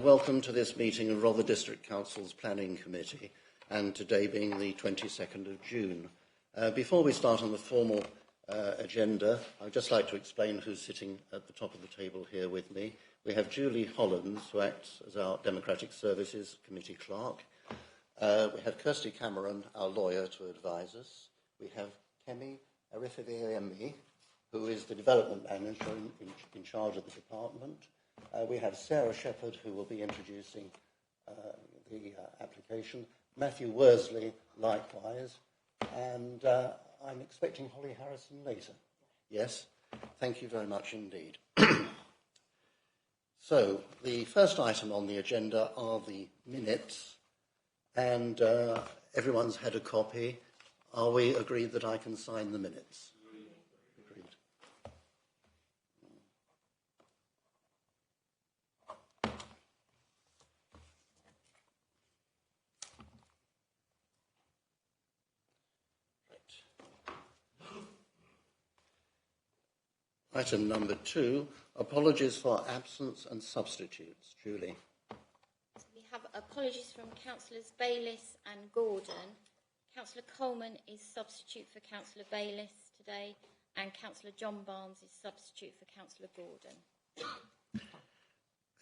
Welcome to this meeting of Rother District Council's Planning Committee, and today being the 22nd of June. Before we start on the formal agenda, I'd just like to explain who's sitting at the top of the table here with me. We have Julie Hollands, who acts as our Democratic Services Committee Clerk. We have Kirsty Cameron, our lawyer, to advise us. We have Kemi Arifidemi, who is the Development Manager in charge of the department. We have Sarah Shepherd, who will be introducing the application, Matthew Worsley, likewise, and I'm expecting Holly Harrison later. Yes, thank you very much indeed. So, the first item on the agenda are the minutes, and everyone's had a copy. Are we agreed that I can sign the minutes? Agreed. Item number 2, apologies for absence and substitutes. Julie. We have apologies from Councillors Bayliss and Gordon. Councillor Coleman is substitute for Councillor Bayliss today, and Councillor John Barnes is substitute for Councillor Gordon.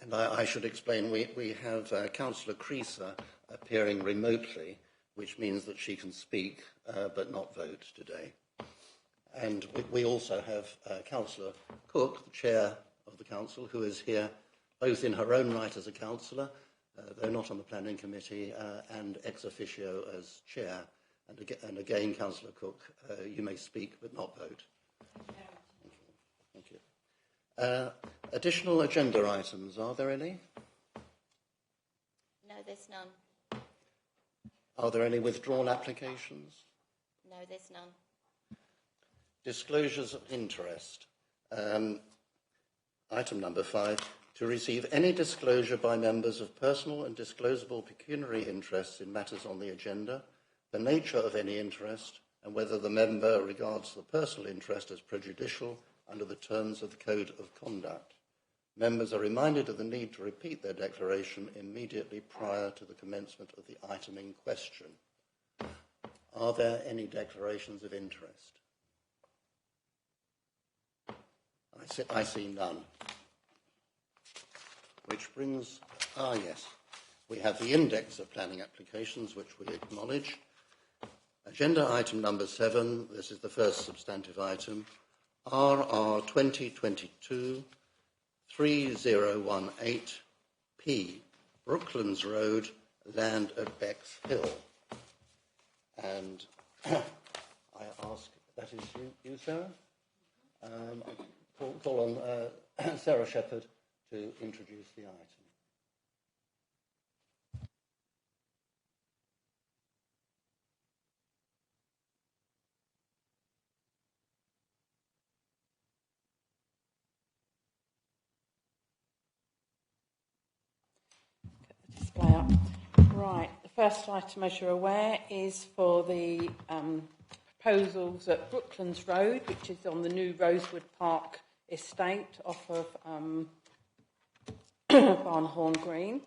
And I should explain, we have Councillor Creaser appearing remotely, which means that she can speak but not vote today. And we also have Councillor Cook, the Chair of the Council, who is here both in her own right as a councillor, though not on the Planning Committee, and ex officio as Chair. And again, Councillor Cook, you may speak but not vote. Thank you. Additional agenda items, are there any? No, there's none. Are there any withdrawn applications? No, there's none. Disclosures of interest. Item number 5, to receive any disclosure by members of personal and disclosable pecuniary interests in matters on the agenda, the nature of any interest, and whether the member regards the personal interest as prejudicial under the terms of the Code of Conduct. Members are reminded of the need to repeat their declaration immediately prior to the commencement of the item in question. Are there any declarations of interest? I see none. Which brings, yes, we have the index of planning applications, which we acknowledge. Agenda item number 7, this is the first substantive item, RR 2022-3018P, Brooklands Road, land at Bexhill. And I ask, that is you Sarah? Call on Sarah Shepherd to introduce the item. Get the display up. Right, the first item, as you're aware, is for the proposals at Brooklands Road, which is on the new Rosewood Park estate off of Barnhorn Green.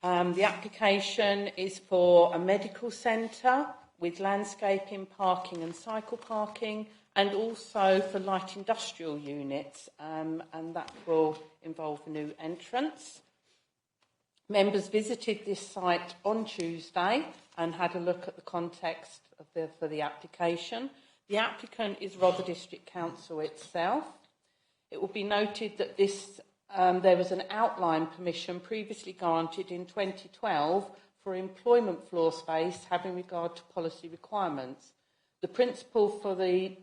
The application is for a medical centre with landscaping, parking and cycle parking, and also for light industrial units, and that will involve a new entrance. Members visited this site on Tuesday and had a look at the context for the application. The applicant is Rother District Council itself. It will be noted that there was an outline permission previously granted in 2012 for employment floor space having regard to policy requirements. The principle for the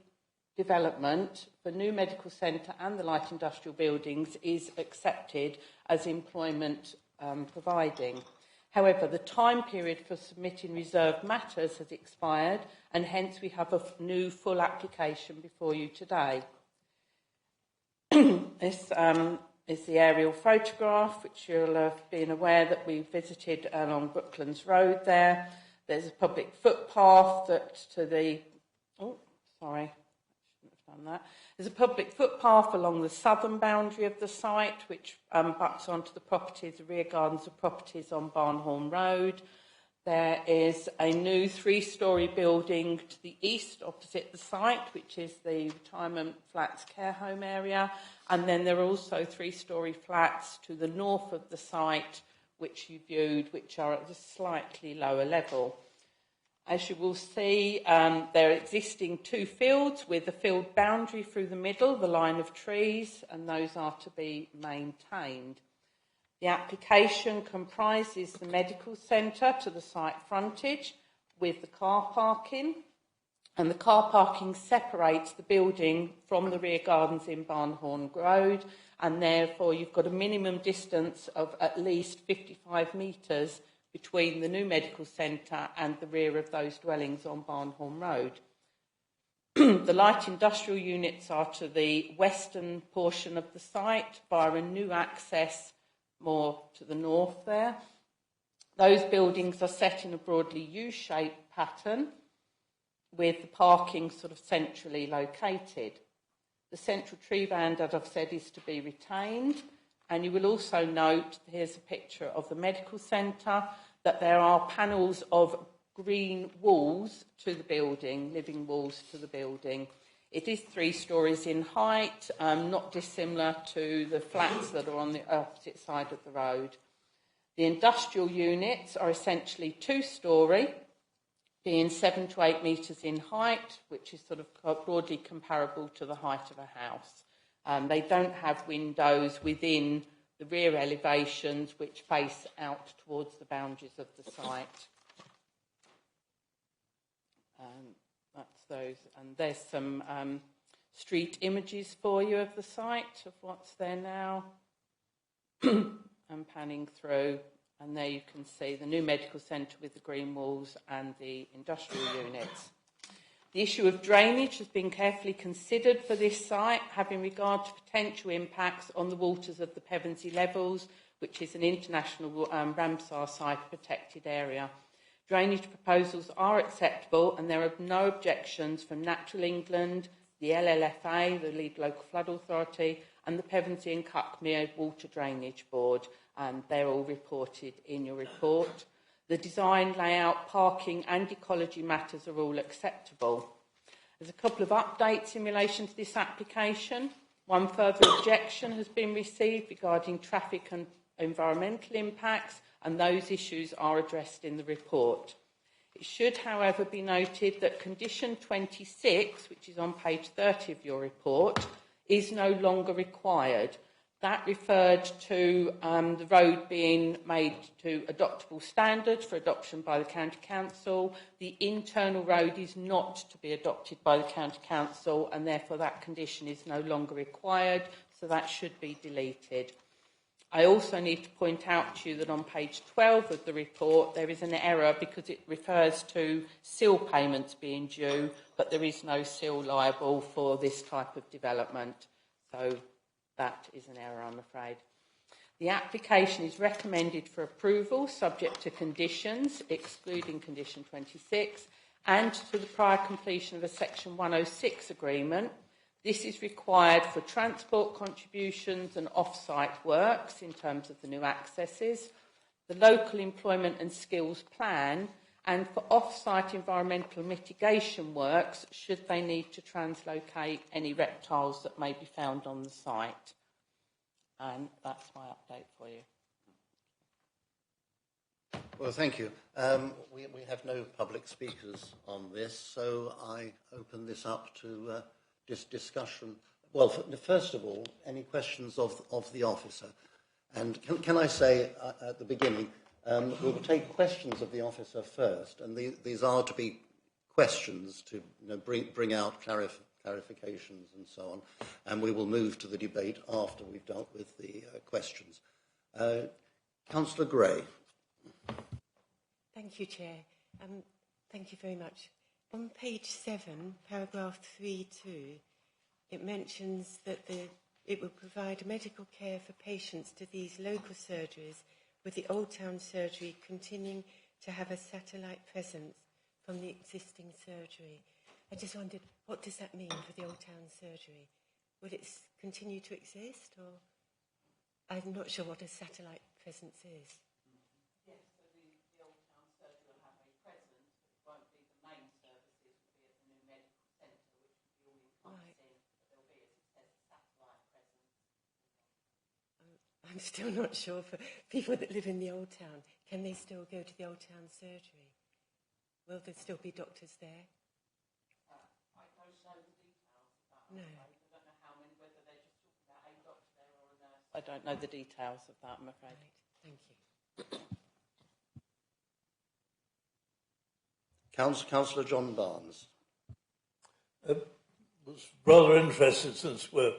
development for new medical centre and the light industrial buildings is accepted as employment providing. However, the time period for submitting reserved matters has expired, and hence we have a new full application before you today. This is the aerial photograph, which you'll have been aware that we visited along Brooklands Road there. There's a public footpath that to the... Oh, sorry. I shouldn't have done that. There's a public footpath along the southern boundary of the site, which butts onto the properties, the rear gardens of properties on Barnhorn Road. There is a new 3-storey building to the east opposite the site, which is the retirement flats care home area. And then there are also 3-storey flats to the north of the site, which you viewed, which are at a slightly lower level. As you will see, there are existing 2 fields with a field boundary through the middle, the line of trees, and those are to be maintained. The application comprises the medical centre to the site frontage with the car parking, and the car parking separates the building from the rear gardens in Barnhorn Road, and therefore you've got a minimum distance of at least 55 metres between the new medical centre and the rear of those dwellings on Barnhorn Road. The light industrial units are to the western portion of the site via a new access more to the north there. Those buildings are set in a broadly U-shaped pattern with the parking sort of centrally located. The central tree band, as I've said, is to be retained. And you will also note, here's a picture of the medical centre, that there are panels of green walls to the building, living walls to the building. It is 3 storeys in height, not dissimilar to the flats that are on the opposite side of the road. The industrial units are essentially 2-storey, being 7 to 8 metres in height, which is sort of broadly comparable to the height of a house. They don't have windows within the rear elevations which face out towards the boundaries of the site. That's those. And there's some street images for you of the site, of what's there now. I'm panning through, and there you can see the new medical centre with the green walls and the industrial units. The issue of drainage has been carefully considered for this site, having regard to potential impacts on the waters of the Pevensey Levels, which is an international Ramsar site protected area. Drainage proposals are acceptable, and there are no objections from Natural England, the LLFA, the Lead Local Flood Authority, and the Pevensey and Cuckmere Water Drainage Board, and they're all reported in your report. The design, layout, parking and ecology matters are all acceptable. There's a couple of updates in relation to this application. One further objection has been received regarding traffic and environmental impacts, and those issues are addressed in the report. It should, however, be noted that condition 26, which is on page 30 of your report, is no longer required. That referred to the road being made to adoptable standards for adoption by the County Council. The internal road is not to be adopted by the County Council, and therefore that condition is no longer required, so that should be deleted. I also need to point out to you that on page 12 of the report there is an error because it refers to seal payments being due, but there is no seal liable for this type of development. So that is an error, I'm afraid. The application is recommended for approval subject to conditions, excluding condition 26, and to the prior completion of a section 106 agreement. This is required for transport contributions and off-site works in terms of the new accesses, the local employment and skills plan, and for off-site environmental mitigation works should they need to translocate any reptiles that may be found on the site. And that's my update for you. Well, thank you. We have no public speakers on this, so I open this up to discussion. Well, first of all, any questions of the officer? And can I say at the beginning, we will take questions of the officer first, and these are to be questions to bring out clarifications and so on, and we will move to the debate after we've dealt with the questions. Councillor Gray. Thank you, Chair. Thank you very much. On page 7, paragraph 3.2, it mentions that it will provide medical care for patients to these local surgeries, with the Old Town surgery continuing to have a satellite presence from the existing surgery. I just wondered, what does that mean for the Old Town Surgery? Will it continue to exist, or I'm not sure what a satellite presence is. Yes, so the Old Town Surgery will have a presence, but it won't be the main services, will be at the new medical centre, which will be all encompassing, but there'll be, as it says, a satellite presence. I'm still not sure for people that live in the Old Town. Can they still go to the Old Town Surgery? Will there still be doctors there? I don't know the details of that. No. I don't know how many, whether they're just talking about a doctor there or a nurse. I don't know the details of that, I'm afraid. Right, thank you. Councillor John Barnes. Was rather interested, since we're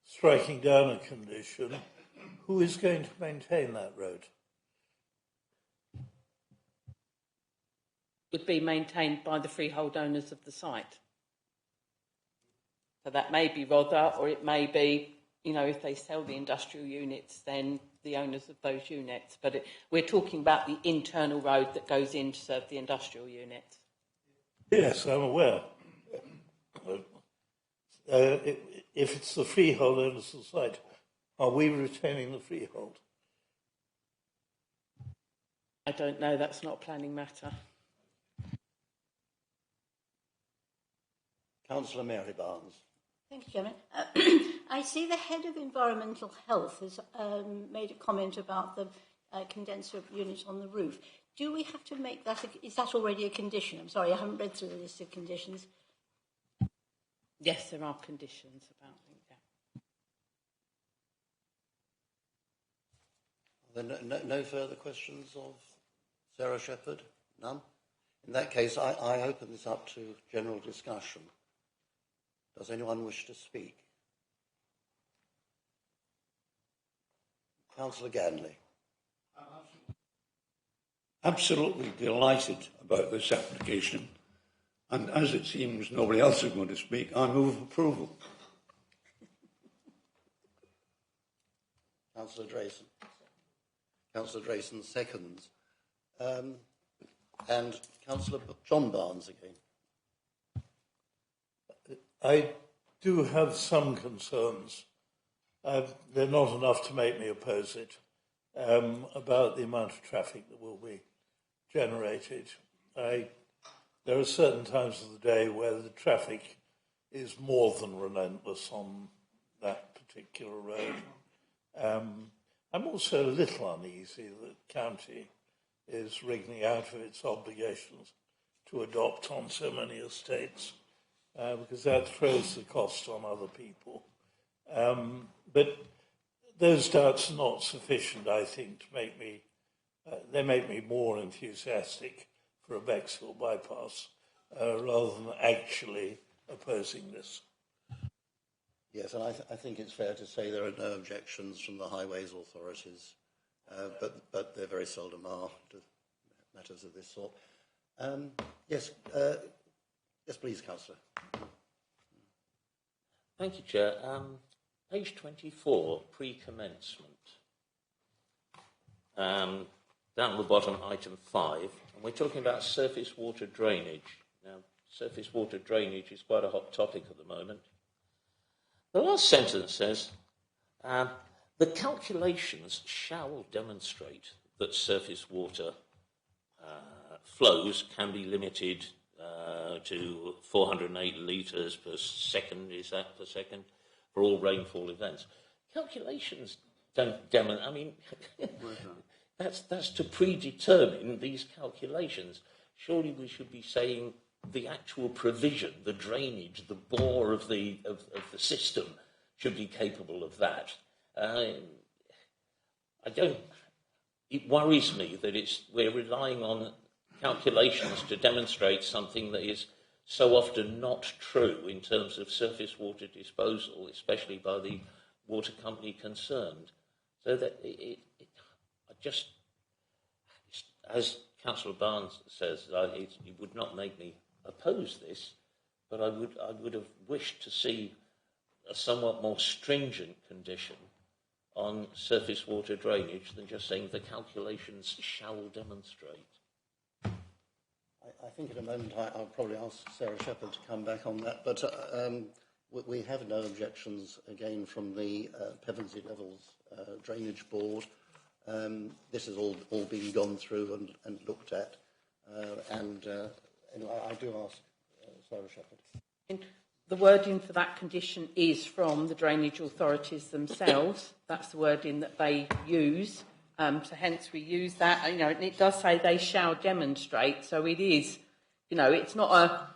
striking down a condition, who is going to maintain that road? Would be maintained by the freehold owners of the site. So that may be Rother, or it may be, you know, if they sell the industrial units, then the owners of those units. But we're talking about the internal road that goes in to serve the industrial units. Yes, I'm aware. If it's the freehold owners of the site, are we retaining the freehold? I don't know, that's not a planning matter. Councillor Mary Barnes. Thank you, Chairman. I see the head of environmental health has made a comment about the condenser unit on the roof. Do we have to make that, is that already a condition? I'm sorry, I haven't read through the list of conditions. Yes, there are conditions about that. Are there no further questions of Sarah Shepherd? None? In that case, I open this up to general discussion. Does anyone wish to speak? Councillor Ganley. Absolutely delighted about this application, and as it seems nobody else is going to speak, I move approval. Councillor Drayson. Councillor Drayson seconds. And Councillor John Barnes again. I do have some concerns. They're not enough to make me oppose it, about the amount of traffic that will be generated. There are certain times of the day where the traffic is more than relentless on that particular road. I'm also a little uneasy that the county is wriggling out of its obligations to adopt on so many estates, because that throws the cost on other people. But those doubts are not sufficient, I think, to make me, they make me more enthusiastic for a Bexhill bypass, rather than actually opposing this. Yes, and I think it's fair to say there are no objections from the highways authorities, but there very seldom are to matters of this sort. Yes, please, Councillor. Thank you, Chair. Page 24, pre-commencement. Down at the bottom, item 5, and we're talking about surface water drainage. Now, surface water drainage is quite a hot topic at the moment. The last sentence says, the calculations shall demonstrate that surface water flows can be limited to 408 litres per second, is that per second, for all rainfall events. Calculations don't demonstrate, I mean, that's to predetermine these calculations. Surely we should be saying the actual provision, the drainage, the bore of the system should be capable of that. It worries me that we're relying on calculations to demonstrate something that is so often not true in terms of surface water disposal, especially by the water company concerned. So that it as Councillor Barnes says, it would not make me oppose this, but I would have wished to see a somewhat more stringent condition on surface water drainage than just saying the calculations shall demonstrate. I think in a moment I'll probably ask Sarah Shepherd to come back on that, but we have no objections again from the Pevensey Levels Drainage Board. This has all been gone through and looked at, anyway, I do ask Sarah Shepherd. The wording for that condition is from the drainage authorities themselves. That's the wording that they use. So hence we use that. You know, and it does say they shall demonstrate. So it is, you know, it's not a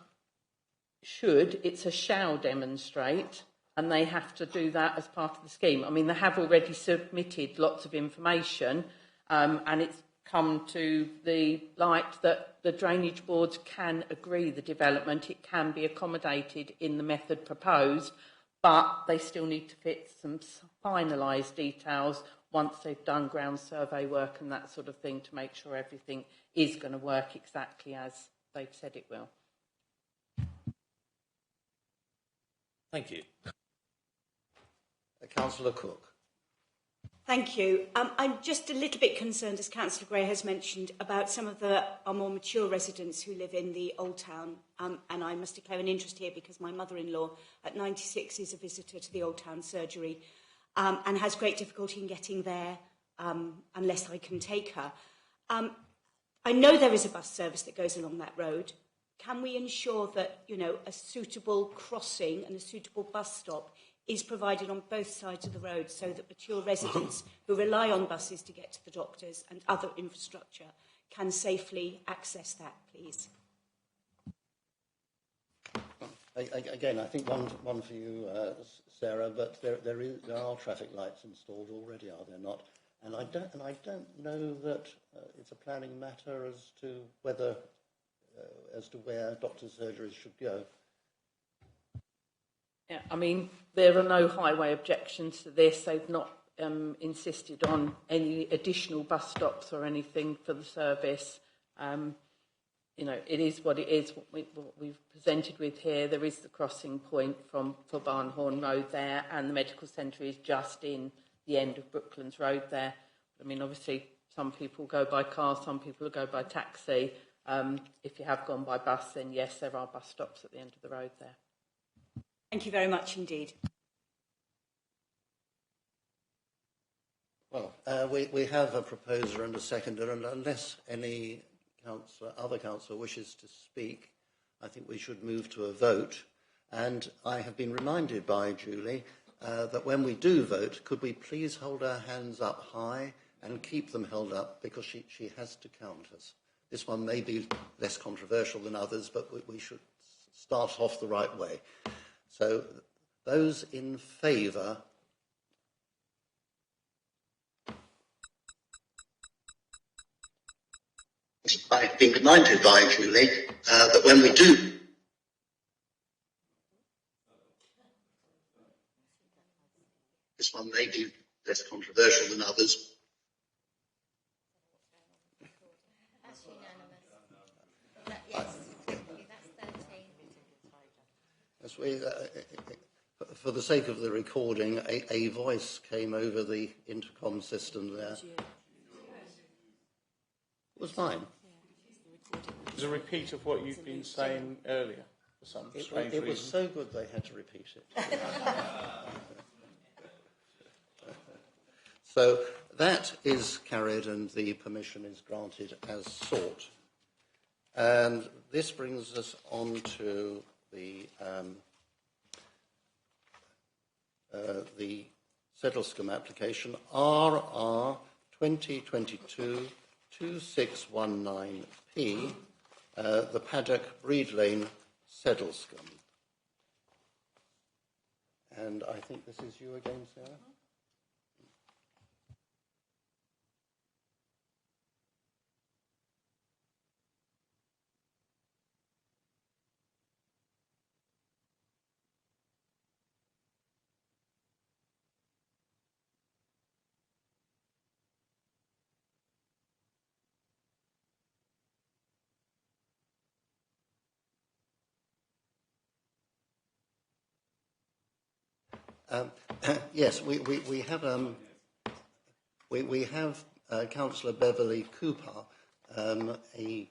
should, it's a shall demonstrate. And they have to do that as part of the scheme. I mean, they have already submitted lots of information, and it's come to the light that the drainage boards can agree the development. It can be accommodated in the method proposed, but they still need to fit some finalised details once they've done ground survey work and that sort of thing to make sure everything is going to work exactly as they've said it will. Thank you. Councillor Cook. Thank you. I'm just a little bit concerned, as Councillor Gray has mentioned, about some of our more mature residents who live in the Old Town. And I must declare an interest here because my mother-in-law at 96 is a visitor to the Old Town surgery and has great difficulty in getting there unless I can take her. I know there is a bus service that goes along that road. Can we ensure that, you know, a suitable crossing and a suitable bus stop is provided on both sides of the road so that mature residents who rely on buses to get to the doctors and other infrastructure can safely access that, please? Again, I think one for you, Sarah, but there are traffic lights installed already, are there not? And I don't know that it's a planning matter as to whether as to where doctors' surgeries should go. Yeah, I mean, there are no highway objections to this. They've not insisted on any additional bus stops or anything for the service. You know, it is what it is. What we've presented with here, there is the crossing point for Barnhorn Road there, and the medical centre is just in the end of Brooklands Road there. I mean, obviously, some people go by car, some people go by taxi. If you have gone by bus, then yes, there are bus stops at the end of the road there. Thank you very much indeed. Well, we have a proposer and a seconder, and unless any other councillor wishes to speak, I think we should move to a vote. And I have been reminded by Julie that when we do vote, could we please hold our hands up high and keep them held up, because she has to count us. This one may be less controversial than others, but we should start off the right way. So, those in favour? I've been reminded by Julie that when we do... This one may be less controversial than others. That's unanimous. Yes, that's 13. As we, for the sake of the recording, a voice came over the intercom system there. It was mine. It's a repeat of what you've been saying earlier for some strange reason. It was so good they had to repeat it. So that is carried and the permission is granted as sought. And this brings us on to the Settlescombe application, RR 2022-2619P, the Paddock Breed Lane, Settlescombe. And I think this is you again, Sarah? Yes, we have Councillor Beverley Cooper, a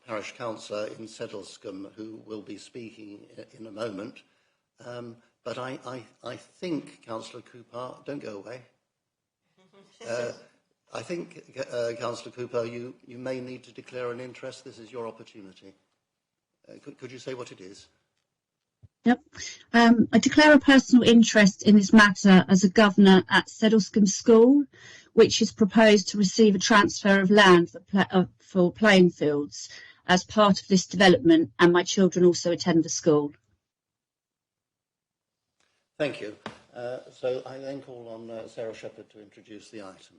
parish councillor in Sedlescombe who will be speaking in a moment. But I think, Councillor Cooper, don't go away. I think, Councillor Cooper, you may need to declare an interest. This is your opportunity. Could you say what it is? Yep. I declare a personal interest in this matter as a governor at Sedlescombe School, which is proposed to receive a transfer of land for playing fields as part of this development, and my children also attend the school. Thank you. So I then call on Sarah Shepherd to introduce the item.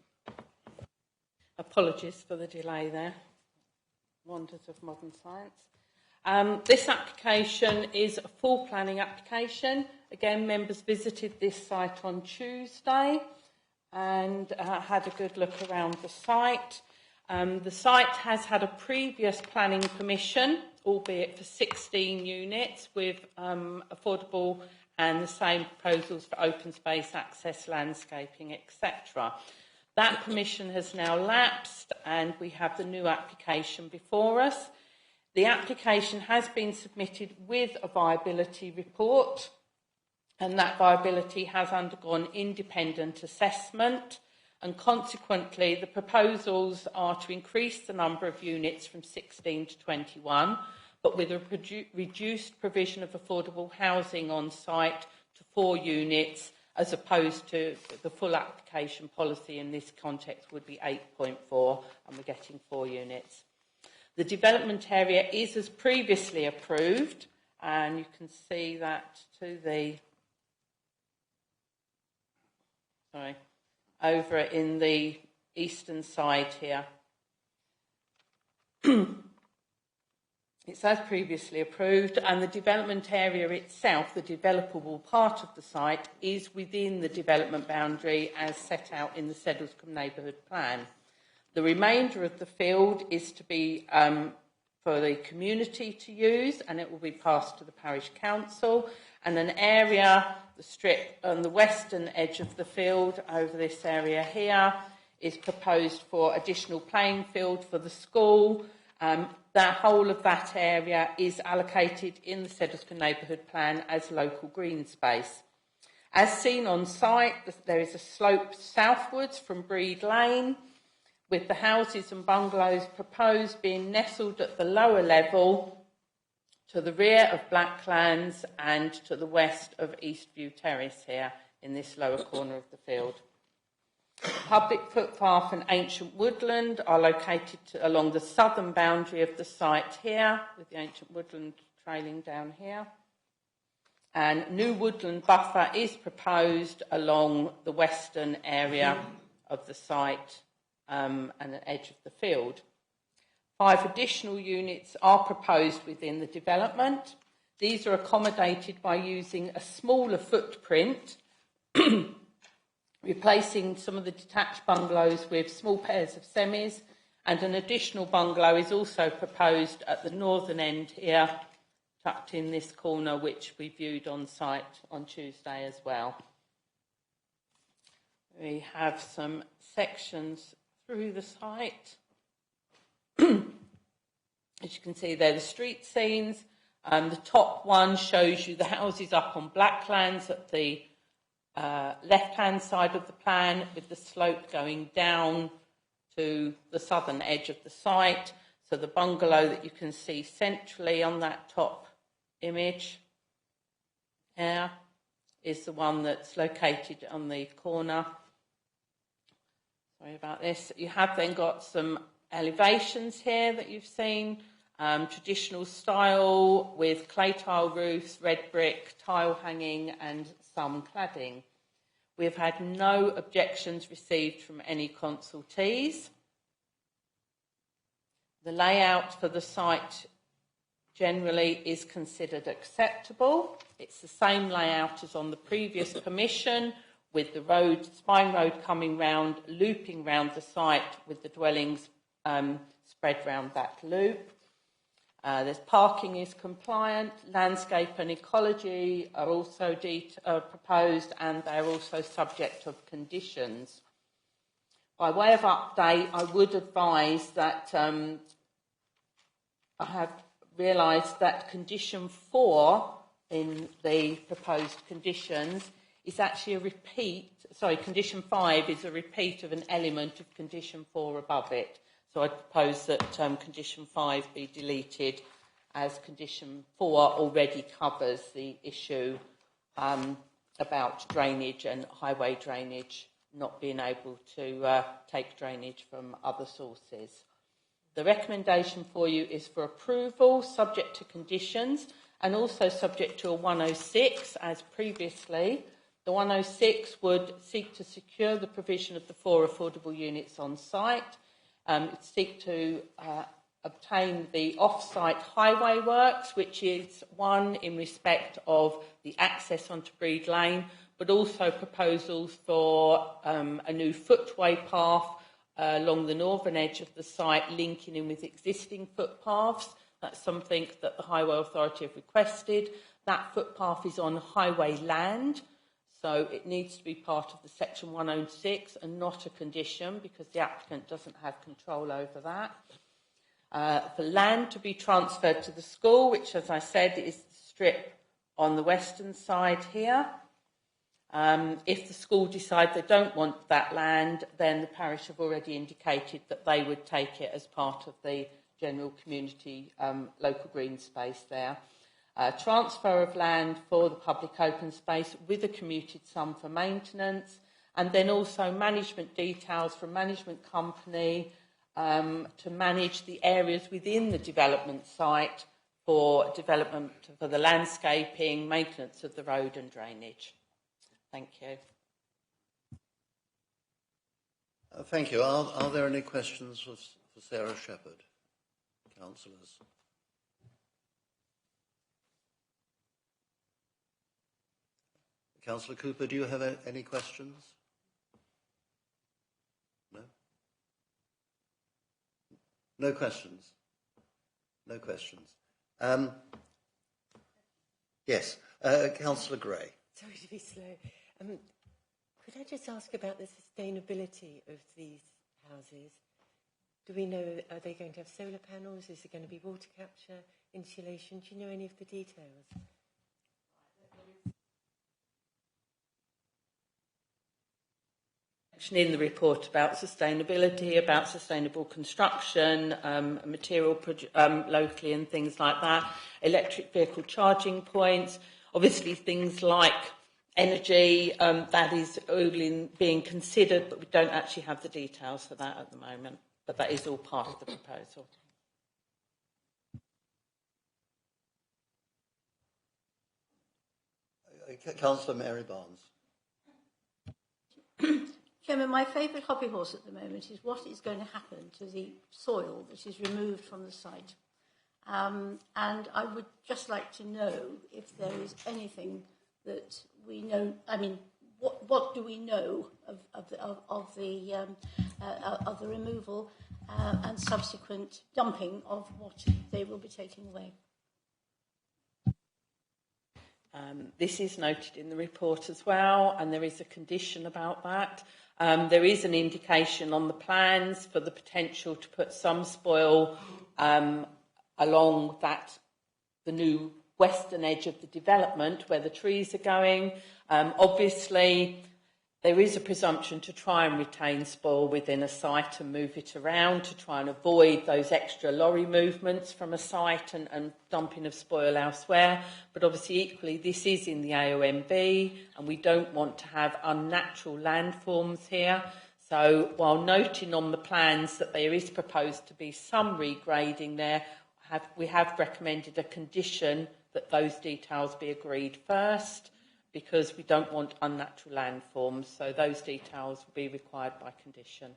Apologies for the delay there. Wonders of modern science. This application is a full planning application. Again, members visited this site on Tuesday and had a good look around the site. The site has had a previous planning permission, albeit for 16 units, with affordable and the same proposals for open space, access, landscaping, etc. That permission has now lapsed and we have the new application before us. The application has been submitted with a viability report, and that viability has undergone independent assessment, and consequently the proposals are to increase the number of units from 16 to 21, but with a reduced provision of affordable housing on site to 4 units, as opposed to the full application policy in this context would be 8.4, and we're getting 4 units. The development area is as previously approved, and you can see that to the over in the eastern side here. It's as previously approved, and the development area itself, the developable part of the site, is within the development boundary as set out in the Sedlescombe Neighbourhood Plan. The remainder of the field is to be for the community to use, and it will be passed to the parish council. And an area, the strip on the western edge of the field, over this area here, is proposed for additional playing field for the school. The whole of that area is allocated in the Sedlescombe Neighbourhood Plan as local green space. As seen on site, there is a slope southwards from Breed Lane, with the houses and bungalows proposed being nestled at the lower level to the rear of Blacklands and to the west of Eastview Terrace here in this lower corner of the field. Public footpath and ancient woodland are located along the southern boundary of the site here, with the ancient woodland trailing down here. And new woodland buffer is proposed along the western area of the site and an edge of the field. 5 additional units are proposed within the development. These are accommodated by using a smaller footprint, replacing some of the detached bungalows with small pairs of semis, and an additional bungalow is also proposed at the northern end here, tucked in this corner, which we viewed on site on Tuesday as well. We have some sections through the site. As you can see, they're the street scenes. The top one shows you the houses up on Blacklands at the left-hand side of the plan, with the slope going down to the southern edge of the site. So the bungalow that you can see centrally on that top image here is the one that's located on the corner. Sorry about this. You have then got some elevations here that you've seen, traditional style with clay tile roofs, red brick, tile hanging and some cladding. We've had no objections received from any consultees. The layout for the site generally is considered acceptable. It's the same layout as on the previous permission, with the road, Spine Road coming round, looping round the site with the dwellings spread round that loop. There's parking is compliant, landscape and ecology are also proposed, and they're also subject of conditions. By way of update, I would advise that I have realised that condition 4 in the proposed conditions is actually a repeat. Sorry, condition 5 is a repeat of an element of condition 4 above it. So I propose that condition 5 be deleted, as condition 4 already covers the issue about drainage and highway drainage, not being able to take drainage from other sources. The recommendation for you is for approval, subject to conditions, and also subject to a 106, as previously. The 106 would seek to secure the provision of the 4 affordable units on site. It seek to obtain the off-site highway works, which is one in respect of the access onto Breed Lane, but also proposals for a new footway path along the northern edge of the site, linking in with existing footpaths. That's something that the Highway Authority have requested. That footpath is on highway land, so it needs to be part of the Section 106 and not a condition, because the applicant doesn't have control over that. For land to be transferred to the school, which, as I said, is the strip on the western side here. If the school decide they don't want that land, then the parish have already indicated that they would take it as part of the general community local green space there. Transfer of land for the public open space with a commuted sum for maintenance, and then also management details from management company to manage the areas within the development site for development, for the landscaping, maintenance of the road and drainage. Thank you. Thank you. Are there any questions for Sarah Shepherd, councillors? Councillor Cooper, do you have any questions? No? No questions? No questions. Yes, Councillor Gray. Sorry to be slow. Could I just ask about the sustainability of these houses? Do we know, are they going to have solar panels? Is it going to be water capture, insulation? Do you know any of the details? In the report about sustainability, about sustainable construction, material locally and things like that, electric vehicle charging points, obviously things like energy, that is being considered, but we don't actually have the details for that at the moment. But that is all part of the proposal. Councillor Mary Barnes. Chairman, my favourite hobby horse at the moment is what is going to happen to the soil that is removed from the site. And I would just like to know if there is anything that we know. I mean, what do we know of the removal and subsequent dumping of what they will be taking away? This is noted in the report as well, and there is a condition about that. There is an indication on the plans for the potential to put some spoil along the new western edge of the development where the trees are going. Obviously, there is a presumption to try and retain spoil within a site and move it around to try and avoid those extra lorry movements from a site and dumping of spoil elsewhere. But obviously, equally, this is in the AONB and we don't want to have unnatural landforms here. So while noting on the plans that there is proposed to be some regrading there, we have recommended a condition that those details be agreed first, because we don't want unnatural landforms, so those details will be required by condition.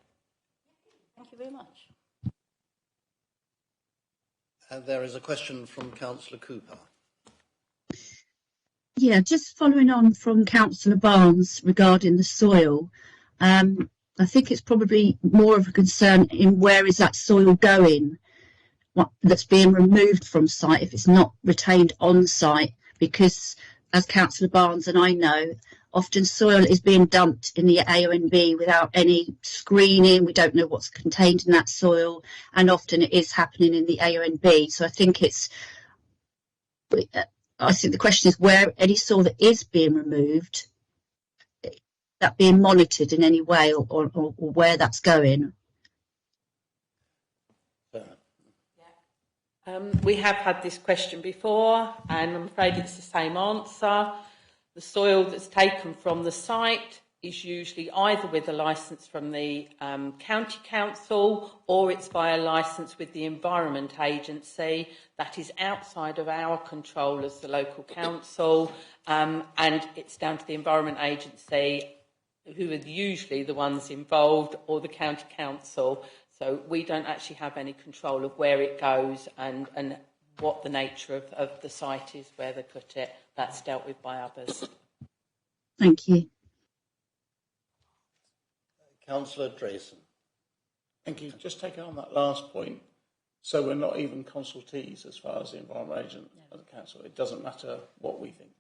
Thank you very much. There is a question from Councillor Cooper. Yeah, just following on from Councillor Barnes regarding the soil. I think it's probably more of a concern in where is that soil going, that's being removed from site if it's not retained on site, because as Councillor Barnes and I know, Often soil is being dumped in the AONB without any screening. We don't know what's contained in that soil, and often it is happening in the AONB. So I think the question is where any soil that is being removed, that being monitored in any way, or where that's going. We have had this question before, and I'm afraid it's the same answer. The soil that's taken from the site is usually either with a licence from the county council, or it's by a licence with the Environment Agency that is outside of our control as the local council, and it's down to the Environment Agency, who are usually the ones involved, or the county council. So we don't actually have any control of where it goes and what the nature of the site is, where they put it. That's dealt with by others. Thank you. Councillor Drayson. Thank you. Just taking on that last point, so we're not even consultees as far as the Environment Agent of the Council. It doesn't matter what we think.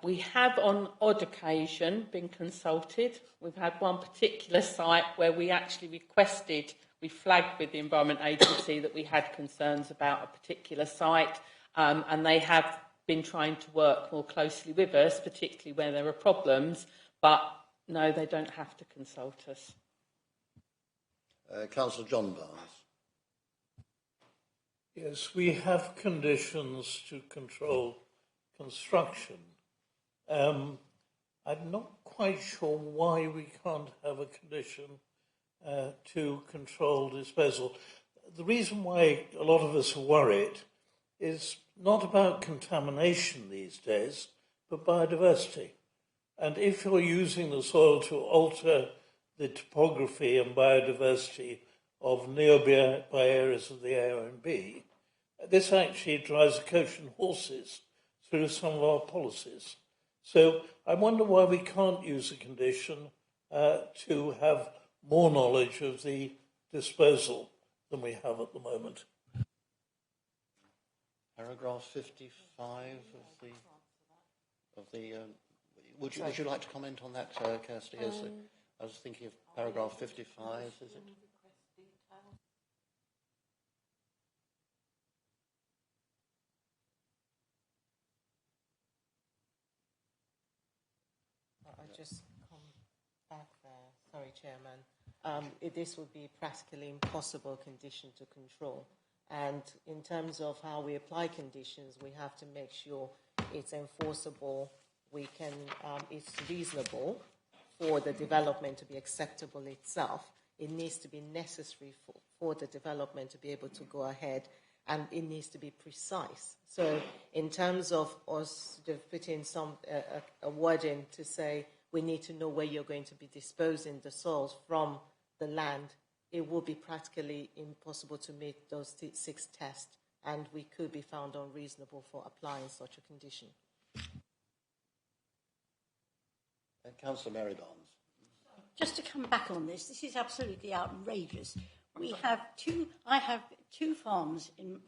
We have on odd occasion been consulted. We've had one particular site where we actually we flagged with the Environment Agency that we had concerns about a particular site, and they have been trying to work more closely with us, particularly where there are problems, but no, they don't have to consult us. Councillor John Barnes. Yes, we have conditions to control construction. I'm not quite sure why we can't have a condition to control disposal. The reason why a lot of us are worried is not about contamination these days, but biodiversity. And if you're using the soil to alter the topography and biodiversity of nearby areas of the AONB, this actually drives a coach and horses through some of our policies. So I wonder why we can't use a condition to have more knowledge of the disposal than we have at the moment. Paragraph 55 of the would you like to comment on that, Kirsty? I was thinking of paragraph 55, is it? I'll just come back there. Sorry, Chairman. This would be practically impossible condition to control. And in terms of how we apply conditions, we have to make sure it's enforceable. It's reasonable for the development to be acceptable itself. It needs to be necessary for the development to be able to go ahead, and it needs to be precise. So in terms of us putting a word in to say we need to know where you're going to be disposing the soils from the land, it will be practically impossible to meet those 6 tests, and we could be found unreasonable for applying such a condition. Councillor Mary Barnes. Just to come back on this is absolutely outrageous. I have 2 farms in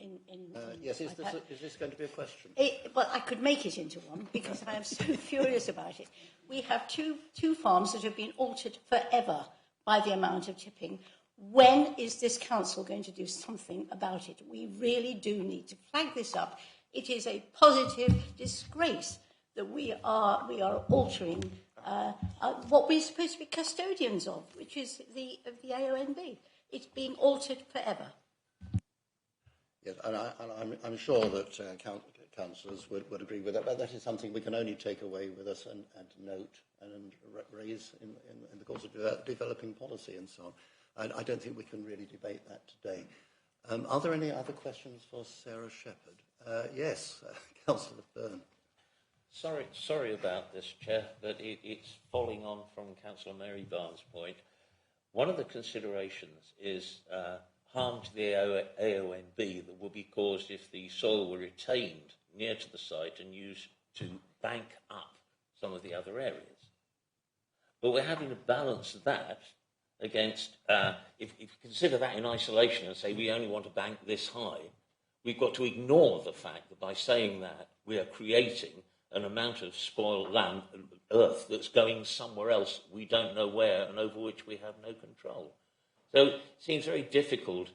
yes, is this going to be a question? Well, I could make it into one because I am so furious about it. We have two farms that have been altered forever by the amount of tipping. When is this council going to do something about it? We really do need to flag this up. It is a positive disgrace that we are altering what we're supposed to be custodians of, which is the AONB. It's being altered forever. Yes, and I'm sure that councillors would agree with that, but that is something we can only take away with us and note and raise in the course of developing policy and so on. I don't think we can really debate that today. Are there any other questions for Sarah Shepherd? Yes, Councillor Byrne. Sorry about this, Chair, but it's following on from Councillor Mary Barnes' point. One of the considerations is harm to the AONB that will be caused if the soil were retained near to the site and used to bank up some of the other areas. But we're having to balance that against, if you consider that in isolation and say we only want to bank this high, we've got to ignore the fact that by saying that we are creating an amount of spoiled land, earth, that's going somewhere else, we don't know where, and over which we have no control. So it seems very difficult.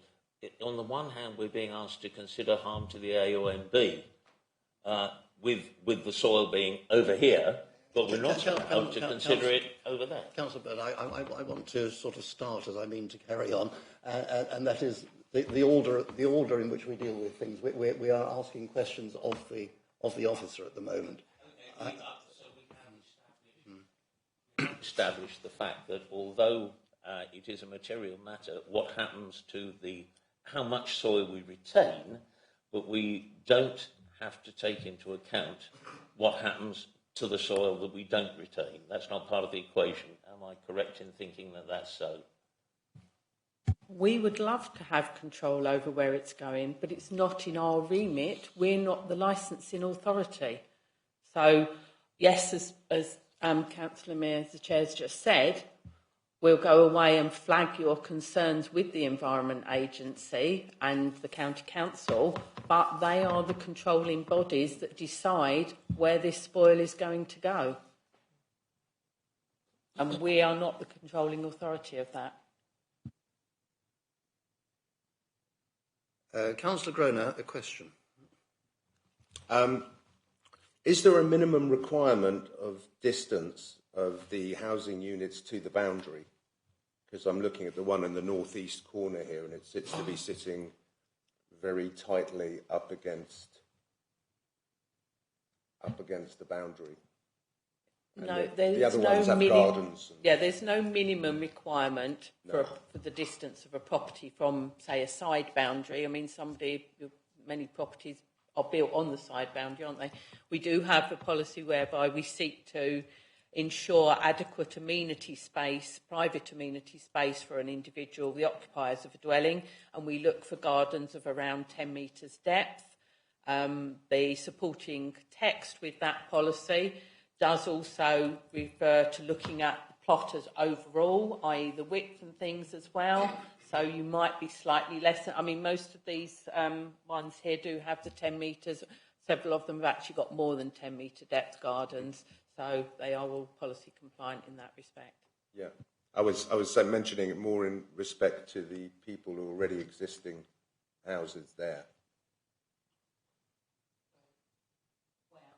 On the one hand, we're being asked to consider harm to the AONB, with the soil being over here, but we're not allowed to consider it over there. Councillor Bird, I want to sort of start, as I mean to carry on, and that is the order in which we deal with things. We are asking questions of the officer at the moment. Okay, so we can establish the fact that although it is a material matter, what happens to how much soil we retain, but we don't have to take into account what happens to the soil that we don't retain. That's not part of the equation. Am I correct in thinking that that's so? We would love to have control over where it's going, but it's not in our remit. We're not the licensing authority. So, yes, as Councillor Mears, the Chair's just said, we'll go away and flag your concerns with the Environment Agency and the County Council, but they are the controlling bodies that decide where this spoil is going to go. And we are not the controlling authority of that. Councillor Groner, a question. Is there a minimum requirement of distance of the housing units to the boundary? Because I'm looking at the one in the northeast corner here, and it seems to be sitting very tightly up against the boundary. No, the other ones have gardens. Yeah, there's no minimum requirement for the distance of a property from, say, a side boundary. I mean, many properties are built on the side boundary, aren't they? We do have a policy whereby we seek to ensure adequate amenity space, private amenity space for an individual, the occupiers of a dwelling, and we look for gardens of around 10 metres depth. The supporting text with that policy does also refer to looking at the plot as overall, i.e. the width and things as well. So you might be slightly less. I mean, most of these ones here do have the 10 metres. Several of them have actually got more than 10 metre depth gardens. So they are all policy compliant in that respect. Yeah, I was mentioning it more in respect to the people who are already existing houses there.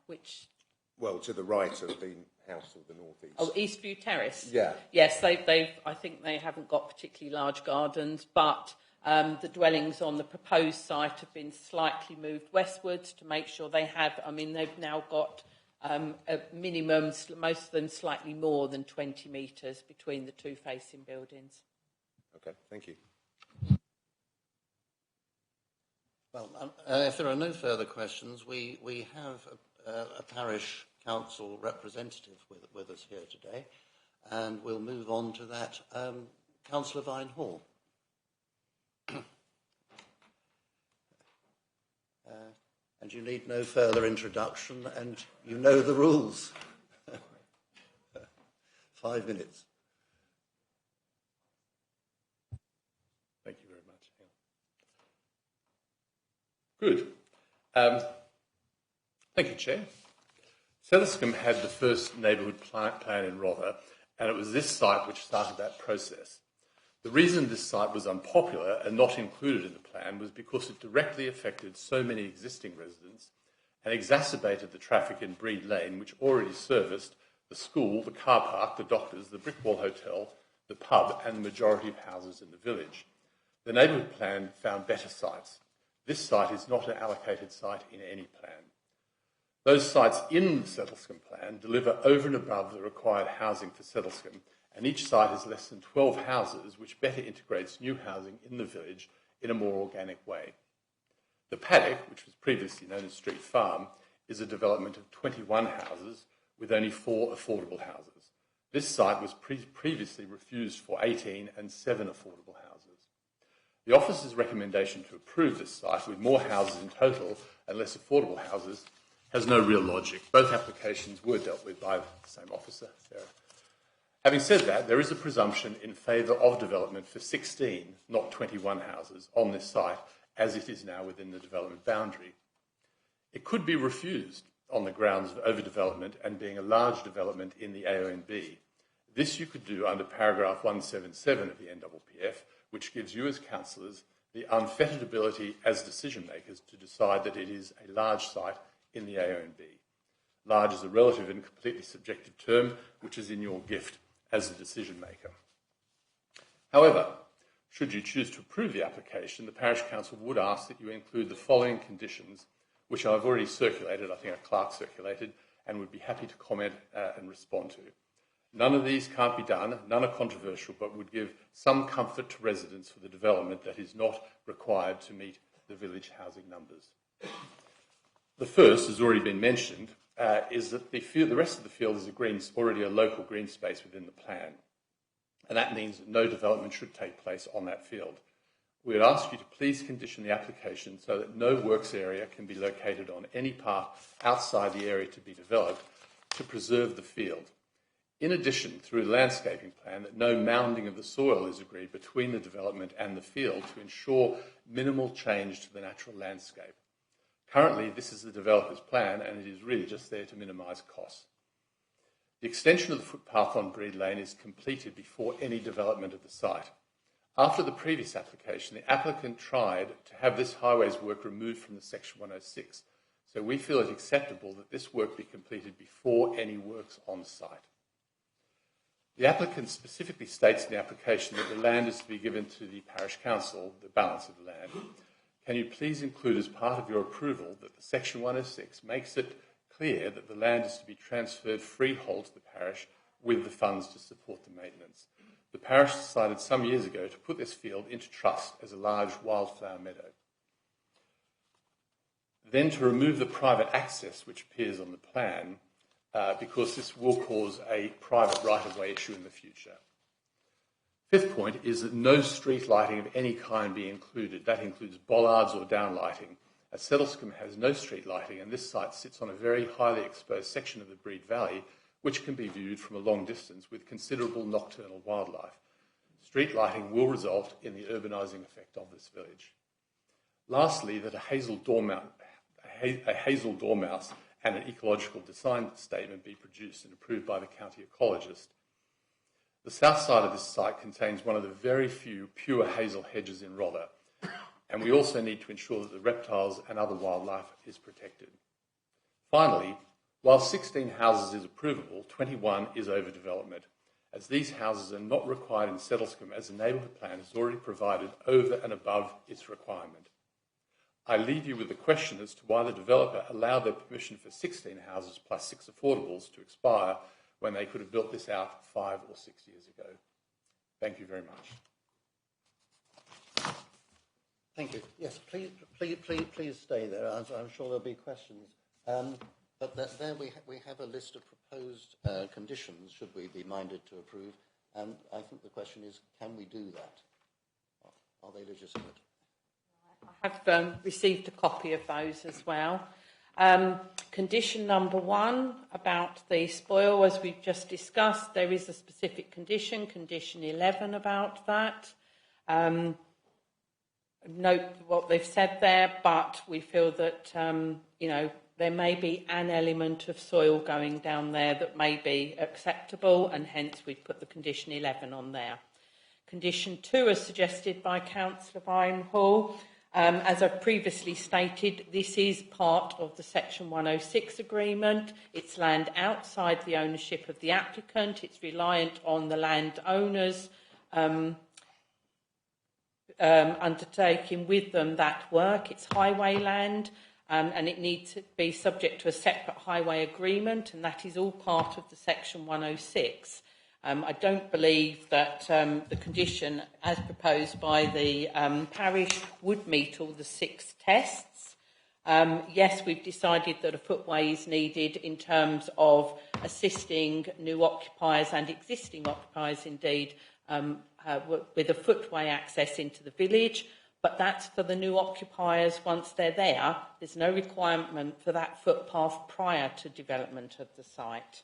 Which? Well, to the right of the house of the northeast. Oh, Eastview Terrace. Yeah. Yes, I think they haven't got particularly large gardens, but the dwellings on the proposed site have been slightly moved westwards to make sure they have. I mean, they've now got a minimum, most of them slightly more than 20 metres between the two facing buildings. Okay, thank you. Well, if there are no further questions, we have a parish council representative with us here today, and we'll move on to that. Councillor Vine Hall. And you need no further introduction, and you know the rules. 5 minutes. Thank you very much. Good. Thank you, Chair. Sedlescombe had the first neighbourhood plan in Rother, and it was this site which started that process. The reason this site was unpopular and not included in the plan was because it directly affected so many existing residents and exacerbated the traffic in Breed Lane, which already serviced the school, the car park, the doctors, the Brickwall Hotel, the pub, and the majority of houses in the village. The neighbourhood plan found better sites. This site is not an allocated site in any plan. Those sites in the Sedlescombe plan deliver over and above the required housing for Sedlescombe, and each site is less than 12 houses, which better integrates new housing in the village in a more organic way. The paddock, which was previously known as Street Farm, is a development of 21 houses with only 4 affordable houses. This site was previously refused for 18 and 7 affordable houses. The officer's recommendation to approve this site with more houses in total and less affordable houses has no real logic. Both applications were dealt with by the same officer, Sarah. Having said that, there is a presumption in favour of development for 16, not 21 houses on this site, as it is now within the development boundary. It could be refused on the grounds of overdevelopment and being a large development in the AONB. This you could do under paragraph 177 of the NPPF, which gives you as councillors the unfettered ability as decision makers to decide that it is a large site in the AONB. Large is a relative and completely subjective term, which is in your gift as a decision maker. However, should you choose to approve the application, the Parish Council would ask that you include the following conditions, which I've already circulated, I think a clerk circulated, and would be happy to comment and respond to. None of these can't be done, none are controversial, but would give some comfort to residents for the development that is not required to meet the village housing numbers. The first, has already been mentioned, is that the rest of the field is already a local green space within the plan, and that means that no development should take place on that field. We would ask you to please condition the application so that no works area can be located on any part outside the area to be developed to preserve the field. In addition, through the landscaping plan, that no mounding of the soil is agreed between the development and the field to ensure minimal change to the natural landscape. Currently, this is the developer's plan, and it is really just there to minimise costs. The extension of the footpath on Breed Lane is completed before any development of the site. After the previous application, the applicant tried to have this highways work removed from the Section 106, so we feel it acceptable that this work be completed before any works on site. The applicant specifically states in the application that the land is to be given to the Parish Council, the balance of the land. Can you please include as part of your approval that the Section 106 makes it clear that the land is to be transferred freehold to the parish with the funds to support the maintenance? The parish decided some years ago to put this field into trust as a large wildflower meadow. Then to remove the private access which appears on the plan, because this will cause a private right-of-way issue in the future. Fifth point is that no street lighting of any kind be included. That includes bollards or downlighting, as Settlescombe has no street lighting, and this site sits on a very highly exposed section of the Breed Valley, which can be viewed from a long distance with considerable nocturnal wildlife. Street lighting will result in the urbanising effect of this village. Lastly, that a hazel dormouse and an ecological design statement be produced and approved by the county ecologist. The south side of this site contains one of the very few pure hazel hedges in Rother, and we also need to ensure that the reptiles and other wildlife is protected. Finally, while 16 houses is approvable, 21 is overdevelopment, as these houses are not required in Settlescombe as the neighbourhood plan has already provided over and above its requirement. I leave you with the question as to why the developer allowed their permission for 16 houses plus 6 affordables to expire when they could have built this out 5 or 6 years ago. Thank you very much. Thank you. Yes, please stay there. I'm sure there'll be questions. But there we have a list of proposed conditions, should we be minded to approve. And I think the question is, can we do that? Are they legitimate? I have received a copy of those as well. Condition number 1 about the spoil, as we've just discussed, there is a specific condition, condition 11 about that. Note what they've said there, but we feel that, there may be an element of soil going down there that may be acceptable, and hence we've put the condition 11 on there. Condition 2, as suggested by Councillor Byron Hall, as I've previously stated, this is part of the Section 106 agreement. It's land outside the ownership of the applicant. It's reliant on the landowners undertaking with them that work. It's highway land, and it needs to be subject to a separate highway agreement, and that is all part of the Section 106. I don't believe that the condition, as proposed by the parish, would meet all the 6 tests. Yes, we've decided that a footway is needed in terms of assisting new occupiers and existing occupiers, indeed, with a footway access into the village, but that's for the new occupiers once they're there. There's no requirement for that footpath prior to development of the site.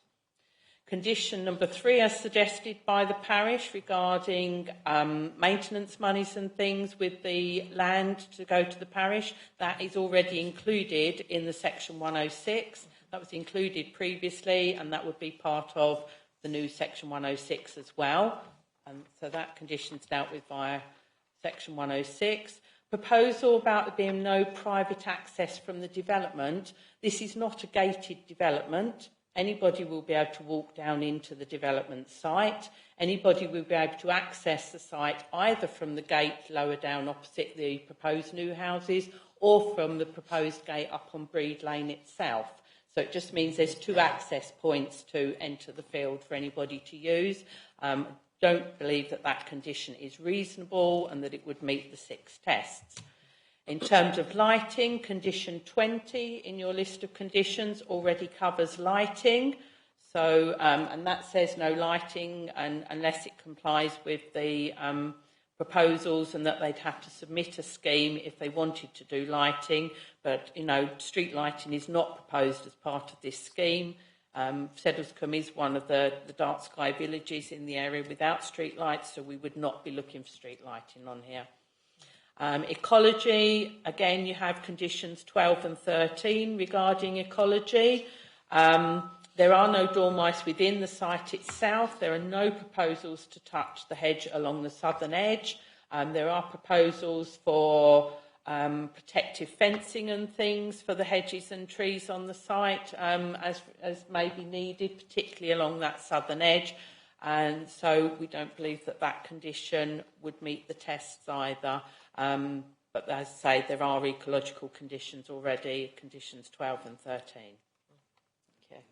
Condition number 3, as suggested by the parish, regarding maintenance monies and things with the land to go to the parish, that is already included in the Section 106. That was included previously, and that would be part of the new Section 106 as well. And so that condition's dealt with via Section 106. Proposal about there being no private access from the development. This is not a gated development. Anybody will be able to walk down into the development site. Anybody will be able to access the site either from the gate lower down opposite the proposed new houses or from the proposed gate up on Breed Lane itself. So it just means there's 2 access points to enter the field for anybody to use. Don't believe that that condition is reasonable and that it would meet the 6 tests. In terms of lighting, condition 20 in your list of conditions already covers lighting. So, and that says no lighting unless it complies with the proposals, and that they'd have to submit a scheme if they wanted to do lighting. But, you know, street lighting is not proposed as part of this scheme. Sedlescombe is one of the dark sky villages in the area without street lights, so we would not be looking for street lighting on here. Ecology, again, you have conditions 12 and 13 regarding ecology. There are no dormice within the site itself. There are no proposals to touch the hedge along the southern edge. There are proposals for protective fencing and things for the hedges and trees on the site as may be needed, particularly along that southern edge. And so we don't believe that that condition would meet the tests either. But as I say, there are ecological conditions already, conditions 12 and 13. Okay.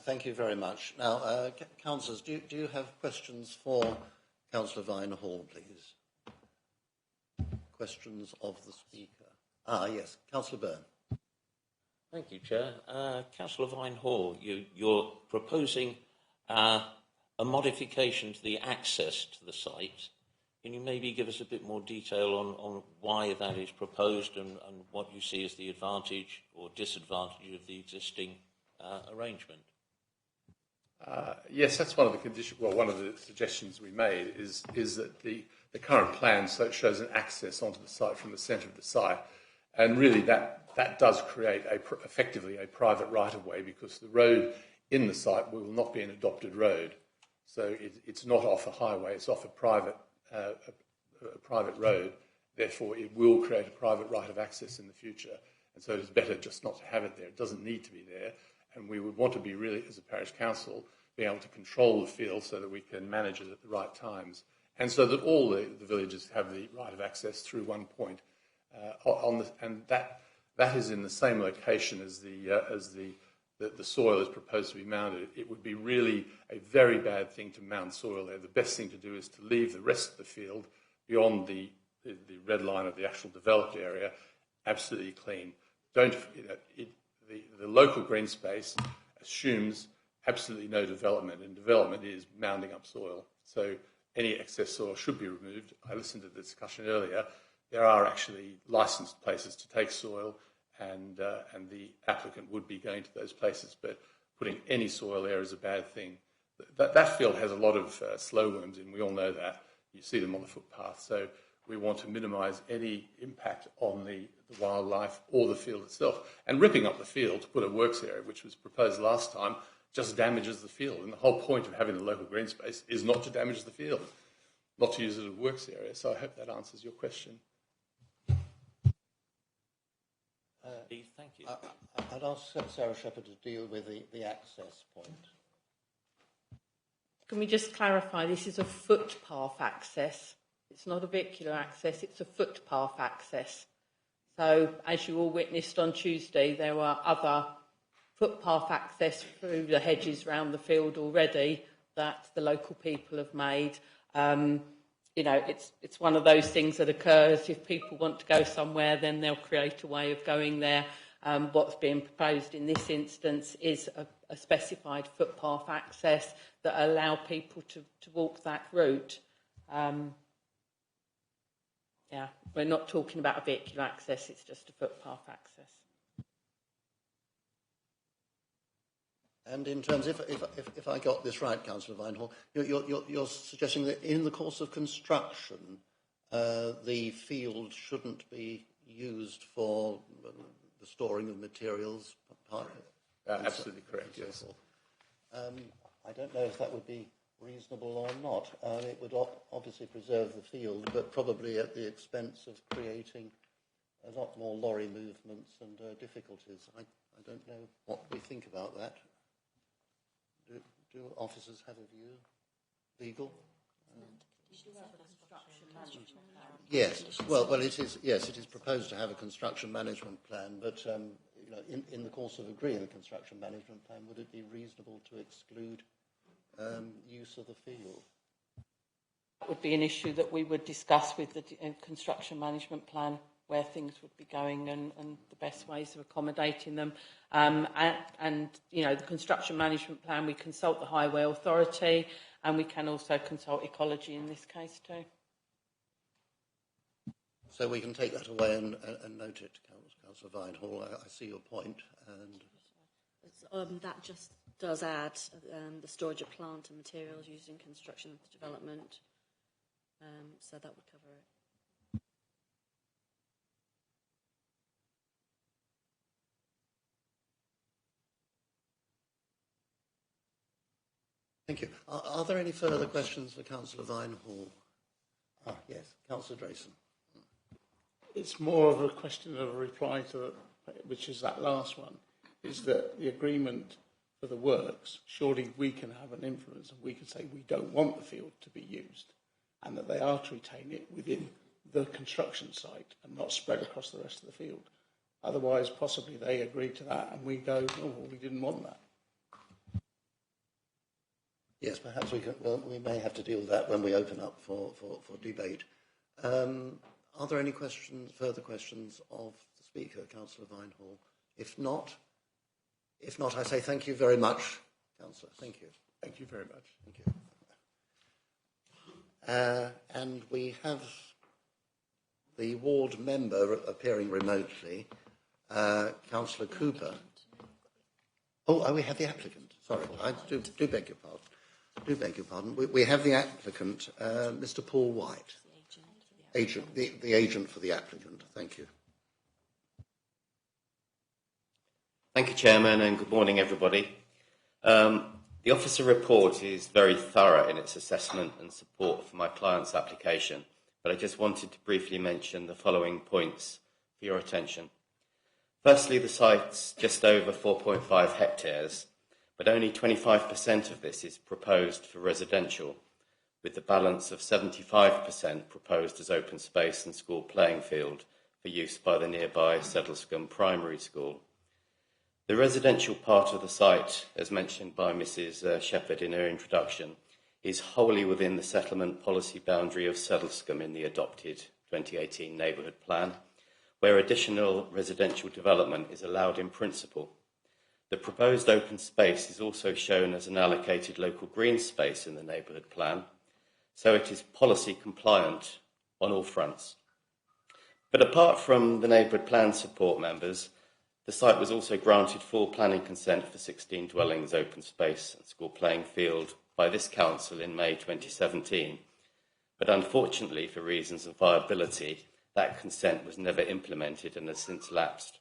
Thank you very much. Now, councillors, do you have questions for Councillor Vine-Hall, please? Questions of the Speaker? Yes, Councillor Byrne. Thank you, Chair. Councillor Vine-Hall, you're proposing a modification to the access to the site. Can you maybe give us a bit more detail on why that is proposed and what you see as the advantage or disadvantage of the existing arrangement? Yes, that's one of the conditions. Well, one of the suggestions we made is that the current plan shows an access onto the site from the centre of the site, and really that does create effectively a private right-of-way, because the road in the site will not be an adopted road, so it's not off a highway; it's off a private road. Therefore, it will create a private right of access in the future, and so it's better just not to have it there. It doesn't need to be there. And we would want to be really, as a parish council, being able to control the field so that we can manage it at the right times, and so that all the villages have the right of access through one point. And that is in the same location as the soil is proposed to be mounted. It would be really a very bad thing to mount soil there. The best thing to do is to leave the rest of the field beyond the red line of the actual developed area absolutely clean. The local green space assumes absolutely no development, and development is mounding up soil. So any excess soil should be removed. I listened to the discussion earlier. There are actually licensed places to take soil, and the applicant would be going to those places, but putting any soil there is a bad thing. That field has a lot of slow worms in, we all know that. You see them on the footpath, so we want to minimise any impact on the wildlife or the field itself. And ripping up the field to put a works area, which was proposed last time, just damages the field. And the whole point of having the local green space is not to damage the field, not to use it as a works area. So I hope that answers your question. Thank you. I'd ask Sarah Shepherd to deal with the access point. Can we just clarify, this is a footpath access. It's not a vehicular access, it's a footpath access. So, as you all witnessed on Tuesday, there were other footpath access through the hedges around the field already that the local people have made. You know, it's one of those things that occurs. If people want to go somewhere, then they'll create a way of going there. What's being proposed in this instance is a specified footpath access that allow people to walk that route. Yeah, we're not talking about a vehicular access, it's just a footpath access. And in terms, if I got this right, Councillor Vine-Hall, you're suggesting that in the course of construction, the field shouldn't be used for the storing of materials. Absolutely correct, yes. I don't know if that would be reasonable or not. It would obviously preserve the field, but probably at the expense of creating a lot more lorry movements and difficulties. I don't know what we think about that. Do officers have a view? Legal? Yes. Well, it is. Yes, it is proposed to have a construction management plan, but in the course of agreeing the construction management plan, would it be reasonable to exclude use of the field? That would be an issue that we would discuss with the construction management plan, where things would be going and the best ways of accommodating them. And the construction management plan, we consult the Highway Authority, and we can also consult ecology in this case too. So we can take that away and note it, Councillor Vinehall. I see your point. And that just does add the storage of plant and materials used in construction and development. So that would cover it. Thank you. Are there any further questions for Councillor Vinehall? Yes, Councillor Drayson. It's more of a question of a reply to, which is that last one, is that the agreement for the works, surely we can have an influence and we can say we don't want the field to be used and that they are to retain it within the construction site and not spread across the rest of the field. Otherwise, possibly they agree to that and we go, oh, well, we didn't want that. Yes, perhaps we may have to deal with that when we open up for debate. Are there any further questions of the Speaker, Councillor Vinehall? If not, I say thank you very much, Councillor. Thank you. Thank you very much. Thank you. And we have the ward member appearing remotely, Councillor Cooper. Oh, we have the applicant. Sorry, I do beg your pardon. Beg your pardon. We have the applicant, Mr. Paul White, the agent for the applicant. Thank you. Thank you, Chairman, and good morning, everybody. The officer report is very thorough in its assessment and support for my client's application, but I just wanted to briefly mention the following points for your attention. Firstly, the site's just over 4.5 hectares, but only 25% of this is proposed for residential, with the balance of 75% proposed as open space and school playing field for use by the nearby Sedlescombe Primary School. The residential part of the site, as mentioned by Mrs. Shepherd in her introduction, is wholly within the settlement policy boundary of Sedlescombe in the adopted 2018 neighbourhood plan, where additional residential development is allowed in principle. The proposed open space is also shown as an allocated local green space in the neighbourhood plan, so it is policy compliant on all fronts. But apart from the neighbourhood plan support members, the site was also granted full planning consent for 16 dwellings, open space and school playing field by this council in May 2017. But unfortunately, for reasons of viability, that consent was never implemented and has since lapsed.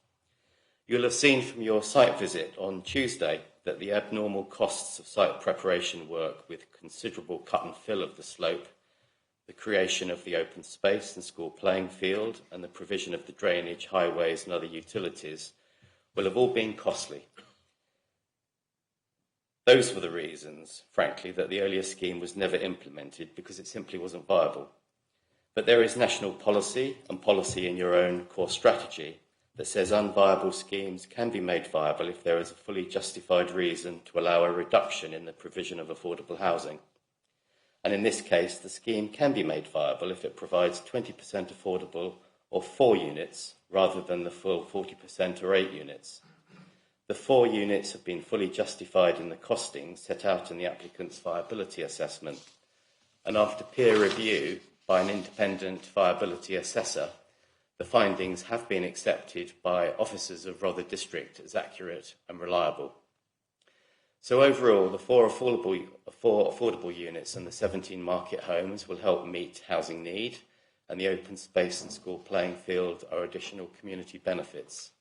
You'll have seen from your site visit on Tuesday that the abnormal costs of site preparation work with considerable cut and fill of the slope, the creation of the open space and school playing field, and the provision of the drainage, highways and other utilities will have all been costly. Those were the reasons, frankly, that the earlier scheme was never implemented, because it simply wasn't viable. But there is national policy and policy in your own core strategy that says unviable schemes can be made viable if there is a fully justified reason to allow a reduction in the provision of affordable housing. And in this case, the scheme can be made viable if it provides 20% affordable or 4 units rather than the full 40% or 8 units. The 4 units have been fully justified in the costings set out in the applicant's viability assessment, and after peer review by an independent viability assessor, the findings have been accepted by officers of Rother District as accurate and reliable. So overall, the 4 affordable units and the 17 market homes will help meet housing need, and the open space and school playing field are additional community benefits.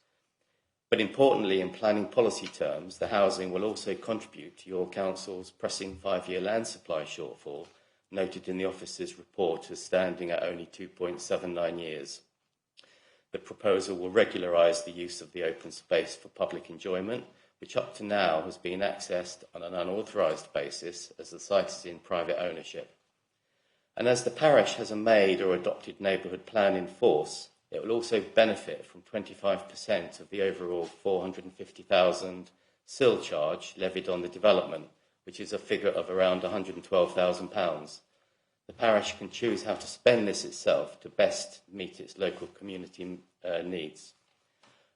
But importantly, in planning policy terms, the housing will also contribute to your council's pressing 5-year land supply shortfall, noted in the officer's report as standing at only 2.79 years. The proposal will regularise the use of the open space for public enjoyment, which up to now has been accessed on an unauthorised basis as the site is in private ownership. And as the parish has a made or adopted neighbourhood plan in force, it will also benefit from 25% of the overall £450,000 SIL charge levied on the development, which is a figure of around £112,000. The parish can choose how to spend this itself to best meet its local community needs.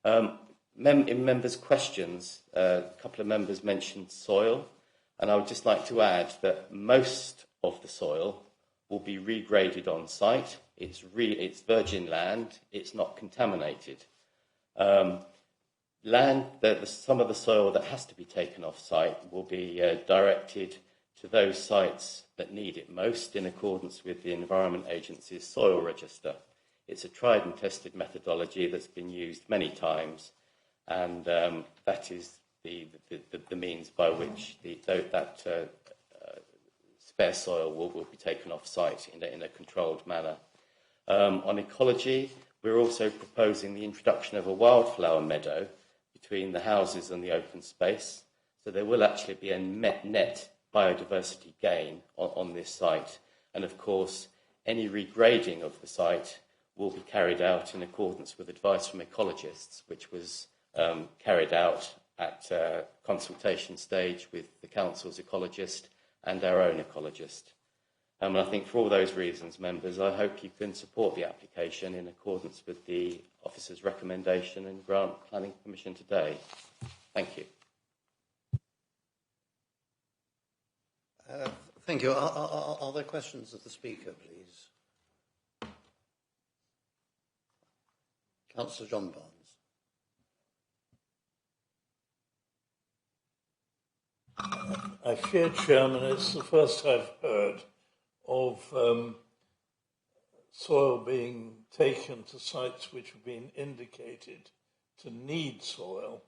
In members' questions, a couple of members mentioned soil, and I would just like to add that most of the soil will be regraded on site. It's virgin land, it's not contaminated. Some of the soil that has to be taken off site will be directed to those sites that need it most in accordance with the Environment Agency's soil register. It's a tried and tested methodology that's been used many times, and that is the means by which that spare soil will be taken off site in a controlled manner. On ecology, we're also proposing the introduction of a wildflower meadow between the houses and the open space, so there will actually be a net biodiversity gain on this site, and of course any regrading of the site will be carried out in accordance with advice from ecologists, which was carried out at consultation stage with the council's ecologist and our own ecologist. And I think for all those reasons, members, I hope you can support the application in accordance with the officer's recommendation and grant planning permission today. Thank you. Thank you. Are there questions of the Speaker, please? Councillor John Barnes. I fear, Chairman, it's the first I've heard of soil being taken to sites which have been indicated to need soil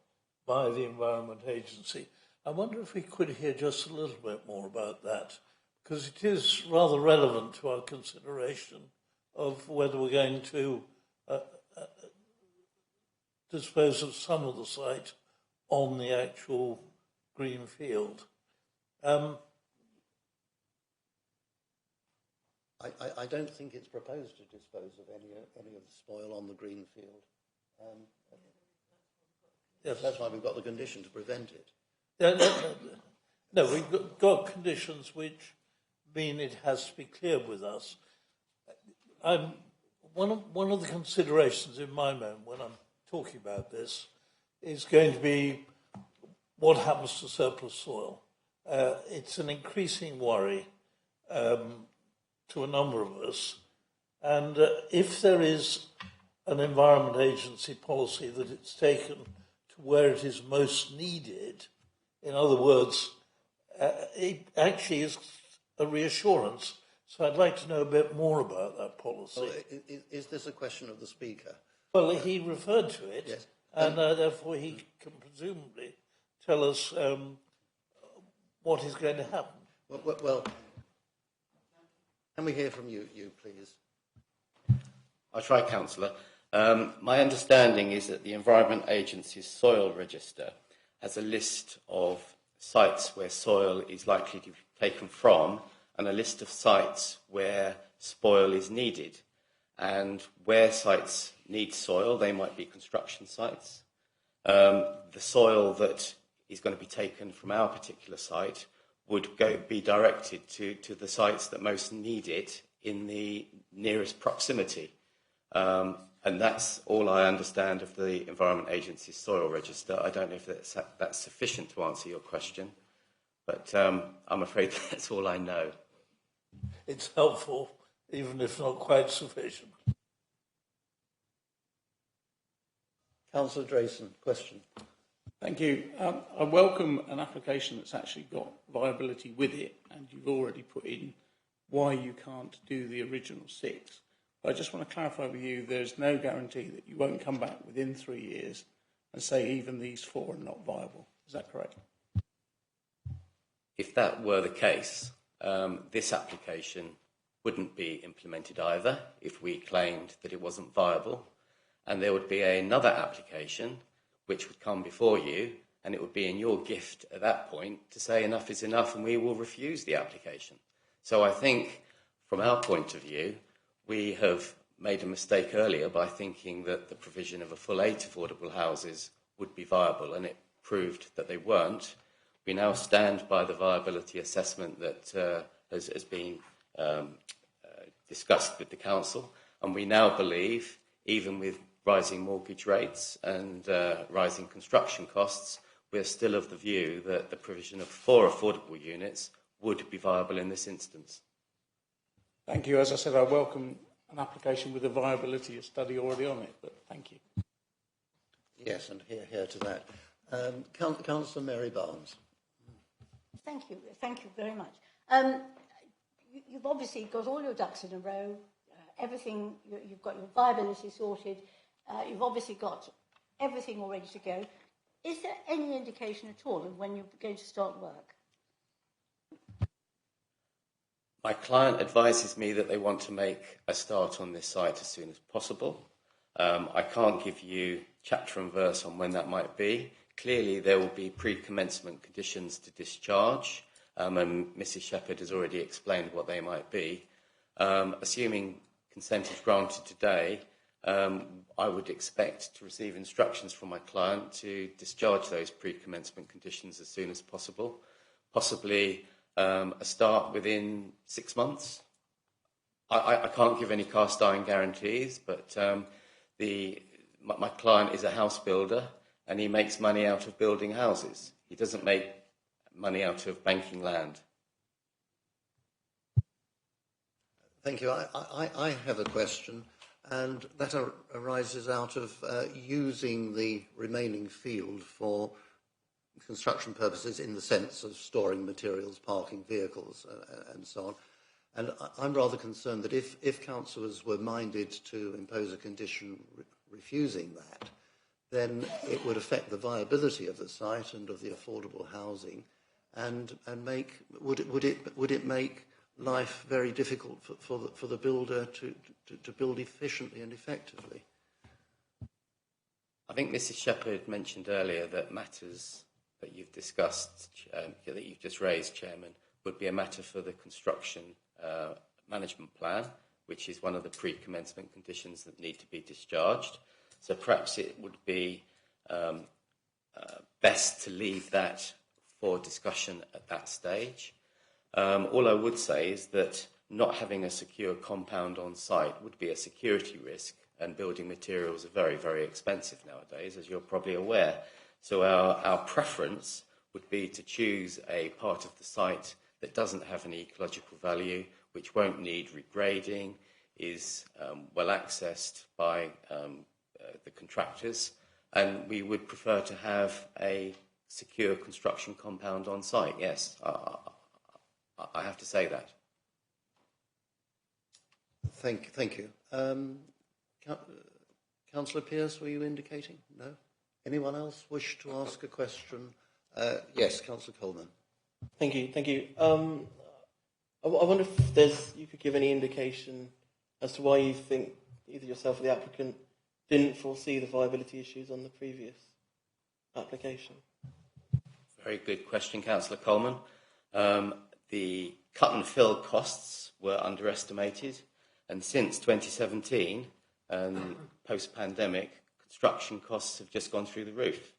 by the Environment Agency. I wonder if we could hear just a little bit more about that, because it is rather relevant to our consideration of whether we're going to dispose of some of the site on the actual green field. I don't think it's proposed to dispose of any of the spoil on the green field. Yes, that's why we've got the condition to prevent it. No, we've got conditions which mean it has to be cleared with us. One of the considerations in my mind when I'm talking about this is going to be what happens to surplus soil. It's an increasing worry to a number of us, and if there is an Environment Agency policy that it's taken to where it is most needed, in other words, it actually is a reassurance. So I'd like to know a bit more about that policy. Well, is this a question of the Speaker? Well, he referred to it, yes. And therefore he can presumably tell us what is going to happen. Well, can we hear from you, please? I'll try, Councillor. My understanding is that the Environment Agency's soil register has a list of sites where soil is likely to be taken from and a list of sites where spoil is needed. And where sites need soil, they might be construction sites. The soil that is going to be taken from our particular site would be directed to the sites that most need it in the nearest proximity. And that's all I understand of the Environment Agency's soil register. I don't know if that's sufficient to answer your question, but I'm afraid that's all I know. It's helpful, even if not quite sufficient. Councillor Drayson, question. Thank you. I welcome an application that's actually got viability with it, and you've already put in why you can't do the original 6. But I just want to clarify with you, there's no guarantee that you won't come back within 3 years and say even these 4 are not viable. Is that correct? If that were the case, this application wouldn't be implemented either if we claimed that it wasn't viable, and there would be another application which would come before you, and it would be in your gift at that point to say enough is enough and we will refuse the application. So I think from our point of view, we have made a mistake earlier by thinking that the provision of a full 8 affordable houses would be viable, and it proved that they weren't. We now stand by the viability assessment that has been discussed with the council, and we now believe, even with rising mortgage rates and rising construction costs, we're still of the view that the provision of 4 affordable units would be viable in this instance. Thank you. As I said, I welcome an application with a viability study already on it, but thank you. Yes, and here to that. Councillor Mary Barnes. Thank you very much. You've obviously got all your ducks in a row, everything, you've got your viability sorted, you've obviously got everything all ready to go. Is there any indication at all of when you're going to start work? My client advises me that they want to make a start on this site as soon as possible. I can't give you chapter and verse on when that might be. Clearly, there will be pre-commencement conditions to discharge, and Mrs. Shepherd has already explained what they might be. Assuming consent is granted today, I would expect to receive instructions from my client to discharge those pre-commencement conditions as soon as possible, possibly a start within 6 months. I can't give any cast iron guarantees, but my client is a house builder and he makes money out of building houses. He doesn't make money out of banking land. Thank you. I have a question, and that arises out of using the remaining field for construction purposes in the sense of storing materials, parking vehicles, and so on. And I'm rather concerned that if councillors were minded to impose a condition refusing that, then it would affect the viability of the site and of the affordable housing, and would it make life very difficult for the builder to build efficiently and effectively? I think Mrs. Shepherd mentioned earlier that matters that you've discussed, that you've just raised, Chairman, would be a matter for the construction management plan, which is one of the pre-commencement conditions that need to be discharged. So perhaps it would be best to leave that for discussion at that stage. All I would say is that not having a secure compound on site would be a security risk, and building materials are very, very expensive nowadays, as you're probably aware. So our preference would be to choose a part of the site that doesn't have any ecological value, which won't need regrading, is well accessed by the contractors, and we would prefer to have a secure construction compound on site. Yes, I have to say that. Thank you. Councillor Pearce, were you indicating? No? Anyone else wish to ask a question? Yes, Councillor Coleman. Thank you. I wonder if you could give any indication as to why you think either yourself or the applicant didn't foresee the viability issues on the previous application. Very good question, Councillor Coleman. The cut and fill costs were underestimated, and since 2017, post-pandemic, construction costs have just gone through the roof.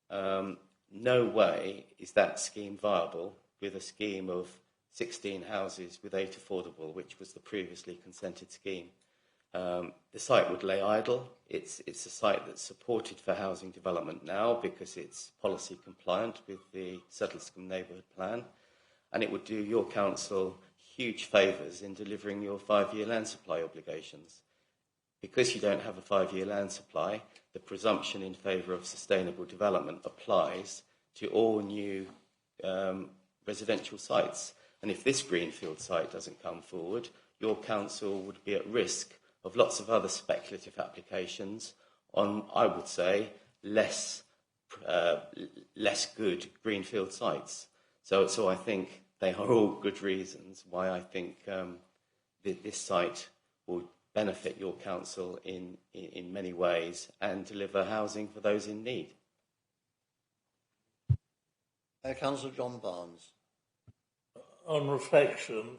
No way is that scheme viable with a scheme of 16 houses with 8 affordable, which was the previously consented scheme. The site would lay idle. It's a site that's supported for housing development now because it's policy compliant with the Sedlescombe Neighbourhood Plan, and it would do your council huge favours in delivering your 5-year land supply obligations. Because you don't have a 5-year land supply, the presumption in favour of sustainable development applies to all new residential sites. And if this greenfield site doesn't come forward, your council would be at risk of lots of other speculative applications on, I would say, less good greenfield sites. So I think they are all good reasons why I think this site will benefit your council in many ways and deliver housing for those in need. Councillor John Barnes. On reflection,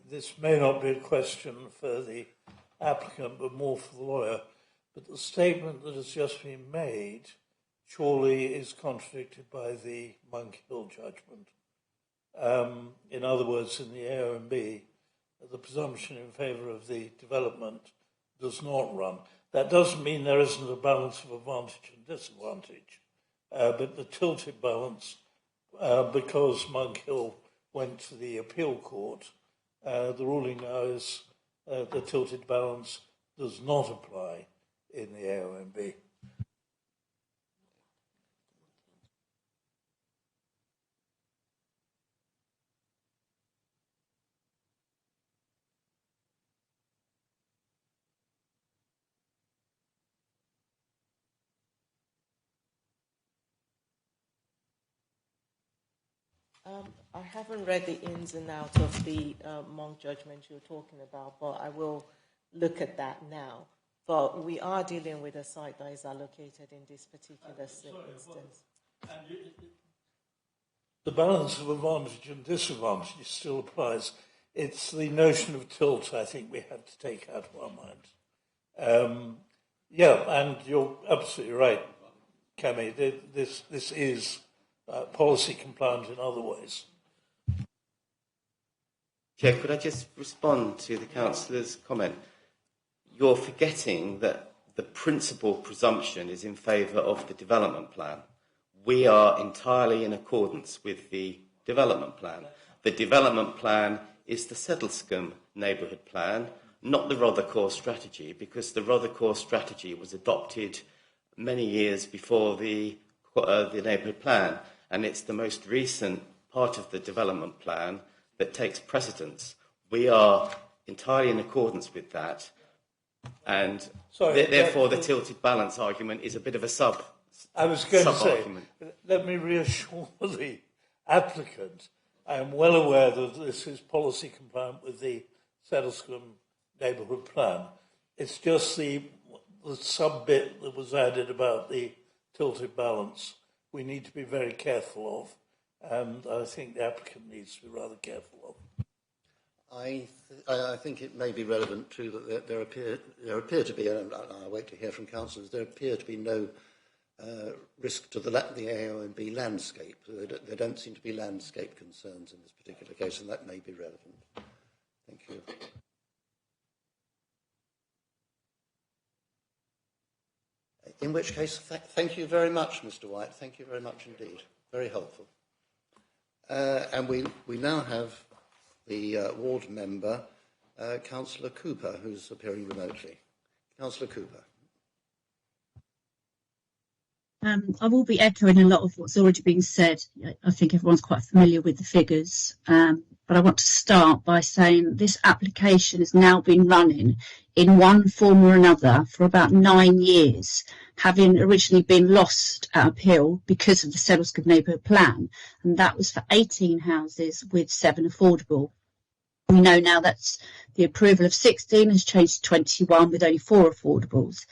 this may not be a question for the applicant, but more for the lawyer, but the statement that has just been made surely is contradicted by the Monk Hill judgment. In other words, in the AONB, the presumption in favour of the development does not run. That doesn't mean there isn't a balance of advantage and disadvantage, but the tilted balance, because Monk Hill went to the appeal court, the ruling now is the tilted balance does not apply in the AONB. I haven't read the ins and outs of the Monk judgment you're talking about, but I will look at that now. But we are dealing with a site that is allocated in this particular instance. The balance of advantage and disadvantage still applies. It's the notion of tilt I think we have to take out of our minds. Yeah, and you're absolutely right, Cami. This is policy compliant in other ways. Chair, could I just respond to the councillor's comment? You're forgetting that the principal presumption is in favour of the development plan. We are entirely in accordance with the development plan. The development plan is the Sedlescombe neighbourhood plan, not the Rothercore strategy, because the Rothercore strategy was adopted many years before the neighbourhood plan, and it's the most recent part of the development plan that takes precedence. We are entirely in accordance with that, and therefore the tilted balance argument is a bit of a sub. I was going to say, argument. let me reassure the applicant, I am well aware that this is policy compliant with the Sedlescombe neighbourhood plan. It's just the sub-bit that was added about the tilted balance we need to be very careful of, and I think the applicant needs to be rather careful of. I think it may be relevant too that there appear to be, and I'll wait to hear from councillors, there appear to be no risk to the AONB landscape. There don't seem to be landscape concerns in this particular case, and that may be relevant. Thank you. In which case, thank you very much, Mr. White. Thank you very much indeed. Very helpful. And we now have the ward member, Councillor Cooper, who's appearing remotely. Councillor Cooper. I will be echoing a lot of what's already been said. I think everyone's quite familiar with the figures. But I want to start by saying this application has now been running in one form or another for about 9 years, having originally been lost at appeal because of the Sedlescombe neighbourhood plan, and that was for 18 houses with 7 affordable. We know now that's the approval of 16 has changed to 21 with only 4 affordables.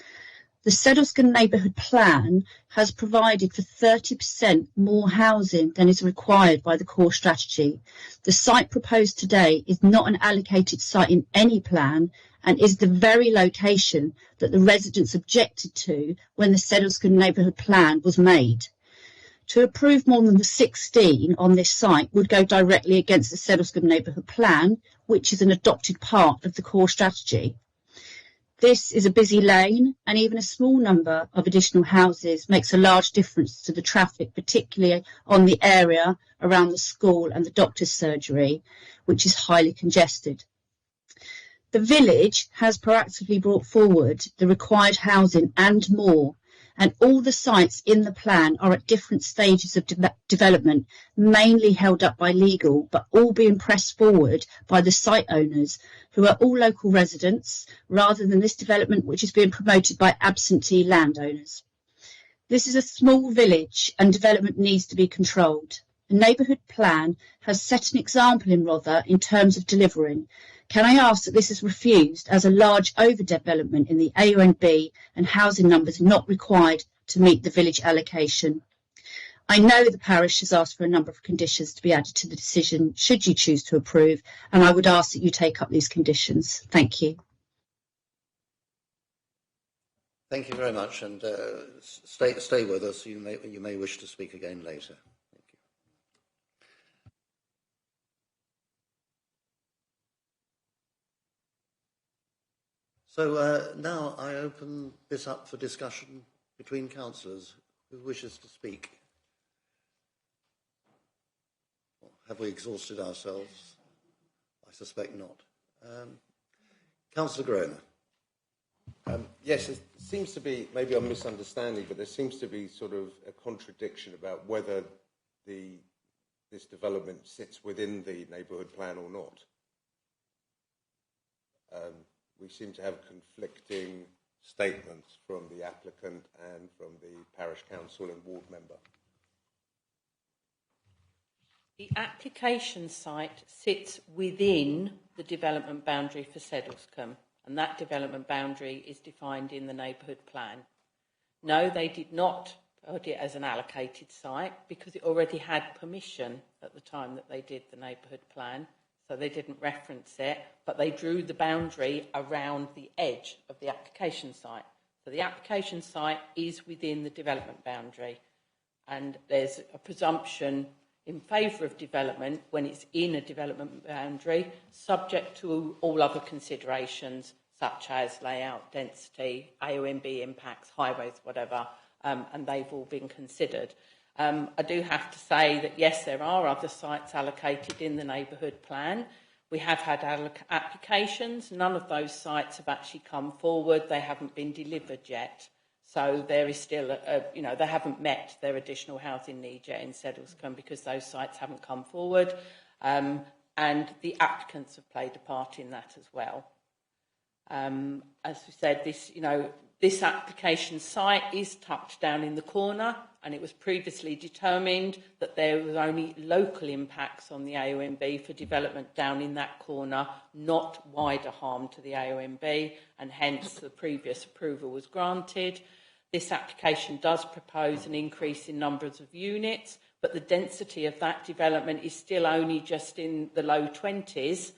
The Sedlescombe neighbourhood plan has provided for 30% more housing than is required by the core strategy. The site proposed today is not an allocated site in any plan and is the very location that the residents objected to when the Sedlescombe neighbourhood plan was made. To approve more than the 16 on this site would go directly against the Sedlescombe neighbourhood plan, which is an adopted part of the core strategy. This is a busy lane, and even a small number of additional houses makes a large difference to the traffic, particularly on the area around the school and the doctor's surgery, which is highly congested. The village has proactively brought forward the required housing and more, and all the sites in the plan are at different stages of development, mainly held up by legal, but all being pressed forward by the site owners, who are all local residents, rather than this development which is being promoted by absentee landowners. This is a small village and development needs to be controlled. The neighbourhood plan has set an example in Rother in terms of delivering. Can I ask that this is refused as a large overdevelopment in the AONB and housing numbers not required to meet the village allocation? I know the parish has asked for a number of conditions to be added to the decision should you choose to approve, and I would ask that you take up these conditions. Thank you. Thank you very much, and stay with us. You may wish to speak again later. Thank you. So now I open this up for discussion between councillors. Who wishes to speak? Have we exhausted ourselves? I suspect not. Councillor Groner. Yes, it seems to be, maybe I'm misunderstanding, but there seems to be sort of a contradiction about whether this development sits within the neighbourhood plan or not. We seem to have conflicting statements from the applicant and from the parish council and ward member. The application site sits within the development boundary for Sedlescombe, and that development boundary is defined in the neighbourhood plan. No, they did not put it as an allocated site because it already had permission at the time that they did the neighbourhood plan, so they didn't reference it, but they drew the boundary around the edge of the application site. So the application site is within the development boundary, and there's a presumption in favour of development when it's in a development boundary, subject to all other considerations such as layout, density, AONB impacts, highways, whatever, and they've all been considered. I do have to say that, yes, there are other sites allocated in the neighbourhood plan. We have had applications. None of those sites have actually come forward. They haven't been delivered yet. So there is still, they haven't met their additional housing need yet in Sedlescombe because those sites haven't come forward. And the applicants have played a part in that as well. As we said, this application site is tucked down in the corner, and it was previously determined that there was only local impacts on the AONB for development down in that corner, not wider harm to the AONB, and hence the previous approval was granted. This application does propose an increase in numbers of units, but the density of that development is still only just in the low 20s,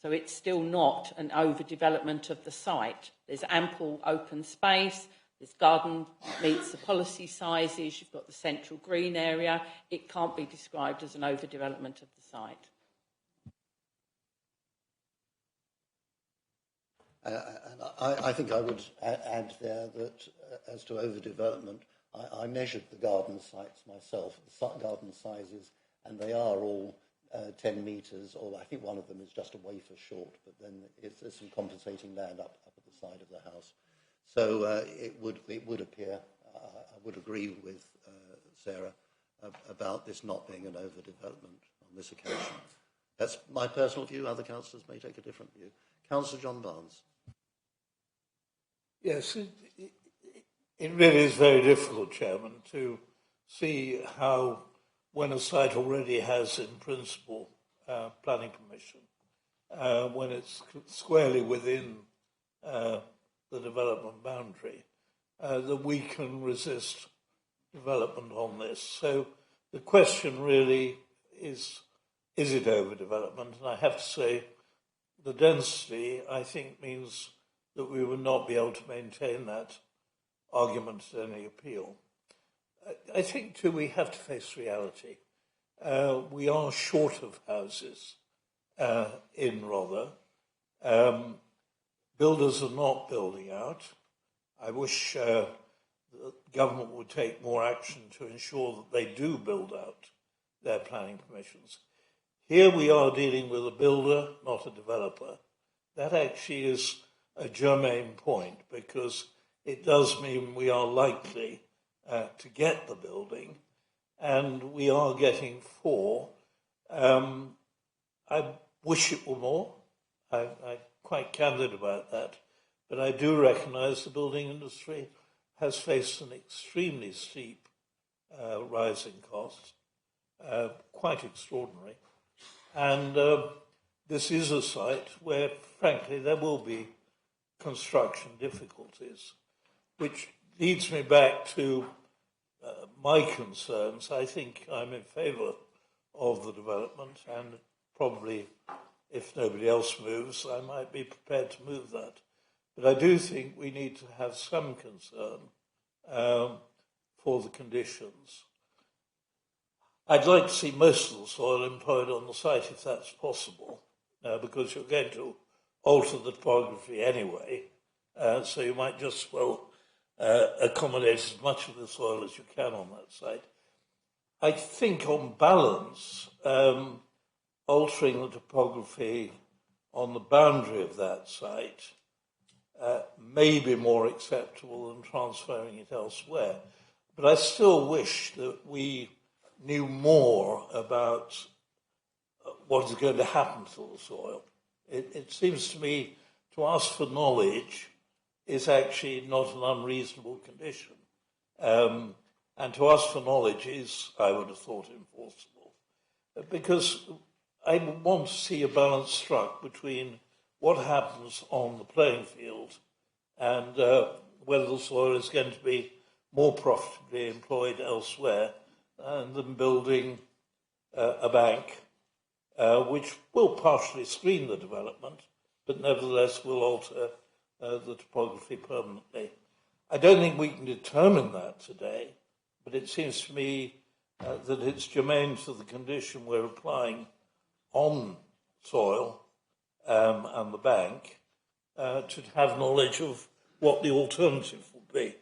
so it's still not an overdevelopment of the site. There's ample open space, this garden meets the policy sizes, you've got the central green area. It can't be described as an overdevelopment of the site. I think I would add there that as to overdevelopment, I measured the garden sites myself, the garden sizes, and they are all 10 metres, or I think one of them is just a wafer short, but then there's some compensating land up at the side of the house. So it would appear, I would agree with Sarah about this not being an overdevelopment on this occasion. That's my personal view. Other councillors may take a different view. Councillor John Barnes. Yes, it really is very difficult, Chairman, to see how, when a site already has, in principle, planning permission, when it's squarely within the development boundary, that we can resist development on this. So the question really is it overdevelopment? And I have to say, the density, I think, means that we would not be able to maintain that argument at any appeal. I think, too, we have to face reality. We are short of houses in Rother. Builders are not building out. I wish the government would take more action to ensure that they do build out their planning permissions. Here we are dealing with a builder, not a developer. That actually is a germane point, because it does mean we are likely to get the building, and we are getting 4. I wish it were more. I'm quite candid about that, but I do recognise the building industry has faced an extremely steep rise in costs, quite extraordinary. And this is a site where, frankly, there will be construction difficulties, which leads me back to my concerns. I think I'm in favour of the development, and probably, if nobody else moves, I might be prepared to move that. But I do think we need to have some concern for the conditions. I'd like to see most of the soil employed on the site if that's possible, because you're going to alter the topography anyway, so you might just accommodate as much of the soil as you can on that site. I think on balance, altering the topography on the boundary of that site may be more acceptable than transferring it elsewhere. But I still wish that we knew more about what is going to happen to the soil. It seems to me to ask for knowledge is actually not an unreasonable condition. And to ask for knowledge is, I would have thought, enforceable. Because I want to see a balance struck between what happens on the playing field and whether the soil is going to be more profitably employed elsewhere than building a bank, which will partially screen the development, but nevertheless will alter the topography permanently. I don't think we can determine that today, but it seems to me that it's germane to the condition we're applying on soil and the bank to have knowledge of what the alternative would be.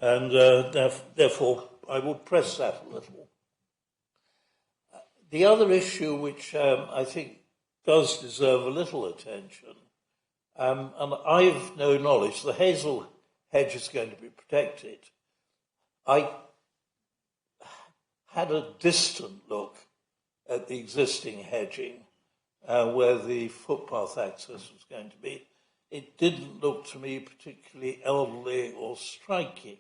And therefore, I would press that a little. The other issue, which I think does deserve a little attention, and I've no knowledge, the hazel hedge is going to be protected. I had a distant look at the existing hedging where the footpath access was going to be. It didn't look to me particularly elderly or striking,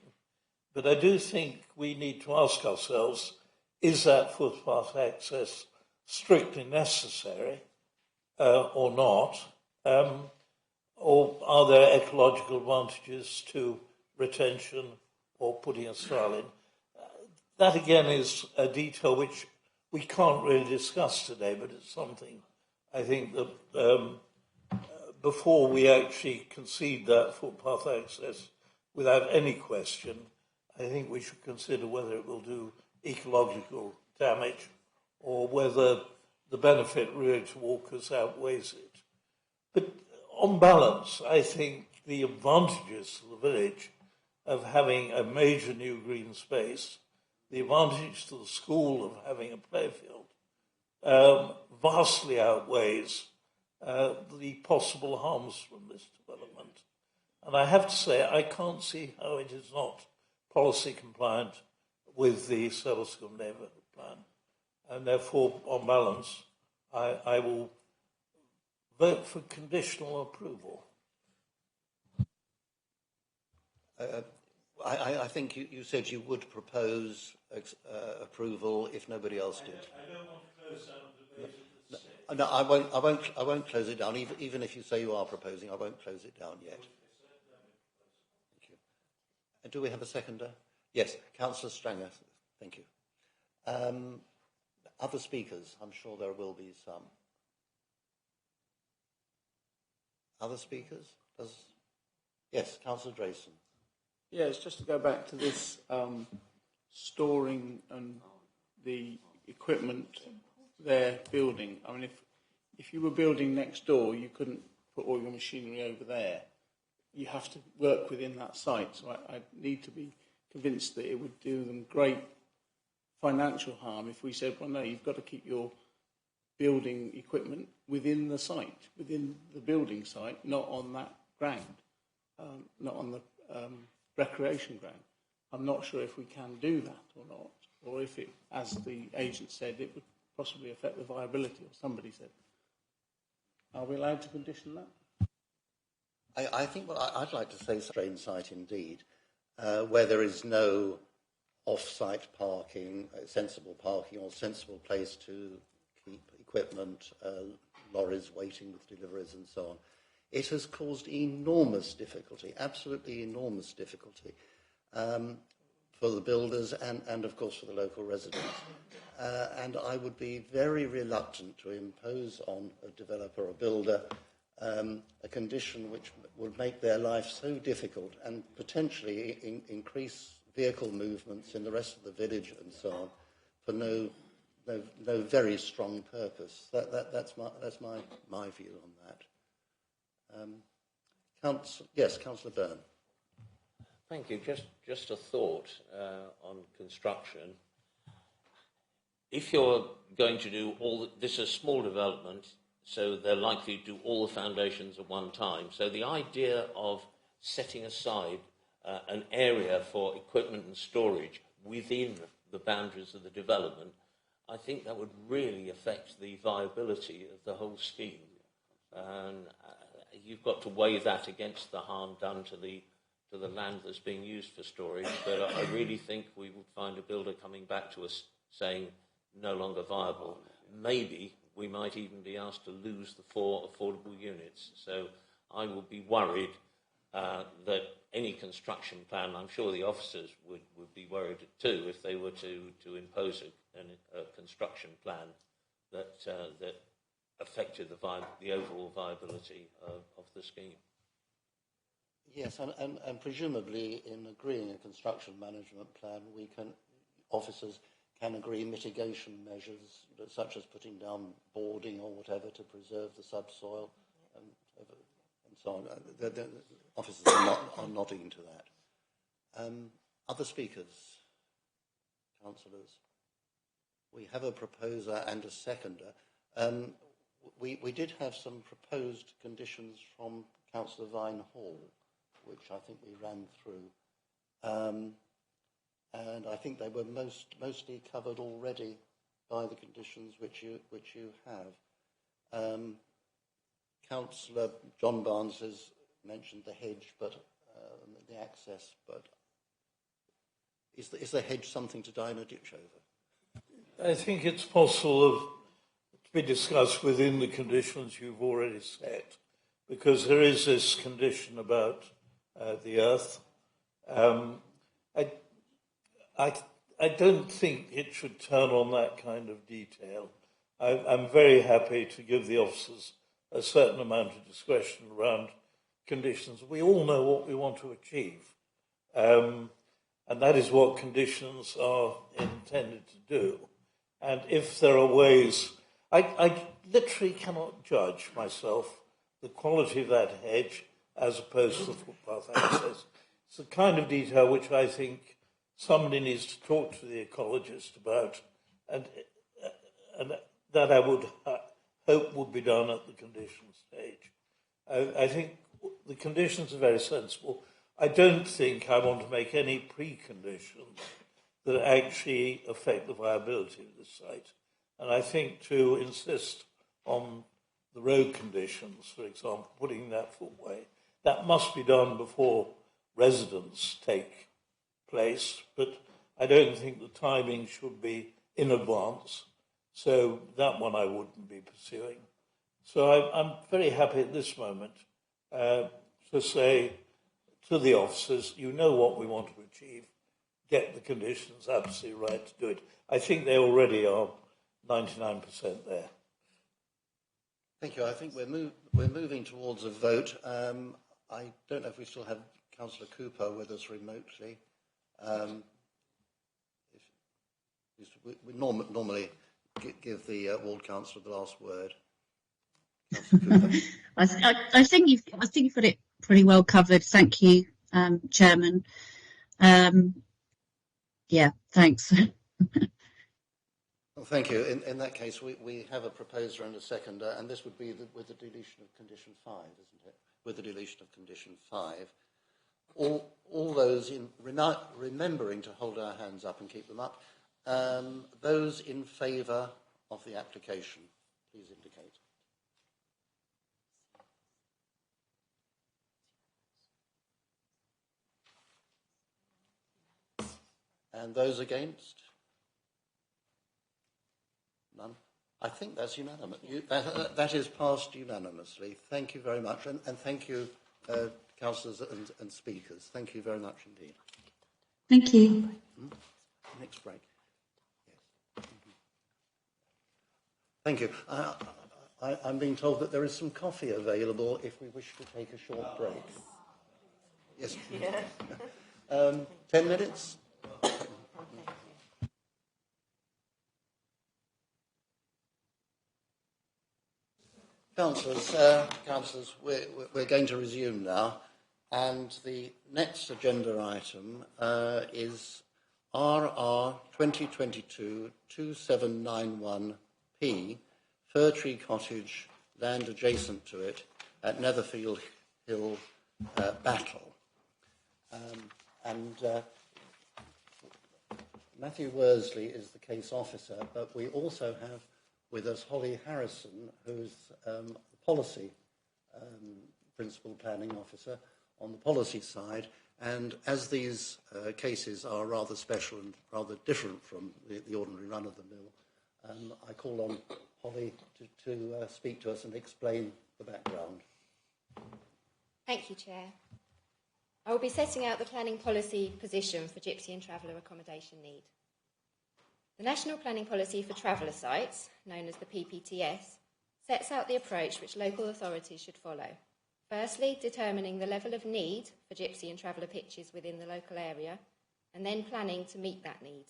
but I do think we need to ask ourselves, is that footpath access strictly necessary or not? Or are there ecological advantages to retention or putting a stile in? That again is a detail which we can't really discuss today, but it's something I think that before we actually concede that footpath access without any question, I think we should consider whether it will do ecological damage or whether the benefit really to walkers outweighs it. But on balance, I think the advantages to the village of having a major new green space, the advantage to the school of having a playfield, vastly outweighs the possible harms from this development. And I have to say, I can't see how it is not policy compliant with the Seddlescombe neighbourhood plan. And therefore, on balance, I will vote for conditional approval. I think you said you would propose approval if nobody else did. I don't want to close down the debate at this stage. No, I won't close it down. Even if you say you are proposing, I won't close it down yet. Thank you. And do we have a seconder? Yes, Councillor Stranger. Thank you. Other speakers? I'm sure there will be some. Other speakers? Yes, Councillor Drayson. Yeah, it's just to go back to this storing and the equipment they're building. I mean, if you were building next door, you couldn't put all your machinery over there. You have to work within that site. So I need to be convinced that it would do them great financial harm if we said, well, no, you've got to keep your building equipment within the site, within the building site, not on that ground, not on the recreation ground. I'm not sure if we can do that or not, or if it, as the agent said, it would possibly affect the viability, or somebody said. Are we allowed to condition that? I think what I'd like to say, strange site indeed. where there is no off-site parking, sensible parking or sensible place to keep equipment, lorries waiting with deliveries and so on. It has caused enormous difficulty, absolutely enormous difficulty, for the builders and of course, for the local residents. And I would be very reluctant to impose on a developer or builder a condition which would make their life so difficult and potentially increase vehicle movements in the rest of the village and so on for no very strong purpose. That's my view on that. Yes, Councillor Byrne. Thank you. Just a thought on construction. If you're going to do this is a small development, so they're likely to do all the foundations at one time. So the idea of setting aside an area for equipment and storage within the boundaries of the development, I think that would really affect the viability of the whole scheme. And you've got to weigh that against the harm done to the land that's being used for storage. But I really think we would find a builder coming back to us saying no longer viable. Maybe we might even be asked to lose the 4 affordable units. So I would be worried that any construction plan, I'm sure the officers would be worried too if they were to impose a construction plan that affected the overall viability of the scheme. Yes, and presumably in agreeing a construction management plan, officers can agree mitigation measures such as putting down boarding or whatever to preserve the subsoil and so on. The officers are nodding to that. Other speakers? Councillors? We have a proposer and a seconder. We did have some proposed conditions from Councillor Vine Hall, which I think we ran through. And I think they were mostly covered already by the conditions which you have. Councillor John Barnes has mentioned the hedge, but the access. But is the hedge something to die in a ditch over? I think it's possible to be discussed within the conditions you've already set, because there is this condition about the earth. I don't think it should turn on that kind of detail. I'm very happy to give the officers a certain amount of discretion around conditions. We all know what we want to achieve. And that is what conditions are intended to do. And if there are ways, I literally cannot judge myself the quality of that hedge as opposed to the footpath access. It's the kind of detail which I think somebody needs to talk to the ecologist about, and that I would hope would be done at the condition stage. I think the conditions are very sensible. I don't think I want to make any preconditions that actually affect the viability of the site. And I think to insist on the road conditions, for example, putting that footway, that must be done before residents take place, but I don't think the timing should be in advance. So that one I wouldn't be pursuing. So I'm very happy at this moment to say to the officers, you know what we want to achieve, get the conditions absolutely right to do it. I think they already are 99% there. Thank you. I think we're moving towards a vote. I don't know if we still have Councillor Cooper with us remotely. We normally give the ward councillor the last word. I think you've got it pretty well covered. Thank you, Chairman. Yeah, thanks. Well, thank you. In that case, we have a proposer and a seconder, and this would be with the deletion of condition 5, isn't it? With the deletion of condition 5. All those in remembering to hold our hands up and keep them up. Those in favour of the application, please indicate. And those against? None. I think that's unanimous. That is passed unanimously. Thank you very much. And thank you, councillors and speakers. Thank you very much indeed. Thank you. Next break. Yes. Thank you. I'm being told that there is some coffee available if we wish to take a short break. Yes. 10 minutes? Councillors, we're going to resume now, and the next agenda item is RR 2022-2791P, Fir Tree Cottage, land adjacent to it, at Netherfield Hill, Battle. Matthew Worsley is the case officer, but we also have with us Holly Harrison, who's the policy principal planning officer on the policy side. And as these cases are rather special and rather different from the ordinary run-of-the-mill, I call on Holly to speak to us and explain the background. Thank you, Chair. I will be setting out the planning policy position for Gypsy and Traveller accommodation need. The National Planning Policy for Traveller Sites, known as the PPTS, sets out the approach which local authorities should follow. Firstly, determining the level of need for Gypsy and Traveller pitches within the local area, and then planning to meet that need.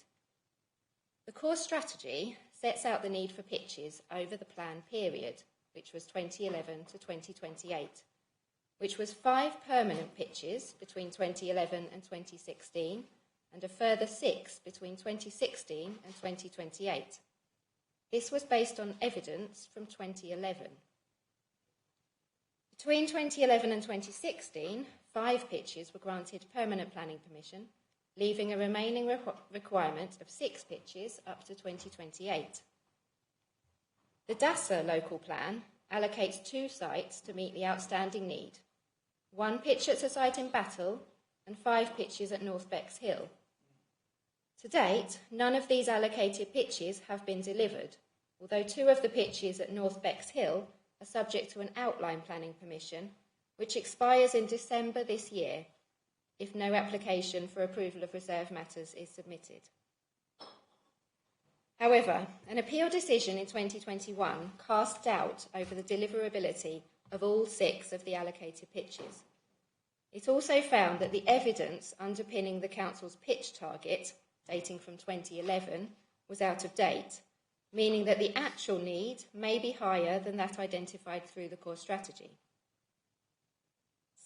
The core strategy sets out the need for pitches over the plan period, which was 2011 to 2028, which was 5 permanent pitches between 2011 and 2016, and a further 6 between 2016 and 2028. This was based on evidence from 2011. Between 2011 and 2016, 5 pitches were granted permanent planning permission, leaving a remaining requirement of 6 pitches up to 2028. The DASA local plan allocates 2 sites to meet the outstanding need, 1 pitch at a site in Battle and 5 pitches at North Bexhill. To date, none of these allocated pitches have been delivered, although 2 of the pitches at North Bexhill are subject to an outline planning permission, which expires in December this year, if no application for approval of reserve matters is submitted. However, an appeal decision in 2021 cast doubt over the deliverability of all 6 of the allocated pitches. It also found that the evidence underpinning the Council's pitch target, dating from 2011, was out of date, meaning that the actual need may be higher than that identified through the core strategy.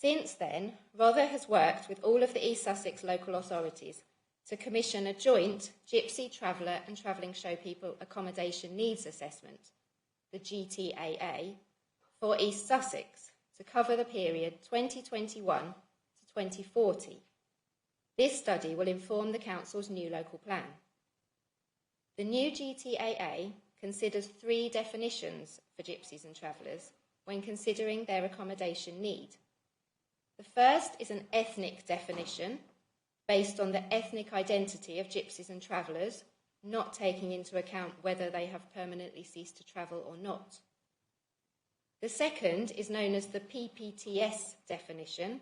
Since then, Rother has worked with all of the East Sussex local authorities to commission a joint Gypsy, Traveller and Travelling Show People Accommodation Needs Assessment, the GTAA, for East Sussex to cover the period 2021 to 2040. This study will inform the Council's new local plan. The new GTAA considers 3 definitions for gypsies and travellers when considering their accommodation need. The first is an ethnic definition based on the ethnic identity of gypsies and travellers, not taking into account whether they have permanently ceased to travel or not. The second is known as the PPTS definition.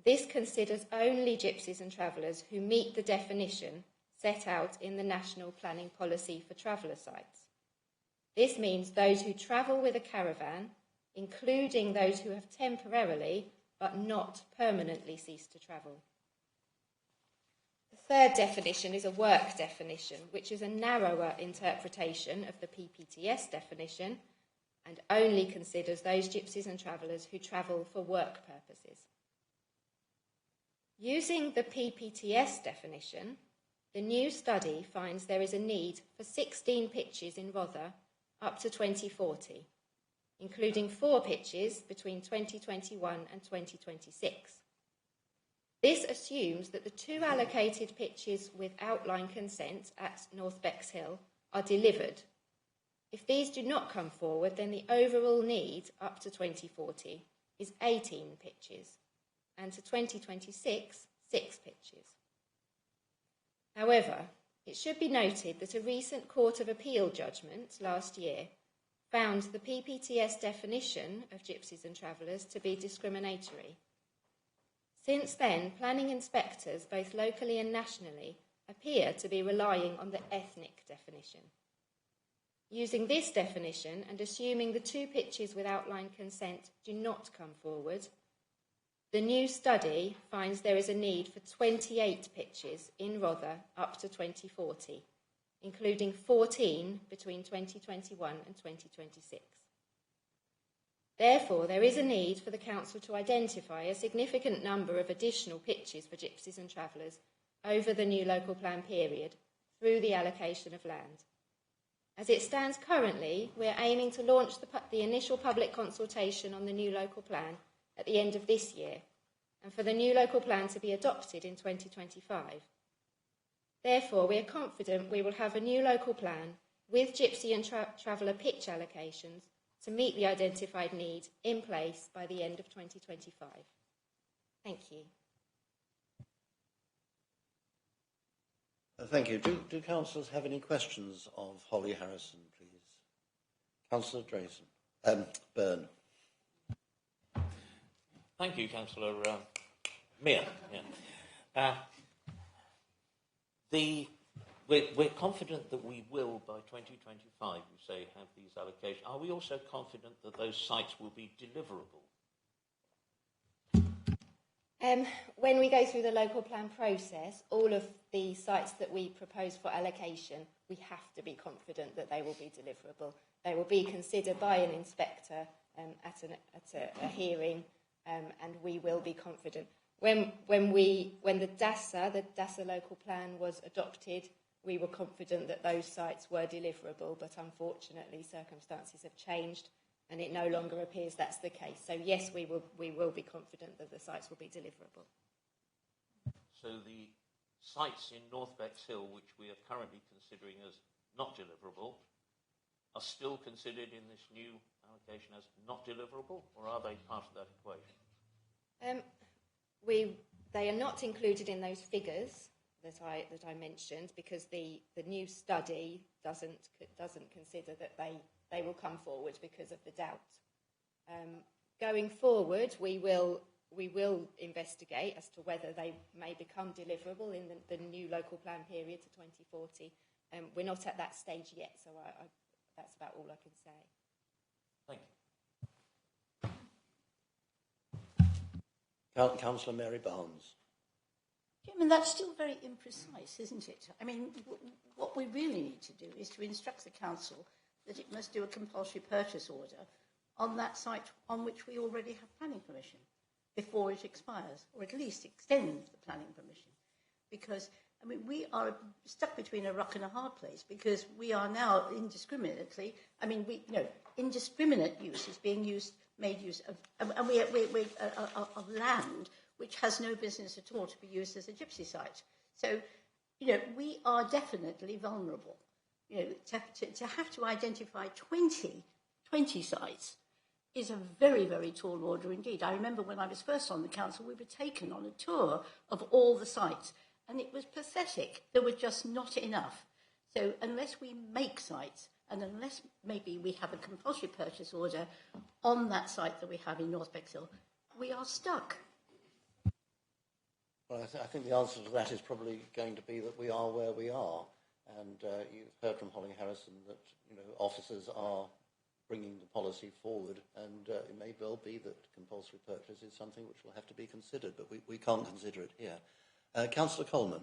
This considers only gypsies and travellers who meet the definition set out in the National Planning Policy for Traveller Sites. This means those who travel with a caravan, including those who have temporarily but not permanently ceased to travel. The third definition is a work definition, which is a narrower interpretation of the PPTS definition and only considers those gypsies and travellers who travel for work purposes. Using the PPTS definition, the new study finds there is a need for 16 pitches in Rother up to 2040, including 4 pitches between 2021 and 2026. This assumes that the 2 allocated pitches with outline consent at North Bexhill are delivered. If these do not come forward, then the overall need up to 2040 is 18 pitches, and to 2026, 6 pitches. However, it should be noted that a recent Court of Appeal judgment last year found the PPTS definition of gypsies and travellers to be discriminatory. Since then, planning inspectors, both locally and nationally, appear to be relying on the ethnic definition. Using this definition and assuming the 2 pitches with outline consent do not come forward, the new study finds there is a need for 28 pitches in Rother up to 2040, including 14 between 2021 and 2026. Therefore, there is a need for the Council to identify a significant number of additional pitches for gypsies and travellers over the new local plan period through the allocation of land. As it stands currently, we are aiming to launch the initial public consultation on the new local plan at the end of this year, and for the new local plan to be adopted in 2025. Therefore, we are confident we will have a new local plan with gypsy and traveller pitch allocations to meet the identified need in place by the end of 2025. Thank you. Thank you. Do councillors have any questions of Holly Harrison, please? Councillor Byrne. Thank you, Councillor Meir. Yeah. We're confident that we will, by 2025, you say, have these allocations. Are we also confident that those sites will be deliverable? When we go through the local plan process, all of the sites that we propose for allocation, we have to be confident that they will be deliverable. They will be considered by an inspector at a hearing, and we will be confident. When the DASA local plan was adopted, we were confident that those sites were deliverable, but unfortunately circumstances have changed and it no longer appears that's the case. So yes, we will be confident that the sites will be deliverable. So the sites in North Bexhill, which we are currently considering as not deliverable, are still considered in this new allocation as not deliverable, or are they part of that equation? They are not included in those figures that I mentioned, because the new study doesn't consider that they will come forward because of the doubt. Going forward, we will investigate as to whether they may become deliverable in the new local plan period to 2040. We're not at that stage yet, so that's about all I can say. Thank you. Councillor Mary Barnes. Chairman, that's still very imprecise, isn't it? I mean, what we really need to do is to instruct the council that it must do a compulsory purchase order on that site on which we already have planning permission before it expires, or at least extend the planning permission. Because, I mean, we are stuck between a rock and a hard place, because we are now indiscriminately, I mean, indiscriminate use is being made use of, and we of land which has no business at all to be used as a gypsy site. So, we are definitely vulnerable. To have to identify 20 sites is a very, very tall order indeed. I remember when I was first on the council, we were taken on a tour of all the sites, and it was pathetic. There were just not enough. So unless we make sites, and unless maybe we have a compulsory purchase order on that site that we have in North Bexhill, we are stuck. Well, I think the answer to that is probably going to be that we are where we are. And you've heard from Holly Harrison that officers are bringing the policy forward, and it may well be that compulsory purchase is something which will have to be considered, but we can't consider it here. Councillor Coleman.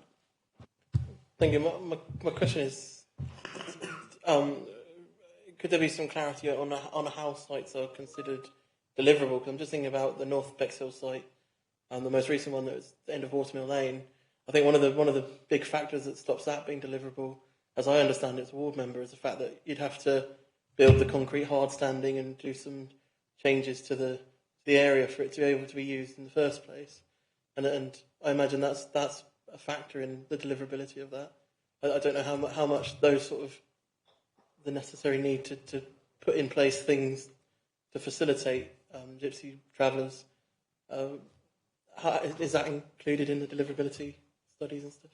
Thank you. My question is, could there be some clarity on how sites are considered deliverable? Because I'm just thinking about the North Bexhill site, and the most recent one that was the end of Watermill Lane. I think one of the big factors that stops that being deliverable, as I understand it as a ward member, is the fact that you'd have to build the concrete hard standing and do some changes to the area for it to be able to be used in the first place. And I imagine that's a factor in the deliverability of that. I don't know how much those sort of the necessary need to put in place things to facilitate gypsy travellers. Is that included in the deliverability studies and stuff?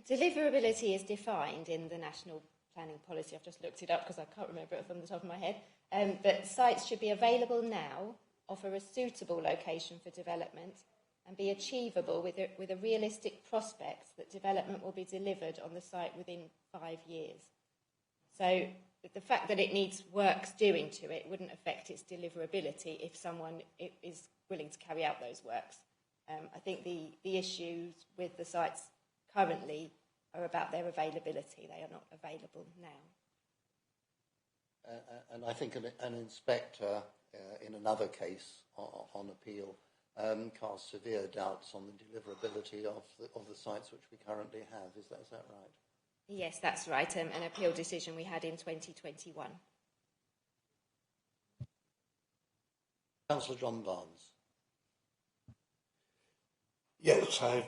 Deliverability is defined in the National Planning Policy. I've just looked it up because I can't remember it from the top of my head. That sites should be available now, offer a suitable location for development, and be achievable with a realistic prospect that development will be delivered on the site within 5 years. So the fact that it needs works doing to it wouldn't affect its deliverability if someone is willing to carry out those works. I think the issues with the sites currently are about their availability. They are not available now. And I think an inspector in another case on appeal cast severe doubts on the deliverability of the sites which we currently have. Is that right? Yes, that's right. An appeal decision we had in 2021. Councillor John Barnes. Yes, I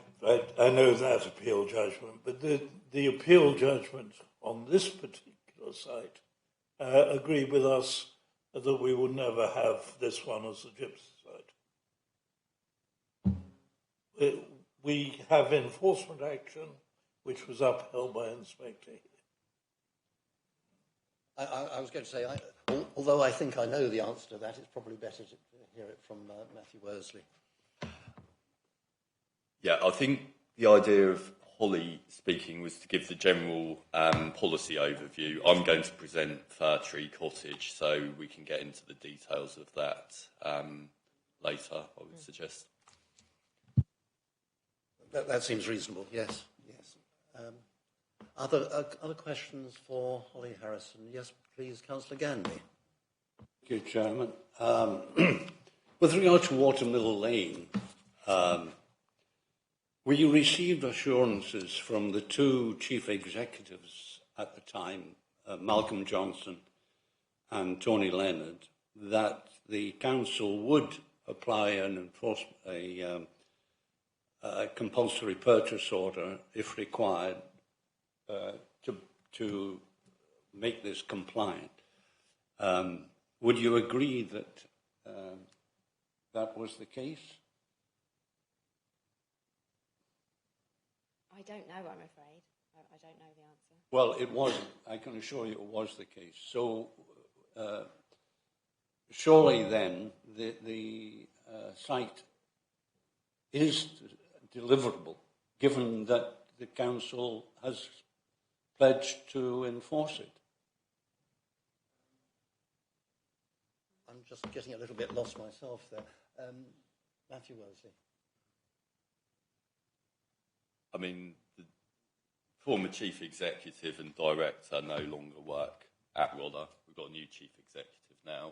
know that appeal judgment, but the appeal judgment on this particular site agreed with us that we would never have this one as a gypsy site. We have enforcement action, which was upheld by Inspector. I was going to say, although I think I know the answer to that, it's probably better to hear it from Matthew Worsley. Yeah, I think the idea of Holly speaking was to give the general policy overview. I'm going to present Fir Tree Cottage, so we can get into the details of that later, I would suggest. That seems reasonable, yes. Other questions for Holly Harrison? Yes, please, Councillor Gandy. Thank you, Chairman. With regard to Watermill Lane, we received assurances from the two chief executives at the time, Malcolm Johnson and Tony Leonard, that the council would apply and enforce a compulsory purchase order, if required, to make this compliant. Would you agree that that was the case? I don't know, I'm afraid. I don't know the answer. Well, it wasn't. I can assure you it was the case. So, surely then, the site is deliverable, given that the council has pledged to enforce it. I'm just getting a little bit lost myself there. Matthew Worsley. I mean, the former chief executive and director no longer work at Rother. We've got a new chief executive now.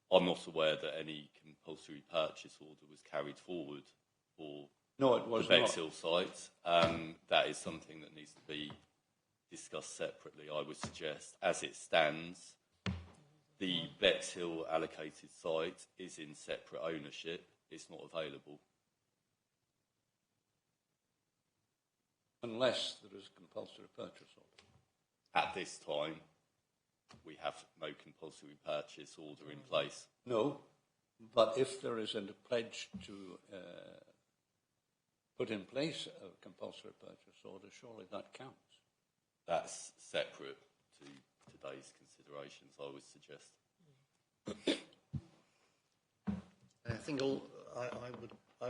I'm not aware that any compulsory purchase order was carried forward for the Bexhill site. That is something that needs to be discussed separately, I would suggest. As it stands, the Bexhill allocated site is in separate ownership. It's not available. Unless there is a compulsory purchase order. At this time, we have no compulsory purchase order in place. No, but if there is a pledge to put in place a compulsory purchase order, surely that counts. That's separate to today's considerations, I would suggest. I think I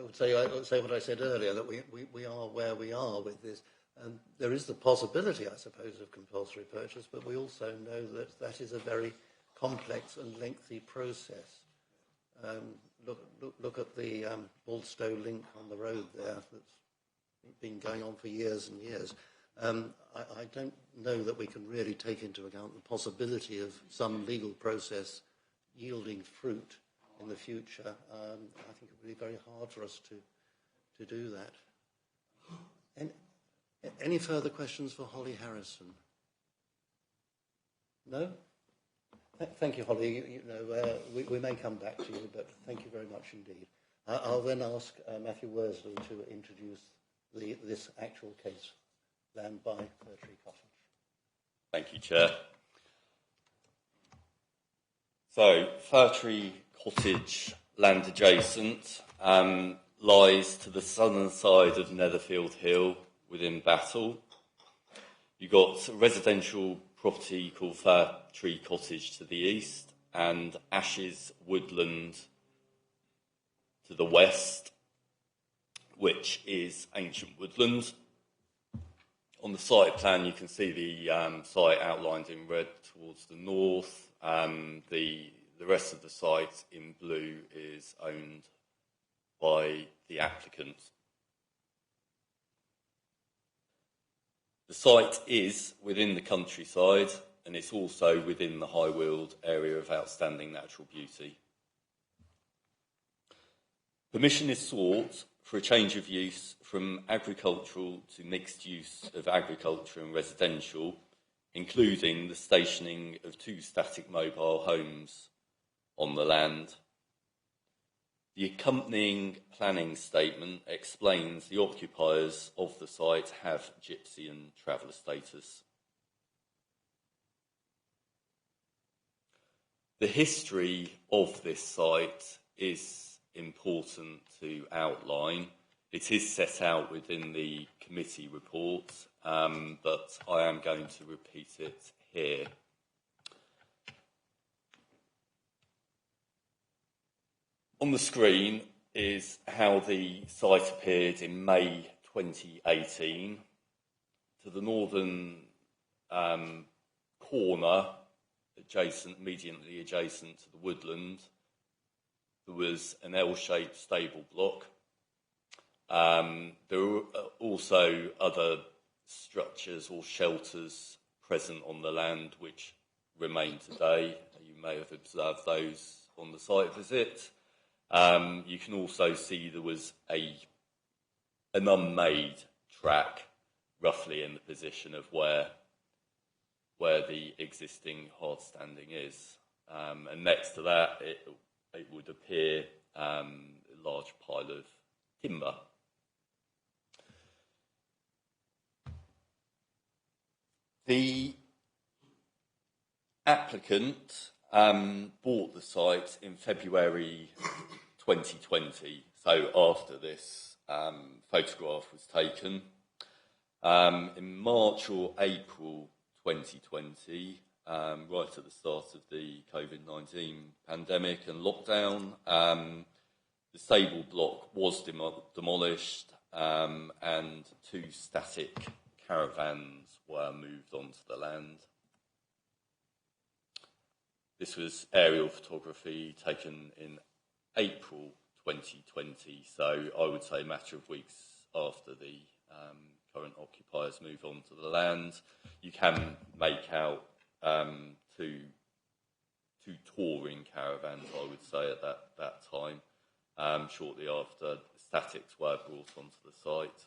would say what I said earlier, that we are where we are with this. And there is the possibility, I suppose, of compulsory purchase, but we also know that that is a very complex and lengthy process. Look at the Baldstow link on the road there that's been going on for years and years. I don't know that we can really take into account the possibility of some legal process yielding fruit in the future. I think it would be very hard for us to do that. Any further questions for Holly Harrison? No? Thank you, Holly. We may come back to you, but thank you very much indeed. I'll then ask Matthew Worsley to introduce this actual case, Land by Fir Tree Cottage. Thank you, Chair. So, Fir Tree Cottage, land adjacent, lies to the southern side of Netherfield Hill, within Battle. You've got a residential property called Fir Tree Cottage to the east and Ashes Woodland to the west, which is ancient woodland. On the site plan, you can see the site outlined in red towards the north. The rest of the site in blue is owned by the applicant. The site is within the countryside and it's also within the High Weald area of outstanding natural beauty. Permission is sought for a change of use from agricultural to mixed use of agriculture and residential, including the stationing of 2 static mobile homes on the land. The accompanying planning statement explains the occupiers of the site have gypsy and traveller status. The history of this site is important to outline. It is set out within the committee report, but I am going to repeat it here. On the screen is how the site appeared in May 2018. To the northern corner, immediately adjacent to the woodland, there was an L-shaped stable block. There were also other structures or shelters present on the land which remain today. You may have observed those on the site visit. You can also see there was an unmade track roughly in the position of where the existing hard standing is. And next to that, it would appear a large pile of timber. The applicant bought the site in February 2020, so after this photograph was taken. In March or April 2020, right at the start of the COVID-19 pandemic and lockdown, the stable block was demolished and 2 static caravans were moved onto the land. This was aerial photography taken in April 2020, so I would say a matter of weeks after the current occupiers move on to the land. You can make out 2 touring caravans, I would say, at that time, shortly after the statics were brought onto the site.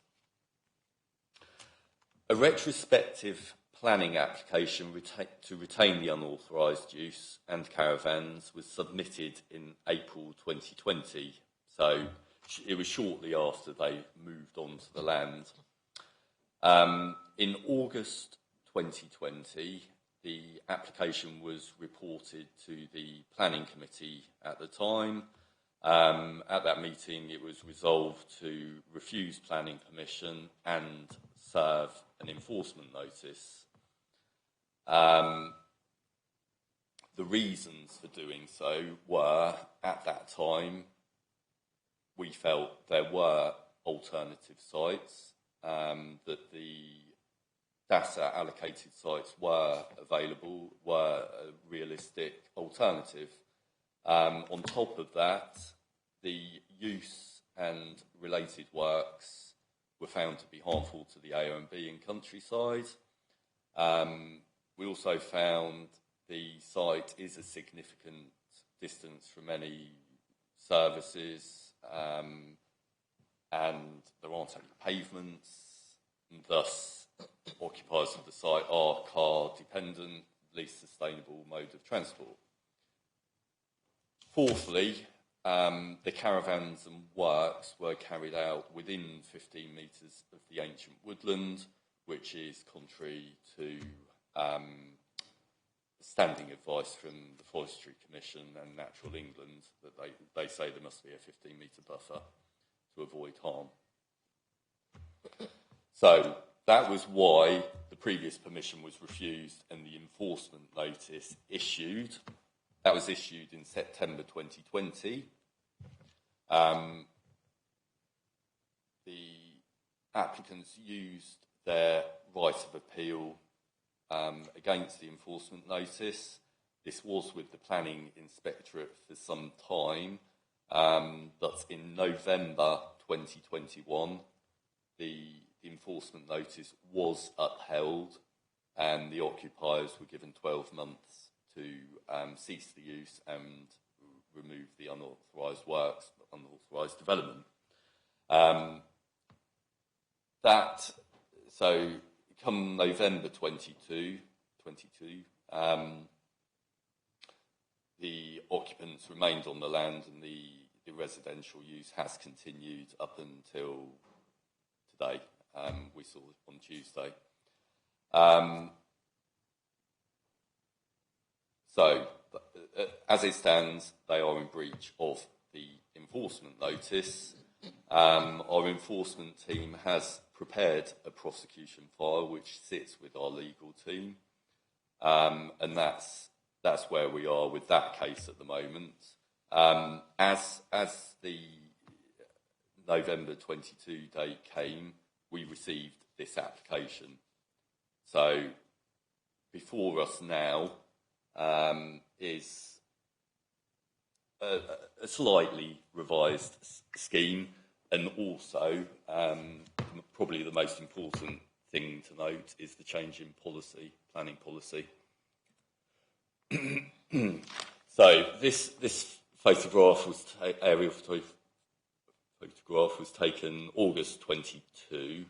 A retrospective planning application to retain the unauthorised use and caravans was submitted in April 2020, so it was shortly after they moved onto the land. In August 2020, the application was reported to the planning committee at the time. At that meeting, it was resolved to refuse planning permission and serve an enforcement notice. The reasons for doing so were, at that time, we felt there were alternative sites, that the data allocated sites were available, were a realistic alternative. On top of that, the use and related works were found to be harmful to the AONB and countryside. We also found the site is a significant distance from any services, and there aren't any pavements, and thus occupiers of the site are car-dependent, least sustainable mode of transport. Fourthly, the caravans and works were carried out within 15 metres of the ancient woodland, which is contrary to standing advice from the Forestry Commission and Natural England that they say there must be a 15-metre buffer to avoid harm. So that was why the previous permission was refused and the enforcement notice issued. That was issued in September 2020. The applicants used their right of appeal against the enforcement notice. This was with the Planning Inspectorate for some time, but in November 2021, the enforcement notice was upheld and the occupiers were given 12 months to cease the use and remove the unauthorised works, unauthorised development. So come November 22, the occupants remained on the land and the residential use has continued up until today. We saw it on Tuesday. So, as it stands, they are in breach of the enforcement notice. Our enforcement team has prepared a prosecution file which sits with our legal team, and that's where we are with that case at the moment. As the November 22 date came, we received this application. So before us now is a slightly revised scheme, and also probably the most important thing to note is the change in policy, planning policy. So this photograph was aerial photograph was taken August 22.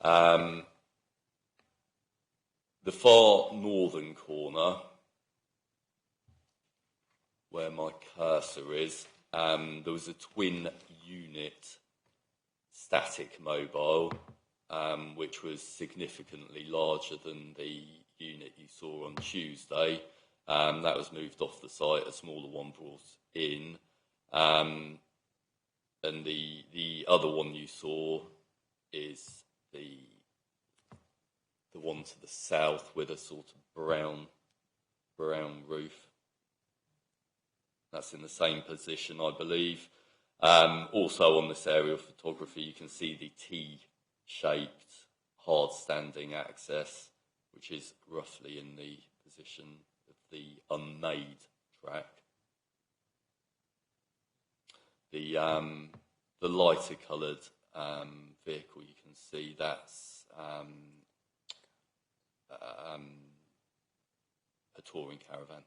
The far northern corner, where my cursor is, there was a twin unit static mobile, which was significantly larger than the unit you saw on Tuesday. That was moved off the site, a smaller one brought in. And the other one you saw is the one to the south with a sort of brown roof. That's in the same position, I believe. Also on this aerial photography, you can see the T-shaped hard-standing access, which is roughly in the position of the unmade track. The lighter coloured vehicle you can see, that's a touring caravan.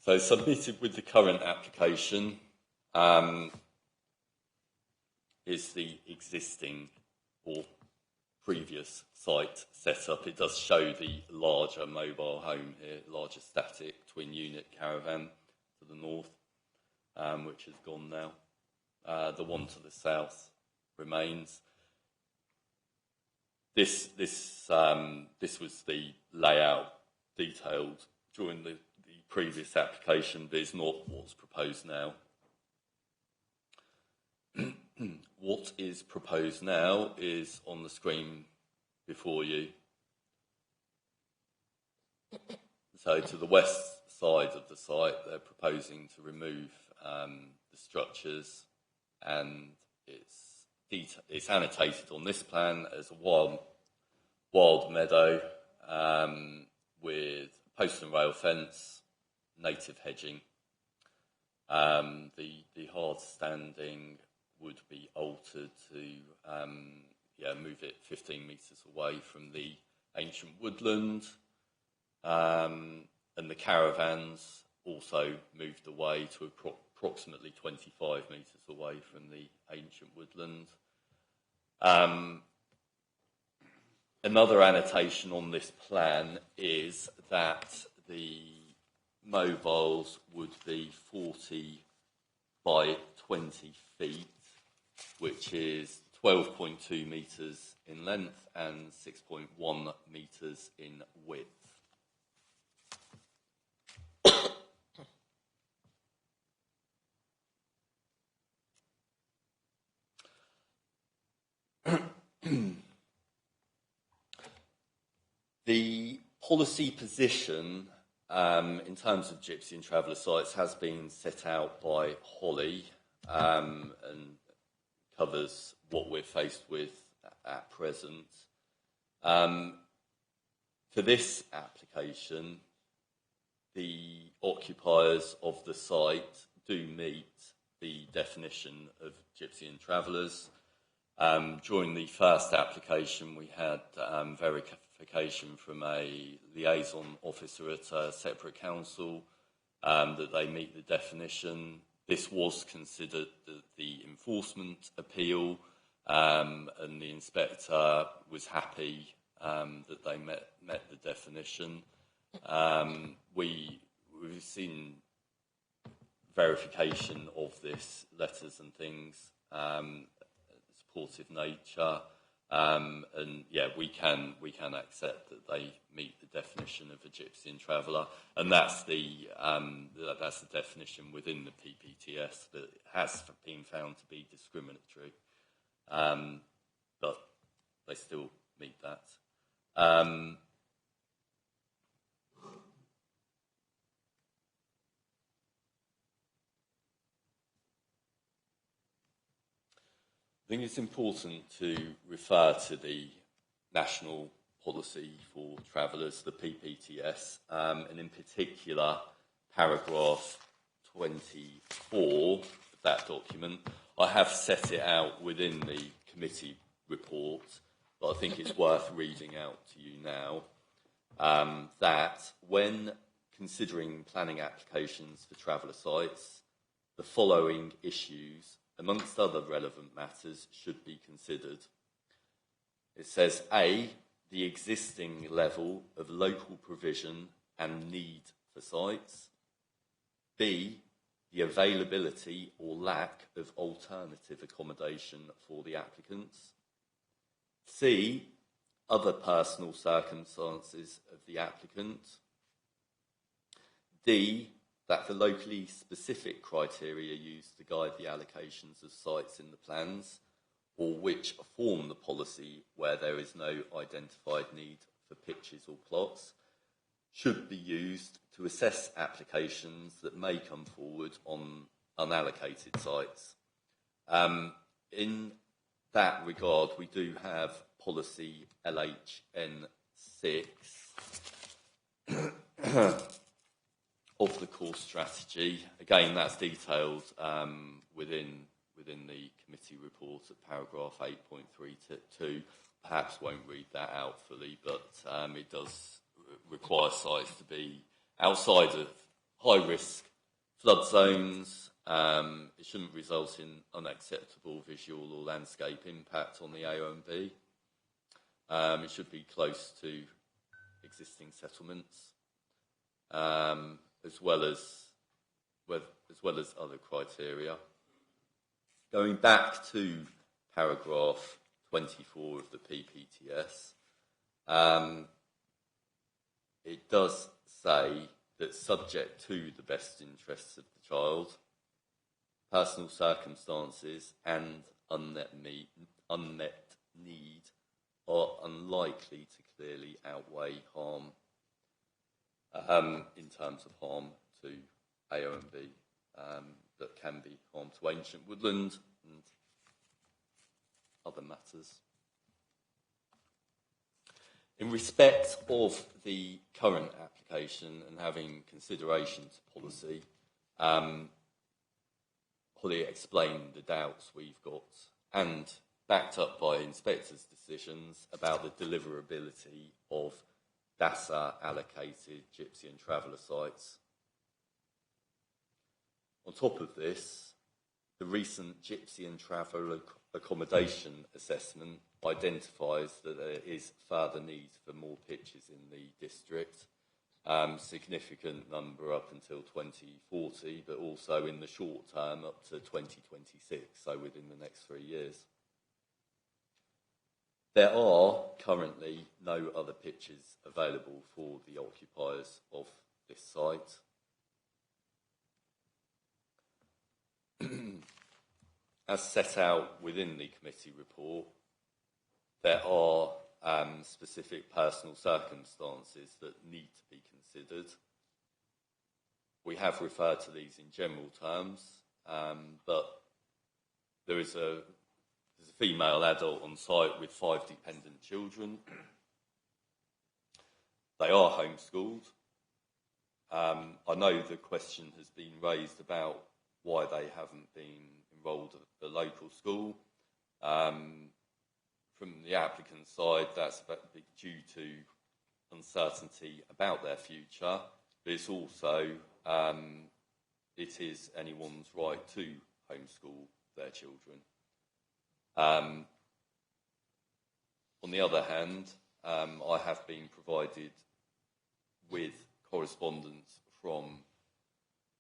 So submitted with the current application is the existing or previous site setup. It does show the larger mobile home here, larger static twin unit caravan to the north, which has gone now. The one to the south remains. This was the layout detailed during the previous application, but it's not what's proposed now. What is proposed now is on the screen before you. So to the west side of the site, they're proposing to remove the structures, and it's annotated on this plan as a wild meadow with post and rail fence, native hedging. The hard standing would be altered to move it 15 metres away from the ancient woodland, and the caravans also moved away to approximately 25 metres away from the ancient woodland. Another annotation on this plan is that the mobiles would be 40 by 20 feet, which is 12.2 metres in length and 6.1 metres in width. The policy position in terms of Gypsy and Traveller sites has been set out by Holly and covers what we're faced with at present. For this application, the occupiers of the site do meet the definition of Gypsy and Travellers. During the first application, we had verification from a liaison officer at a separate council that they meet the definition. This was considered the enforcement appeal, and the inspector was happy that they met the definition. We've seen verification of this, letters and things, supportive nature, and yeah, we can accept that they meet the definition of a Gypsy and Traveller, and that's the definition within the PPTS that has been found to be discriminatory, but they still meet that. I think it's important to refer to the National Policy for Travellers, the PPTS, and in particular, paragraph 24 of that document. I have set it out within the committee report, but I think it's worth reading out to you now, that when considering planning applications for traveller sites, the following issues, amongst other relevant matters, should be considered. It says, A, the existing level of local provision and need for sites. B, the availability or lack of alternative accommodation for the applicants. C, other personal circumstances of the applicant. D, that the locally specific criteria used to guide the allocations of sites in the plans, or which form the policy where there is no identified need for pitches or plots, should be used to assess applications that may come forward on unallocated sites. In that regard, we do have policy LHN6 of the core strategy. Again, that's detailed within the committee report at paragraph 8.3.2. Perhaps won't read that out fully, but it does require sites to be outside of high-risk flood zones. It shouldn't result in unacceptable visual or landscape impact on the AONB. It should be close to existing settlements, as well as other criteria. Going back to paragraph 24 of the PPTS, it does say that subject to the best interests of the child, personal circumstances and unmet need are unlikely to clearly outweigh harm in terms of harm to AONB that can be harm to ancient woodland and other matters. In respect of the current application and having consideration to policy, Holly explained the doubts we've got and backed up by inspectors' decisions about the deliverability of DASA allocated Gypsy and Traveller sites. On top of this, the recent Gypsy and Traveller accommodation assessment identifies that there is further need for more pitches in the district, significant number up until 2040, but also in the short term up to 2026, so within the next 3 years. There are currently no other pitches available for the occupiers of this site. As set out within the committee report, there are specific personal circumstances that need to be considered. We have referred to these in general terms, but there's a female adult on site with 5 dependent children. They are homeschooled. I know the question has been raised about why they haven't been enrolled at the local school. From the applicant's side, that's due to uncertainty about their future, but it's also, it is anyone's right to homeschool their children. On the other hand, I have been provided with correspondence from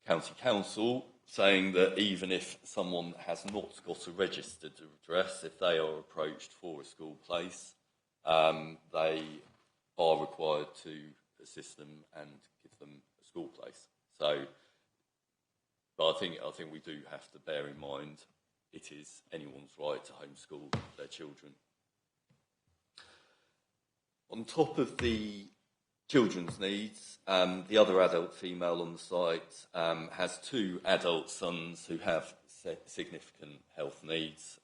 County Council saying that even if someone has not got a registered address, if they are approached for a school place, they are required to assist them and give them a school place. So, but I think we do have to bear in mind it is anyone's right to homeschool their children. On top of the children's needs, the other adult female on the site has 2 adult sons who have significant health needs.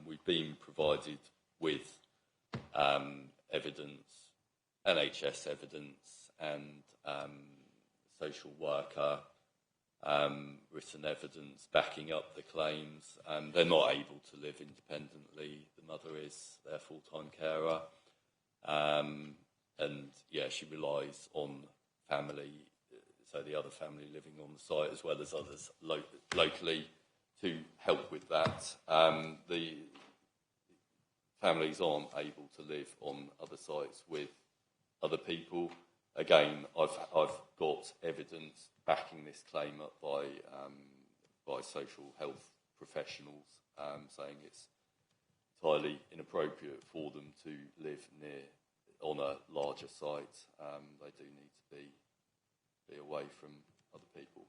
We've been provided with evidence, NHS evidence and social worker written evidence backing up the claims. They're not able to live independently. The mother is their full-time carer. And yeah, she relies on family, so the other family living on the site as well as others locally to help with that. The families aren't able to live on other sites with other people. Again, I've got evidence backing this claim up by social health professionals saying it's entirely inappropriate for them to live on a larger site. They do need to be away from other people.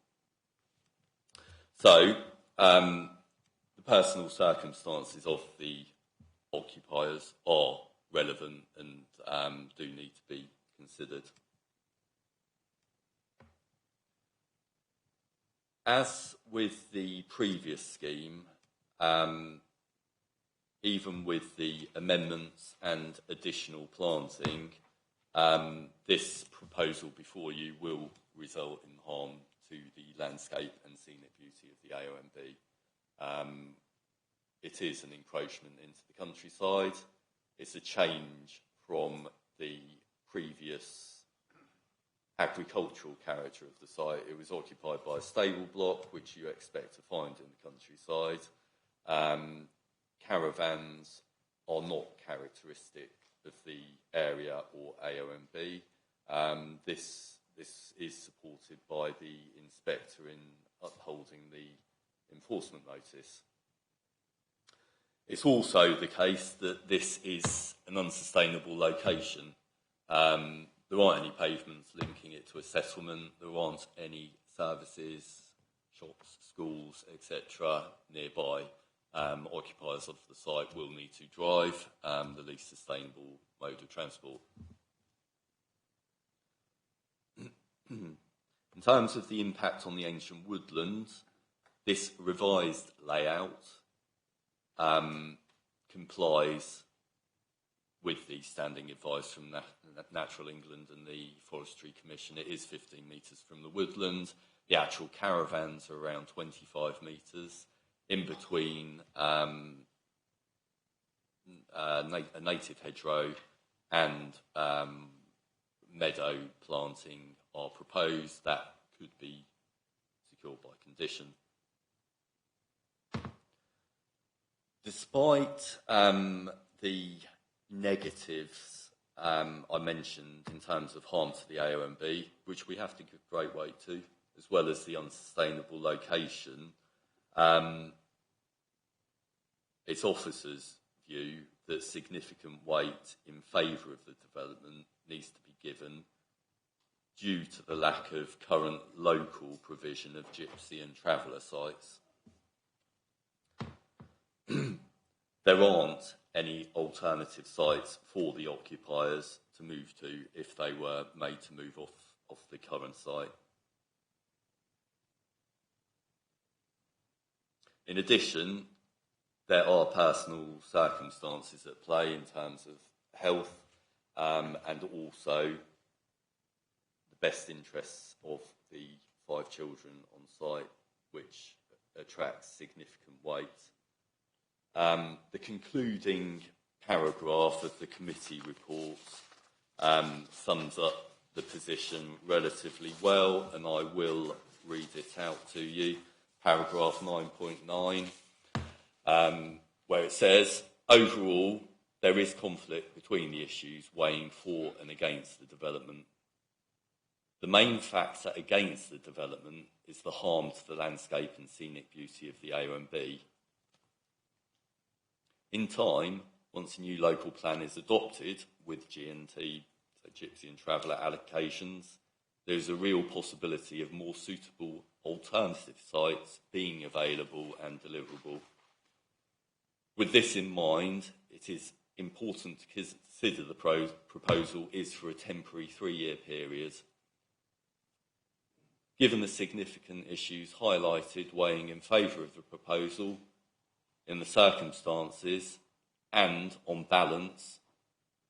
So, the personal circumstances of the occupiers are relevant and do need to be considered. As with the previous scheme, even with the amendments and additional planting, this proposal before you will result in harm to the landscape and scenic beauty of the AONB. It is an encroachment into the countryside. It's a change from the previous agricultural character of the site. It was occupied by a stable block, which you expect to find in the countryside. Caravans are not characteristic of the area or AONB. This is supported by the inspector in upholding the enforcement notice. It's also the case that this is an unsustainable location. There aren't any pavements linking it to a settlement. There aren't any services, shops, schools, etc. nearby. Occupiers of the site will need to drive the least sustainable mode of transport. In terms of the impact on the ancient woodlands, this revised layout complies with the standing advice from Natural England and the Forestry Commission. It is 15 metres from the woodland. The actual caravans are around 25 metres. In between a native hedgerow and meadow planting are proposed that could be secured by condition. Despite the negatives I mentioned in terms of harm to the AONB, which we have to give great weight to, as well as the unsustainable location, its officers' view that significant weight in favour of the development needs to be given due to the lack of current local provision of gypsy and traveller sites. there aren't any alternative sites for the occupiers to move to if they were made to move off the current site. In addition, there are personal circumstances at play in terms of health and also the best interests of the 5 children on site, which attracts significant weight. The concluding paragraph of the committee report sums up the position relatively well, and I will read it out to you. Paragraph 9.9, where it says, overall, there is conflict between the issues weighing for and against the development. The main factor against the development is the harm to the landscape and scenic beauty of the A&B. In time, once a new local plan is adopted with G&T, so Gypsy and Traveller allocations, there is a real possibility of more suitable alternative sites being available and deliverable. With this in mind, it is important to consider the proposal is for a temporary 3-year period. Given the significant issues highlighted weighing in favour of the proposal, in the circumstances and on balance,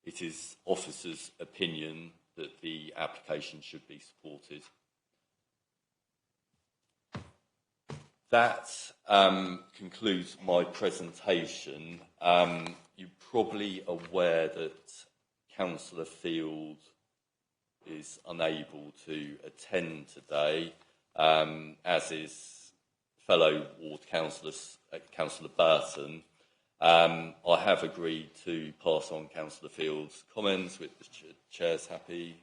it is officers' opinion that the application should be supported. That concludes my presentation. You're probably aware that Councillor Field is unable to attend today, as is fellow ward councillor Burton. I have agreed to pass on Councillor Field's comments, which the chair's happy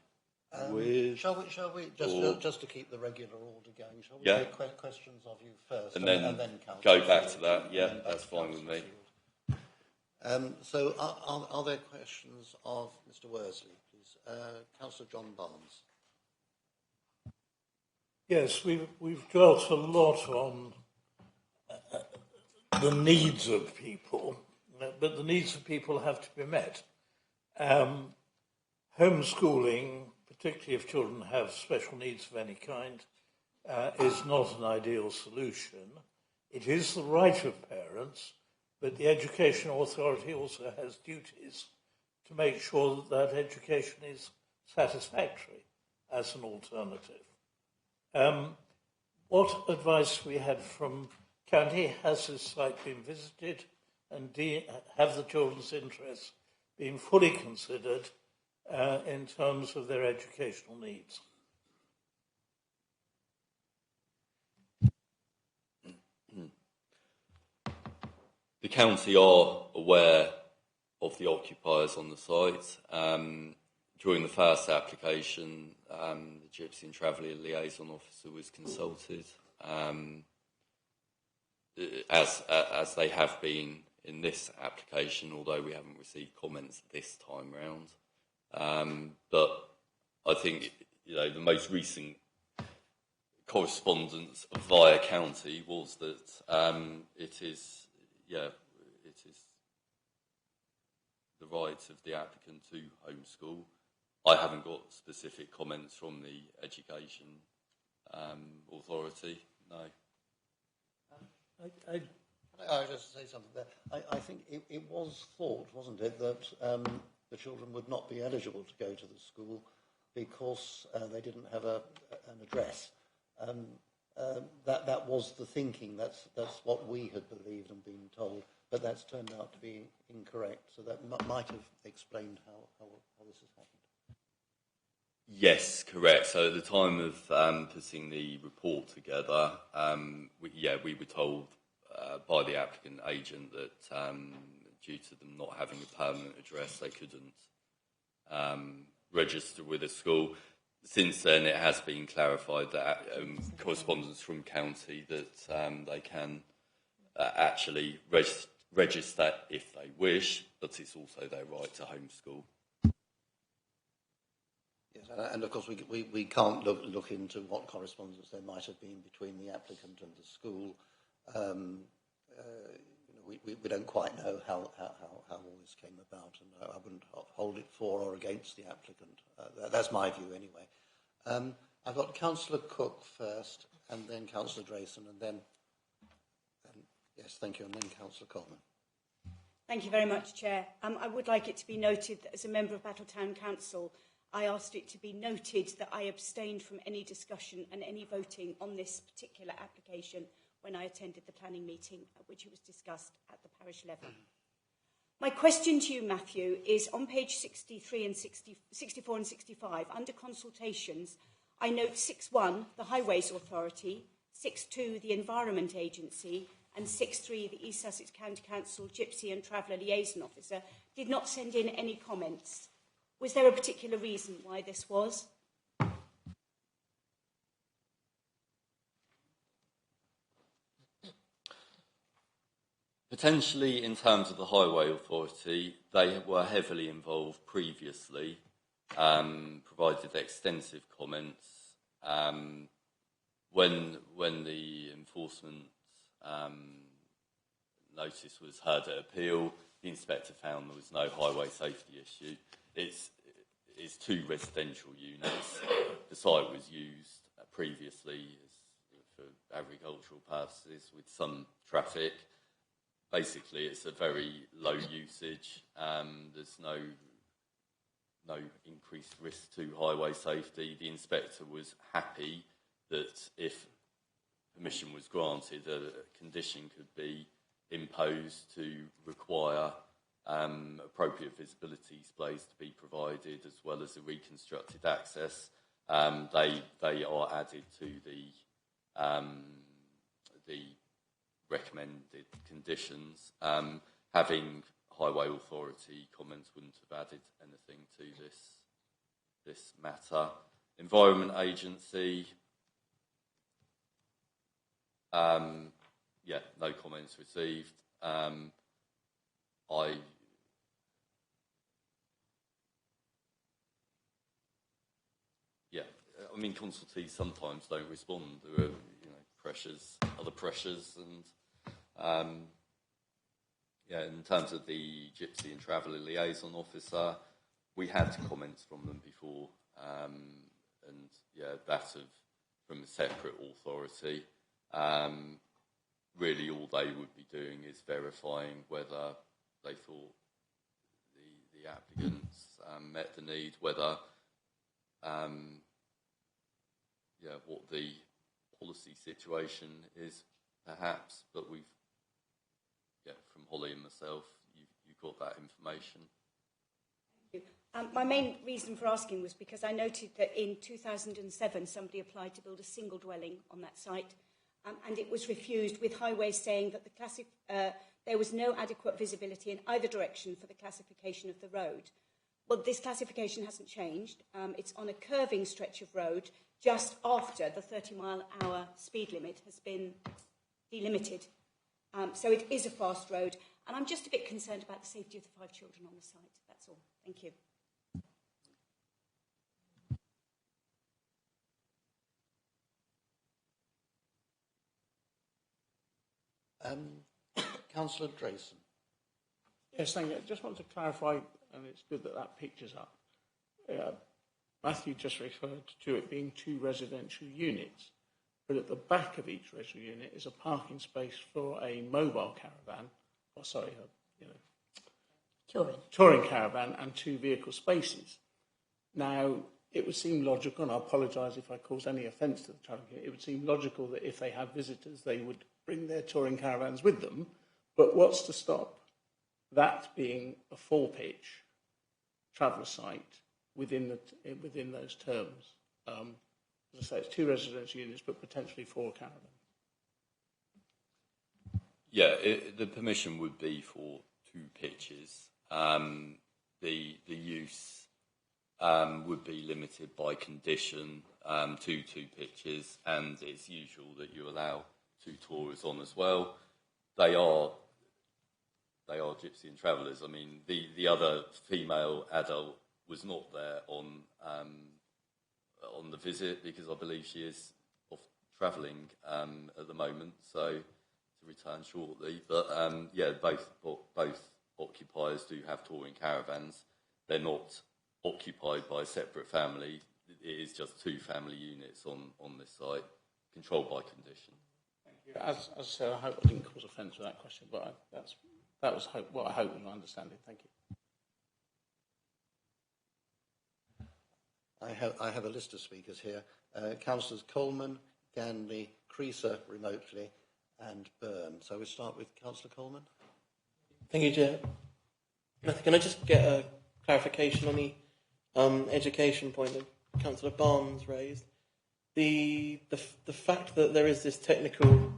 with. Shall we just to keep the regular order going? Shall we take questions of you first, and then Councillor go back Field, to that? Yeah, that's fine with me. So, are there questions of Mr. Worsley, please? Councillor John Barnes. Yes, we've dwelt a lot on the needs of people, but the needs of people have to be met. Homeschooling, particularly if children have special needs of any kind, is not an ideal solution. It is the right of parents, but the Education Authority also has duties to make sure that that education is satisfactory as an alternative. What advice we had from County? Has this site been visited, and have the children's interests been fully considered in terms of their educational needs? The county are aware of the occupiers on the site. During the first application, the Gypsy and Traveller Liaison Officer was consulted, as they have been in this application, although we haven't received comments this time round. But I think, the most recent correspondence via county was that it is the right of the applicant to homeschool. I haven't got specific comments from the Education Authority, no. I'll just say something there. I think it was thought, wasn't it, that the children would not be eligible to go to the school because they didn't have an address. That was the thinking. That's what we had believed and been told, but that's turned out to be incorrect. So that might have explained how this has happened. Yes, correct. So at the time of putting the report together, we were told by the applicant agent that due to them not having a permanent address, they couldn't register with a school. Since then, it has been clarified that correspondence from county that they can actually register if they wish, but it's also their right to homeschool. Yes, and of course we can't look into what correspondence there might have been between the applicant and the school. we don't quite know how all this came about, and I wouldn't hold it for or against the applicant. That's my view anyway. I've got Councillor Cook first, and then Councillor Drayson, and then yes, thank you, and then Councillor Coleman. Thank you very much, Chair. I would like it to be noted that as a member of Battletown Council, I asked it to be noted that I abstained from any discussion and any voting on this particular application when I attended the planning meeting at which it was discussed at the parish level. My question to you, Matthew, is on page 63 and 64 and 65, under consultations, I note 6.1, the Highways Authority, 6.2, the Environment Agency, and 6.3, the East Sussex County Council Gypsy and Traveller Liaison Officer, did not send in any comments. Was there a particular reason why this was? Potentially, in terms of the Highway Authority, they were heavily involved previously, provided extensive comments. When the enforcement notice was heard at appeal, the inspector found there was no highway safety issue. It's 2 residential units. The site was used previously for agricultural purposes with some traffic. Basically, it's a very low usage. There's no increased risk to highway safety. The inspector was happy that if permission was granted, a condition could be imposed to require appropriate visibility displays to be provided, as well as a reconstructed access. They are added to the recommended conditions. Having Highway Authority comments wouldn't have added anything to this matter. Environment Agency, no comments received. I mean, consultees sometimes don't respond. There are, other pressures, and in terms of the Gypsy and Traveller Liaison Officer, we had comments from them before, from a separate authority. Really, all they would be doing is verifying whether they thought the applicants met the need, whether what the policy situation is, perhaps. But from Holly and myself, you got that information. Thank you. My main reason for asking was because I noted that in 2007 somebody applied to build a single dwelling on that site, and it was refused, with Highways saying that there was no adequate visibility in either direction for the classification of the road. Well, this classification hasn't changed. It's on a curving stretch of road just after the 30-mile-an-hour speed limit has been delimited. So it is a fast road, and I'm just a bit concerned about the safety of the 5 children on the site. That's all. Thank you. Councillor Drayson. Yes, thank you. I just want to clarify, and it's good that picture's up. Matthew just referred to it being 2 residential units, but at the back of each residential unit is a parking space for a mobile caravan, touring caravan, and 2 vehicle spaces. Now, it would seem logical, and I apologise if I cause any offence to the touring caravan, it would seem logical that if they have visitors, they would bring their touring caravans with them, but what's to stop that being a 4-pitch traveller site within those terms? As I say, it's 2 residential units, but potentially 4 caravans. Yeah, the permission would be for 2 pitches. The use would be limited by condition to 2 pitches, and it's usual that you allow 2 tourers on as well. They are Gypsy and Travellers. I mean, the other female adult was not there on the visit because I believe she is off travelling at the moment. So it's a return shortly. But yeah, both occupiers do have touring caravans. They're not occupied by a separate family. It is just 2 family units on this site, controlled by condition. As I said, I hope I didn't cause offence with that question, but that was what I hope was my understanding. Thank you. I have a list of speakers here. Councillors Coleman, Ganley, Creaser remotely, and Byrne. So we start with Councillor Coleman. Thank you, Chair. Can I just get a clarification on the education point that Councillor Barnes raised? The fact that there is this technical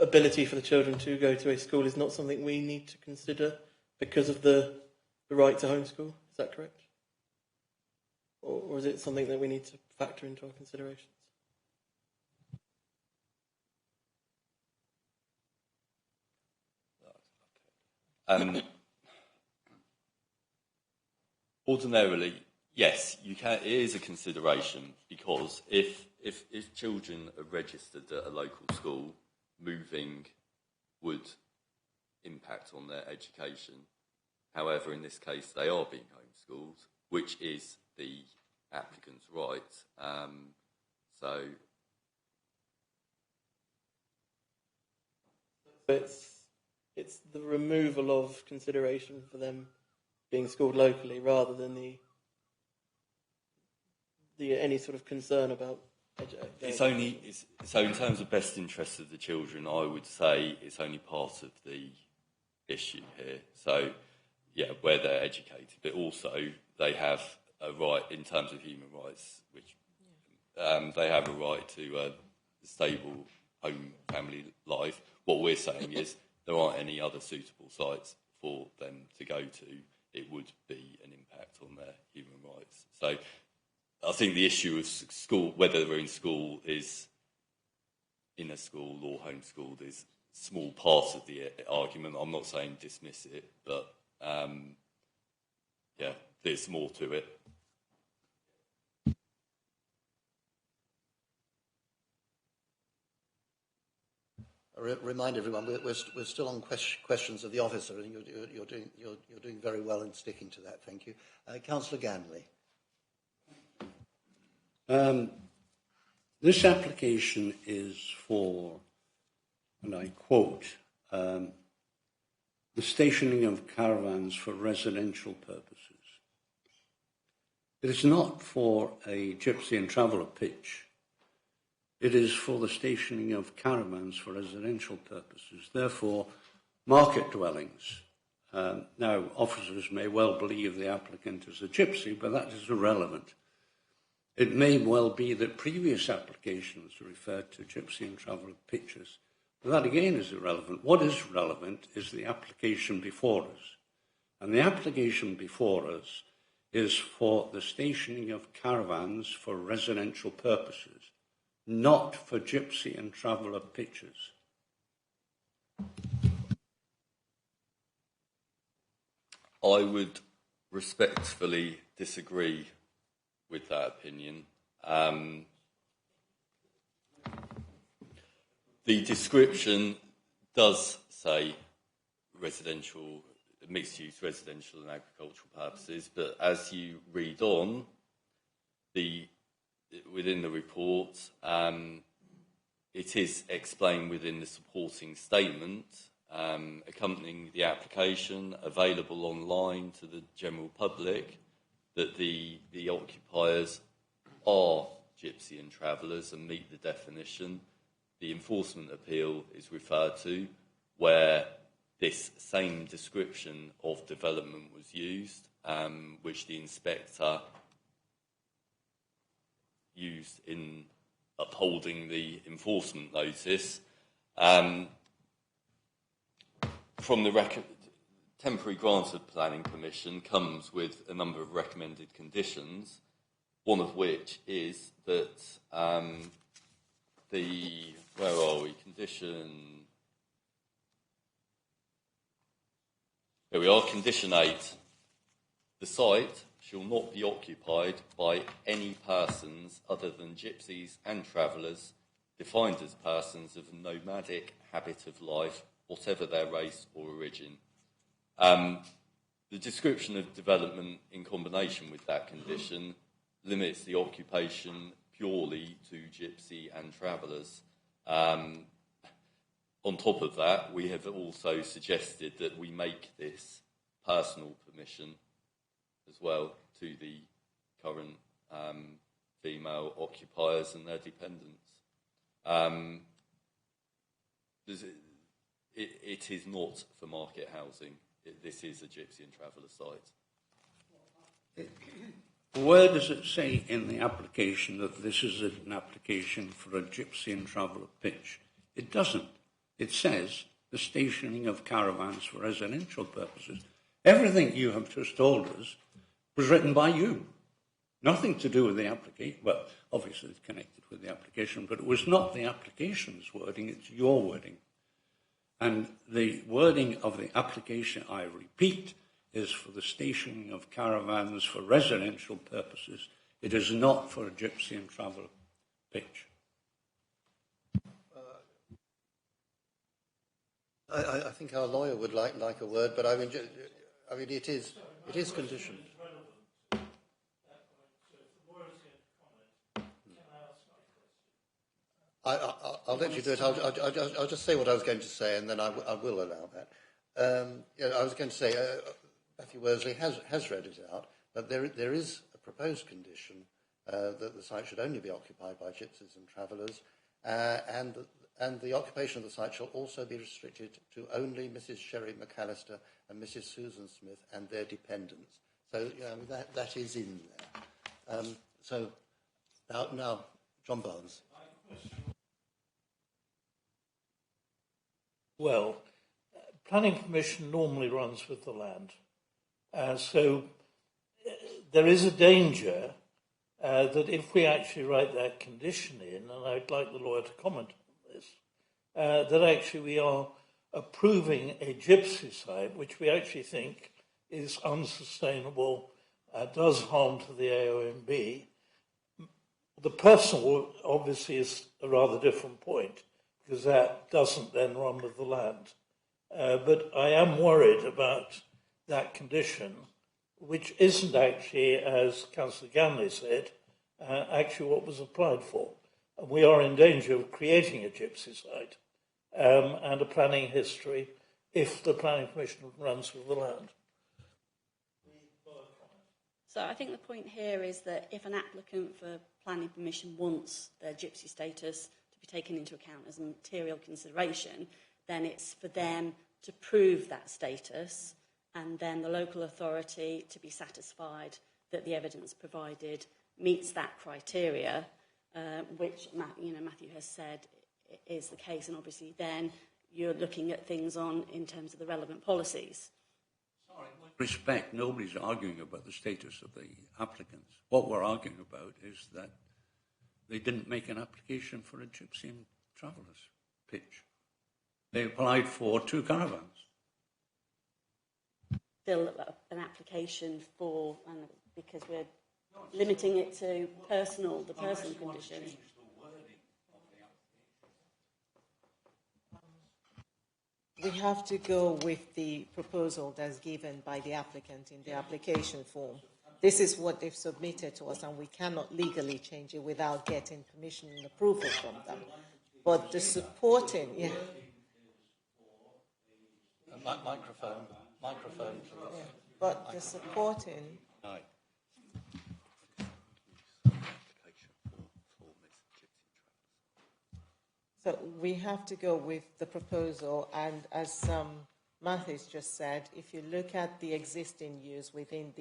ability for the children to go to a school is not something we need to consider because of the right to homeschool. Is that correct? Or is it something that we need to factor into our considerations? Ordinarily, yes, you can. It is a consideration because if children are registered at a local school, moving would impact on their education. However, in this case, they are being homeschooled, which is the applicant's right. So it's the removal of consideration for them being schooled locally rather than the any sort of concern about so in terms of best interest of the children, I would say it's only part of the issue here. So yeah, where they're educated, but also they have a right in terms of human rights, which they have a right to a stable home family life. What we're saying is there aren't any other suitable sites for them to go to. It would be an impact on their human rights. So I think the issue of school, whether they're in school, is in a school or homeschooled, is a small part of the argument. I'm not saying dismiss it, but yeah, there's more to it. Remind everyone we're still on questions of the officer, and you're doing very well in sticking to that. Thank you, Councillor Ganley. This application is for, and I quote, the stationing of caravans for residential purposes. It is not for a gypsy and traveller pitch. It is for the stationing of caravans for residential purposes, therefore market dwellings. Now, officers may well believe the applicant is a gypsy, but that is irrelevant. It may well be that previous applications referred to gypsy and traveller pitches, but that again is irrelevant. What is relevant is the application before us. And the application before us is for the stationing of caravans for residential purposes, not for gypsy and traveller pitches. I would respectfully disagree with that opinion. The description does say residential, mixed-use residential and agricultural purposes, but as you read on, within the report, it is explained within the supporting statement accompanying the application, available online to the general public, that the occupiers are gypsy and travellers and meet the definition. The enforcement appeal is referred to, where this same description of development was used, which the inspector used in upholding the enforcement notice. From the temporary grant of planning permission comes with a number of recommended conditions, one of which is that where are we? Here we are, condition 8. The site shall not be occupied by any persons other than gypsies and travellers defined as persons of nomadic habit of life, whatever their race or origin. The description of development in combination with that condition limits the occupation purely to gypsy and travellers. On top of that, we have also suggested that we make this personal permission as well to the current female occupiers and their dependents. It is not for market housing. This is a gypsy and traveller site. Where does it say in the application that this is an application for a gypsy and traveller pitch? It doesn't. It says the stationing of caravans for residential purposes. Everything you have just told us was written by you. Nothing to do with the application. Well, obviously it's connected with the application, but it was not the application's wording, it's your wording. And the wording of the application, I repeat, is for the stationing of caravans for residential purposes. It is not for a gypsy and traveller pitch. I think our lawyer would like a word, but I mean it is conditioned. I'll let you do it. I'll just say what I was going to say, and then I will allow that. I was going to say, Matthew Worsley has read it out, but there is a proposed condition that the site should only be occupied by gypsies and travellers, and the occupation of the site shall also be restricted to only Mrs. Sherry McAllister and Mrs. Susan Smith and their dependents. So that is in there. So now, John Barnes. Well, planning permission normally runs with the land. So there is a danger that if we actually write that condition in, and I'd like the lawyer to comment on this, that actually we are approving a gypsy site, which we actually think is unsustainable, does harm to the AONB. The personal, obviously, is a rather different point, because that doesn't then run with the land. But I am worried about that condition, which isn't actually, as Councillor Ganley said, actually what was applied for. And we are in danger of creating a gypsy site and a planning history if the planning permission runs with the land. So I think the point here is that if an applicant for planning permission wants their gypsy status to be taken into account as a material consideration, then it's for them to prove that status and then the local authority to be satisfied that the evidence provided meets that criteria, which Matthew has said is the case, and obviously then you're looking at things in terms of the relevant policies. Respect, nobody's arguing about the status of the applicants. What we're arguing about is that they didn't make an application for a gypsy and travellers pitch. They applied for 2 caravans. Still an application for, because we're limiting it to the personal condition. We have to go with the proposal that's given by the applicant in the application form. This is what they've submitted to us, and we cannot legally change it without getting permission and approval from them. But the supporting, yeah. Microphone, please. Yeah. But the supporting. Aye. So we have to go with the proposal, and as Matthew's just said, if you look at the existing use within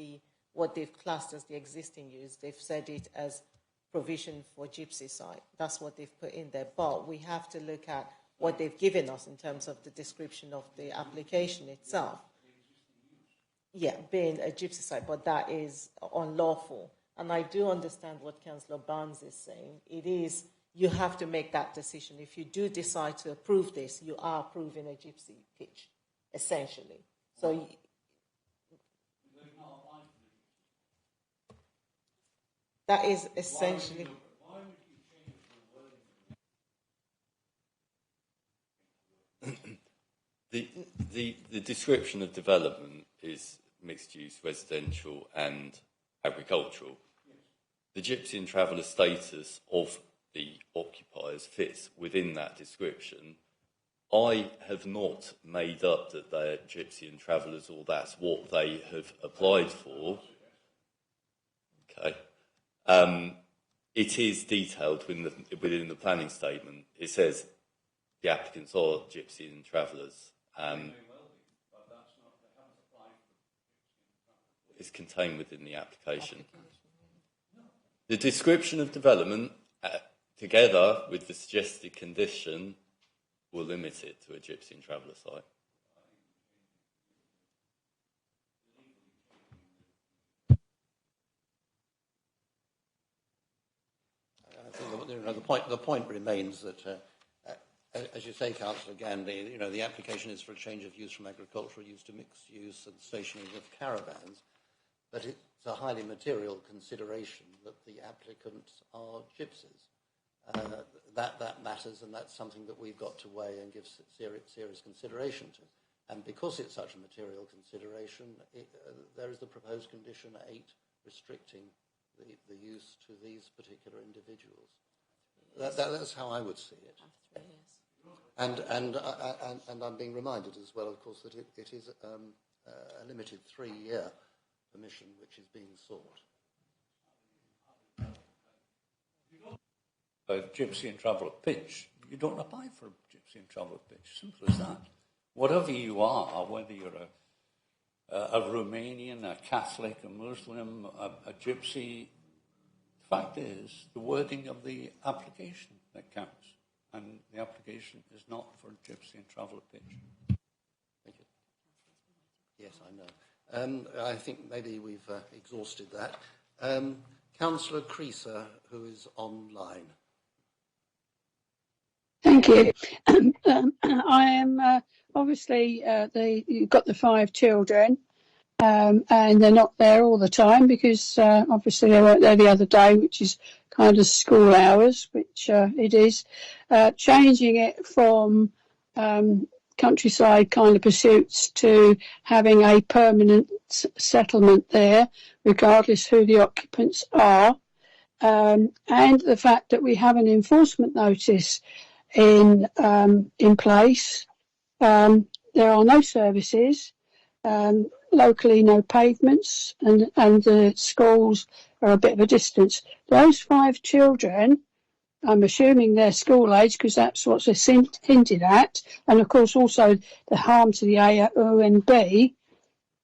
what they've classed as the existing use, they've said it as provision for gypsy site. That's what they've put in there. But we have to look at what they've given us in terms of the description of the application itself. Yeah, being a gypsy site, but that is unlawful. And I do understand what Councillor Barnes is saying. It is, you have to make that decision. If you do decide to approve this, you are approving a gypsy pitch, essentially. So that is essentially. the description of development is mixed use, residential and agricultural. The Gypsy and Traveller status of the occupiers fits within that description. I have not made up that they're Gypsy and Travellers or that's what they have applied for. Okay. It is detailed within the planning statement. It says the applicants are Gypsy and Travellers. It's contained within the application. The description of development, together with the suggested condition, will limit it to a Gypsy and Traveller site. I think the point remains that, as you say, Councillor Gandy, the application is for a change of use from agricultural use to mixed use and stationing of caravans, but it's a highly material consideration that the applicants are gypsies. That matters, and that's something that we've got to weigh and give serious consideration to. And because it's such a material consideration, there is the proposed condition 8 restricting the use to these particular individuals. That's how I would see it. And I'm being reminded as well, of course, that it is a limited 3-year permission which is being sought. Gypsy and Traveller pitch, you don't apply for a Gypsy and Traveller pitch. Simple as that. Whatever you are, whether you're a Romanian, a Catholic, a Muslim, a Gypsy, the fact is the wording of the application that counts, and the application is not for a Gypsy and Traveller pitch. Thank you. Yes, I know. I think maybe we've exhausted that. Councillor Creaser, who is online. Thank you. I am obviously you've got the 5 children, and they're not there all the time because obviously they weren't there the other day, which is kind of school hours, which it is. Changing it from countryside kind of pursuits to having a permanent settlement there, regardless who the occupants are, and the fact that we have an enforcement notice in place. There are no services, locally no pavements, and the schools are a bit of a distance. Those 5 children, I'm assuming they're school age because that's what's hinted at, and of course also the harm to the AONB.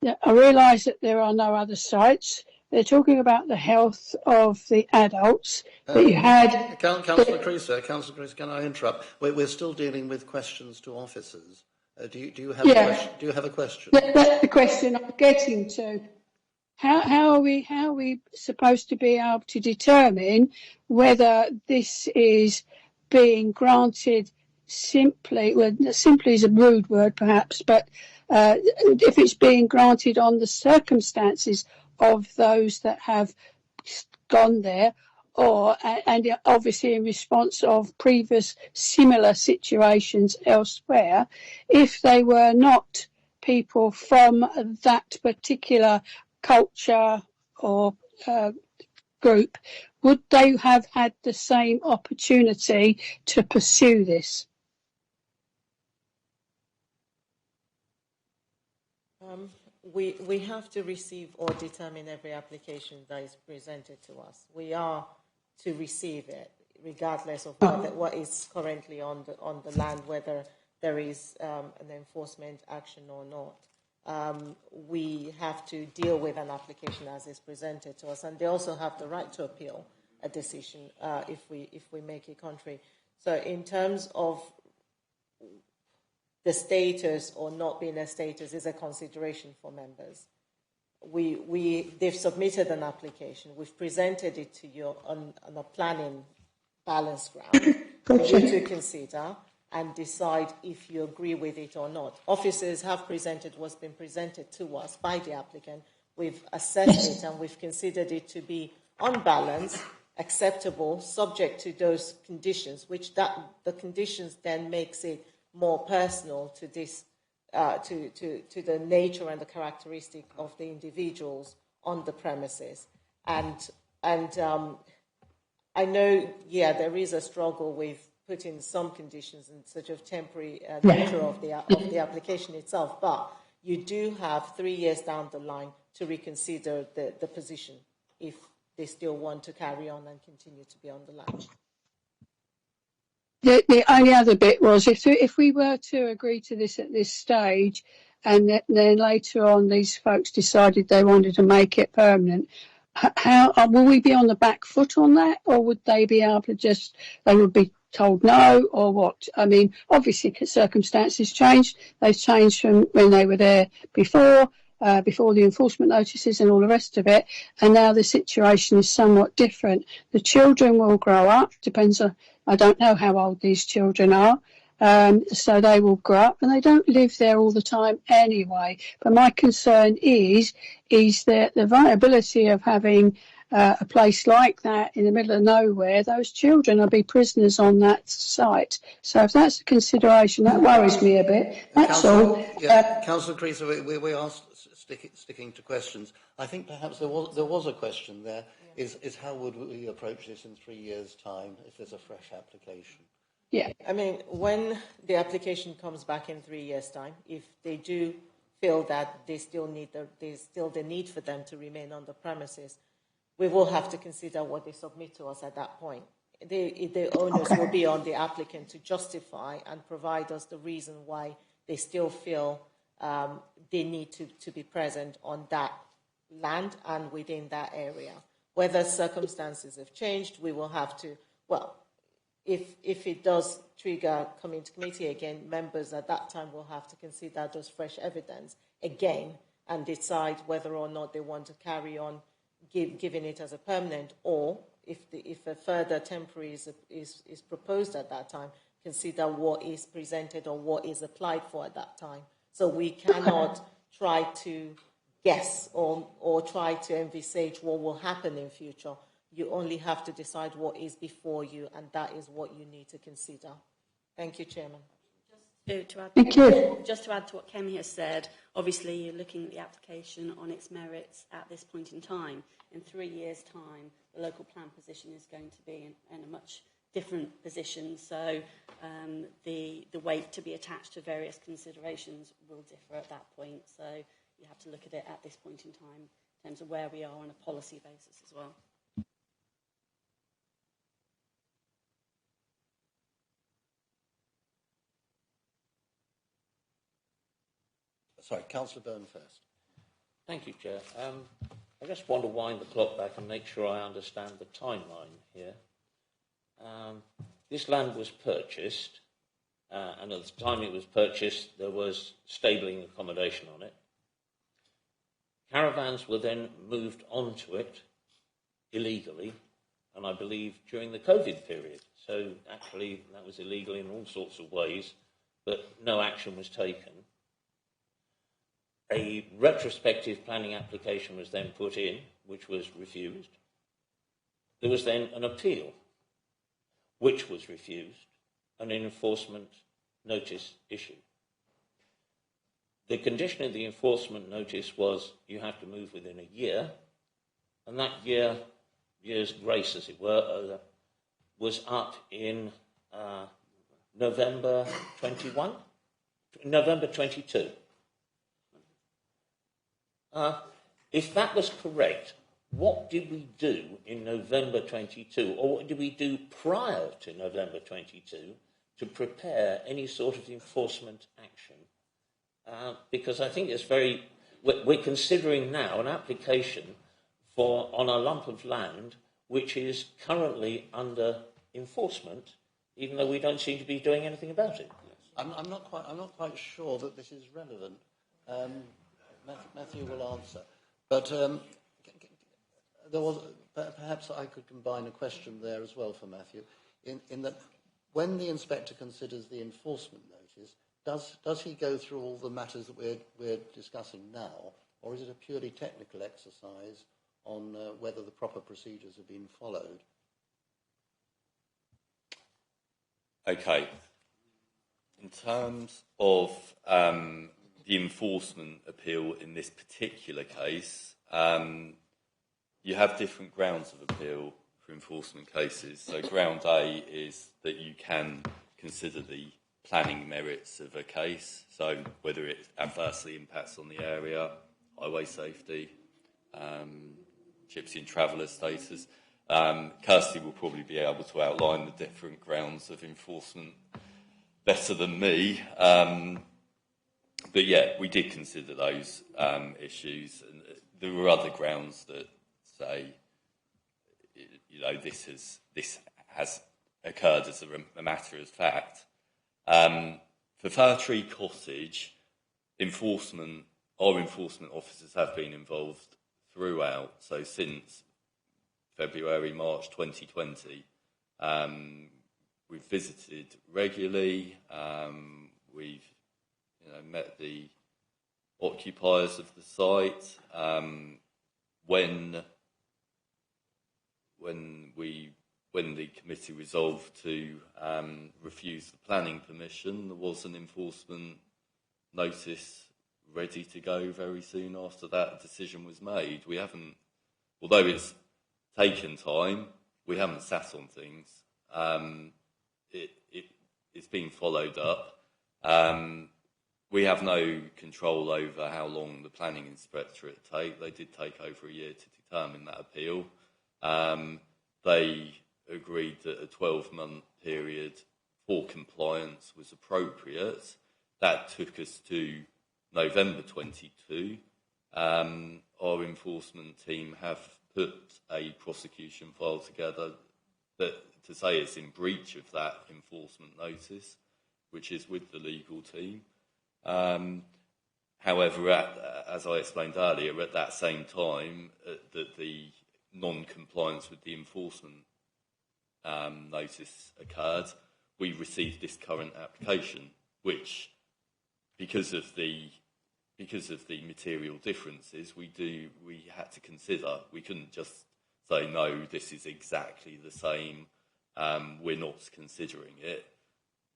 I realise that there are no other sites. They're talking about the health of the adults that you had. Councillor Creaser, can I interrupt? We're still dealing with questions to officers. Do you have a question? Do you have a question? That's the question I'm getting to. How are we supposed to be able to determine whether this is being granted simply? Well, simply is a rude word, perhaps, but if it's being granted on the circumstances of those that have gone there, and obviously in response of previous similar situations elsewhere, if they were not people from that particular culture or group, would they have had the same opportunity to pursue this? We have to receive or determine every application that is presented to us. We are to receive it, regardless of what is currently on the land, whether there is an enforcement action or not. We have to deal with an application as is presented to us, and they also have the right to appeal a decision if we make it contrary. So in terms of the status or not being a status is a consideration for members. They've submitted an application. We've presented it to you on a planning balance ground for you to consider and decide if you agree with it or not. Officers have presented what's been presented to us by the applicant. We've assessed it and we've considered it to be on balance, acceptable, subject to those conditions, which the conditions then makes it more personal to this to the nature and the characteristic of the individuals on the premises. And I know, there is a struggle with putting some conditions and sort of temporary nature of the application itself, but you do have 3 years down the line to reconsider the position if they still want to carry on and continue to be on the land. The only other bit was if we were to agree to this at this stage, and then later on these folks decided they wanted to make it permanent, how will we be on the back foot on that, or would they be able to they would be told no, or what? I mean, obviously circumstances changed. They've changed from when they were there before the enforcement notices and all the rest of it, and now the situation is somewhat different. The children will grow up, depends on, I don't know how old these children are, so they will grow up, and they don't live there all the time anyway. But my concern is that the viability of having a place like that in the middle of nowhere, those children will be prisoners on that site. So if that's a consideration, that worries me a bit. That's all. Councillor Creaser, we are sticking to questions. I think perhaps there was a question there. Is how would we approach this in 3 years' time if there's a fresh application? Yeah, I mean, when the application comes back in 3 years' time, if they do feel that there's still the need for them to remain on the premises, we will have to consider what they submit to us at that point. The onus will be on the applicant to justify and provide us the reason why they still feel they need to be present on that land and within that area. Whether circumstances have changed, we will have to, if it does trigger coming to committee again, members at that time will have to consider those fresh evidence again and decide whether or not they want to carry on giving it as a permanent, or if a further temporary is proposed at that time, consider what is presented or what is applied for at that time. So we cannot try to guess or try to envisage what will happen in future. You only have to decide what is before you, and that is what you need to consider. Thank you, Chairman. Just to add to what Kemi has said, obviously you're looking at the application on its merits at this point in time. In 3 years' time, the local plan position is going to be in a much different position, so the weight to be attached to various considerations will differ at that point. So you have to look at it at this point in time in terms of where we are on a policy basis as well. Sorry, Councillor Byrne first. Thank you, Chair. I just want to wind the clock back and make sure I understand the timeline here. This land was purchased, and at the time it was purchased, there was stabling accommodation on it. Caravans were then moved onto it illegally, and I believe during the COVID period. So actually that was illegal in all sorts of ways, but no action was taken. A retrospective planning application was then put in, which was refused. There was then an appeal, which was refused, and an enforcement notice issued. The condition of the enforcement notice was you have to move within a year, and that year's grace, as it were, was up in November 22. If that was correct, what did we do in November 22, or what did we do prior to November 22 to prepare any sort of enforcement action? Because I think it's we're considering now an application on a lump of land which is currently under enforcement, even though we don't seem to be doing anything about it. I'm not quite sure that this is relevant. Matthew will answer, but there was perhaps I could combine a question there as well for Matthew, in that when the inspector considers the enforcement notice, does he go through all the matters that we're discussing now, or is it a purely technical exercise on whether the proper procedures have been followed? Okay. In terms of the enforcement appeal in this particular case, you have different grounds of appeal for enforcement cases. So ground A is that you can consider the planning merits of a case, so whether it adversely impacts on the area, highway safety, gypsy and traveller status. Kirsty will probably be able to outline the different grounds of enforcement better than me. But yeah, we did consider those issues, and there were other grounds that say, you know, this has occurred as a matter of fact. For Fir Tree Cottage, our enforcement officers have been involved throughout, so since February, March 2020. We've visited regularly, we've met the occupiers of the site. When the committee resolved to refuse the planning permission, there was an enforcement notice ready to go very soon after that decision was made. We haven't, although it's taken time, we haven't sat on things. It's been followed up. We have no control over how long the planning inspectorate take. They did take over a year to determine that appeal. They agreed that a 12-month period for compliance was appropriate. That took us to November 22. Our enforcement team have put a prosecution file together that to say it's in breach of that enforcement notice, which is with the legal team. However, as I explained earlier, at that same time that the non-compliance with the enforcement notice occurred, we received this current application, which, because of the material differences, we had to consider. We couldn't just say, no, this is exactly the same, we're not considering it.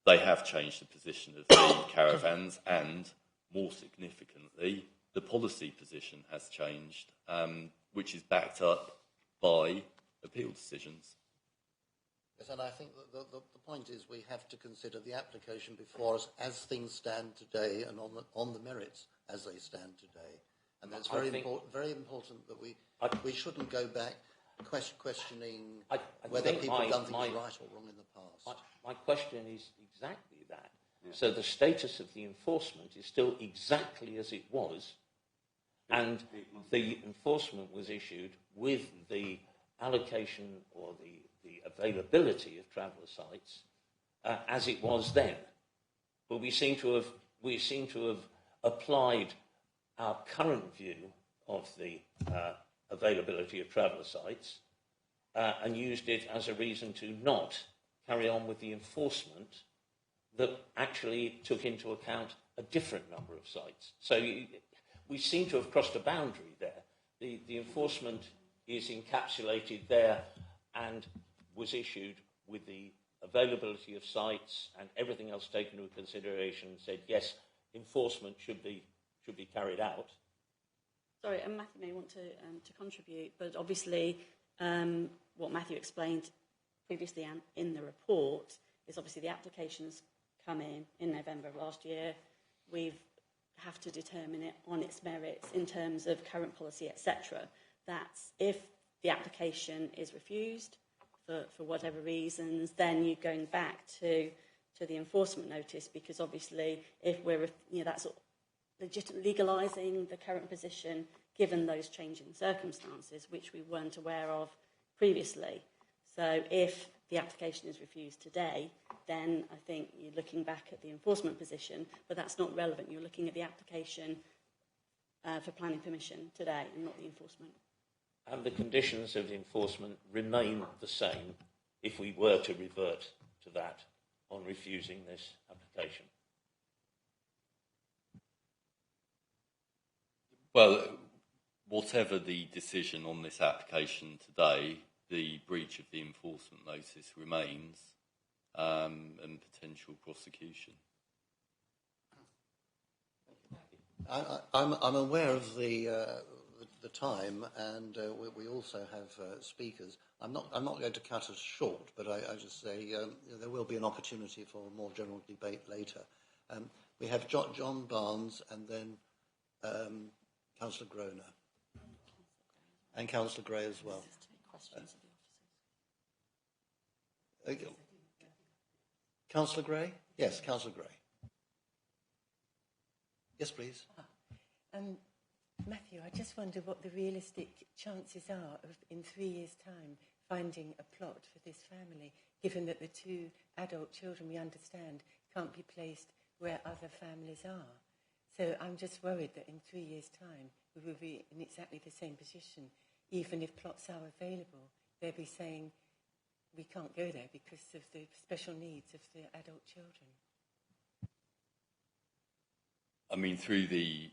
They have changed the position of the caravans, and more significantly, the policy position has changed, which is backed up by appeal decisions. Yes, and I think that the point is we have to consider the application before us as things stand today and on the merits as they stand today. And that's very important that we shouldn't go back questioning whether people have done things right or wrong in the past. My question is exactly that. Yeah. So the status of the enforcement is still exactly as it was, and the enforcement was issued with the allocation or the availability of traveller sites as it was then. But we seem to have applied our current view of the availability of traveller sites and used it as a reason to not carry on with the enforcement that actually took into account a different number of sites. So we seem to have crossed a boundary there. The enforcement is encapsulated there and was issued with the availability of sites and everything else taken into consideration, said yes, enforcement should be carried out. Sorry, and Matthew may want to contribute, but obviously what Matthew explained previously and in the report is obviously the applications come in November of last year. We have to determine it on its merits in terms of current policy, etc. That's if the application is refused for whatever reasons, then you're going back to the enforcement notice, because obviously if we're, that's legalising the current position given those changing circumstances which we weren't aware of previously. So if the application is refused today, then I think you're looking back at the enforcement position, but that's not relevant. You're looking at the application for planning permission today and not the enforcement. And the conditions of enforcement remain the same if we were to revert to that on refusing this application. Well, whatever the decision on this application today, the breach of the enforcement notice remains, and potential prosecution. I'm aware of the time, and we also have speakers. I'm not going to cut us short, but I just say there will be an opportunity for more general debate later. We have John Barnes and then Councillor Groner and Councillor Gray as well. Councillor Gray? Yes, Councillor Gray. Yes, please. Matthew, I just wonder what the realistic chances are of, in 3 years' time, finding a plot for this family, given that the 2 adult children, we understand, can't be placed where other families are. So I'm just worried that in 3 years' time, we will be in exactly the same position. Even if plots are available, they'll be saying, we can't go there because of the special needs of the adult children. I mean, through the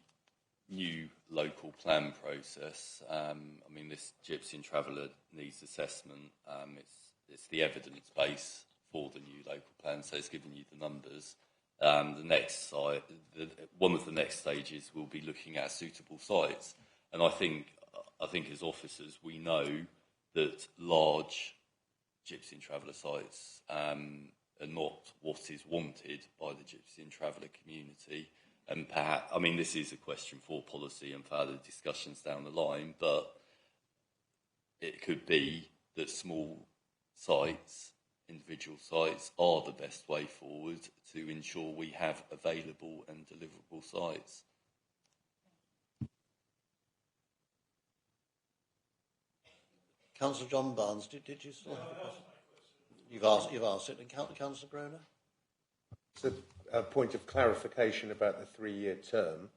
new local plan process, I mean, this Gypsy and Traveller needs assessment, it's the evidence base for the new local plan, so it's giving you the numbers. The next site, one of the next stages will be looking at suitable sites, and I think as officers we know that large Gypsy and Traveller sites are not what is wanted by the Gypsy and Traveller community. And perhaps, I mean, this is a question for policy and further discussions down the line, but it could be that small sites, individual sites, are the best way forward to ensure we have available and deliverable sites. Councillor John Barnes, did you still have a question? You've asked it. And Councillor Groner? So, a point of clarification about the 3-year term,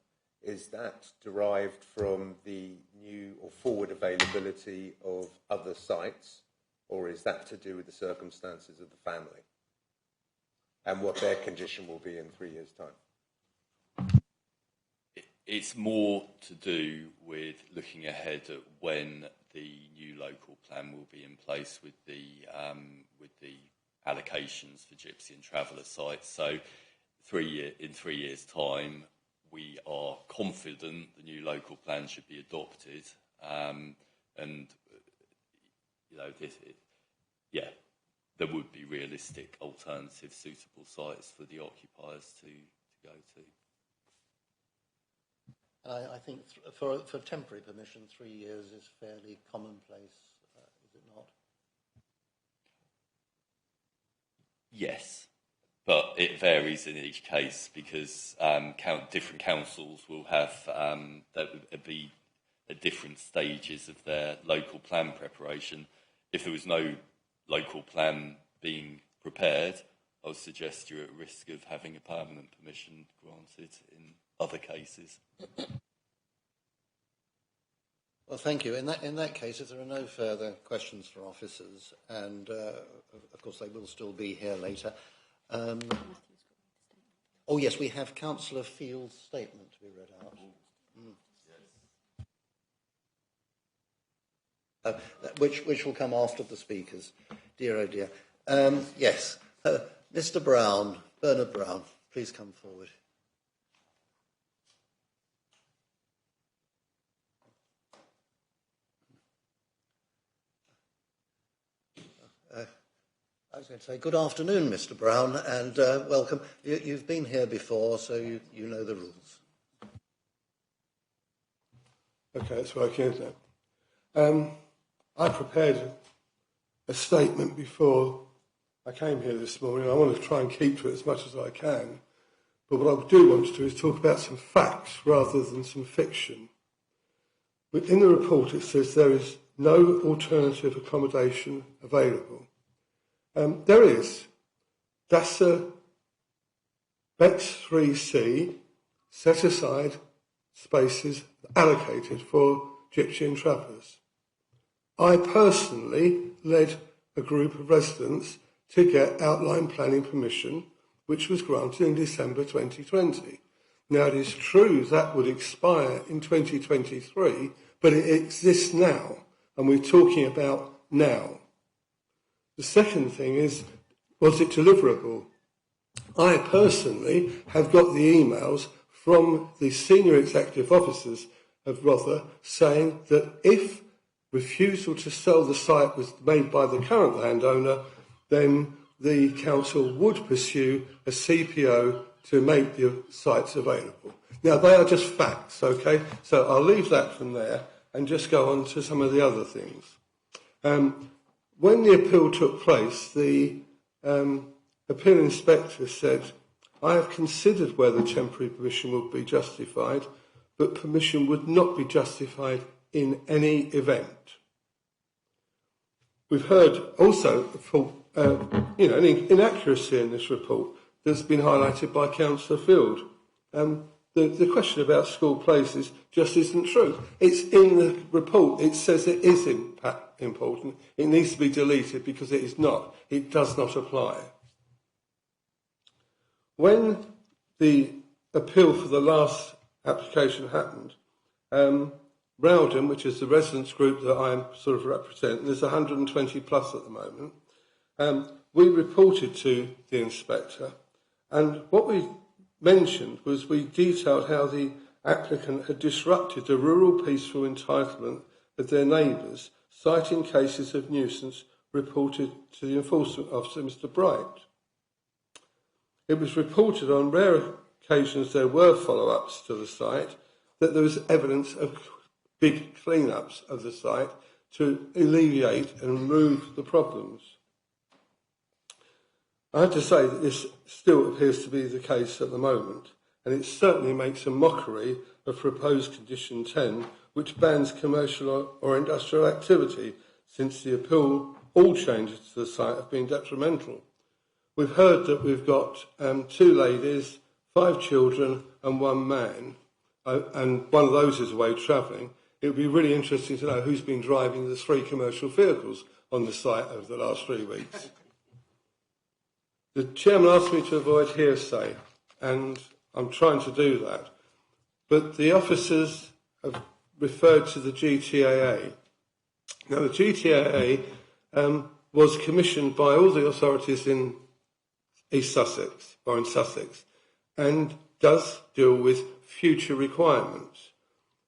is that derived from the new or forward availability of other sites, or is that to do with the circumstances of the family and what their condition will be in 3 years' time? It's more to do with looking ahead at when the new local plan will be in place with the allocations for Gypsy and Traveller sites. So in 3 years' time, we are confident the new local plan should be adopted, and you know, there would be realistic alternative suitable sites for the occupiers to go to. I think for temporary permission, 3 years is fairly commonplace, is it not? Yes, but it varies in each case because different councils will have that would be at different stages of their local plan preparation. If there was no local plan being prepared, I would suggest you're at risk of having a permanent permission granted in other cases. Well, thank you. In that case, if there are no further questions for officers, and of course they will still be here later. Oh yes, we have Councillor Field's statement to be read out. Which will come after the speakers. Dear, oh dear. Yes, Mr. Brown, Bernard Brown, please come forward. I was going to say good afternoon, Mr. Brown, and welcome. You've been here before, so you know the rules. Okay, it's working, isn't it? I prepared a statement before I came here this morning. I want to try and keep to it as much as I can. But what I do want to do is talk about some facts rather than some fiction. But in the report it says there is no alternative accommodation available. There is. DASA BEX 3C set aside spaces allocated for Gypsy and Travellers. I personally led a group of residents to get outline planning permission, which was granted in December 2020. Now, it is true that would expire in 2023, but it exists now, and we're talking about now. The second thing is, was it deliverable? I personally have got the emails from the senior executive officers of Rother saying that if refusal to sell the site was made by the current landowner, then the council would pursue a CPO to make the sites available. Now, they are just facts, okay? So I'll leave that from there and just go on to some of the other things. When the appeal took place, the appeal inspector said, I have considered whether temporary permission would be justified, but permission would not be justified in any event. We've heard also an inaccuracy in this report that's been highlighted by Councillor Field. The question about school places just isn't true. It's in the report. It says it is important. It needs to be deleted because it is not. It does not apply. When the appeal for the last application happened, Rowden, which is the residents group that I sort of represent, there's 120 plus at the moment, we reported to the inspector, and what we mentioned was we detailed how the applicant had disrupted the rural peaceful entitlement of their neighbours, citing cases of nuisance reported to the enforcement officer, Mr. Bright. It was reported on rare occasions there were follow-ups to the site, that there was evidence of big clean-ups of the site to alleviate and remove the problems. I have to say that this still appears to be the case at the moment, and it certainly makes a mockery of proposed Condition 10, which bans commercial or industrial activity, since the appeal, all changes to the site have been detrimental. We've heard that we've got 2 ladies, 5 children and 1 man, and one of those is away travelling. It would be really interesting to know who's been driving the 3 commercial vehicles on the site over the last 3 weeks. The chairman asked me to avoid hearsay, and I'm trying to do that. But the officers have referred to the GTAA. Now, the GTAA was commissioned by all the authorities in East Sussex, or in Sussex, and does deal with future requirements.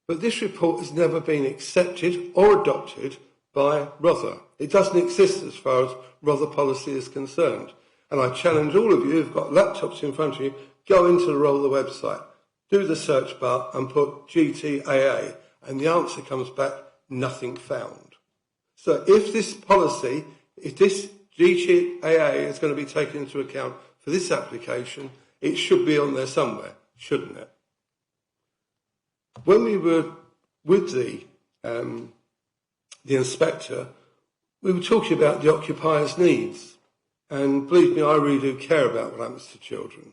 But this report has never been accepted or adopted by Rother. It doesn't exist as far as Rother policy is concerned. And I challenge all of you who've got laptops in front of you, go into the Rother website, do the search bar and put GTAA, and the answer comes back, nothing found. So if this policy, if this GTAA is going to be taken into account for this application, it should be on there somewhere, shouldn't it? When we were with the inspector, we were talking about the occupier's needs. And believe me, I really do care about what happens to children.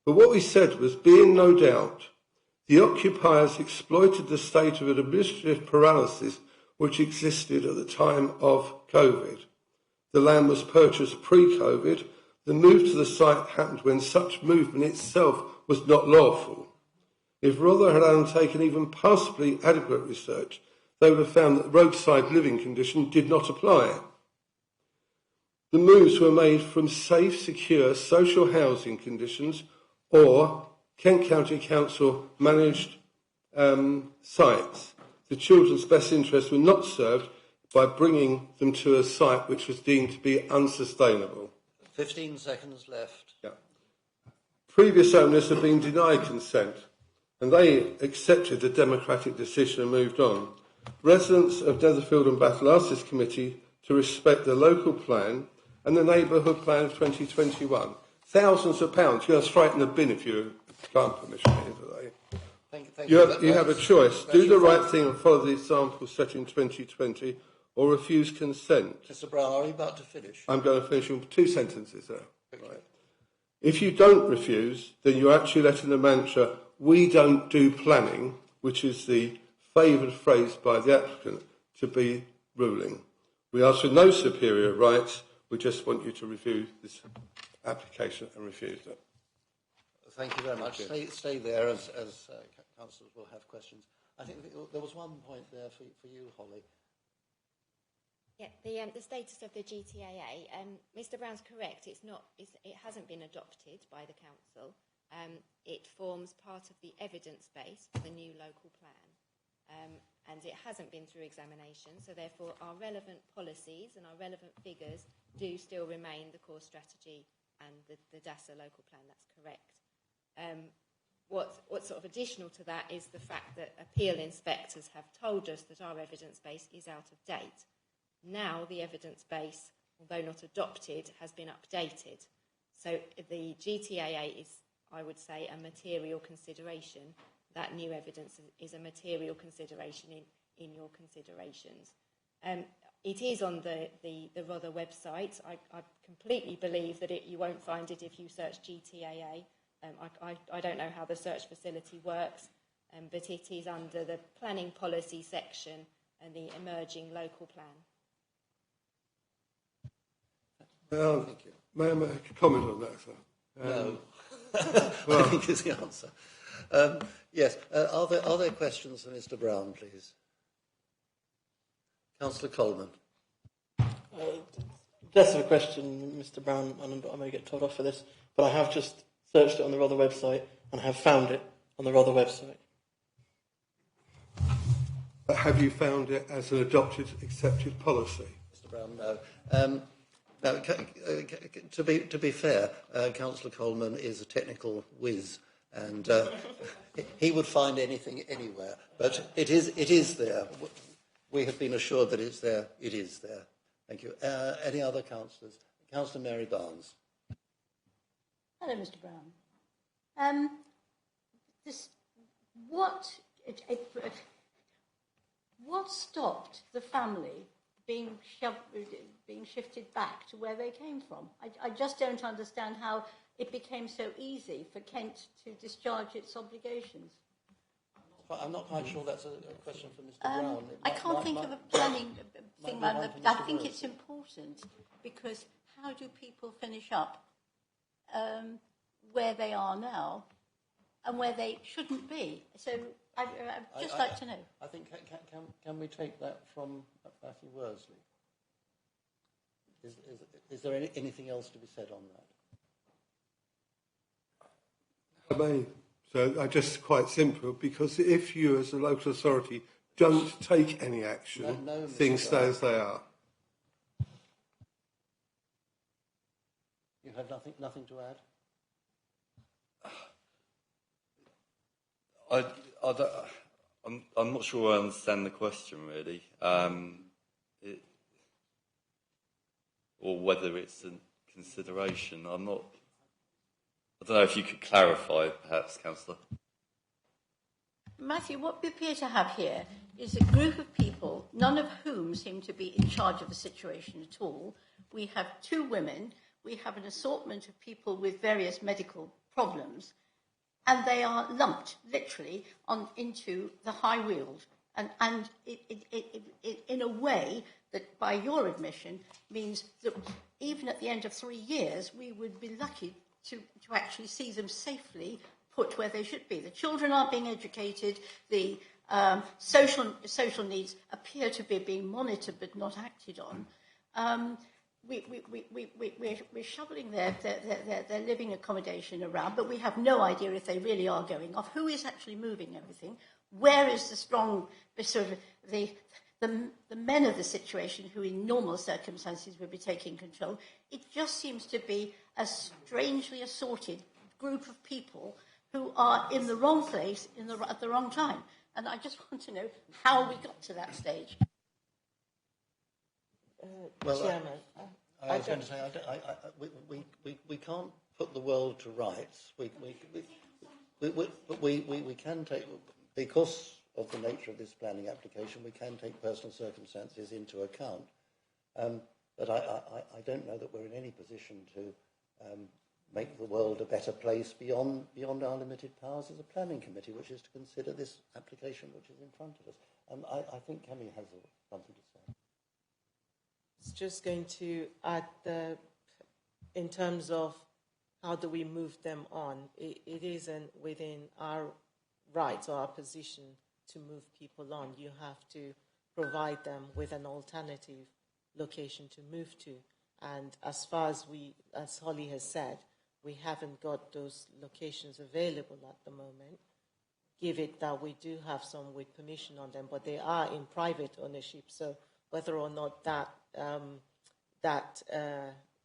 But what we said was, be in no doubt, the occupiers exploited the state of administrative paralysis which existed at the time of COVID. The land was purchased pre-COVID. The move to the site happened when such movement itself was not lawful. If Rother had undertaken even possibly adequate research, they would have found that the roadside living condition did not apply. The moves were made from safe, secure social housing conditions or Kent County Council managed sites. The children's best interests were not served by bringing them to a site which was deemed to be unsustainable. 15 seconds left. Yeah. Previous owners have been denied consent, and they accepted the democratic decision and moved on. Residents of Netherfield and Battle asked this committee to respect the local plan and the neighbourhood plan of 2021. Thousands of pounds. You're going to straight in the bin if you can't permission here today. Thank You have a choice. Do the right thing and follow the example set in 2020, or refuse consent. Mr. Brown, are you about to finish? I'm going to finish in 2 sentences there. Right. If you don't refuse, then you're actually letting the mantra, we don't do planning, which is the favoured phrase by the applicant, to be ruling. We ask for no superior rights. We just want you to review this application and refuse it. Thank you very much. Stay there as councillors will have questions. I think there was one point there for you, Holly. Yeah, the status of the GTAA. Mr. Brown's correct. It hasn't been adopted by the council. It forms part of the evidence base for the new local plan, and it hasn't been through examination, so therefore our relevant policies and our relevant figures do still remain the core strategy and the DASA local plan. That's correct. What's sort of additional to that is the fact that appeal inspectors have told us that our evidence base is out of date. Now the evidence base, although not adopted, has been updated. So the GTAA is, I would say, a material consideration. That new evidence is a material consideration in your considerations. It is on the Rother website. I completely believe that you won't find it if you search GTAA. I don't know how the search facility works, but it is under the planning policy section and the emerging local plan. Well, may I make a comment on that, sir? No. Well, I think is the answer. Yes. Are there questions for Mr. Brown, please? Councillor Coleman. Less of a question, Mr. Brown, and I may get told off for this, but I have just searched it on the Rother website and have found it on the Rother website. But have you found it as an adopted, accepted policy? Mr. Brown, no. Now, to be fair, Councillor Coleman is a technical whiz, and he would find anything anywhere. But it is there. We have been assured that it's there. It is there. Thank you. Any other councillors? Councillor Mary Barnes. Hello, Mr. Brown. What stopped the family being shifted back to where they came from? I just don't understand how it became so easy for Kent to discharge its obligations. I'm not quite sure that's a question for Mr. Brown. I can't think of a planning thing like that, but I think it's important because how do people finish up where they are now and where they shouldn't be? So I'd just like to know. I think, can we take that from Matthew Worsley? Is there anything else to be said on that? I mean, so just quite simple, because if you as a local authority don't take any action, things stay as they are. You have nothing to add? I'm not sure I understand the question really, or whether it's a consideration. I don't know if you could clarify, perhaps, Councillor. Matthew, what we appear to have here is a group of people, none of whom seem to be in charge of the situation at all. We have two women, we have an assortment of people with various medical problems, and they are lumped, literally, into the high wheeled. And it, in a way that, by your admission, means that even at the end of 3 years, we would be lucky to actually see them safely put where they should be. The children aren't being educated, the social needs appear to be being monitored but not acted on. We're shoveling their living accommodation around, but we have no idea if they really are going off. Who is actually moving everything? Where is the strong, sort of the men of the situation who in normal circumstances would be taking control? It just seems to be a strangely assorted group of people who are in the wrong place at the wrong time. And I just want to know how we got to that stage. Well, Chairman, I was going to say, we can't put the world to rights. We can take, because of the nature of this planning application, we can take personal circumstances into account. But I don't know that we're in any position to make the world a better place beyond our limited powers as a planning committee, which is to consider this application which is in front of us. I think Kemi has something to say. It's just going to add in terms of how do we move them on, it isn't within our rights or our position to move people on. You have to provide them with an alternative location to move to. And as far as Holly has said, we haven't got those locations available at the moment, give it that we do have some with permission on them, but they are in private ownership. So whether or not that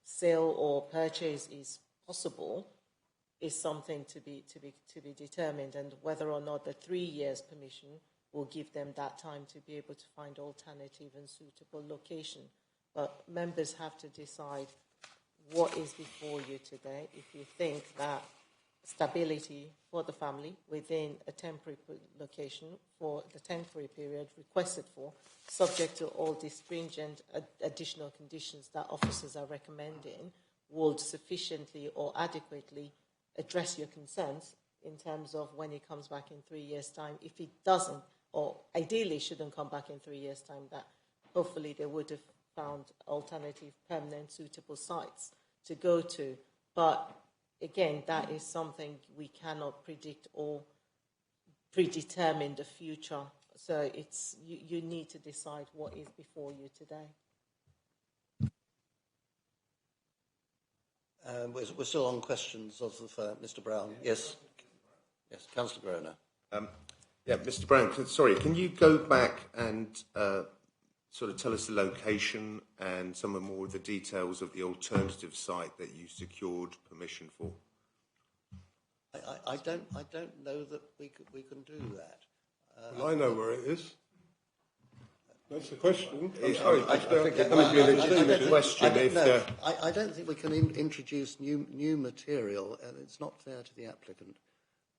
sale or purchase is possible is something to be determined, and whether or not the 3 years permission will give them that time to be able to find alternative and suitable location. But members have to decide what is before you today. If you think that stability for the family within a temporary location for the temporary period requested for, subject to all the stringent additional conditions that officers are recommending, would sufficiently or adequately address your concerns in terms of when it comes back in 3 years' time. If it doesn't, or ideally shouldn't come back in 3 years' time, that hopefully they would have found alternative, permanent, suitable sites to go to. But again, that is something we cannot predict or predetermine the future. So it's you need to decide what is before you today. We're still on questions of Mr. Brown. Yes, Councillor Groner. Yeah, Mr. Brown. Sorry, can you go back and sort of tell us the location and some of more of the details of the alternative site that you secured permission for? I don't know that we can do that. Well, I know where it is. That's the question. I'm I sorry. I don't think we can introduce new material, and it's not fair to the applicant.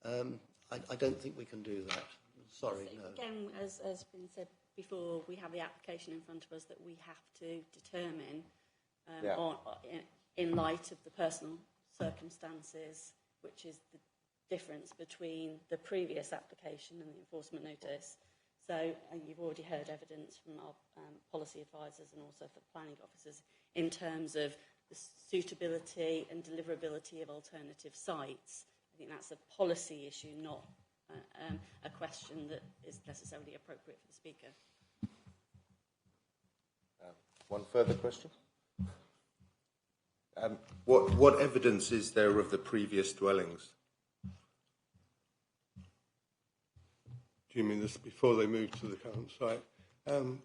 I don't think we can do that. Sorry, no. Again, as been said before, we have the application in front of us that we have to determine in light of the personal circumstances, which is the difference between the previous application and the enforcement notice. So, and you've already heard evidence from our policy advisors and also for the planning officers in terms of the suitability and deliverability of alternative sites. I think that's a policy issue, not a question that is necessarily appropriate for the speaker. One further question. What evidence is there of the previous dwellings? Do you mean this before they moved to the current site?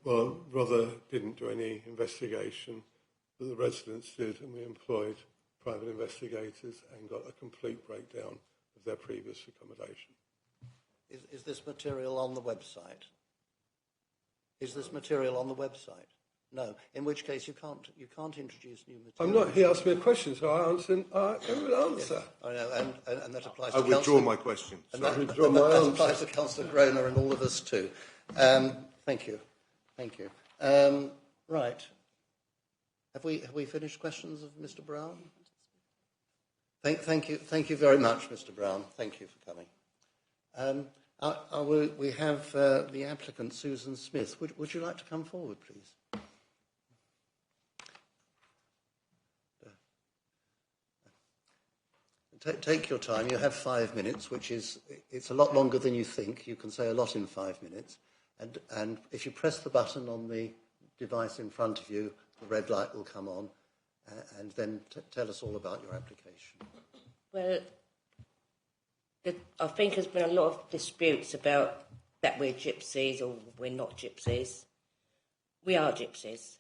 Well, Rother didn't do any investigation, but the residents did, and we employed private investigators and got a complete breakdown of their previous accommodation. Is this material on the website? Is this material on the website? No. In which case, you can't introduce new material. I'm not. He asked me a question, so I answered. I will answer. Yes. I know, and that applies. I withdraw my question. And that applies to Councillor Groner and all of us too. Thank you. Right. Have we finished questions of Mr. Brown? Thank you very much, Mr. Brown. Thank you for coming. We have the applicant, Susan Smith. Would you like to come forward, please? Take your time. You have 5 minutes, it's a lot longer than you think. You can say a lot in 5 minutes. And if you press the button on the device in front of you, the red light will come on, and then tell us all about your application. Well, I think there's been a lot of disputes about that we're gypsies or we're not gypsies. We are gypsies.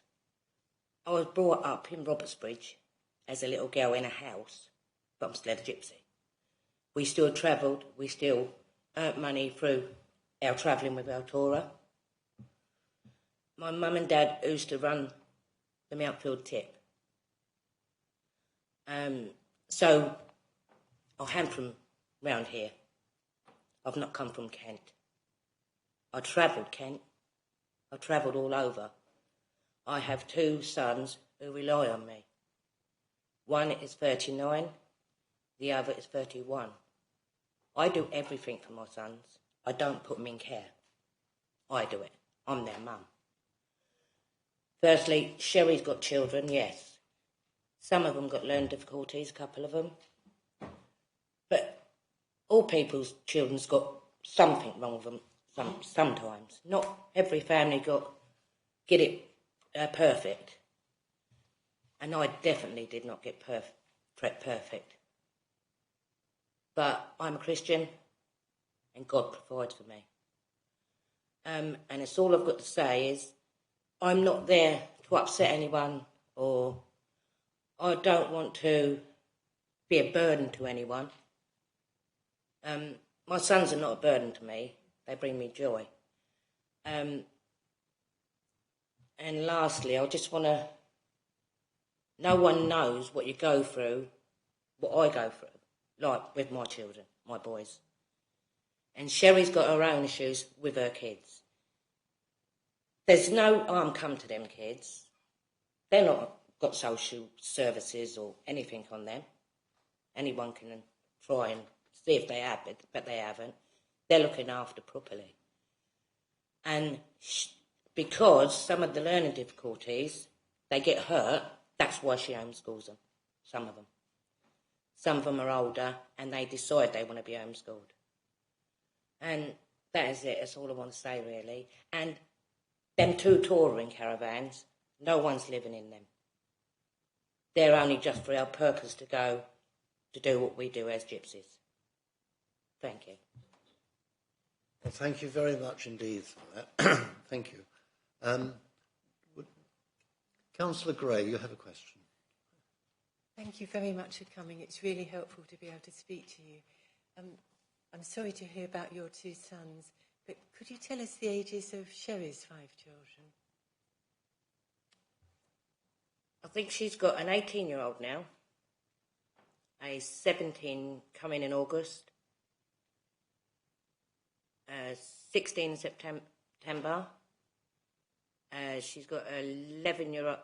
I was brought up in Robertsbridge as a little girl in a house, but I'm still a gypsy. We still travelled, we still earned money through our travelling with our Torah. My mum and dad used to run the Mountfield Tip. So I am from round here. I've not come from Kent. I travelled Kent. I travelled all over. I have 2 sons who rely on me. One is 39, the other is 31. I do everything for my sons. I don't put them in care. I do it. I'm their mum. Firstly, Sherry's got children, yes. Some of them got learning difficulties, a couple of them. But all people's children's got something wrong with them sometimes. Not every family get it perfect. And I definitely did not get perfect. but I'm a Christian and God provides for me. And it's all I've got to say is I'm not there to upset anyone, or I don't want to be a burden to anyone. My sons are not a burden to me. They bring me joy. And lastly, I just want to... No one knows what you go through, what I go through, like with my children, my boys. And Sherry's got her own issues with her kids. There's no harm come to them kids. They're not got social services or anything on them. Anyone can try and see if they have it, but they haven't. They're looking after properly. And because some of the learning difficulties, they get hurt, that's why she homeschools them, some of them. Some of them are older and they decide they want to be homeschooled. And that is it, that's all I want to say really. And them 2 touring caravans, no one's living in them. They're only just for our purpose to go to do what we do as gypsies. Thank you. Well, thank you very much indeed for that. Thank you. Councillor Gray, you have a question. Thank you very much for coming. It's really helpful to be able to speak to you. I'm sorry to hear about your 2 sons, but could you tell us the ages of Sherry's 5 children? I think she's got an 18-year-old now, a 17 coming in August, 16 in September. She's got an 11-year-old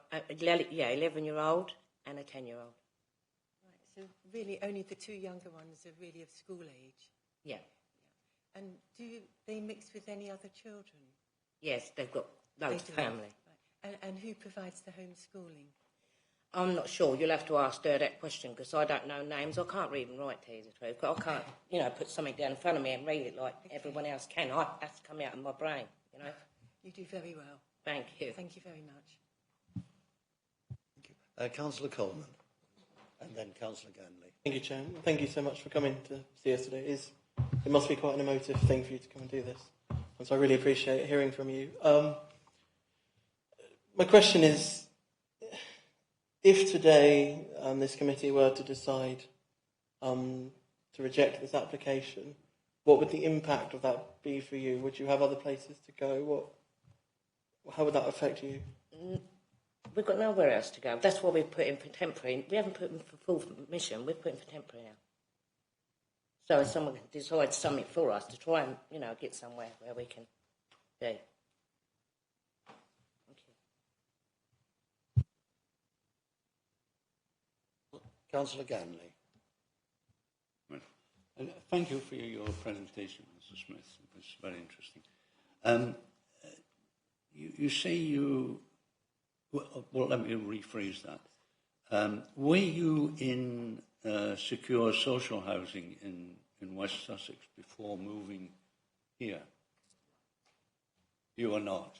and a 10-year-old. Right, so really only the 2 younger ones are really of school age? Yeah. And do they mix with any other children? Yes, they've got loads of family. Right. And who provides the homeschooling? I'm not sure. You'll have to ask her that question because I don't know names. I can't read and write, to tell you the truth. But I can't, put something down in front of me and read it like everyone else can. That's come out of my brain, You do very well. Thank you. Thank you very much. Thank you. Councillor Coleman and then Councillor Ganley. Thank you, Chairman. Thank you so much for coming to see us today. It must be quite an emotive thing for you to come and do this. And so I really appreciate hearing from you. My question is, if today this committee were to decide to reject this application, what would the impact of that be for you? Would you have other places to go? How would that affect you? We've got nowhere else to go. That's why we've put in for temporary. We haven't put in for full mission. We've put in for temporary now. So if someone decides something for us to try and, get somewhere where we can be. Councillor Ganley. Thank you for your presentation, Mr. Smith. It was very interesting. You say you... Well, let me rephrase that. Were you in secure social housing in West Sussex before moving here? You are not.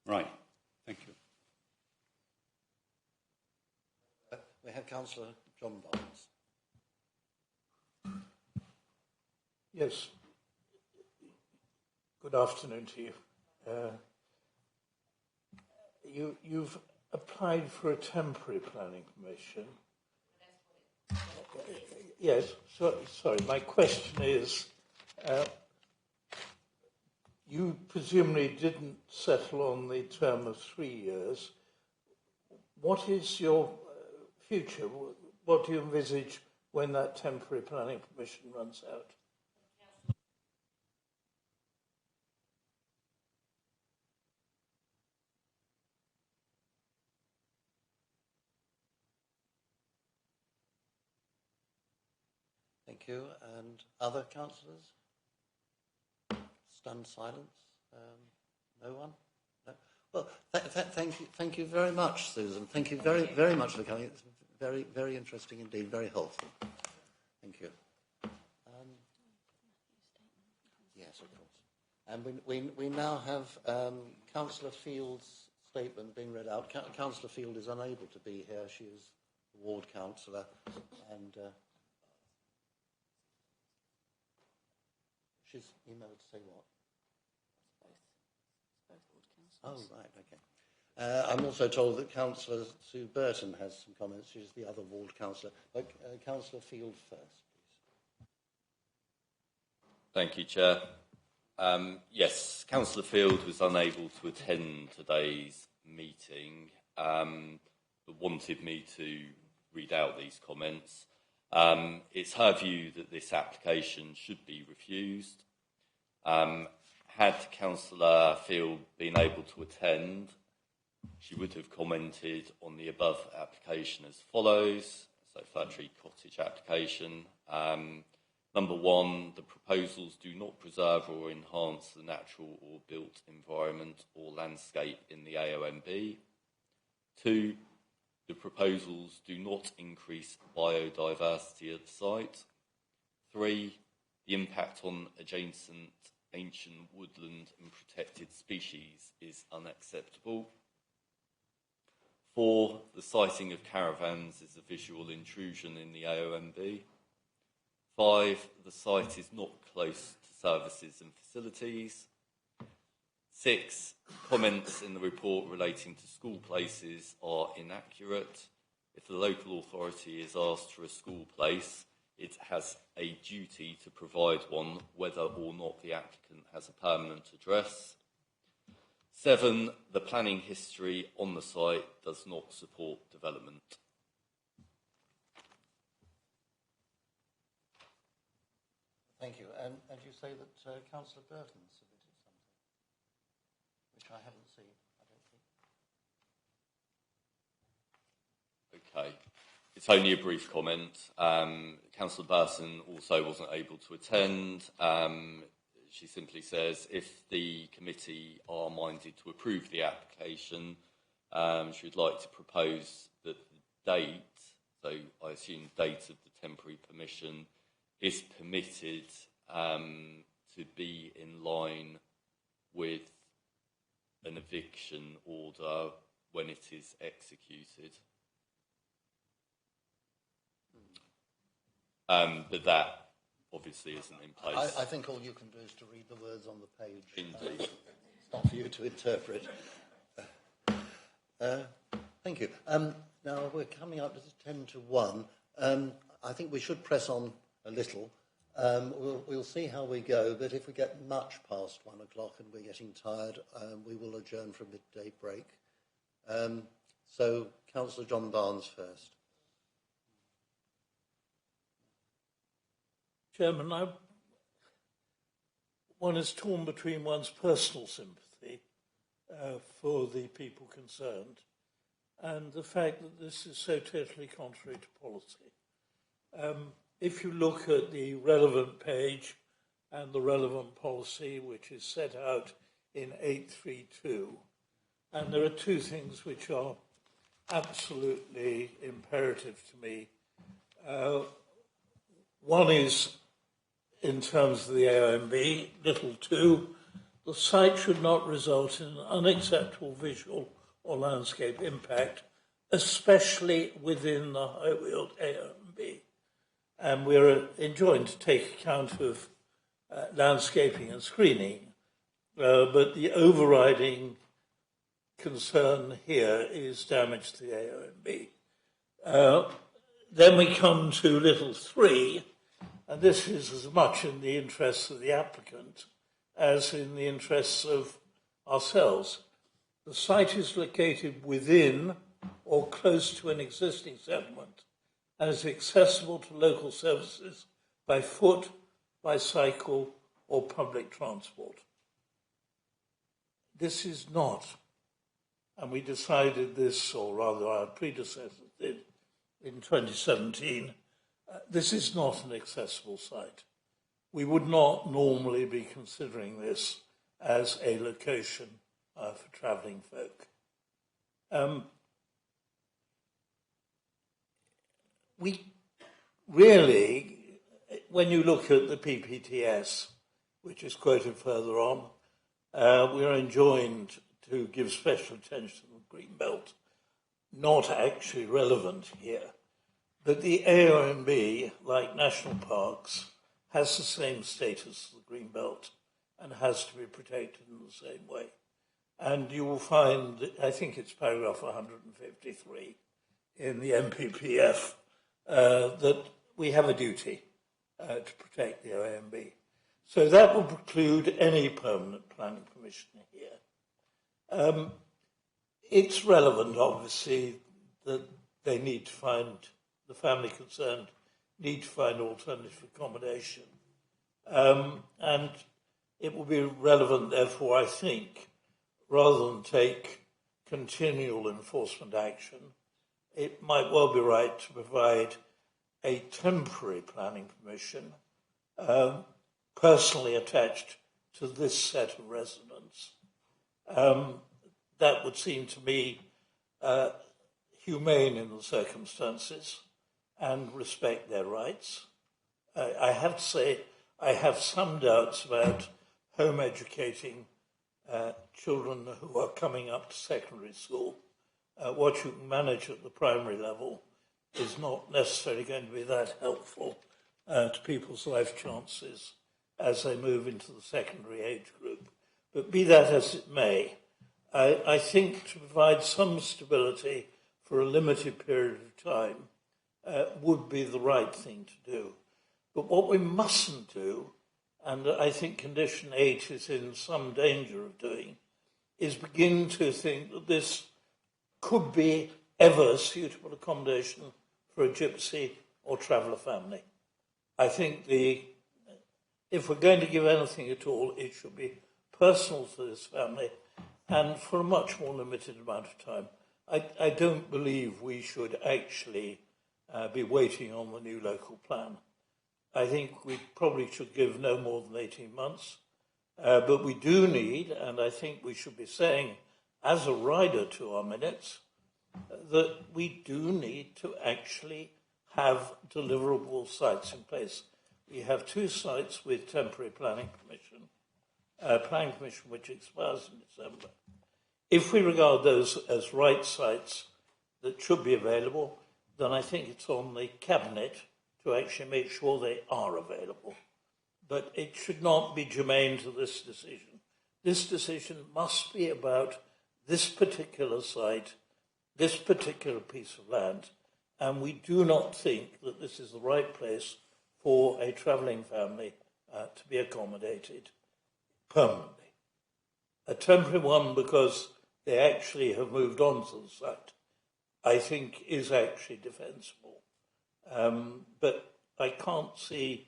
Right. Thank you. We have Councillor John Barnes. Yes. Good afternoon to you. You've applied for a temporary planning permission. Yes. Sorry. My question is, you presumably didn't settle on the term of 3 years. What is your future? What do you envisage when that temporary planning permission runs out? Thank you. And other councillors? Stunned silence? No one? No? Well, thank you very much, Susan. Thank you very, very much for coming. It's very, very interesting indeed, very helpful. Thank you. Yes, of course. And we now have Councillor Field's statement being read out. Councillor Field is unable to be here. She is the ward councillor, and she's emailed to say what? Oh, right, okay. I'm also told that Councillor Sue Burton has some comments. She's the other ward councillor. But Councillor Field first, please. Thank you, Chair. Yes, Councillor Field was unable to attend today's meeting, but wanted me to read out these comments. It's her view that this application should be refused. Had Councillor Field been able to attend, she would have commented on the above application as follows. So, Fir Tree Cottage application. Number one, the proposals do not preserve or enhance the natural or built environment or landscape in the AONB. Two, the proposals do not increase biodiversity at the site. Three, the impact on adjacent ancient woodland and protected species is unacceptable. 4, the siting of caravans is a visual intrusion in the AONB. 5, the site is not close to services and facilities. 6, comments in the report relating to school places are inaccurate. If the local authority is asked for a school place, it has a duty to provide one, whether or not the applicant has a permanent address. 7, the planning history on the site does not support development. Thank you. And you say that Councillor Burton submitted something, which I haven't seen, I don't think. Okay. It's only a brief comment. Councillor Burton also wasn't able to attend. She simply says if the committee are minded to approve the application, she would like to propose that the date, so I assume date of the temporary permission, is permitted to be in line with an eviction order when it is executed. But that obviously isn't in place. I think all you can do is to read the words on the page. Indeed. It's not for you to interpret. Thank you. Now we're coming up to 10 to 1. I think we should press on a little. We'll see how we go, but if we get much past 1 o'clock and we're getting tired, we will adjourn for a midday break. So, Councillor John Barnes first. Chairman, one is torn between one's personal sympathy for the people concerned and the fact that this is so totally contrary to policy. If you look at the relevant page and the relevant policy, which is set out in 832, and there are two things which are absolutely imperative to me. One is, in terms of the AONB, little 2, the site should not result in an unacceptable visual or landscape impact, especially within the High Weald AONB. And we're enjoined to take account of landscaping and screening, but the overriding concern here is damage to the AONB. Then we come to little 3, and this is as much in the interests of the applicant as in the interests of ourselves. The site is located within or close to an existing settlement and is accessible to local services by foot, bicycle, or public transport. This is not, and we decided this, or rather our predecessors did, in 2017, this is not an accessible site. We would not normally be considering this as a location for travelling folk. We really, when you look at the PPTS, which is quoted further on, we are enjoined to give special attention to the green belt. Not actually relevant here. But the AONB, like national parks, has the same status as the Green Belt and has to be protected in the same way. And you will find, I think it's paragraph 153 in the MPPF, that we have a duty to protect the OMB. So that will preclude any permanent planning permission here. It's relevant, obviously, that they need to find, the family concerned need to find alternative accommodation. And it will be relevant, therefore, I think, rather than take continual enforcement action, it might well be right to provide a temporary planning permission personally attached to this set of residents. That would seem to me humane in the circumstances and respect their rights. I have to say, I have some doubts about home educating children who are coming up to secondary school. What you can manage at the primary level is not necessarily going to be that helpful to people's life chances as they move into the secondary age group. But be that as it may, I think to provide some stability for a limited period of time would be the right thing to do. But what we mustn't do, and I think Condition 8 is in some danger of doing, is begin to think that this could be ever suitable accommodation for a gypsy or traveller family. I think if we're going to give anything at all, it should be personal to this family and for a much more limited amount of time. I don't believe we should actually be waiting on the new local plan. I think we probably should give no more than 18 months, but we do need, and I think we should be saying as a rider to our minutes, that we do need to actually have deliverable sites in place. We have 2 sites with temporary planning permission which expires in December. If we regard those as right sites that should be available, then I think it's on the Cabinet to actually make sure they are available. But it should not be germane to this decision. This decision must be about this particular site, this particular piece of land, and we do not think that this is the right place for a travelling family to be accommodated permanently. A temporary one, because they actually have moved on to the site, I think is actually defensible. But I can't see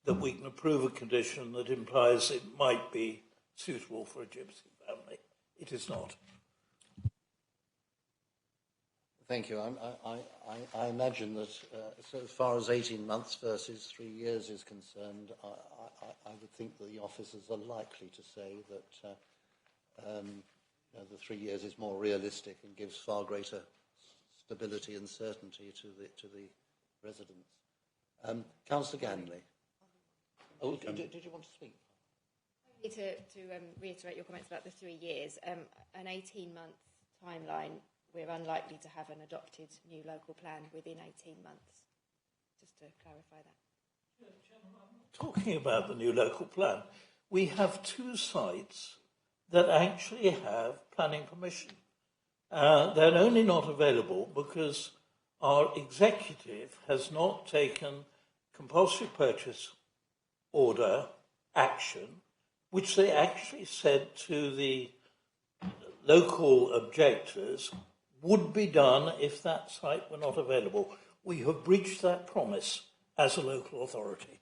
that we can approve a condition that implies it might be suitable for a gypsy family. It is not. Thank you. I imagine that so as far as 18 months versus 3 years is concerned, I would think that the officers are likely to say that the 3 years is more realistic and gives far greater stability and certainty to the residents. Councillor Ganley. Oh, did you want to speak? To reiterate your comments about the 3 years, an 18-month timeline, we're unlikely to have an adopted new local plan within 18 months, just to clarify that. Talking about the new local plan, we have 2 sites that actually have planning permission. They're only not available because our executive has not taken compulsory purchase order action, which they actually said to the local objectors would be done if that site were not available. We have breached that promise as a local authority.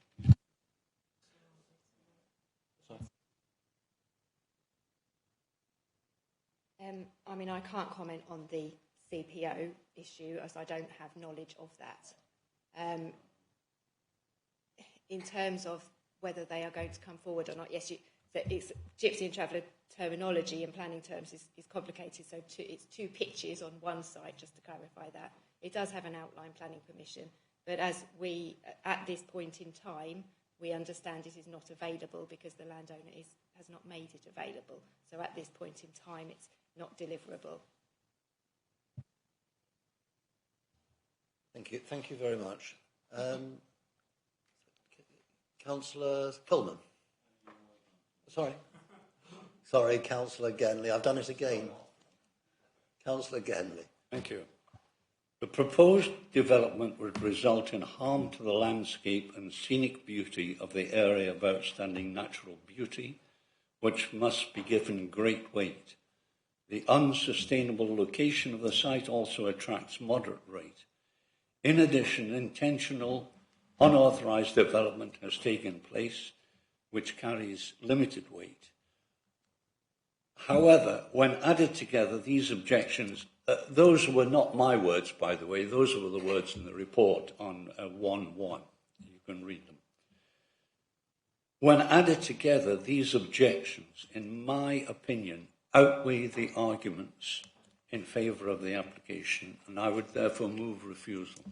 I mean, I can't comment on the CPO issue as I don't have knowledge of that. In terms of whether they are going to come forward or not, yes, it's Gypsy and Traveller terminology and planning terms is complicated, so it's 2 pitches on one side, just to clarify that. It does have an outline planning permission, but as we, at this point in time, we understand it is not available because the landowner has not made it available. So at this point in time, it's not deliverable. Thank you very much. Councillor Coleman. Sorry, Councillor Ganley. I've done it again. Councillor Ganley. Thank you. The proposed development would result in harm to the landscape and scenic beauty of the area of outstanding natural beauty, which must be given great weight. The unsustainable location of the site also attracts moderate rate. In addition, intentional, unauthorised development has taken place, which carries limited weight. However, when added together, these objections, those were not my words, by the way, those were the words in the report on 1.1. You can read them. When added together, these objections, in my opinion, outweigh the arguments in favour of the application, and I would therefore move refusal.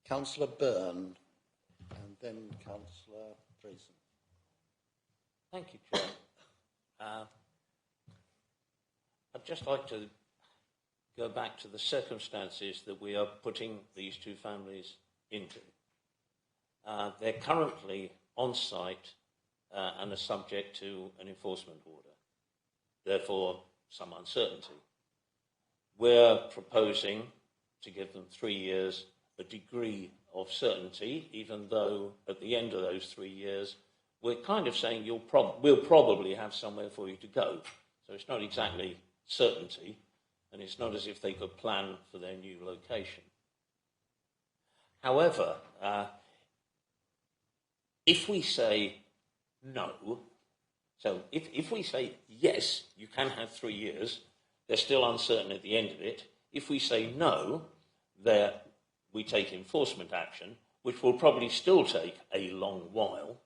Councillor Byrne, and then Councillor Drayson. Thank you, Chair. I'd just like to go back to the circumstances that we are putting these two families into. They're currently on site and are subject to an enforcement order, therefore some uncertainty. We're proposing to give them 3 years, a degree of certainty, even though at the end of those 3 years, we're kind of saying we'll probably have somewhere for you to go. So it's not exactly certainty, and it's not as if they could plan for their new location. However, if we say no, so if we say yes, you can have 3 years, they're still uncertain at the end of it. If we say no, we take enforcement action, which will probably still take a long while.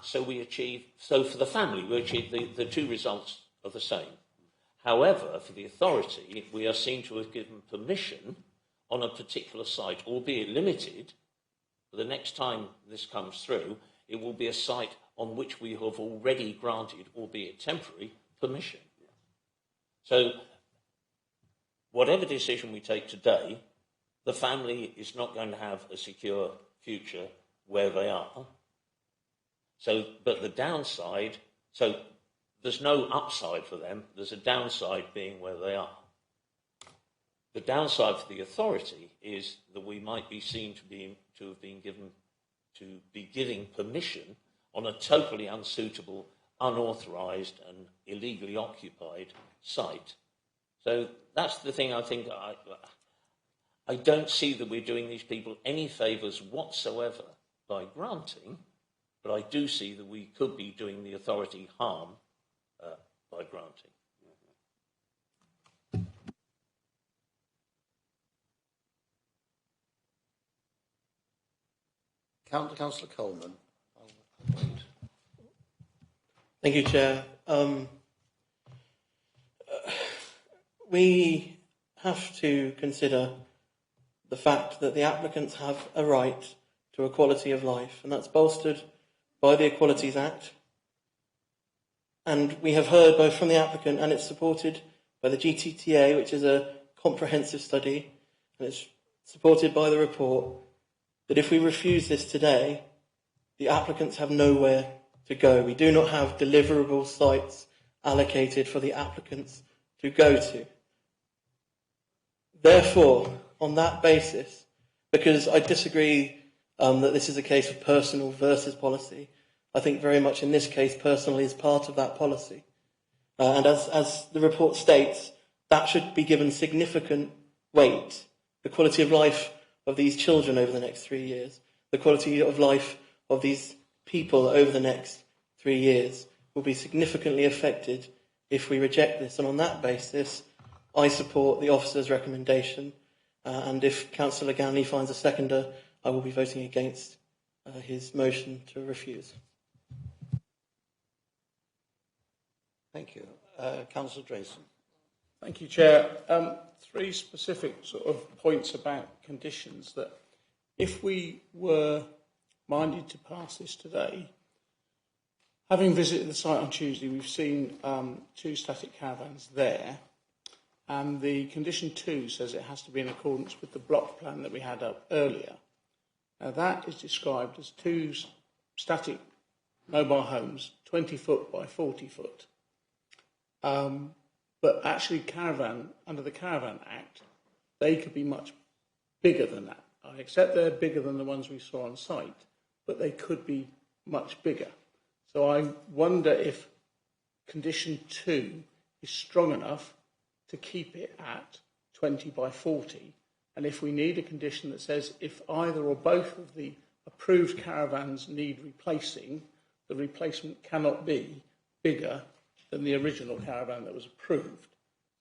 So for the family, we achieve the two results are the same. However, for the authority, we are seen to have given permission on a particular site, albeit limited. The next time this comes through, it will be a site on which we have already granted, albeit temporary, permission. So whatever decision we take today, the family is not going to have a secure future where they are. But the downside, so there's no upside for them, there's a downside being where they are. The downside for the authority is that we might be seen to have been given to be giving permission on a totally unsuitable, unauthorised and illegally occupied site. So that's the thing I think I don't see that we're doing these people any favours whatsoever by granting, but I do see that we could be doing the authority harm by granting. Councillor Coleman. Thank you, Chair. We have to consider the fact that the applicants have a right to equality of life, and that's bolstered by the Equalities Act. And we have heard both from the applicant, and it's supported by the GTTA, which is a comprehensive study, and it's supported by the report, that if we refuse this today, the applicants have nowhere to go. We do not have deliverable sites allocated for the applicants to go to. Therefore, on that basis, because I disagree that this is a case of personal versus policy, I think very much in this case personal is part of that policy. And as the report states, that should be given significant weight. The quality of life of these children over the next 3 years, the quality of life of these people over the next 3 years will be significantly affected if we reject this. And on that basis, I support the officer's recommendation. And if Councillor Ganley finds a seconder, I will be voting against his motion to refuse. Thank you. Councillor Drayson. Thank you, Chair. 3 specific sort of points about conditions that if we were minded to pass this today. Having visited the site on Tuesday, we've seen 2 static caravans there, and the condition 2 says it has to be in accordance with the block plan that we had up earlier. Now that is described as 2 static mobile homes, 20 foot by 40 foot. But actually under the Caravan Act, they could be much bigger than that. I accept they're bigger than the ones we saw on site, but they could be much bigger. So I wonder if condition 2 is strong enough to keep it at 20 by 40, and if we need a condition that says if either or both of the approved caravans need replacing, the replacement cannot be bigger than the original caravan that was approved.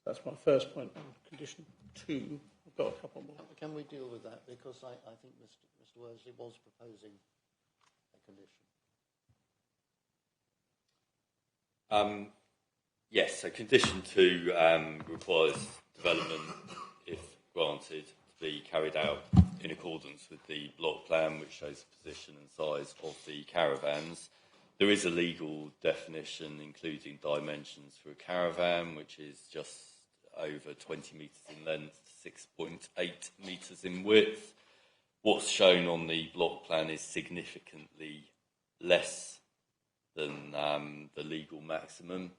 That's my first point on condition 2. I've got a couple more. Can we deal with that? Because I think Mr. Worsley was proposing a condition. Yes, so condition 2 requires development, if granted, to be carried out in accordance with the block plan, which shows the position and size of the caravans. There is a legal definition, including dimensions for a caravan, which is just over 20 metres in length, 6.8 metres in width. What's shown on the block plan is significantly less than the legal maximum.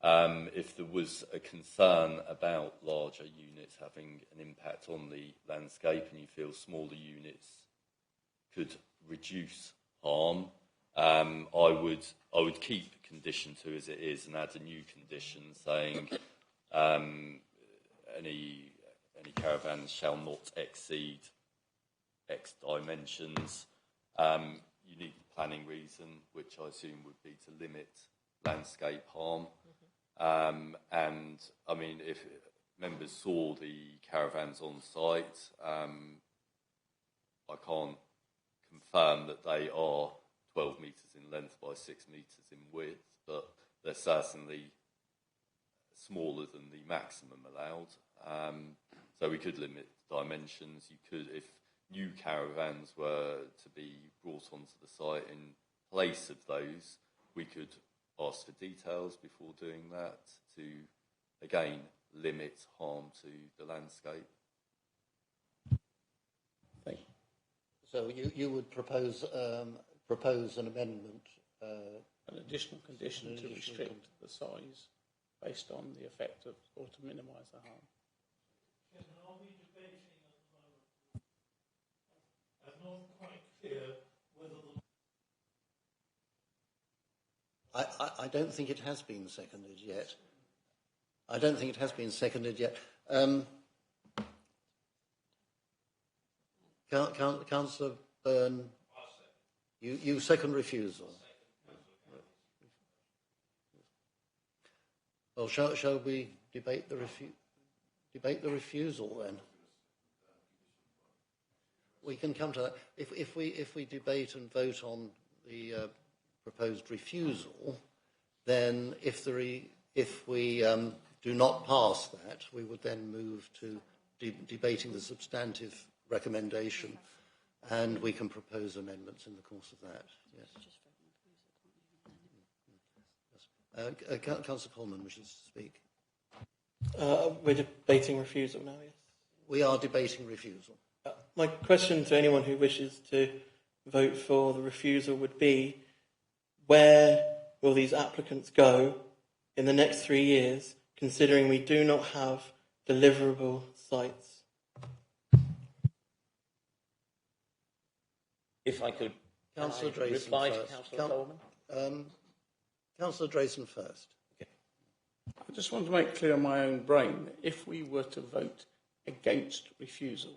If there was a concern about larger units having an impact on the landscape and you feel smaller units could reduce harm, I would keep condition 2 as it is and add a new condition saying any caravans shall not exceed X dimensions. Unique planning reason, which I assume would be to limit landscape harm. And I mean, if members saw the caravans on site, I can't confirm that they are 12 metres in length by 6 metres in width, but they're certainly smaller than the maximum allowed. So we could limit dimensions. You could, if new caravans were to be brought onto the site in place of those, we could ask for details before doing that to, again, limit harm to the landscape. Thank you. So you would propose an amendment, an additional condition to restrict the size based on the effect of, or to minimise the harm. Are we debating at the moment? I'm not quite clear whether I don't think it has been seconded yet. Councillor Byrne, you second refusal. Well, shall we debate the refusal then? We can come to that. If we debate and vote on the proposed refusal, then if we do not pass that, we would then move to debating the substantive recommendation, and we can propose amendments in the course of that. Yes. Councillor Coleman wishes to speak. We're debating refusal now, yes? We are debating refusal. My question to anyone who wishes to vote for the refusal would be, where will these applicants go in the next 3 years, considering we do not have deliverable sites? If I could Councillor Drayson reply first. to Councillor Coleman. Councillor Drayson first. Okay. I just want to make clear in my own brain that if we were to vote against refusal,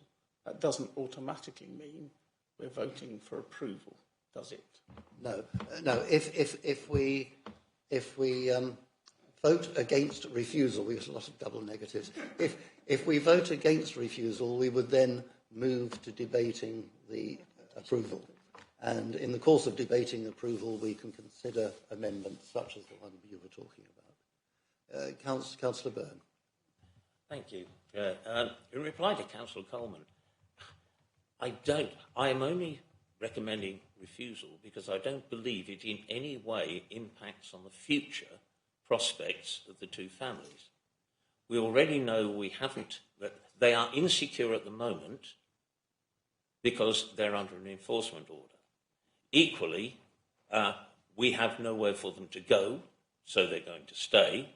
that doesn't automatically mean we're voting for approval, does it? No. If we vote against refusal, we have a lot of double negatives. If we vote against refusal, we would then move to debating the approval, and in the course of debating approval, we can consider amendments such as the one you were talking about. Councillor Byrne. Thank you. In reply to Councillor Coleman, I am only recommending refusal because I don't believe it in any way impacts on the future prospects of the two families. We already know that they are insecure at the moment because they're under an enforcement order. Equally, we have nowhere for them to go, so they're going to stay.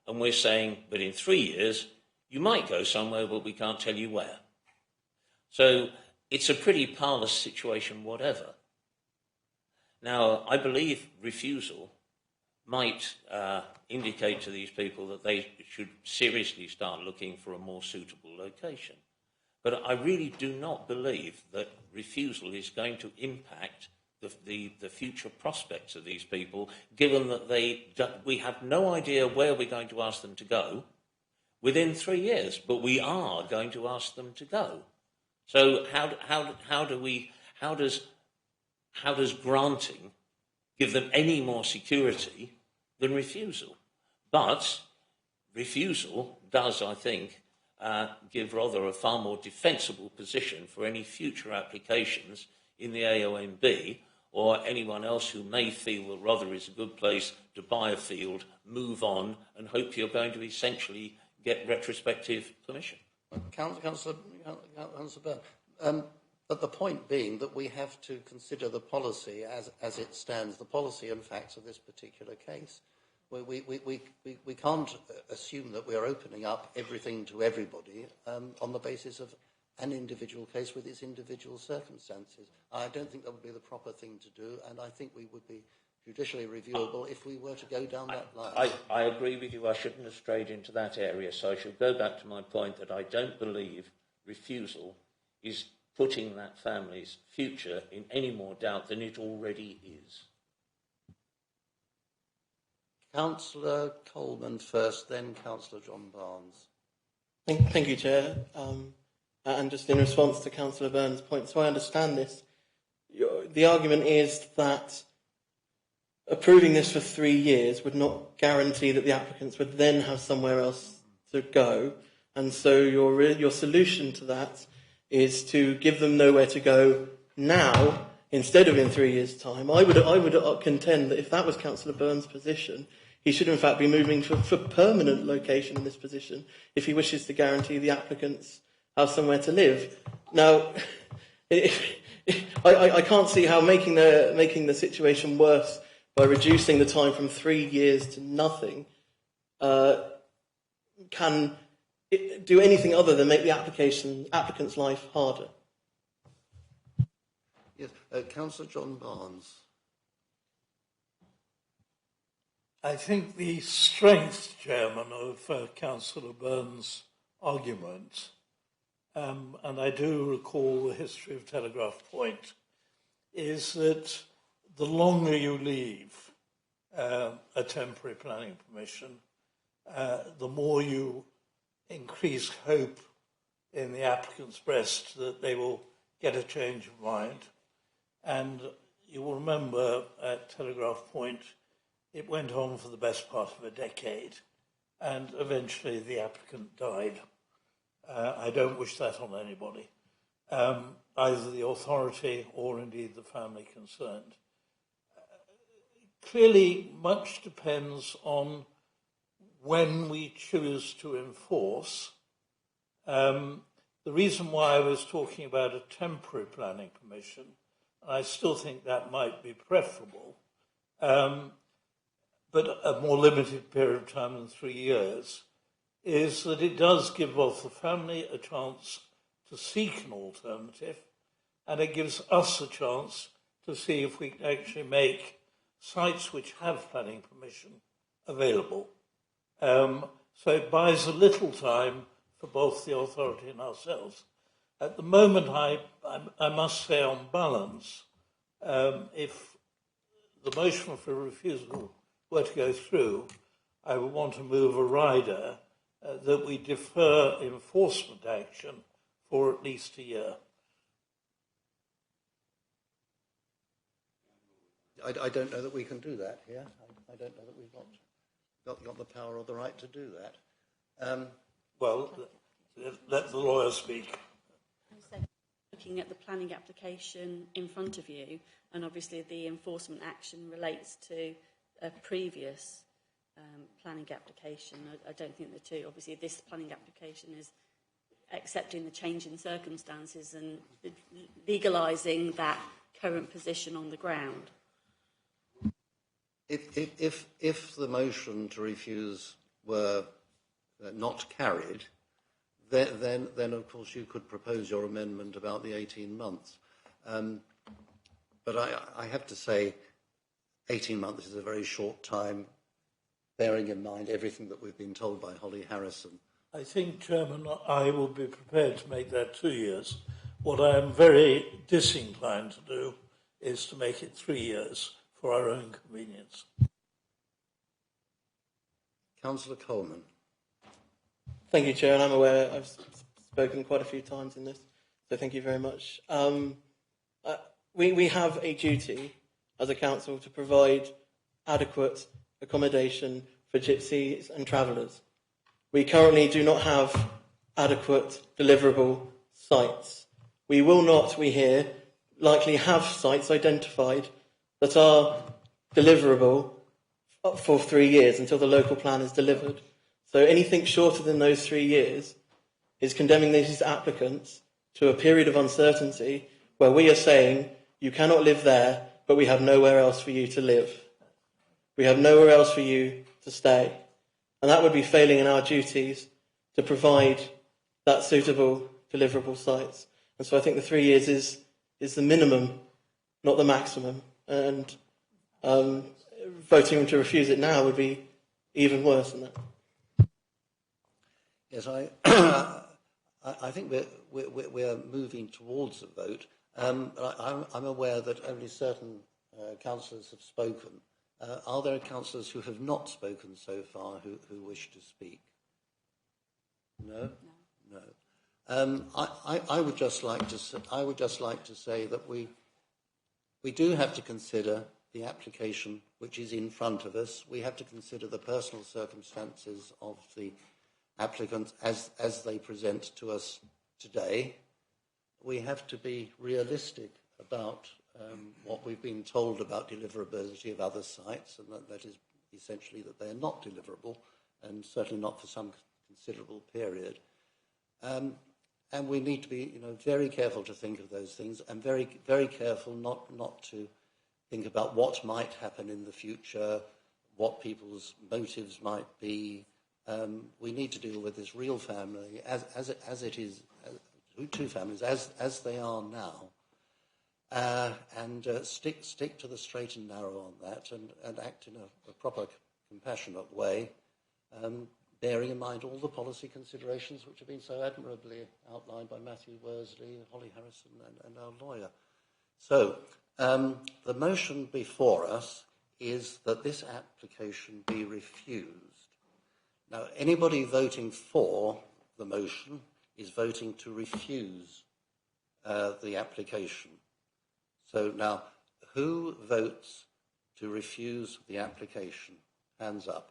And we're saying, but in 3 years, you might go somewhere, but we can't tell you where. So it's a pretty parlous situation, whatever. Now, I believe refusal might indicate to these people that they should seriously start looking for a more suitable location. But I really do not believe that refusal is going to impact the future prospects of these people, given that we have no idea where we're going to ask them to go within 3 years, but we are going to ask them to go. So how does granting give them any more security than refusal? But refusal does, I think, give rather a far more defensible position for any future applications in the AONB or anyone else who may feel that Rother is a good place to buy a field, move on, and hope you're going to essentially get retrospective permission. Councillor Byrne, but the point being that we have to consider the policy as it stands, the policy and facts of this particular case. We can't assume that we're opening up everything to everybody on the basis of an individual case with its individual circumstances. I don't think that would be the proper thing to do, and I think we would be judicially reviewable if we were to go down that line. I agree with you. I shouldn't have strayed into that area, so I should go back to my point that I don't believe refusal is putting that family's future in any more doubt than it already is. Councillor Coleman first, then Councillor John Barnes. Thank you, Chair. And just in response to Councillor Byrne's point, so I understand this. The argument is that approving this for 3 years would not guarantee that the applicants would then have somewhere else to go. And so your solution to that is to give them nowhere to go now instead of in 3 years' time. I would contend that if that was Councillor Byrne's position, he should in fact be moving for permanent location in this position if he wishes to guarantee the applicants have somewhere to live. Now, I can't see how making the situation worse by reducing the time from 3 years to nothing can do anything other than make the applicant's life harder. Yes, Councillor John Barnes. I think the strength, Chairman, of Councillor Byrne's argument, and I do recall the history of Telegraph Point, is that the longer you leave a temporary planning permission, the more you increase hope in the applicant's breast that they will get a change of mind. And you will remember at Telegraph Point, it went on for the best part of a decade, and eventually the applicant died. I don't wish that on anybody, either the authority or indeed the family concerned. Clearly, much depends on when we choose to enforce. The reason why I was talking about a temporary planning permission, and I still think that might be preferable, but a more limited period of time than 3 years, is that it does give both the family a chance to seek an alternative, and it gives us a chance to see if we can actually make sites which have planning permission available. So it buys a little time for both the authority and ourselves. At the moment, I must say on balance, if the motion for refusal were to go through, I would want to move a rider that we defer enforcement action for at least a year. I don't know that we can do that here. I don't know that we've got the power or the right to do that. Well, let the lawyer speak. looking at the planning application in front of you, and obviously the enforcement action relates to a previous planning application. I don't think the two, obviously this planning application is accepting the change in circumstances and legalising that current position on the ground. If the motion to refuse were not carried, then of course you could propose your amendment about the 18 months. But I have to say 18 months is a very short time, bearing in mind everything that we've been told by Holly Harrison. I think, Chairman, I will be prepared to make that 2 years. What I am very disinclined to do is to make it 3 years for our own convenience. Councillor Coleman. Thank you, Chair, and I'm aware I've spoken quite a few times in this, so thank you very much. We have a duty as a council to provide adequate accommodation for gypsies and travellers. We currently do not have adequate deliverable sites. We will not, we hear, likely have sites identified that are deliverable for 3 years until the local plan is delivered. So anything shorter than those 3 years is condemning these applicants to a period of uncertainty where we are saying you cannot live there, but we have nowhere else for you to live. We have nowhere else for you to stay. And that would be failing in our duties to provide that suitable deliverable sites. And so I think the 3 years is the minimum, not the maximum. And voting to refuse it now would be even worse than that. Yes, I think we're moving towards a vote. I'm aware that only certain councillors have spoken. Are there councillors who have not spoken so far who wish to speak? No? No. I would just like to say that we do have to consider the application which is in front of us. We have to consider the personal circumstances of the applicants as they present to us today. We have to be realistic about what we've been told about deliverability of other sites, and that is essentially that they're not deliverable, and certainly not for some considerable period. And we need to be, very careful to think of those things, and very, very careful not to think about what might happen in the future, what people's motives might be. We need to deal with this real family as it is, two families as they are now, and stick to the straight and narrow on that, and act in a proper, compassionate way, bearing in mind all the policy considerations which have been so admirably outlined by Matthew Worsley, Holly Harrison, and our lawyer. So, the motion before us is that this application be refused. Now, anybody voting for the motion is voting to refuse the application. So now, who votes to refuse the application? Hands up.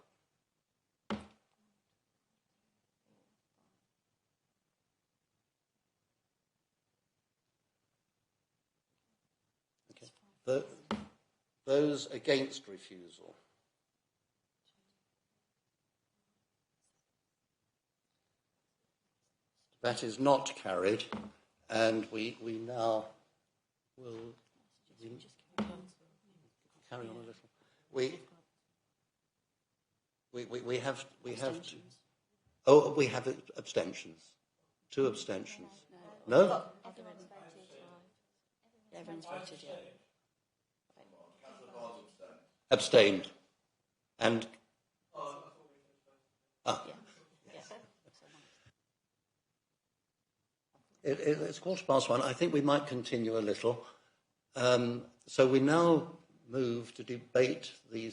Okay. Those against refusal? That is not carried, and we now will carry on a little. We have abstentions. 2 abstentions. No? Everyone's voted, yeah. Abstained. And it's 1:15. I think we might continue a little. So we now move to debate the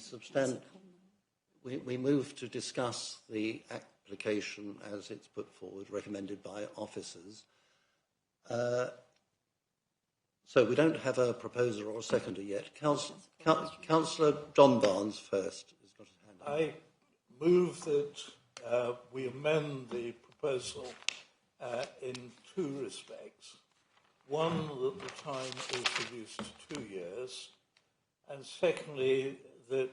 we move to discuss the application as it's put forward, recommended by officers. So we don't have a proposer or a seconder yet. Councillor John Barnes first has got his hand up. I move that we amend the proposal in 2 respects. one, that the time is reduced to 2 years, and secondly, that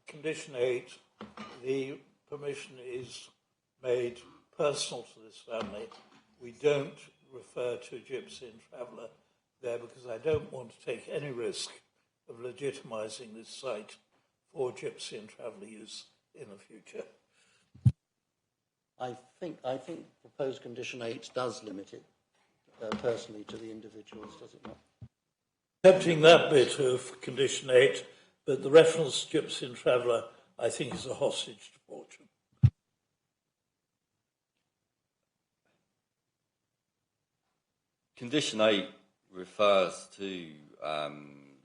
condition 8, the permission is made personal to this family. We don't refer to Gypsy and Traveller there because I don't want to take any risk of legitimising this site for Gypsy and Traveller use in the future. I think proposed condition 8 does limit it personally to the individuals, does it not? Accepting that bit of condition 8, but the reference to Gypsy and Traveller, I think, is a hostage to fortune. Condition 8 refers to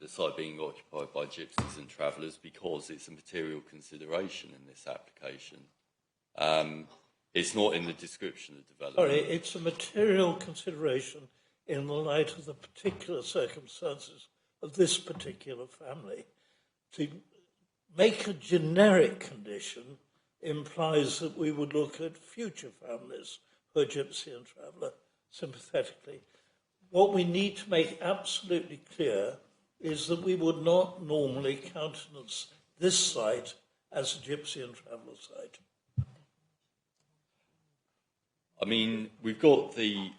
the site being occupied by gypsies and travellers because it's a material consideration in this application. It's not in the description of development. Sorry, it's a material consideration in the light of the particular circumstances of this particular family. To make a generic condition implies that we would look at future families who are gypsy and traveller sympathetically. What we need to make absolutely clear is that we would not normally countenance this site as a gypsy and traveller site. I mean, we've got the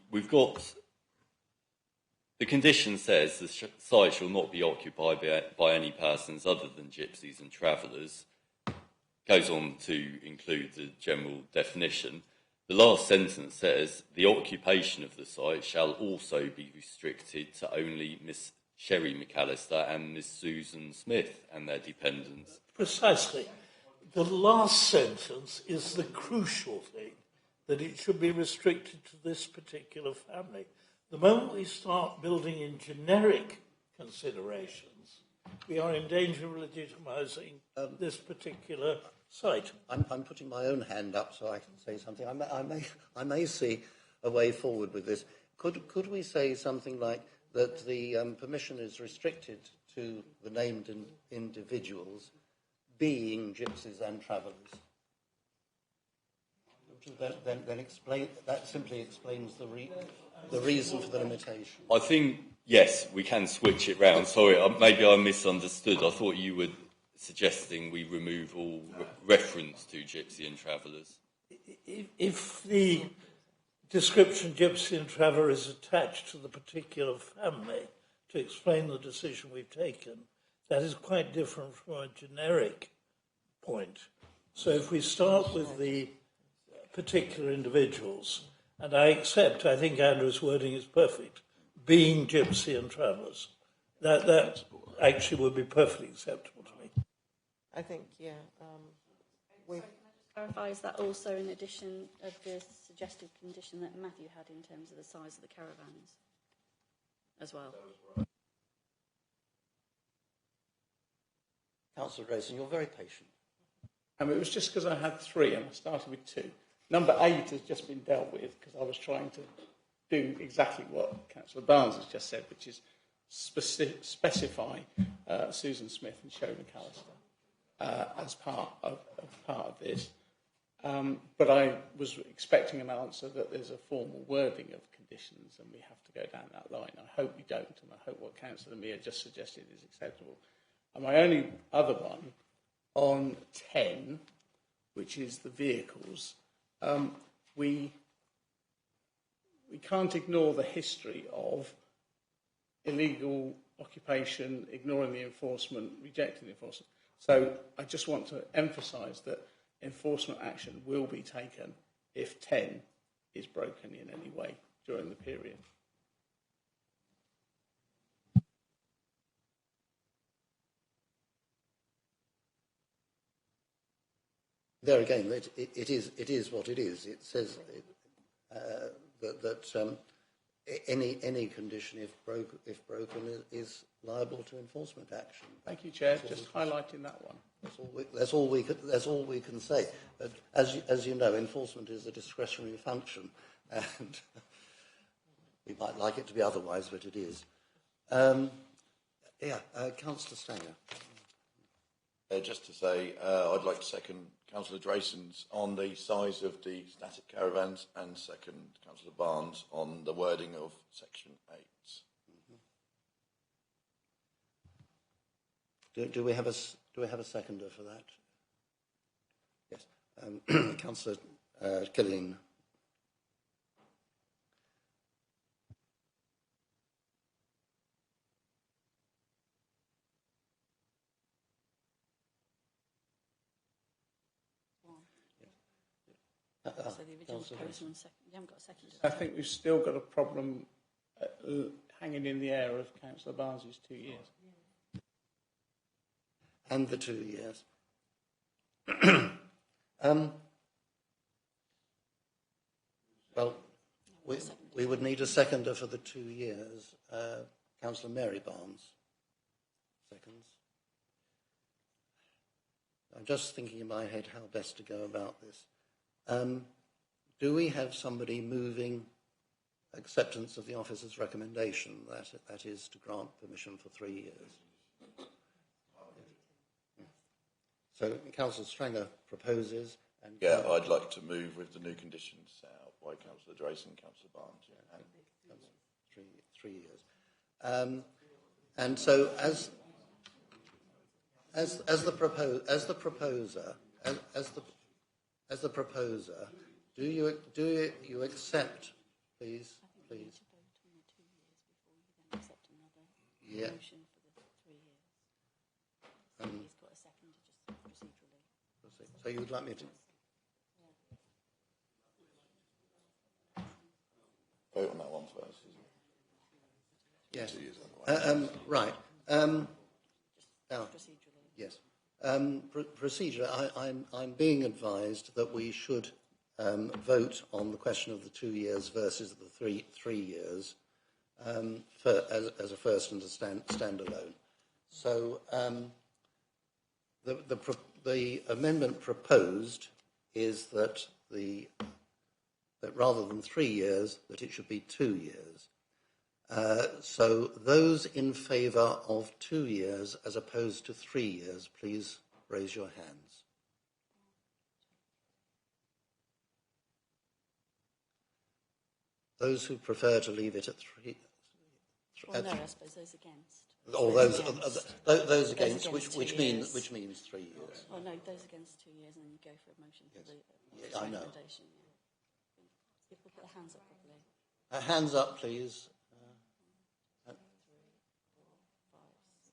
condition says the site shall not be occupied by any persons other than gypsies and travellers. Goes on to include the general definition. The last sentence says the occupation of the site shall also be restricted to only Miss Sherry McAllister and Miss Susan Smith and their dependents. Precisely. The last sentence is the crucial thing, that it should be restricted to this particular family. The moment we start building in generic considerations, we are in danger of legitimising this particular site. I'm putting my own hand up so I can say something. I may see a way forward with this. Could we say something like that the permission is restricted to the named individuals being gypsies and travellers? Then explain, that simply explains the reason for the limitation. I think, yes, we can switch it round. Sorry, maybe I misunderstood. I thought you were suggesting we remove all reference to gypsy and travellers. If the description gypsy and traveller is attached to the particular family to explain the decision we've taken, that is quite different from a generic point. So if we start with the particular individuals, and I think Andrew's wording is perfect, being gypsy and travellers, that actually would be perfectly acceptable to me. I think, yeah. Clarify, is that also in addition of the suggested condition that Matthew had in terms of the size of the caravans as well? Councillor Grayson, you're very patient. It was just because I had 3 and I started with 2. Number 8 has just been dealt with because I was trying to do exactly what Councillor Barnes has just said, which is specify Susan Smith and Sherry McAllister as part of this. But I was expecting an answer that there's a formal wording of conditions and we have to go down that line. I hope we don't, and I hope what Councillor Mia just suggested is acceptable. And my only other one, on 10, which is the vehicles, we can't ignore the history of illegal occupation, ignoring the enforcement, rejecting the enforcement. So I just want to emphasise that enforcement action will be taken if 10 is broken in any way during the period. There again, it is what it is. It says that any condition, if broken, is liable to enforcement action. Thank you, Chair. Just highlighting that one. That's all we can say. But as you know, enforcement is a discretionary function, and we might like it to be otherwise, but it is. Councillor Stanger. Just to say, I'd like to second Councillor Drayson's on the size of the static caravans and second Councillor Barnes on the wording of Section 8. Do we have a seconder for that? Yes. Councillor Killeen. So the original proposal and second, you haven't got a second. I think we've still got a problem hanging in the air of Councillor Barnes' 2 years. And the 2 years. Well, we would need a seconder for the 2 years. Councillor Mary Barnes. Seconds. I'm just thinking in my head how best to go about this. Do we have somebody moving acceptance of the officer's recommendation, that is to grant permission for 3 years? So Councillor Stranger proposes. And I'd like to move with the new conditions set out by Councillor Drayson and Councillor Barnes. And 3 years. And so as the proposer, do you accept, please? Yeah. He's got a second, just procedurally. So you would like me to vote on that one first? Yes. Right. Now, yes. Procedure. I'm being advised that we should vote on the question of the 2 years versus the three years as a first and a standalone. So the amendment proposed is that rather than 3 years, that it should be 2 years. So those in favour of 2 years as opposed to 3 years, please raise your hands. Those who prefer to leave it at 3. Well, no, I suppose those against. Or those against, which means 3 years. Oh no, those against 2 years, and then you go for a motion for the I know. recommendation. Yeah. People put their hands up properly. Hands up, please. 3, 4, 5,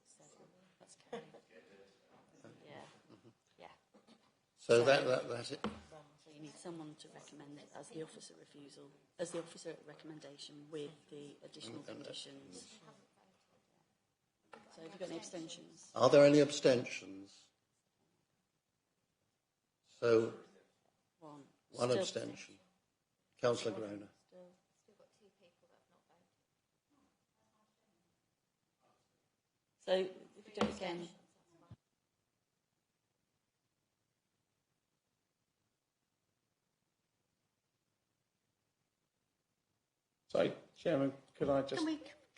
6, 7. That's carried. Yeah. Yeah. So that's it. So you need someone to recommend it as the officer refusal, as the officer recommendation with the additional conditions. So have you got any abstentions? Are there any abstentions? So, one abstention. Councillor Groner. Still got 2 people that have not voted. So if we do it again. Sorry, Chairman, could I just...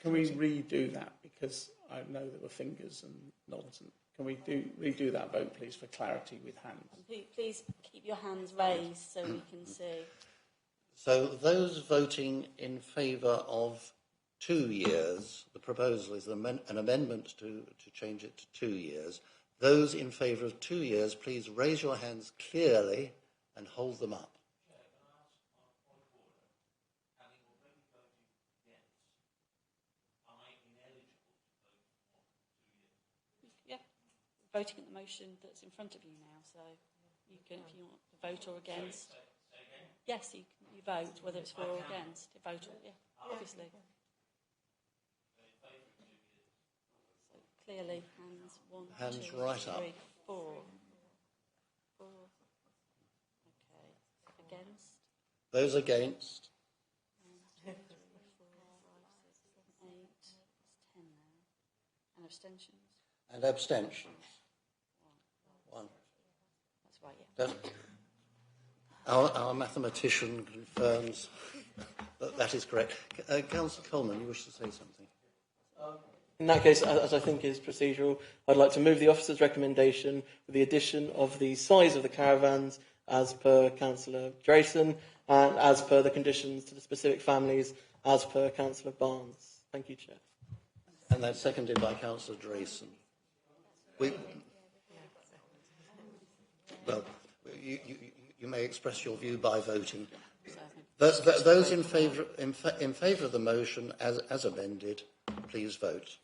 Can we redo that? Because I know there were fingers and nods. Can we redo that vote, please, for clarity with hands? Please keep your hands raised so we can see. So those voting in favour of 2 years, the proposal is an amendment to change it to 2 years. Those in favour of 2 years, please raise your hands clearly and hold them up. Voting at the motion that's in front of you now, so you can, if you want to vote or against. Yes, you vote, whether it's for or against. You vote, obviously. So clearly, hands 1, hands 2, right 3, up. 4. 4. Okay. Against. Those against. 1, 2, 3, 4, 5, 6, 7, 8. That's 10 now. And abstentions. And abstentions. 1. That's right, yeah. Our mathematician confirms that is correct. Councillor Coleman, you wish to say something? In that case, as I think is procedural, I'd like to move the officer's recommendation with the addition of the size of the caravans as per Councillor Drayson and as per the conditions to the specific families as per Councillor Barnes. Thank you, Chair. And that's seconded by Councillor Drayson. Well, you may express your view by voting. Those in favour of the motion as amended, please vote.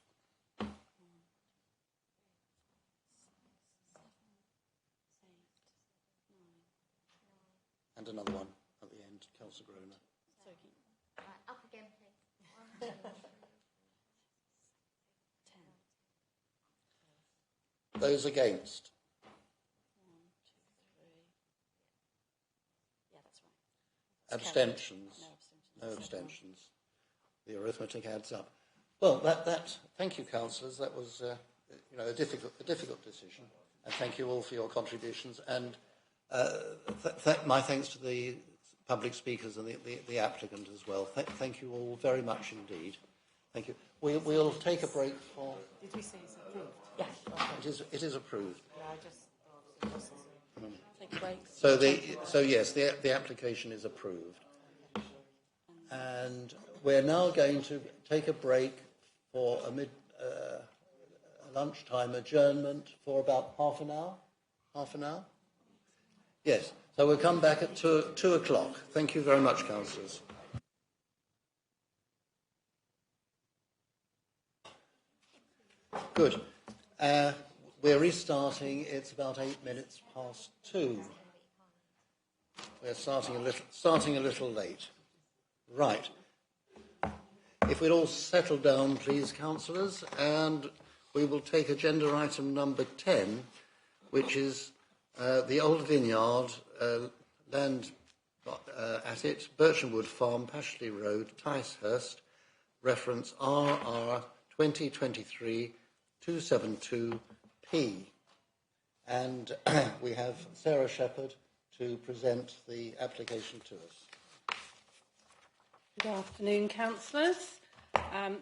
And another one at the end, Councillor Groner. Up again, please. Those against? Yeah, that's right. Abstentions? No abstentions. The arithmetic adds up. Well, thank you, councillors. That was, a difficult decision, and thank you all for your contributions. And my thanks to the public speakers and the applicant as well. Thank you all very much indeed. Thank you. We'll take a break for. Did we say it's approved? Yes, it is approved. Yeah, I just take a break. So yes, the application is approved. And we're now going to take a break for a lunchtime adjournment for about half an hour. Half an hour? Yes. So we'll come back at 2 o'clock. Thank you very much, councillors. Good. We're restarting. It's about 8 minutes past 2. We're starting a little late. Right. If we'd all settle down, please, councillors, and we will take agenda item number 10, which is the Old Vineyard, land at it, Birchamwood Farm, Pashley Road, Ticehurst, reference RR 2023-272P. And we have Sarah Shepherd to present the application to us. Good afternoon, councillors.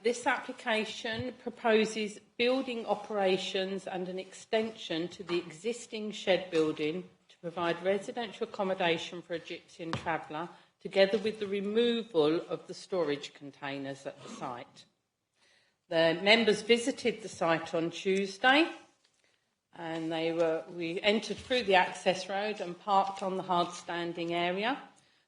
This application proposes building operations and an extension to the existing shed building to provide residential accommodation for a Egyptian traveller, together with the removal of the storage containers at the site. The members visited the site on Tuesday, and we entered through the access road and parked on the hard standing area.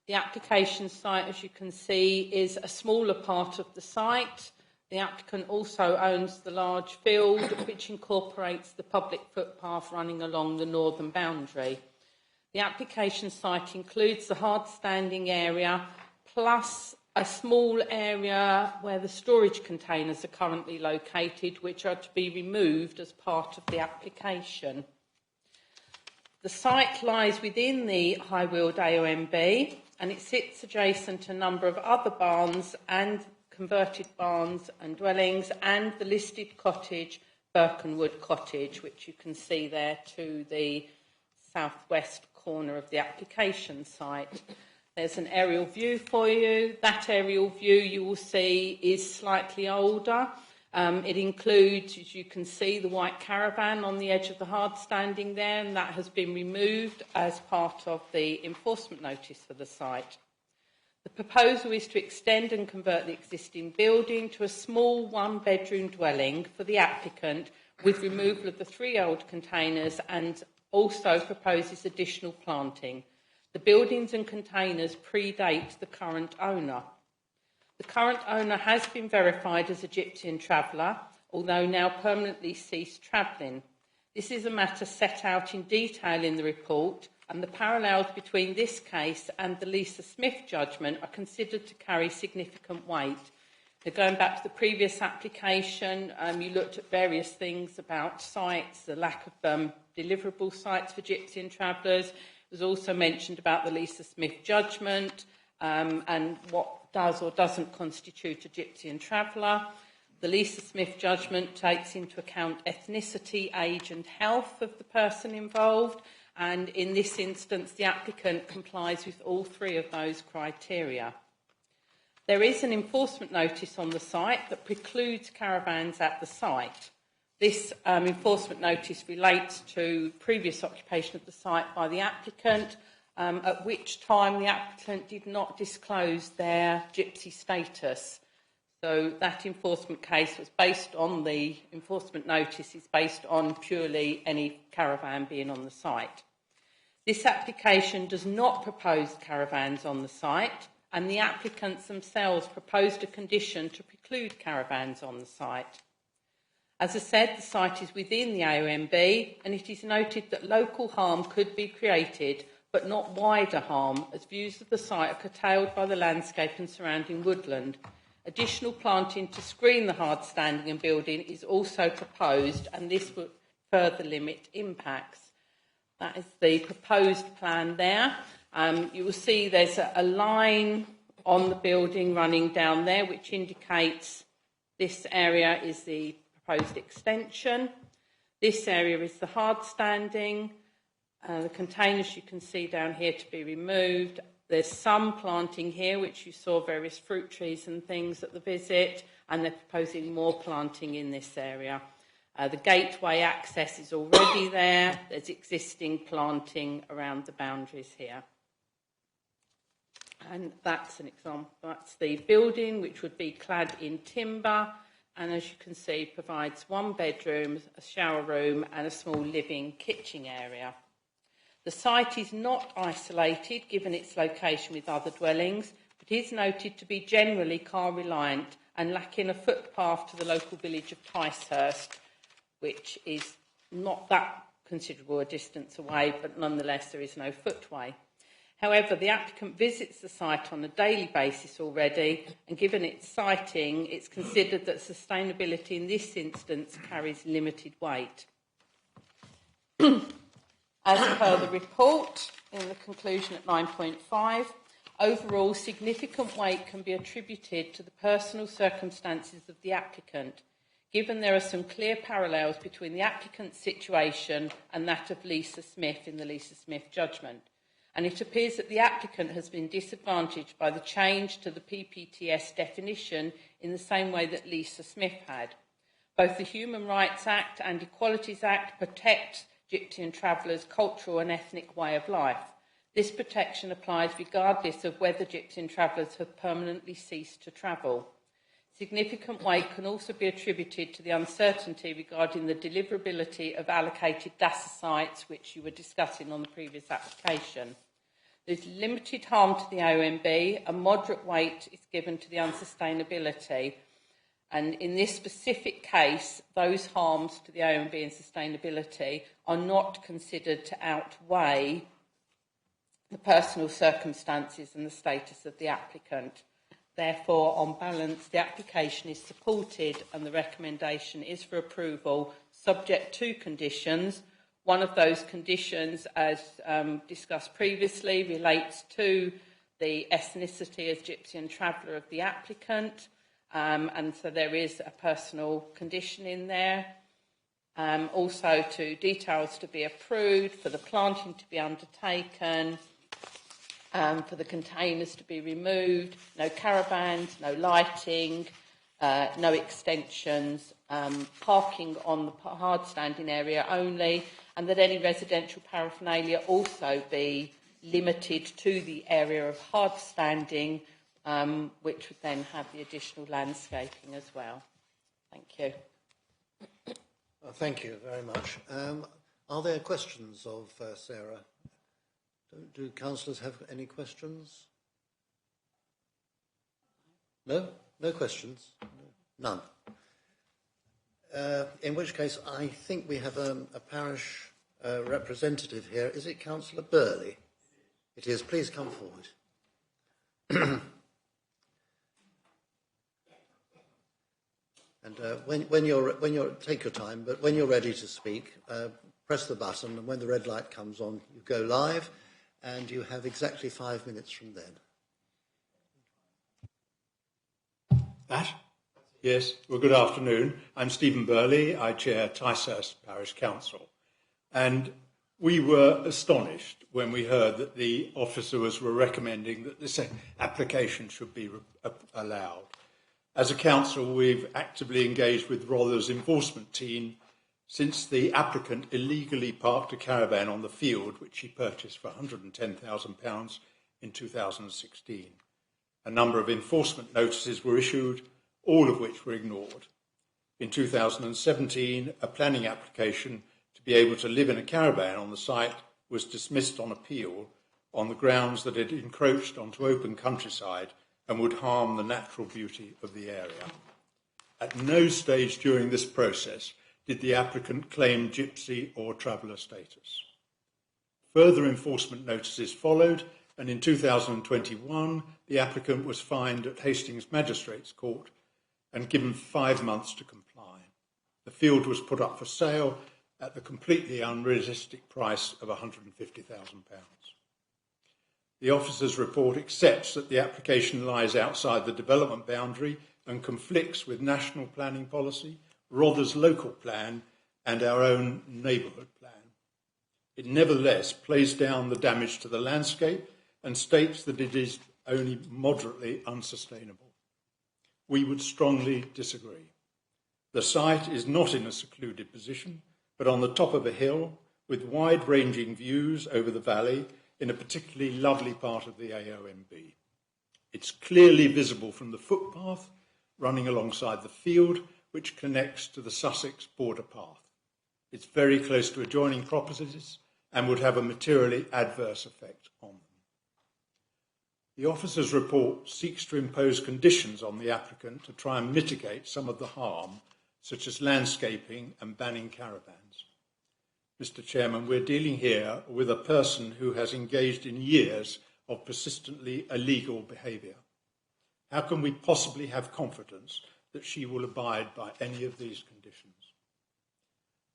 The application site, as you can see, is a smaller part of the site. The applicant also owns the large field, which incorporates the public footpath running along the northern boundary. The application site includes the hard standing area, plus a small area where the storage containers are currently located, which are to be removed as part of the application. The site lies within the High Weald AONB, and it sits adjacent to a number of other barns and converted barns and dwellings, and the listed cottage, Birkenwood Cottage, which you can see there to the southwest corner of the application site. There's an aerial view for you. That aerial view you will see is slightly older. It includes, as you can see, the white caravan on the edge of the hard standing there, and that has been removed as part of the enforcement notice for the site. The proposal is to extend and convert the existing building to a small one-bedroom dwelling for the applicant, with removal of the 3 old containers, and also proposes additional planting. The buildings and containers predate the current owner. The current owner has been verified as Egyptian traveller, although now permanently ceased travelling. This is a matter set out in detail in the report, and the parallels between this case and the Lisa Smith judgment are considered to carry significant weight. Now, going back to the previous application, you looked at various things about sites, the lack of deliverable sites for Egyptian travellers. It was also mentioned about the Lisa Smith judgment and what does or doesn't constitute a Egyptian traveller. The Lisa Smith judgment takes into account ethnicity, age and health of the person involved, and in this instance the applicant complies with all 3 of those criteria. There is an enforcement notice on the site that precludes caravans at the site. This enforcement notice relates to previous occupation of the site by the applicant, at which time the applicant did not disclose their gypsy status. So that enforcement case was based on the enforcement notice, is based on purely any caravan being on the site. This application does not propose caravans on the site, and the applicants themselves proposed a condition to preclude caravans on the site. As I said, the site is within the AONB, and it is noted that local harm could be created, but not wider harm, as views of the site are curtailed by the landscape and surrounding woodland. Additional planting to screen the hard standing and building is also proposed, and this would further limit impacts. That is the proposed plan there. You will see there's a line on the building running down there which indicates this area is the proposed extension. This area is the hard standing. The containers you can see down here to be removed. There's some planting here, which you saw various fruit trees and things at the visit, and they're proposing more planting in this area. The gateway access is already there. There's existing planting around the boundaries here. And that's an example. That's the building, which would be clad in timber, and as you can see, provides 1 bedroom, a shower room, and a small living kitchen area. The site is not isolated, given its location with other dwellings, but is noted to be generally car-reliant and lacking a footpath to the local village of Ticehurst, which is not that considerable a distance away, but nonetheless there is no footway. However, the applicant visits the site on a daily basis already, and given its siting, it's considered that sustainability in this instance carries limited weight. As per the report, in the conclusion at 9.5, overall significant weight can be attributed to the personal circumstances of the applicant, given there are some clear parallels between the applicant's situation and that of Lisa Smith in the Lisa Smith judgment. And it appears that the applicant has been disadvantaged by the change to the PPTS definition in the same way that Lisa Smith had. Both the Human Rights Act and Equalities Act protect Gypsy and travellers' cultural and ethnic way of life. This protection applies regardless of whether Gypsy and travellers have permanently ceased to travel. Significant weight can also be attributed to the uncertainty regarding the deliverability of allocated DASA sites, which you were discussing on the previous application. There's limited harm to the OMB, a moderate weight is given to the unsustainability. And in this specific case, those harms to the OMB and sustainability are not considered to outweigh the personal circumstances and the status of the applicant. Therefore, on balance, the application is supported and the recommendation is for approval, subject to conditions. One of those conditions, as discussed previously, relates to the ethnicity as Gypsy and traveller of the applicant. And so there is a personal condition in there. Also to details to be approved, for the planting to be undertaken, for the containers to be removed, no caravans, no lighting, no extensions, parking on the hard standing area only, and that any residential paraphernalia also be limited to the area of hard standing, which would then have the additional landscaping as well. Thank you. Thank you very much. Are there questions of Sarah? Do councillors have any questions? No? No questions? None. In which case, I think we have a parish representative here. Is it Councillor Burley? It is. Please come forward. And when you're take your time, but when you're ready to speak, press the button, and when the red light comes on, you go live, and you have exactly 5 minutes from then. That? Yes. Well, good afternoon. I'm Stephen Burley. I chair Ticehurst Parish Council. And We were astonished when we heard that the officers were recommending that this application should be allowed. As a council, we've actively engaged with Rother's enforcement team since the applicant illegally parked a caravan on the field, which he purchased for £110,000 in 2016. A number of enforcement notices were issued, all of which were ignored. In 2017, a planning application to be able to live in a caravan on the site was dismissed on appeal on the grounds that it encroached onto open countryside and would harm the natural beauty of the area. At no stage during this process did the applicant claim gypsy or traveller status. Further enforcement notices followed, and in 2021, the applicant was fined at Hastings Magistrates Court and given 5 months to comply. The field was put up for sale at the completely unrealistic price of £150,000. The officer's report accepts that the application lies outside the development boundary and conflicts with national planning policy, Rother's local plan, and our own neighbourhood plan. It nevertheless plays down the damage to the landscape and states that it is only moderately unsustainable. We would strongly disagree. The site is not in a secluded position, but on the top of a hill with wide-ranging views over the valley in a particularly lovely part of the AONB. It's clearly visible from the footpath running alongside the field, which connects to the Sussex border path. It's very close to adjoining properties and would have a materially adverse effect on them. The officer's report seeks to impose conditions on the applicant to try and mitigate some of the harm, such as landscaping and banning caravans. Mr. Chairman, we're dealing here with a person who has engaged in years of persistently illegal behaviour. How can we possibly have confidence that she will abide by any of these conditions?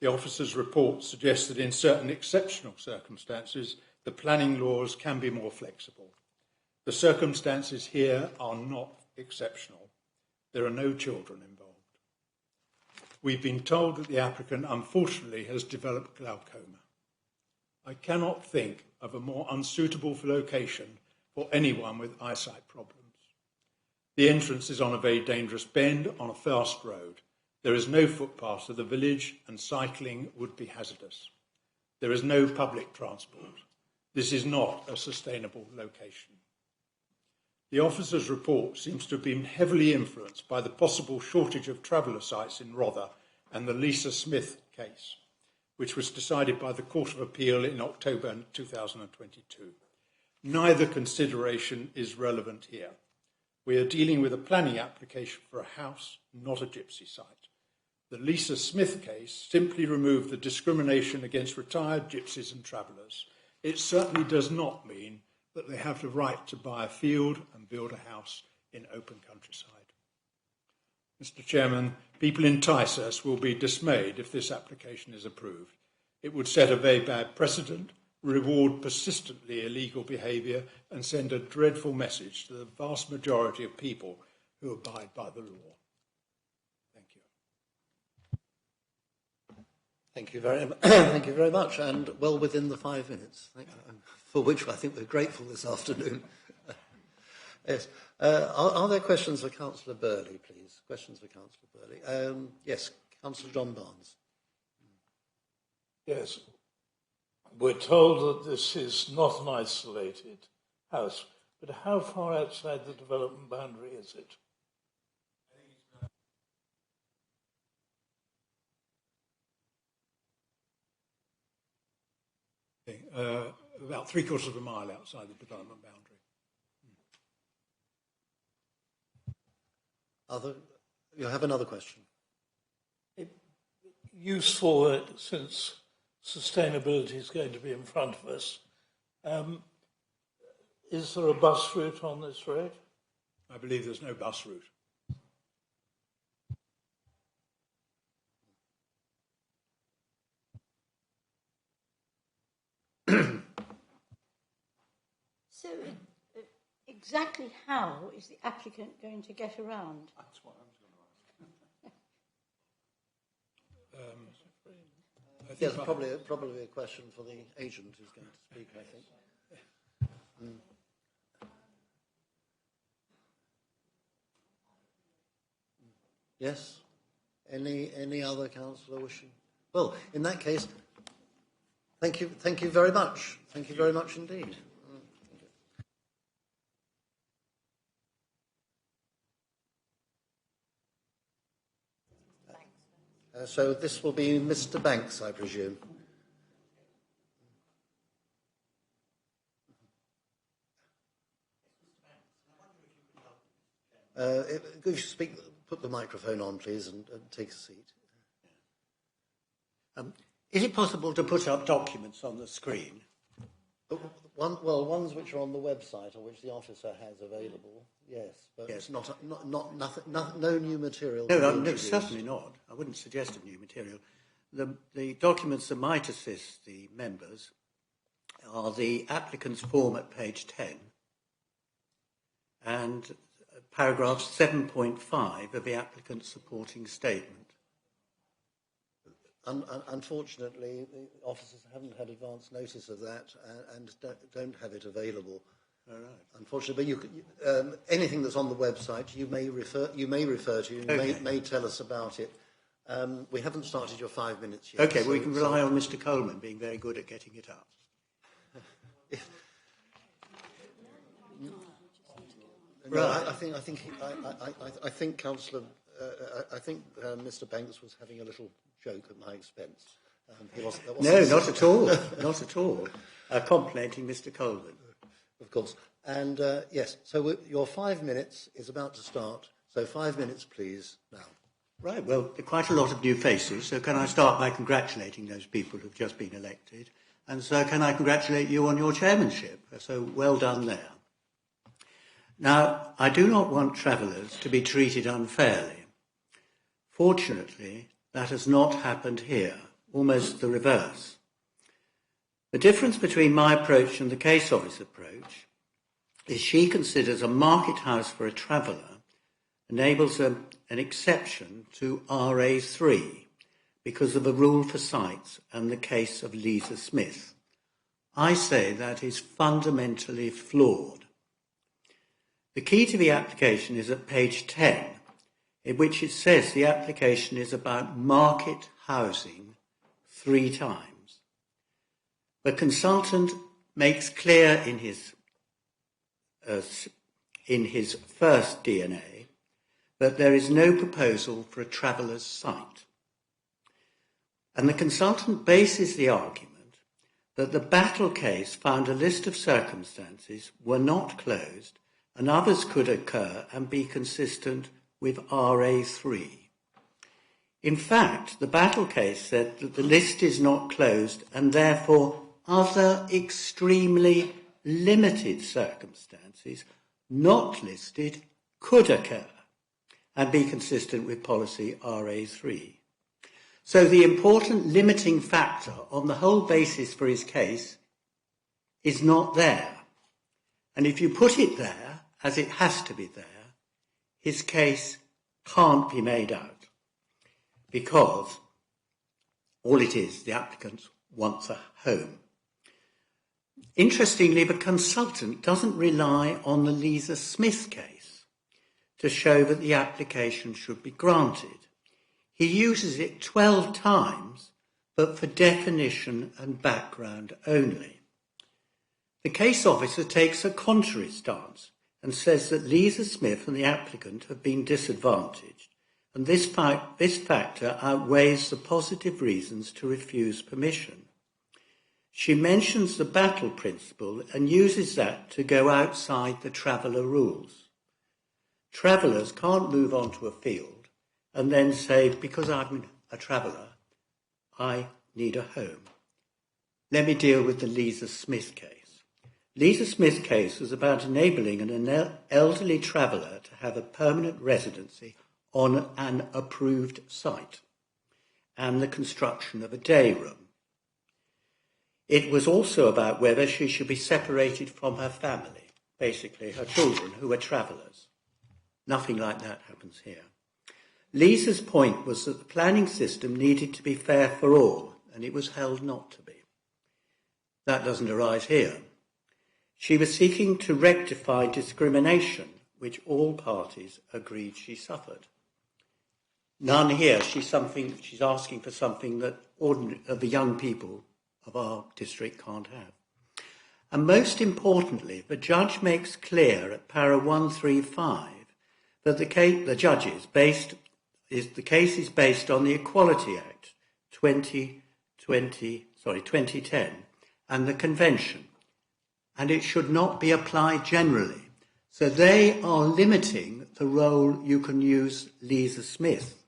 The officer's report suggests that in certain exceptional circumstances, the planning laws can be more flexible. The circumstances here are not exceptional. There are no children involved. We've been told that the applicant, unfortunately, has developed glaucoma. I cannot think of a more unsuitable location for anyone with eyesight problems. The entrance is on a very dangerous bend on a fast road. There is no footpath to the village and cycling would be hazardous. There is no public transport. This is not a sustainable location. The officer's report seems to have been heavily influenced by the possible shortage of traveller sites in Rother and the Lisa Smith case, which was decided by the Court of Appeal in October 2022. Neither consideration is relevant here. We are dealing with a planning application for a house, not a gypsy site. The Lisa Smith case simply removed the discrimination against retired gypsies and travellers. It certainly does not mean that they have the right to buy a field and build a house in open countryside. Mr. Chairman, people in Ticehurst will be dismayed if this application is approved. It would set a very bad precedent, reward persistently illegal behaviour and send a dreadful message to the vast majority of people who abide by the law. Thank you. Thank you thank you very much, and well within the 5 minutes, for which I think we're grateful this afternoon. Yes. Are there questions for Councillor Burley, please? Questions for Councillor Burley? Yes, Councillor John Barnes. Yes. We're told that this is not an isolated house, but how far outside the development boundary is it? About 3/4 of a mile outside the development boundary. You have another question? Useful, since sustainability is going to be in front of us. Is there a bus route on this road? I believe there's no bus route. So, exactly how is the applicant going to get around? Yes, probably a question for the agent who's going to speak, I think. Yes? Any other councillor wishing? Well, in that case, thank you very much. Thank you very much indeed. So this will be Mr. Banks, I presume. If you speak, put the microphone on, please, and take a seat. Is it possible to put up documents on the screen? Ones which are on the website or which the officer has available, yes, but Yes. no new material. No, certainly not. I wouldn't suggest a new material. The documents that might assist the members are the applicant's form at page 10 and paragraph 7.5 of the applicant's supporting statement. Unfortunately, the officers haven't had advance notice of that and don't have it available. All right. Unfortunately, but anything that's on the website, you may refer to. You Okay. may tell us about it. We haven't started your 5 minutes yet. Okay, we can rely on Mr. Coleman being very good at getting it up. No, I think Councillor. I think Mr. Banks was having a little joke at my expense. No, not at all. Not at all. Complimenting Mr. Coleman. Of course. And yes, so your 5 minutes is about to start. So 5 minutes, please, now. Right, well, there are quite a lot of new faces, so can I start by congratulating those people who've just been elected? And so can I congratulate you on your chairmanship? So well done there. Now, I do not want travellers to be treated unfairly. Fortunately, that has not happened here, almost the reverse. The difference between my approach and the case officer's approach is she considers a market house for a traveller enables an exception to RA3 because of a rule for sites and the case of Lisa Smith. I say that is fundamentally flawed. The key to the application is at page 10, in which it says the application is about market housing 3 times. The consultant makes clear in his first DNA that there is no proposal for a traveller's site. And the consultant bases the argument that the Battle case found a list of circumstances were not closed and others could occur and be consistent with RA3. In fact, the Battle case said that the list is not closed and therefore other extremely limited circumstances not listed could occur and be consistent with policy RA3. So the important limiting factor on the whole basis for his case is not there. And if you put it there, as it has to be there, his case can't be made out because all it is, the applicant wants a home. Interestingly, the consultant doesn't rely on the Lisa Smith case to show that the application should be granted. He uses it 12 times, but for definition and background only. The case officer takes a contrary stance and says that Lisa Smith and the applicant have been disadvantaged, and this factor outweighs the positive reasons to refuse permission. She mentions the Battle principle and uses that to go outside the traveller rules. Travellers can't move onto a field and then say, because I'm a traveller, I need a home. Let me deal with the Lisa Smith case. Lisa Smith's case was about enabling an elderly traveller to have a permanent residency on an approved site and the construction of a day room. It was also about whether she should be separated from her family, basically her children who were travellers. Nothing like that happens here. Lisa's point was that the planning system needed to be fair for all, and it was held not to be. That doesn't arise here. She was seeking to rectify discrimination, which all parties agreed she suffered. None here. She's asking for something that the young people of our district can't have. And most importantly, the judge makes clear at para 135 that the case is based on the Equality Act 2010 and the Convention, and it should not be applied generally. So they are limiting the role you can use Lisa Smith.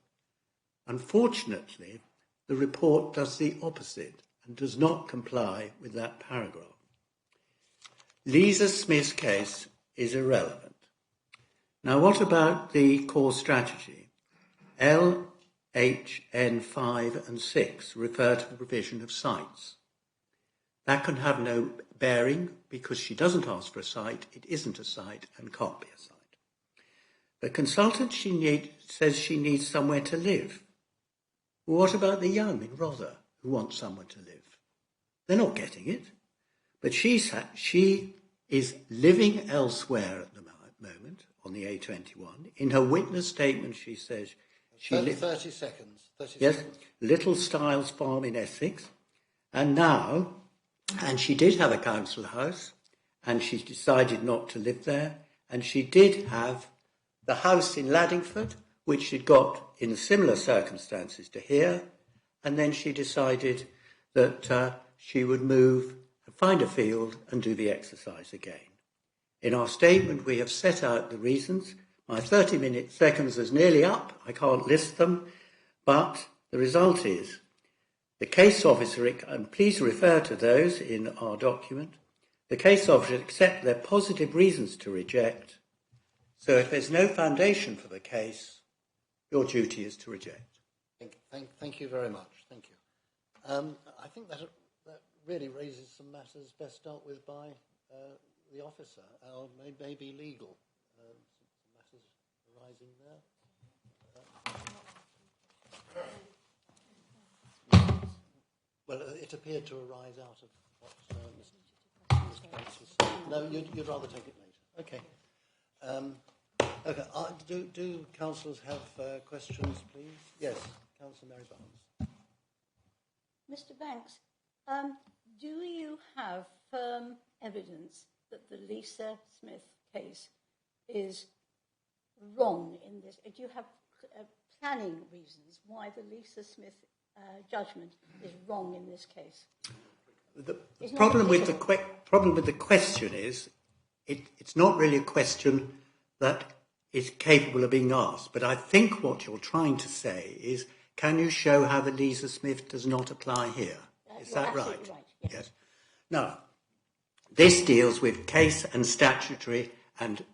Unfortunately, the report does the opposite and does not comply with that paragraph. Lisa Smith's case is irrelevant. Now, what about the core strategy? L, H, N 5 and 6 refer to the provision of sites. That can have no bearing because she doesn't ask for a site, it isn't a site and can't be a site. The consultant says she needs somewhere to live. Well, what about the young in Rother who want somewhere to live? They're not getting it. But she is living elsewhere at the moment on the A21. In her witness statement, she says she 30 seconds. 30 yes, seconds. Little Styles Farm in Essex. And she did have a council house, and she decided not to live there. And she did have the house in Laddingford, which she'd got in similar circumstances to here. And then she decided that she would find a field and do the exercise again. In our statement, we have set out the reasons. My 30 seconds is nearly up. I can't list them. But the result is the case officer, and please refer to those in our document, the case officer accepts their positive reasons to reject. So if there's no foundation for the case, your duty is to reject. Thank you very much. Thank you. I think that really raises some matters best dealt with by the officer, or maybe legal. Some matters arising there. Well, it appeared to arise out of what Mr. Banks was saying. No, you'd rather take it later. Okay. Do councillors have questions, please? Yes, Councillor Mary Barnes. Mr. Banks, do you have firm evidence that the Lisa Smith case is wrong in this? Do you have planning reasons why the Lisa Smith judgment is wrong in this case? The problem with the question is it's not really a question that is capable of being asked. But I think what you're trying to say is, can you show how the Lisa Smith does not apply here? Is that right? Yes. Now, this deals with case and statutory and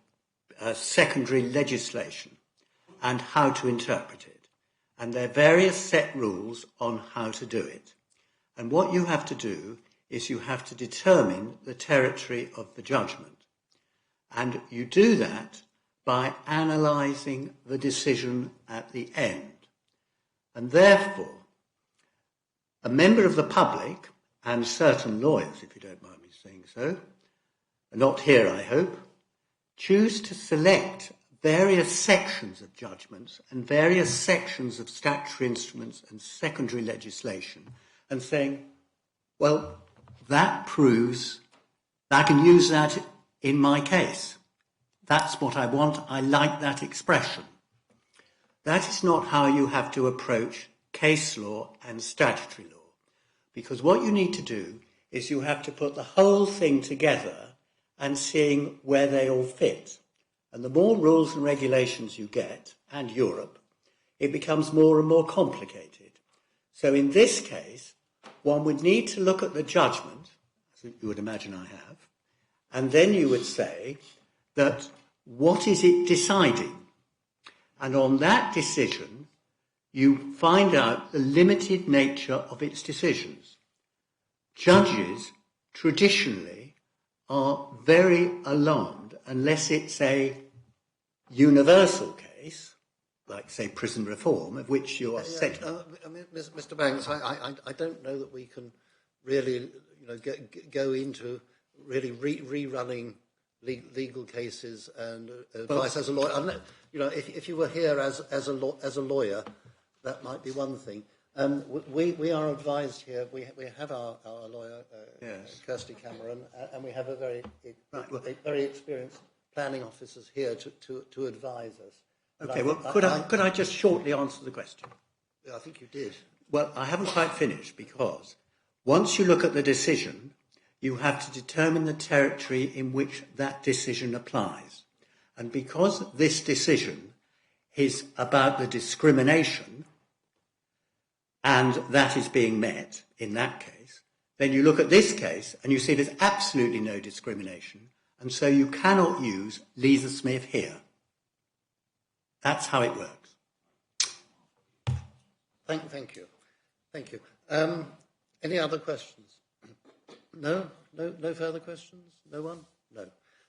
secondary legislation and how to interpret it. And there are various set rules on how to do it. And what you have to do is you have to determine the territory of the judgment. And you do that by analysing the decision at the end. And therefore, a member of the public, and certain lawyers, if you don't mind me saying so, not here I hope, choose to select various sections of judgments and various sections of statutory instruments and secondary legislation and saying, well, that proves I can use that in my case. That's what I want. I like that expression. That is not how you have to approach case law and statutory law. Because what you need to do is you have to put the whole thing together and seeing where they all fit. And the more rules and regulations you get, and Europe, it becomes more and more complicated. So in this case, one would need to look at the judgment, as you would imagine I have, and then you would say that what is it deciding? And on that decision, you find out the limited nature of its decisions. Judges traditionally are very alarmed unless it's a universal case, like, say, prison reform, of which you are set. I mean, Mr. Banks, I don't know that we can really, go into really rerunning legal cases and advice as a lawyer. If you were here as a lawyer, that might be one thing. We are advised here. We have our lawyer, Yes. Kirsty Cameron, and we have a very experienced planning officers here to advise us. Okay. Well, could I just shortly answer the question? I think you did. Well, I haven't quite finished, because once you look at the decision, you have to determine the territory in which that decision applies. And because this decision is about the discrimination, and that is being met in that case, then you look at this case and you see there's absolutely no discrimination, and so you cannot use Lisa Smith here. That's how it works. Thank you. Any other questions? No further questions? No one? No.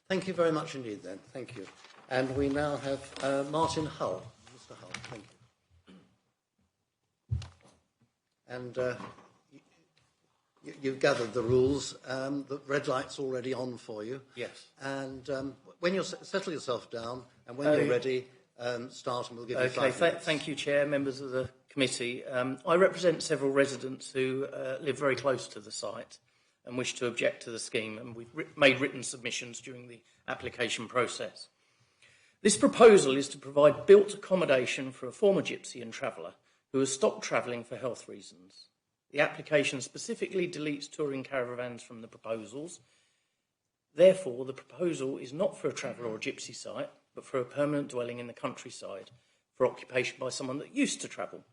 Thank you very much indeed then. Thank you. And we now have Martin Hull. Mr. Hull, thank you. And you've gathered the rules. The red light's already on for you. Yes. And when you settle yourself down and when you're ready, start and we'll give you 5 minutes. Thank you, Chair, members of the committee. I represent several residents who live very close to the site and wish to object to the scheme, and we've made written submissions during the application process. This proposal is to provide built accommodation for a former gypsy and traveller who has stopped travelling for health reasons. The application specifically deletes touring caravans from the proposals. Therefore, the proposal is not for a traveller or a gypsy site, but for a permanent dwelling in the countryside for occupation by someone that used to travel.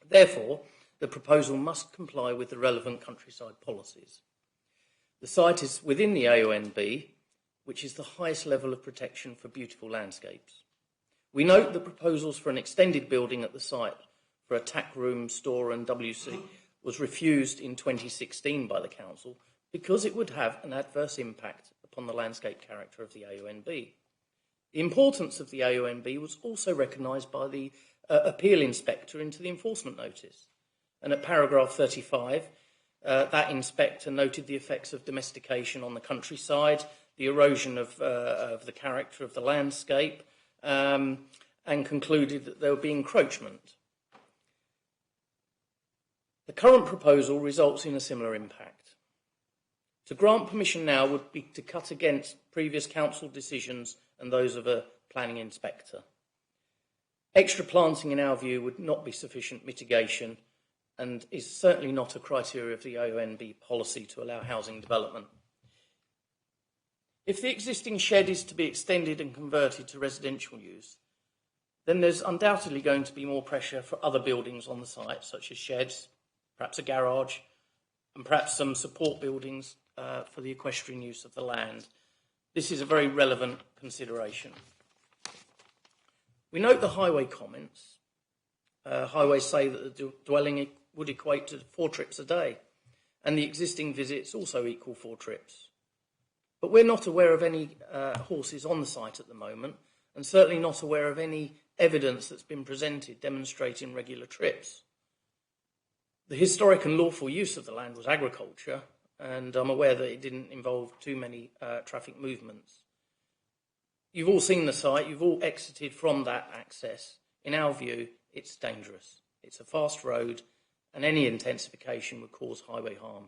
Therefore, the proposal must comply with the relevant countryside policies. The site is within the AONB, which is the highest level of protection for beautiful landscapes. We note the proposals for an extended building at the site for a tack room, store and WC was refused in 2016 by the council because it would have an adverse impact upon the landscape character of the AONB. The importance of the AONB was also recognised by the appeal inspector into the enforcement notice. And at paragraph 35, that inspector noted the effects of domestication on the countryside, the erosion of the character of the landscape, and concluded that there would be encroachment. The current proposal results in a similar impact. To grant permission now would be to cut against previous council decisions and those of a planning inspector. Extra planting, in our view, would not be sufficient mitigation and is certainly not a criteria of the AONB policy to allow housing development. If the existing shed is to be extended and converted to residential use, then there's undoubtedly going to be more pressure for other buildings on the site, such as sheds, perhaps a garage, and perhaps some support buildings for the equestrian use of the land. This is a very relevant consideration. We note the highway comments. Highways say that the dwelling would equate to 4 trips a day, and the existing visits also equal 4 trips. But we're not aware of any horses on the site at the moment, and certainly not aware of any evidence that's been presented demonstrating regular trips. The historic and lawful use of the land was agriculture, and I'm aware that it didn't involve too many traffic movements. You've all seen the site, you've all exited from that access. In our view, it's dangerous. It's a fast road, and any intensification would cause highway harm.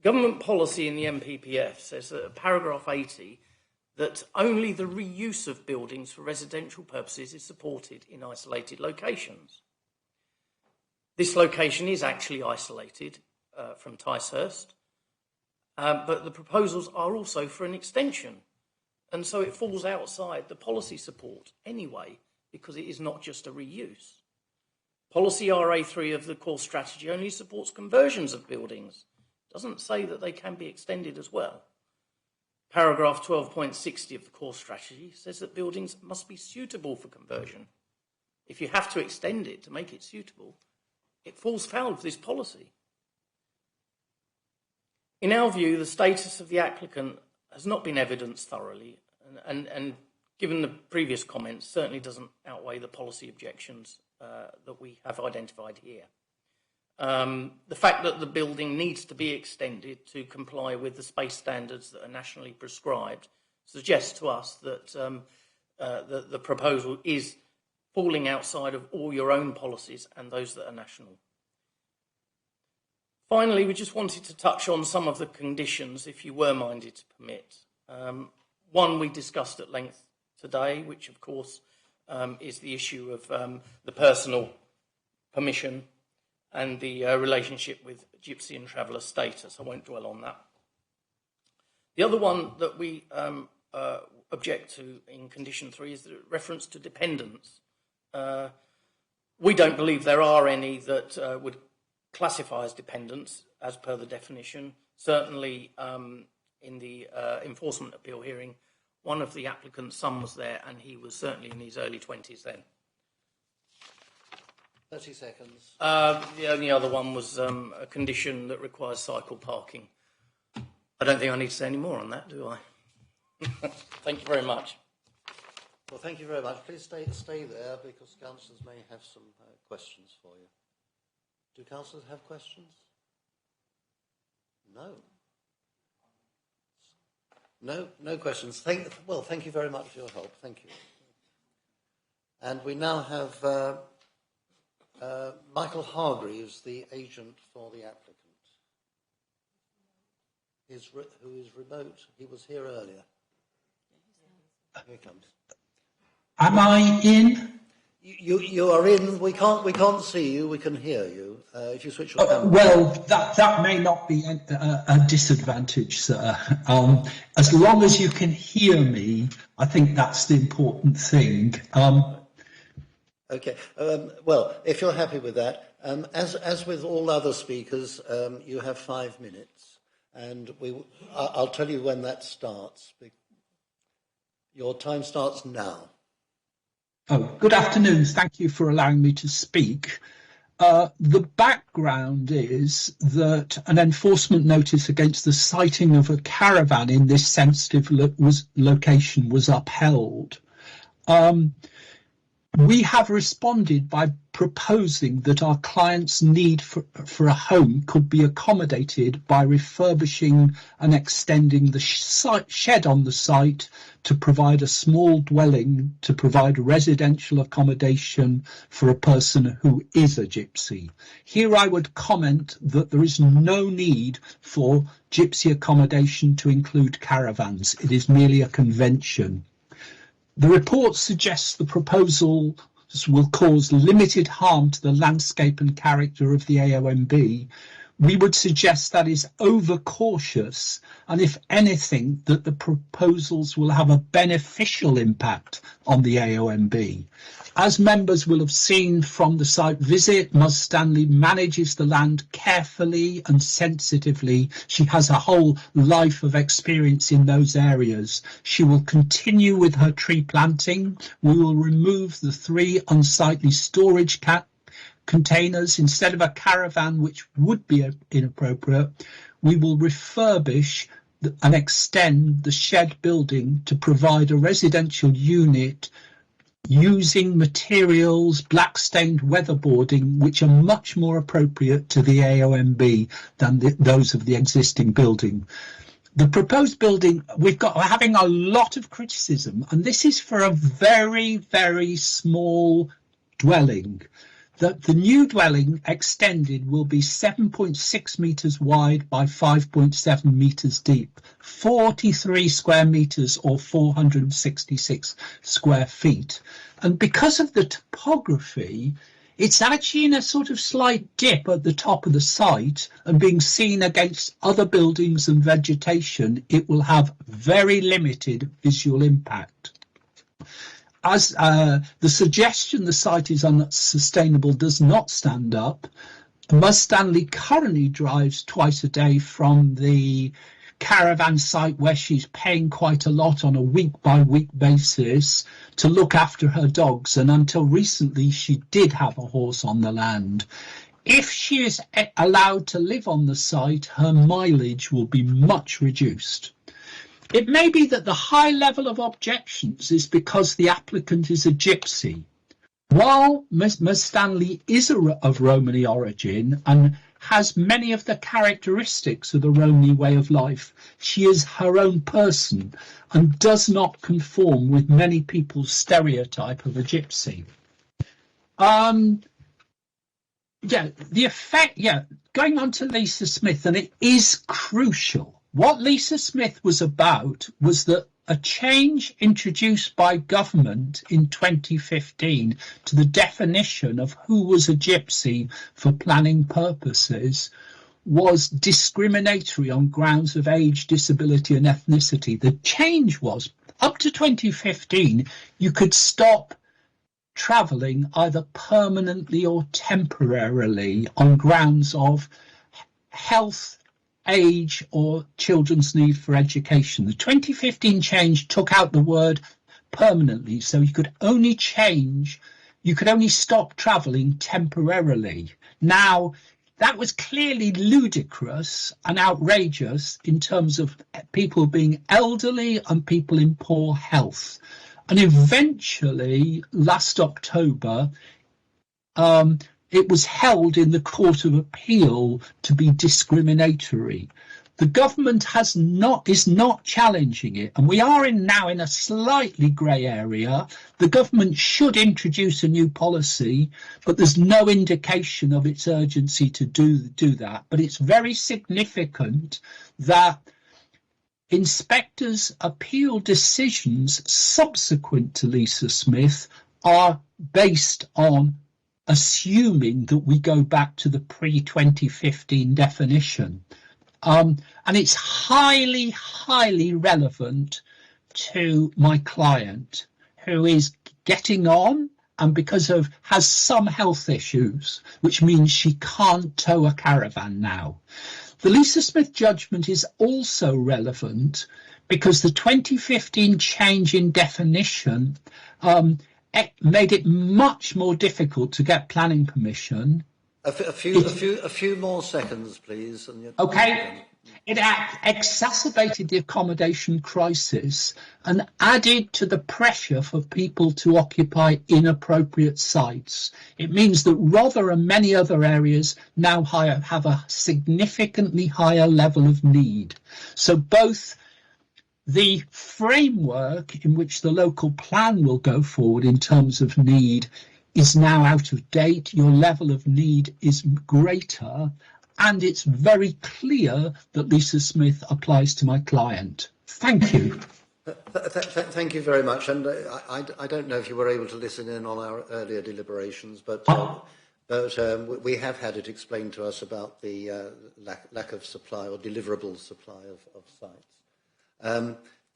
Government policy in the MPPF says that paragraph 80 that only the reuse of buildings for residential purposes is supported in isolated locations. This location is actually isolated from Ticehurst, but the proposals are also for an extension, and so it falls outside the policy support anyway, because it is not just a reuse. Policy RA3 of the core strategy only supports conversions of buildings. It doesn't say that they can be extended as well. Paragraph 12.60 of the core strategy says that buildings must be suitable for conversion. If you have to extend it to make it suitable, it falls foul of this policy. In our view, the status of the applicant has not been evidenced thoroughly, and given the previous comments, certainly doesn't outweigh the policy objections that we have identified here. The fact that the building needs to be extended to comply with the space standards that are nationally prescribed suggests to us that the proposal is falling outside of all your own policies and those that are national. Finally, we just wanted to touch on some of the conditions, if you were minded to permit. One we discussed at length today, which of course is the issue of the personal permission and the relationship with Gypsy and Traveller status. I won't dwell on that. The other one that we object to in condition 3 is the reference to dependents. We don't believe there are any that would classify as dependents as per the definition. Certainly in the enforcement appeal hearing, one of the applicant's son was there and he was certainly in his early 20s then. 30 seconds. The only other one was a condition that requires cycle parking. I don't think I need to say any more on that, do I? Thank you very much. Well, thank you very much. Please stay there because councillors may have some questions for you. Do councillors have questions? No. No questions. Thank you very much for your help. Thank you. And we now have Michael Hargreaves, the agent for the applicant, who is remote. He was here earlier. Here he comes. Am I in? You are in. We can't see you. We can hear you. If you switch your camera. Well, that may not be a disadvantage, sir. As long as you can hear me, I think that's the important thing. Okay. Well, if you're happy with that, as with all other speakers, you have 5 minutes, and I'll tell you when that starts. Your time starts now. Oh, good afternoon. Thank you for allowing me to speak. The background is that an enforcement notice against the siting of a caravan in this sensitive location was upheld. We have responded by proposing that our client's need for a home could be accommodated by refurbishing and extending the shed on the site to provide a small dwelling to provide residential accommodation for a person who is a gypsy. Here I would comment that there is no need for gypsy accommodation to include caravans. It is merely a convention. The report suggests the proposal will cause limited harm to the landscape and character of the AONB. We would suggest that is overcautious, and if anything, that the proposals will have a beneficial impact on the AONB. As members will have seen from the site visit, Ms Stanley manages the land carefully and sensitively. She has a whole life of experience in those areas. She will continue with her tree planting. We will remove the 3 unsightly storage containers. Instead of a caravan, which would be inappropriate, we will refurbish and extend the shed building to provide a residential unit using materials, black-stained weatherboarding, which are much more appropriate to the AONB than those of the existing building. The proposed building, we're having a lot of criticism, and this is for a very, very small dwelling. The new dwelling extended will be 7.6 metres wide by 5.7 metres deep, 43 square metres or 466 square feet. And because of the topography, it's actually in a sort of slight dip at the top of the site, and being seen against other buildings and vegetation, it will have very limited visual impact. As the suggestion the site is unsustainable does not stand up, Ms Stanley currently drives twice a day from the caravan site where she's paying quite a lot on a week-by-week basis to look after her dogs, and until recently she did have a horse on the land. If she is allowed to live on the site, her mileage will be much reduced. It may be that the high level of objections is because the applicant is a gypsy. While Ms Stanley is of Romany origin and has many of the characteristics of the Romany way of life, she is her own person and does not conform with many people's stereotype of a gypsy. Going on to Lisa Smith, and it is crucial. What Lisa Smith was about was that a change introduced by government in 2015 to the definition of who was a gypsy for planning purposes was discriminatory on grounds of age, disability and ethnicity. The change was, up to 2015, you could stop travelling either permanently or temporarily on grounds of health, age or children's need for education. The 2015 change took out the word permanently, so you could only stop travelling temporarily. Now, that was clearly ludicrous and outrageous in terms of people being elderly and people in poor health. And eventually, last October, it was held in the Court of Appeal to be discriminatory. The government is not challenging it, and we are now in a slightly grey area. The government should introduce a new policy, but there's no indication of its urgency to do that. But it's very significant that inspectors' appeal decisions subsequent to Lisa Smith are based on assuming that we go back to the pre-2015 definition. And it's highly, highly relevant to my client who is getting on and has some health issues, which means she can't tow a caravan now. The Lisa Smith judgment is also relevant because the 2015 change in definition made it much more difficult to get planning permission. A few more seconds, please. Okay. It exacerbated the accommodation crisis and added to the pressure for people to occupy inappropriate sites. It means that Rother and many other areas now have a significantly higher level of need. So both the framework in which the local plan will go forward in terms of need is now out of date. Your level of need is greater, and it's very clear that Lisa Smith applies to my client. Thank you. Thank you very much. And I don't know if you were able to listen in on our earlier deliberations, but we have had it explained to us about the lack of supply or deliverable supply of sites.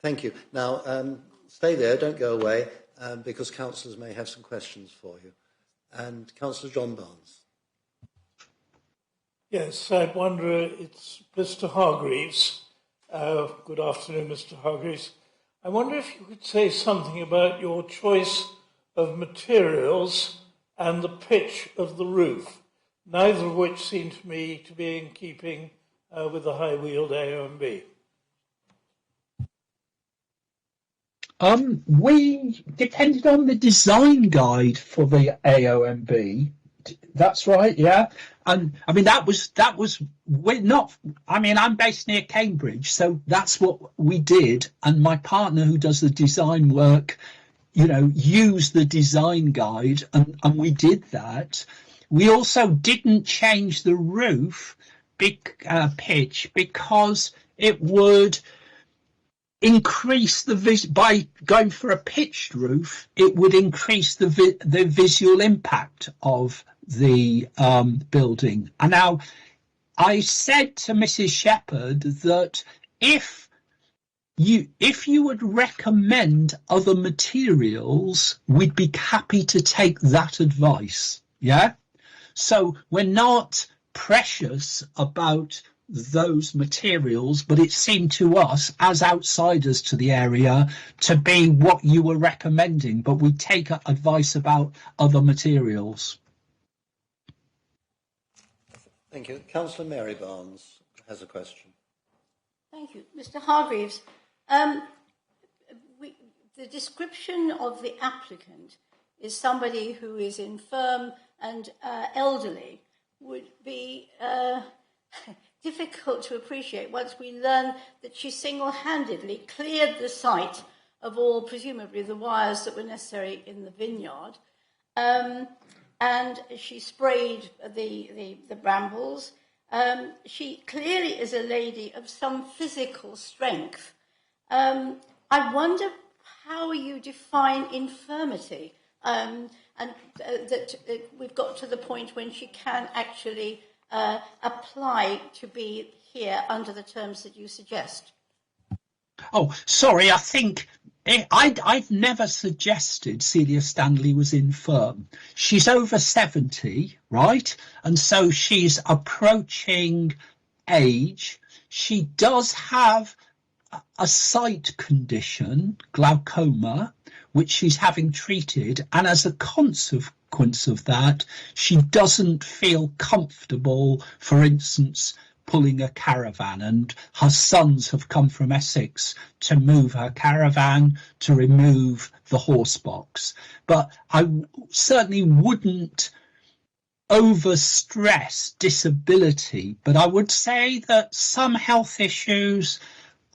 Thank you. Now, stay there, don't go away, because councillors may have some questions for you. And Councillor John Barnes. Yes, I wonder, it's Mr. Hargreaves. Good afternoon, Mr. Hargreaves. I wonder if you could say something about your choice of materials and the pitch of the roof, neither of which seem to me to be in keeping with the high-wheeled AONB. We depended on the design guide for the AONB. That's right, yeah. And I mean, I'm based near Cambridge, so that's what we did. And my partner who does the design work, used the design guide and we did that. We also didn't change the roof pitch because it would increase by going for a pitched roof, it would increase the visual impact of the building. And now I said to Mrs. Shepherd that if you would recommend other materials, we'd be happy to take that advice. Yeah. So we're not precious about those materials, but it seemed to us as outsiders to the area to be what you were recommending, but we take advice about other materials. Thank you. Councillor Mary Barnes has a question. Thank you. Mr. Hargreaves, The description of the applicant is somebody who is infirm and elderly would be difficult to appreciate once we learn that she single-handedly cleared the site of all, presumably, the wires that were necessary in the vineyard. And she sprayed the brambles. She clearly is a lady of some physical strength. I wonder how you define infirmity, and that we've got to the point when she can actually apply to be here under the terms that you suggest. Oh, sorry, I think I've never suggested Celia Stanley was infirm. She's over 70, right? And so she's approaching age. She does have a sight condition, glaucoma, which she's having treated, and as a consequence of that, she doesn't feel comfortable, for instance, pulling a caravan, and her sons have come from Essex to move her caravan, to remove the horse box. But I certainly wouldn't overstress disability, but I would say that some health issues,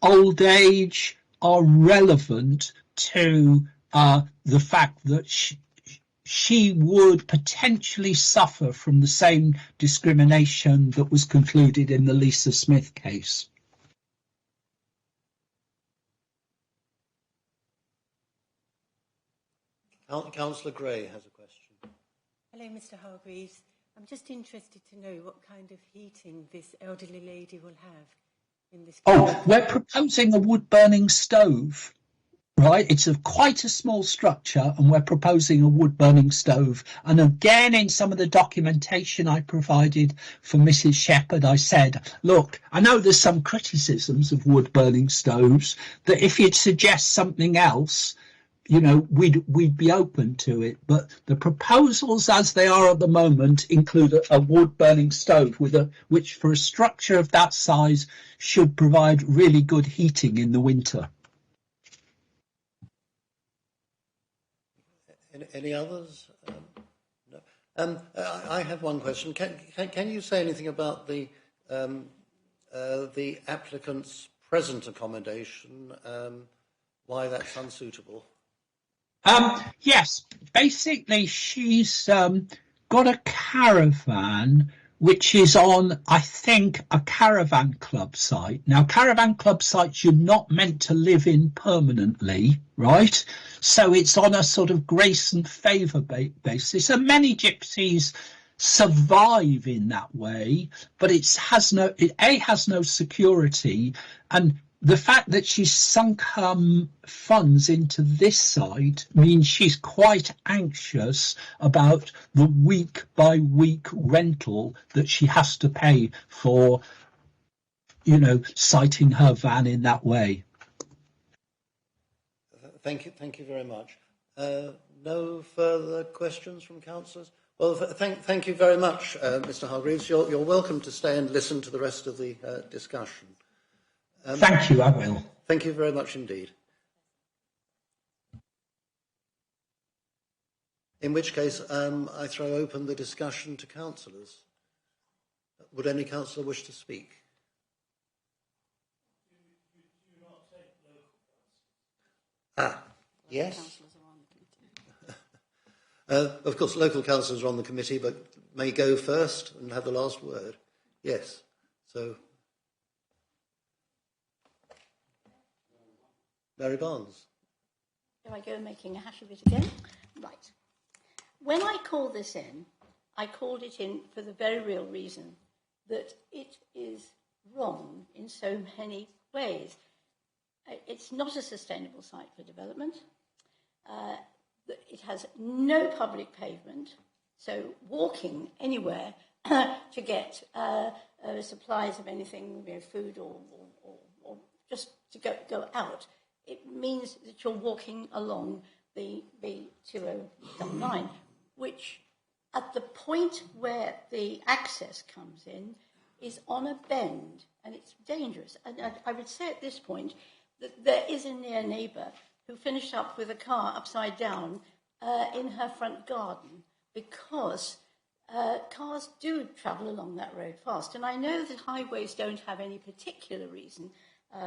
old age, are relevant to the fact that she would potentially suffer from the same discrimination that was concluded in the Lisa Smith case. Councillor Gray has a question. Hello, Mr. Hargreaves. I'm just interested to know what kind of heating this elderly lady will have in this. Oh, we're proposing a wood-burning stove. Right, it's quite a small structure, and we're proposing a wood-burning stove. And again, in some of the documentation I provided for Mrs. Shepherd, I said, look, I know there's some criticisms of wood-burning stoves, that if you'd suggest something else, you know, we'd be open to it. But the proposals as they are at the moment include a wood-burning stove, which for a structure of that size should provide really good heating in the winter. Any others? No. I have one question. Can you say anything about the applicant's present accommodation? Why that's unsuitable? Yes, basically she's got a caravan which is on, I think, a caravan club site. Now, caravan club sites you're not meant to live in permanently, right? So it's on a sort of grace and favour basis. And many gypsies survive in that way, but it has no security. And the fact that she's sunk her funds into this site means she's quite anxious about the week-by-week rental that she has to pay for, you know, siting her van in that way. Thank you very much. No further questions from councillors? Well, thank you very much, Mr. Hargreaves. You're welcome to stay and listen to the rest of the discussion. Thank you, I will. Thank you very much indeed. In which case, I throw open the discussion to councillors. Would any councillor wish to speak? Yes. Of course, local councillors are on the committee, but may go first and have the last word. Yes. So, Mary Barnes. Here I go, making a hash of it again. Right. When I called this in, I called it in for the very real reason that it is wrong in so many ways. It's not a sustainable site for development. It has no public pavement, so walking anywhere to get supplies of anything, you know, food or just to go out, it means that you're walking along the 2099, which at the point where the access comes in is on a bend, and it's dangerous. And I would say at this point, that there is a near neighbour who finished up with a car upside down in her front garden because cars do travel along that road fast. And I know that highways don't have any particular reason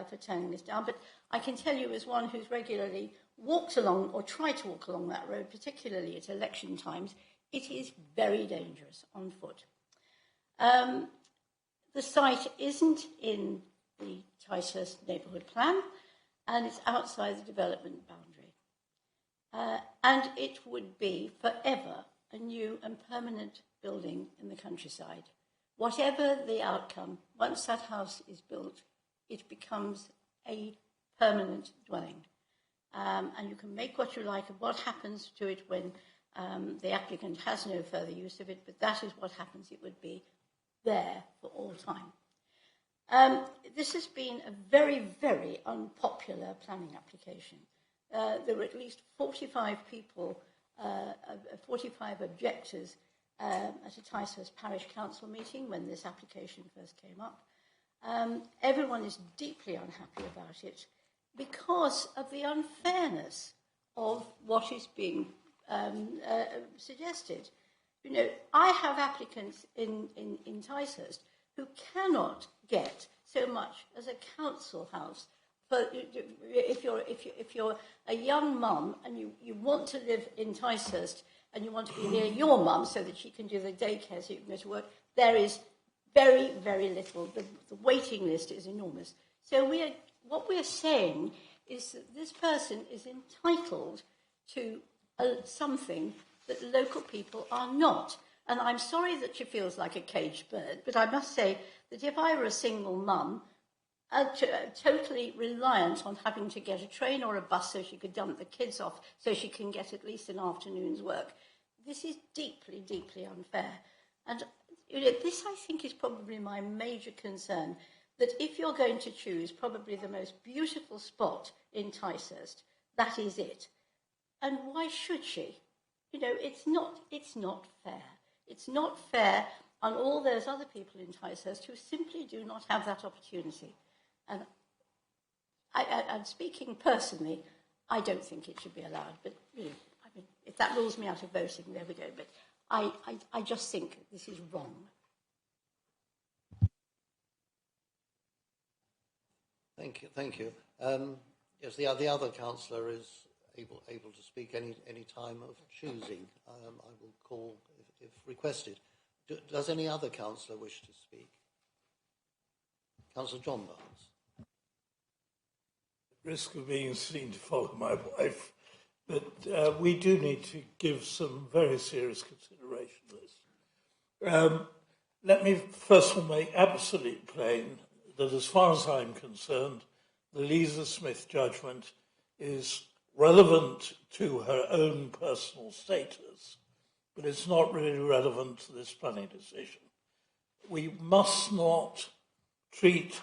for turning this down, but I can tell you as one who's regularly walked along or tried to walk along that road, particularly at election times, it is very dangerous on foot. The site isn't in the Ticehurst neighbourhood plan, and it's outside the development boundary. And it would be forever a new and permanent building in the countryside. Whatever the outcome, once that house is built, it becomes a permanent dwelling. And you can make what you like of what happens to it when the applicant has no further use of it, but that is what happens. It would be there for all time. This has been a very, very unpopular planning application. There were at least 45 people, 45 objectors at a Ticehurst Parish Council meeting when this application first came up. Everyone is deeply unhappy about it because of the unfairness of what is being suggested. You know, I have applicants in Ticehurst who cannot get so much as a council house. But if you're a young mum and you want to live in Ticehurst and you want to be near your mum so that she can do the daycare so you can go to work, there is very, very little. The waiting list is enormous. So what we're saying is that this person is entitled to something that local people are not. And I'm sorry that she feels like a caged bird, but I must say that if I were a single mum, totally reliant on having to get a train or a bus so she could dump the kids off so she can get at least an afternoon's work, this is deeply, deeply unfair. And you know, this, I think, is probably my major concern, that if you're going to choose probably the most beautiful spot in Ticehurst, that is it. And why should she? You know, it's not fair. It's not fair on all those other people in Ticehurst who simply do not have that opportunity. And I'm speaking personally, I don't think it should be allowed. But you know, I mean, if that rules me out of voting, there we go. But I just think this is wrong. Thank you. Yes, the other councillor is able to speak any time of choosing. I will call if requested. Does any other councillor wish to speak? Councillor John Barnes. At risk of being seen to follow my wife, but we do need to give some very serious consideration to this. Let me first of all make absolutely plain that as far as I'm concerned, the Lisa Smith judgment is relevant to her own personal status, but it's not really relevant to this planning decision. We must not treat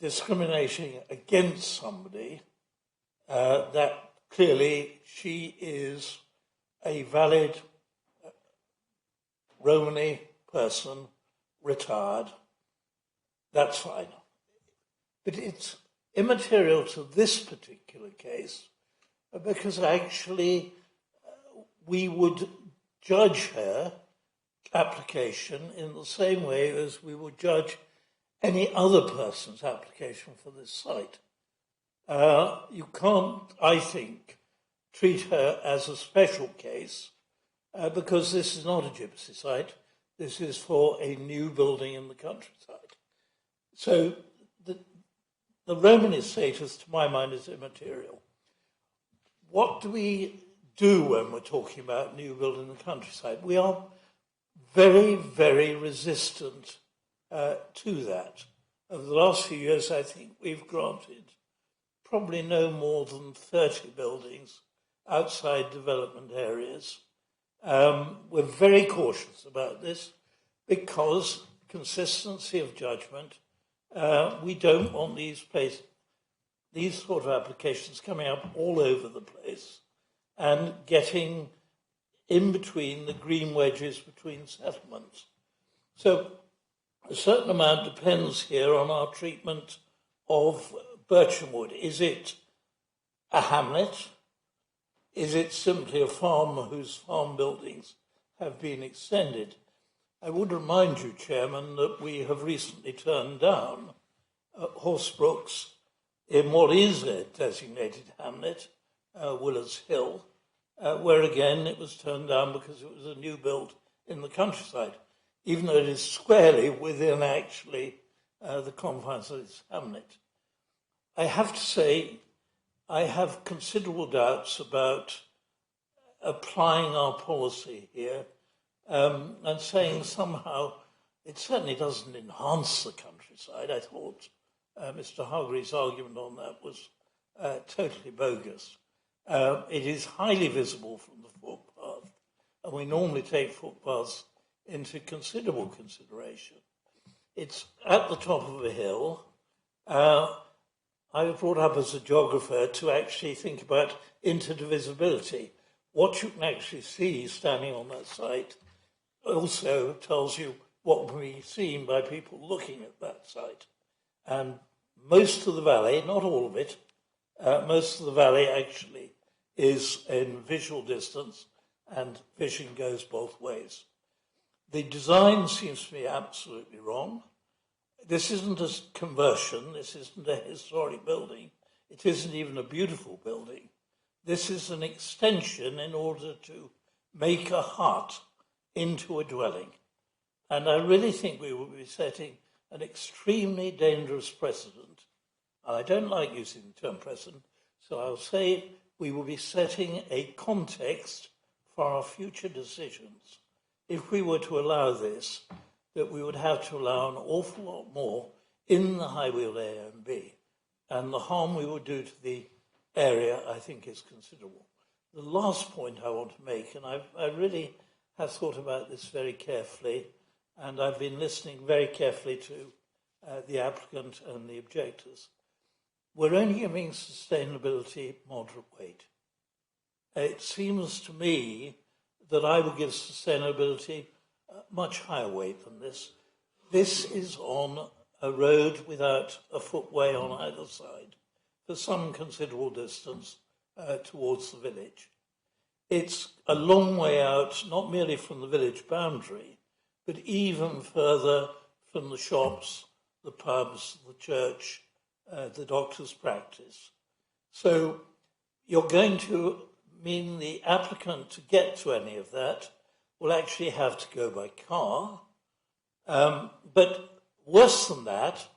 discriminating against somebody that clearly she is a valid Romani person, retired. That's fine. But it's immaterial to this particular case because actually we would judge her application in the same way as we would judge any other person's application for this site. You can't, I think, treat her as a special case because this is not a gypsy site. This is for a new building in the countryside. So the Romani status, to my mind, is immaterial. What do we do when we're talking about new building in the countryside? We are very, very resistant to that. Over the last few years, I think we've granted probably no more than 30 buildings outside development areas. We're very cautious about this because consistency of judgment. We don't want these sort of applications coming up all over the place and getting in between the green wedges between settlements. So a certain amount depends here on our treatment of Birchamwood, is it a hamlet? Is it simply a farm whose farm buildings have been extended? I would remind you, Chairman, that we have recently turned down Horsebrooks in what is a designated hamlet, Willards Hill, where again it was turned down because it was a new build in the countryside, even though it is squarely within actually the confines of this hamlet. I have to say, I have considerable doubts about applying our policy here and saying somehow it certainly doesn't enhance the countryside. I thought Mr. Hargreaves' argument on that was totally bogus. It is highly visible from the footpath, and we normally take footpaths into considerable consideration. It's at the top of a hill. I was brought up as a geographer to actually think about interdivisibility. What you can actually see standing on that site also tells you what will be seen by people looking at that site. And most of the valley, not all of it, most of the valley actually is in visual distance, and vision goes both ways. The design seems to me absolutely wrong. This isn't a conversion, this isn't a historic building, it isn't even a beautiful building. This is an extension in order to make a hut into a dwelling. And I really think we will be setting an extremely dangerous precedent. I don't like using the term precedent, so I'll say we will be setting a context for our future decisions. If we were to allow this, that we would have to allow an awful lot more in the High Weald A and B. And the harm we would do to the area, I think, is considerable. The last point I want to make, and I really have thought about this very carefully, and I've been listening very carefully to the applicant and the objectors. We're only giving sustainability moderate weight. It seems to me that I would give sustainability much higher weight than this. This is on a road without a footway on either side for some considerable distance towards the village. It's a long way out, not merely from the village boundary, but even further from the shops, the pubs, the church, the doctor's practice. So you're going to mean the applicant, to get to any of that, will actually have to go by car. But worse than that,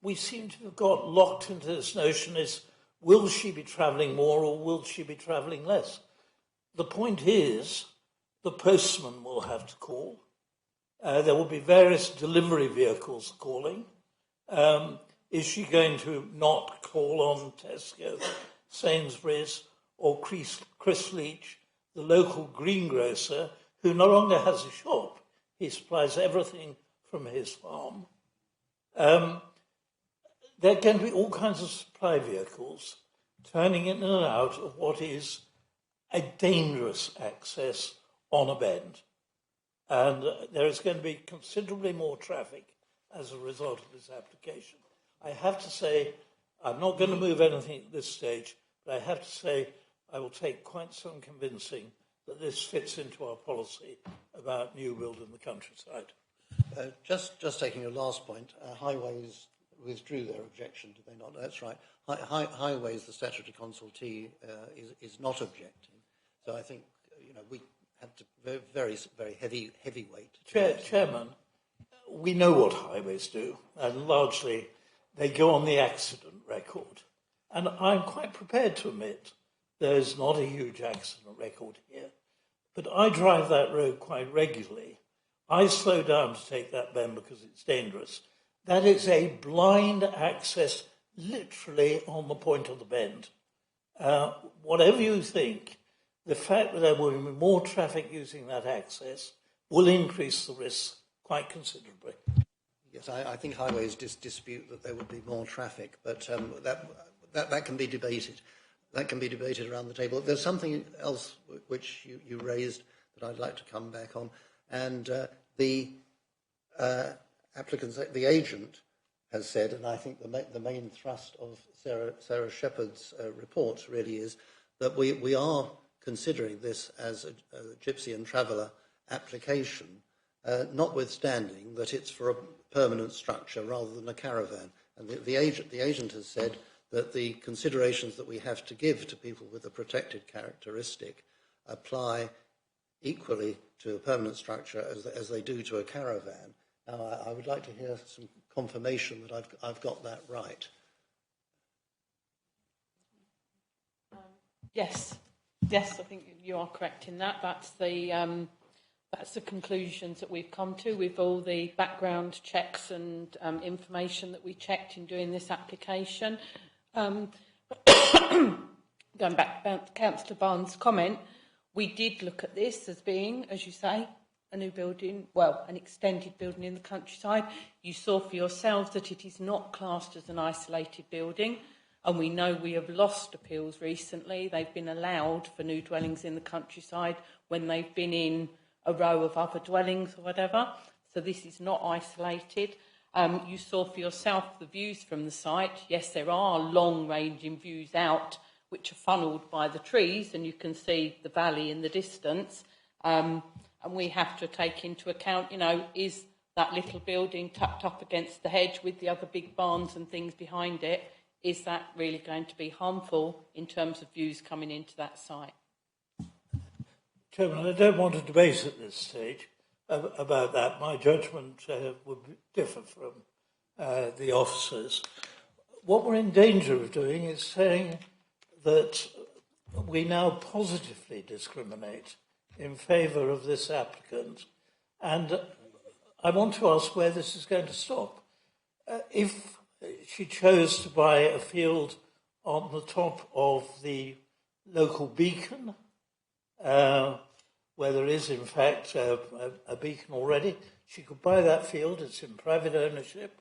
we seem to have got locked into this notion is, will she be travelling more or will she be travelling less? The point is, the postman will have to call. There will be various delivery vehicles calling. Is she going to not call on Tesco, Sainsbury's, or Chris Leach, the local greengrocer, who no longer has a shop? He supplies everything from his farm. There are going to be all kinds of supply vehicles turning in and out of what is a dangerous access on a bend. And there is going to be considerably more traffic as a result of this application. I have to say, I'm not going to move anything at this stage, but I have to say I will take quite some convincing that this fits into our policy about new build in the countryside. Just taking your last point, Highways withdrew their objection, did they not? That's right. Highways, the statutory consultee, is not objecting. So I think we have to very heavy weight. Chairman, we know what highways do, and largely they go on the accident record. And I'm quite prepared to admit there is not a huge accident record here. But I drive that road quite regularly. I slow down to take that bend because it's dangerous. That is a blind access literally on the point of the bend. Whatever you think, the fact that there will be more traffic using that access will increase the risk quite considerably. Yes, I think Highways dispute that there would be more traffic, but that can be debated. That can be debated around the table. There's something else which you raised that I'd like to come back on, and the applicants, the agent, has said, and I think the main thrust of Sarah Shepherd's report really is that we are considering this as a Gypsy and Traveller application, notwithstanding that it's for a permanent structure rather than a caravan. And the agent has said that the considerations that we have to give to people with a protected characteristic apply equally to a permanent structure as they do to a caravan. Now, I would like to hear some confirmation that I've got that right. Yes, I think you are correct in that. That's the conclusions that we've come to with all the background checks and information that we checked in doing this application. Going back to Councillor Barnes' comment, we did look at this as being, as you say, a new building, well, an extended building in the countryside. You saw for yourselves that it is not classed as an isolated building, and we know we have lost appeals recently. They've been allowed for new dwellings in the countryside when they've been in a row of other dwellings or whatever. So this is not isolated. You saw for yourself the views from the site. Yes, there are long-ranging views out which are funnelled by the trees, and you can see the valley in the distance. And we have to take into account, is that little building tucked up against the hedge with the other big barns and things behind it, is that really going to be harmful in terms of views coming into that site? Chairman, I don't want to debate at this stage about that. My judgment would differ from the officers. What we're in danger of doing is saying that we now positively discriminate in favour of this applicant, and I want to ask where this is going to stop. If she chose to buy a field on the top of the local beacon, where there is in fact a beacon already, she could buy that field, it's in private ownership.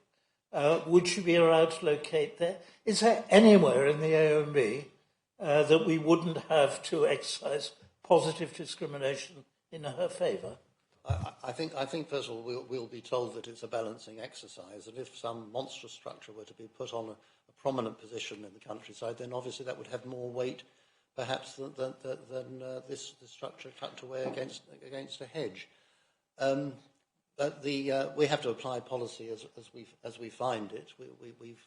Would she be allowed to locate there? Is there anywhere in the AONB that we wouldn't have to exercise positive discrimination in her favour? I think first of all, we'll be told that it's a balancing exercise, and if some monstrous structure were to be put on a prominent position in the countryside, then obviously that would have more weight, perhaps, than this structure tucked away against a hedge. But we have to apply policy as we find it. We've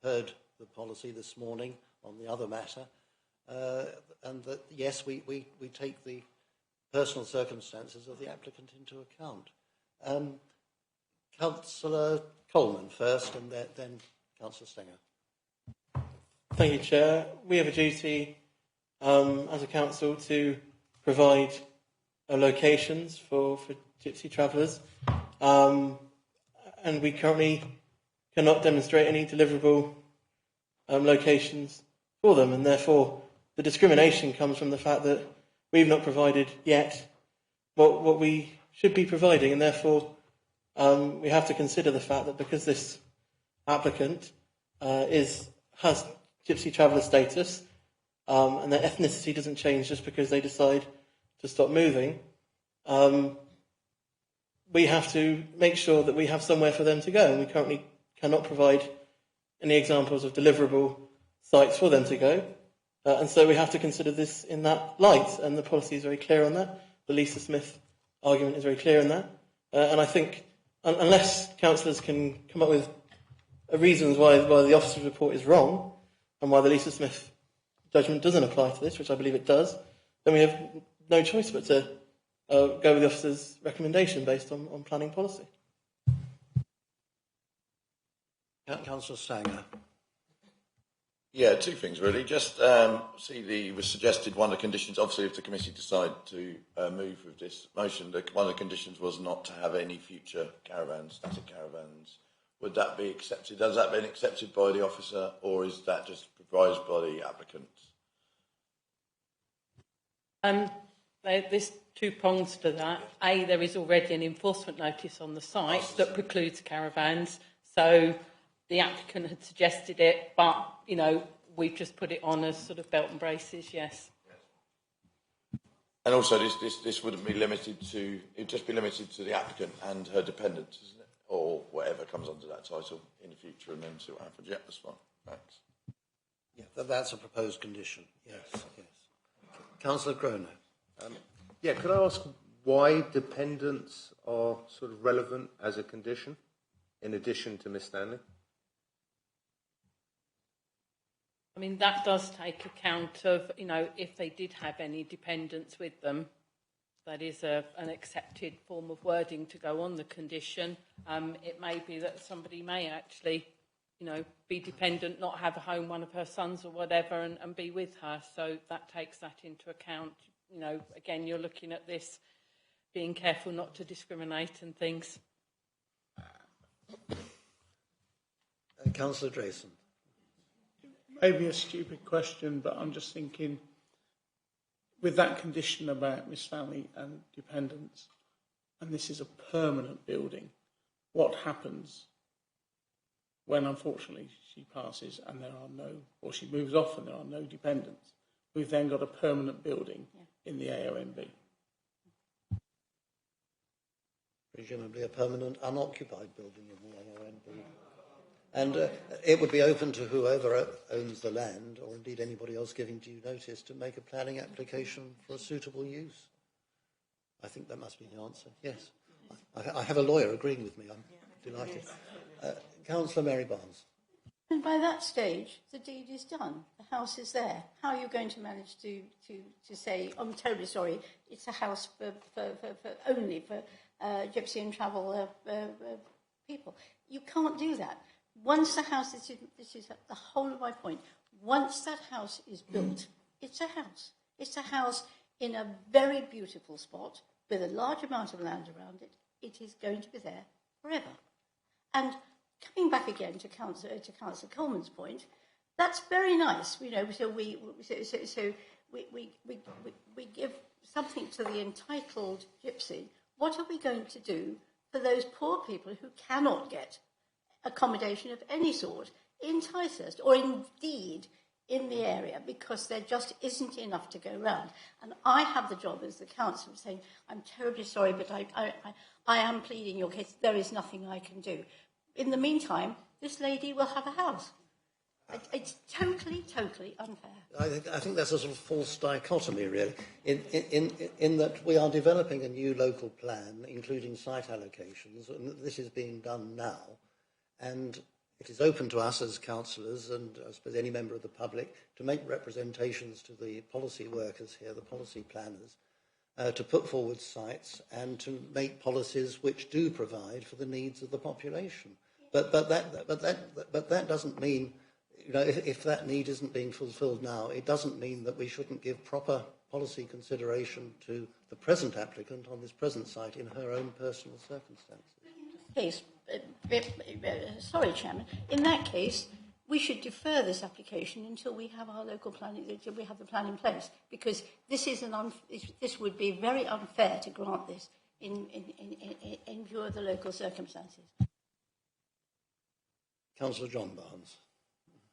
heard the policy this morning on the other matter, and that yes, we take the personal circumstances of the applicant into account. Councillor Coleman first, and then Councillor Stenger. Thank you, Chair. We have a duty as a council to provide locations for gypsy travellers, and we currently cannot demonstrate any deliverable locations for them, and therefore the discrimination comes from the fact that we've not provided yet what we should be providing, and therefore we have to consider the fact that because this applicant has gypsy traveller status, and their ethnicity doesn't change just because they decide to stop moving, we have to make sure that we have somewhere for them to go, and we currently cannot provide any examples of deliverable sites for them to go. And so we have to consider this in that light, and the policy is very clear on that. The Lisa Smith argument is very clear on that. And I think unless councillors can come up with reasons why the officer's report is wrong and why the Lisa Smith judgment doesn't apply to this, which I believe it does, then we have no choice but to go with the officer's recommendation based on planning policy. Councillor Stanger. Yeah, two things really. Just it was suggested one of the conditions, obviously if the committee decide to move with this motion, one of the conditions was not to have any future caravans, static caravans. Would that be accepted? Has that been accepted by the officer, or is that just proposed by the applicant? There's two prongs to that. A, there is already an enforcement notice on the site that precludes caravans, so the applicant had suggested it, but, we've just put it on as sort of belt and braces, yes. And also, this wouldn't be limited to, it'd just be limited to the applicant and her dependents, isn't it? or whatever comes under that title in the future, and then see what happens. Yeah, that's fine. Thanks. Yeah, that's a proposed condition. Yes, yes. Councillor Groner. Yeah, could I ask why dependents are sort of relevant as a condition, in addition to Miss Stanley? I mean, that does take account of, you know, if they did have any dependents with them, that is an accepted form of wording to go on the condition. It may be that somebody may actually, you know, be dependent, not have a home, one of her sons or whatever, and be with her. So that takes that into account. You know, again, you're looking at this, being careful not to discriminate and things. Councillor Drayson. Maybe a stupid question, but I'm just thinking, with that condition about Miss Stanley and dependents, and this is a permanent building, what happens when, unfortunately, she passes and there are no, or she moves off and there are no dependents? We've then got a permanent building in the AONB. Presumably a permanent unoccupied building in the AONB. And it would be open to whoever owns the land, or indeed anybody else giving due notice, to make a planning application for a suitable use. I think that must be the answer. Yes. I have a lawyer agreeing with me. I'm delighted. Councillor Mary Barnes. And by that stage, the deed is done. The house is there. How are you going to manage to say, I'm terribly sorry, it's a house only for gypsy and travel people? You can't do that. Once the house, this is the whole of my point, once that house is built, it's a house. It's a house in a very beautiful spot with a large amount of land around it. It is going to be there forever. And coming back again to Councillor Coleman's point, that's very nice. You know, so we give something to the entitled gypsy. What are we going to do for those poor people who cannot get accommodation of any sort in Ticehurst, or indeed in the area, because there just isn't enough to go round? And I have the job as the council of saying, I'm terribly sorry, but I am pleading your case. There is nothing I can do. In the meantime, this lady will have a house. It's totally, totally unfair. I think that's a sort of false dichotomy, really, in that we are developing a new local plan, including site allocations, and this is being done now. And it is open to us as councillors and I suppose any member of the public to make representations to the policy workers here, the policy planners, to put forward sites and to make policies which do provide for the needs of the population. But that doesn't mean, you know, if that need isn't being fulfilled now, it doesn't mean that we shouldn't give proper policy consideration to the present applicant on this present site in her own personal circumstances. Case, sorry, Chairman. In that case, we should defer this application until we have our local planning, until we have the plan in place, because this is this would be very unfair to grant this in view of the local circumstances. Councillor John Barnes.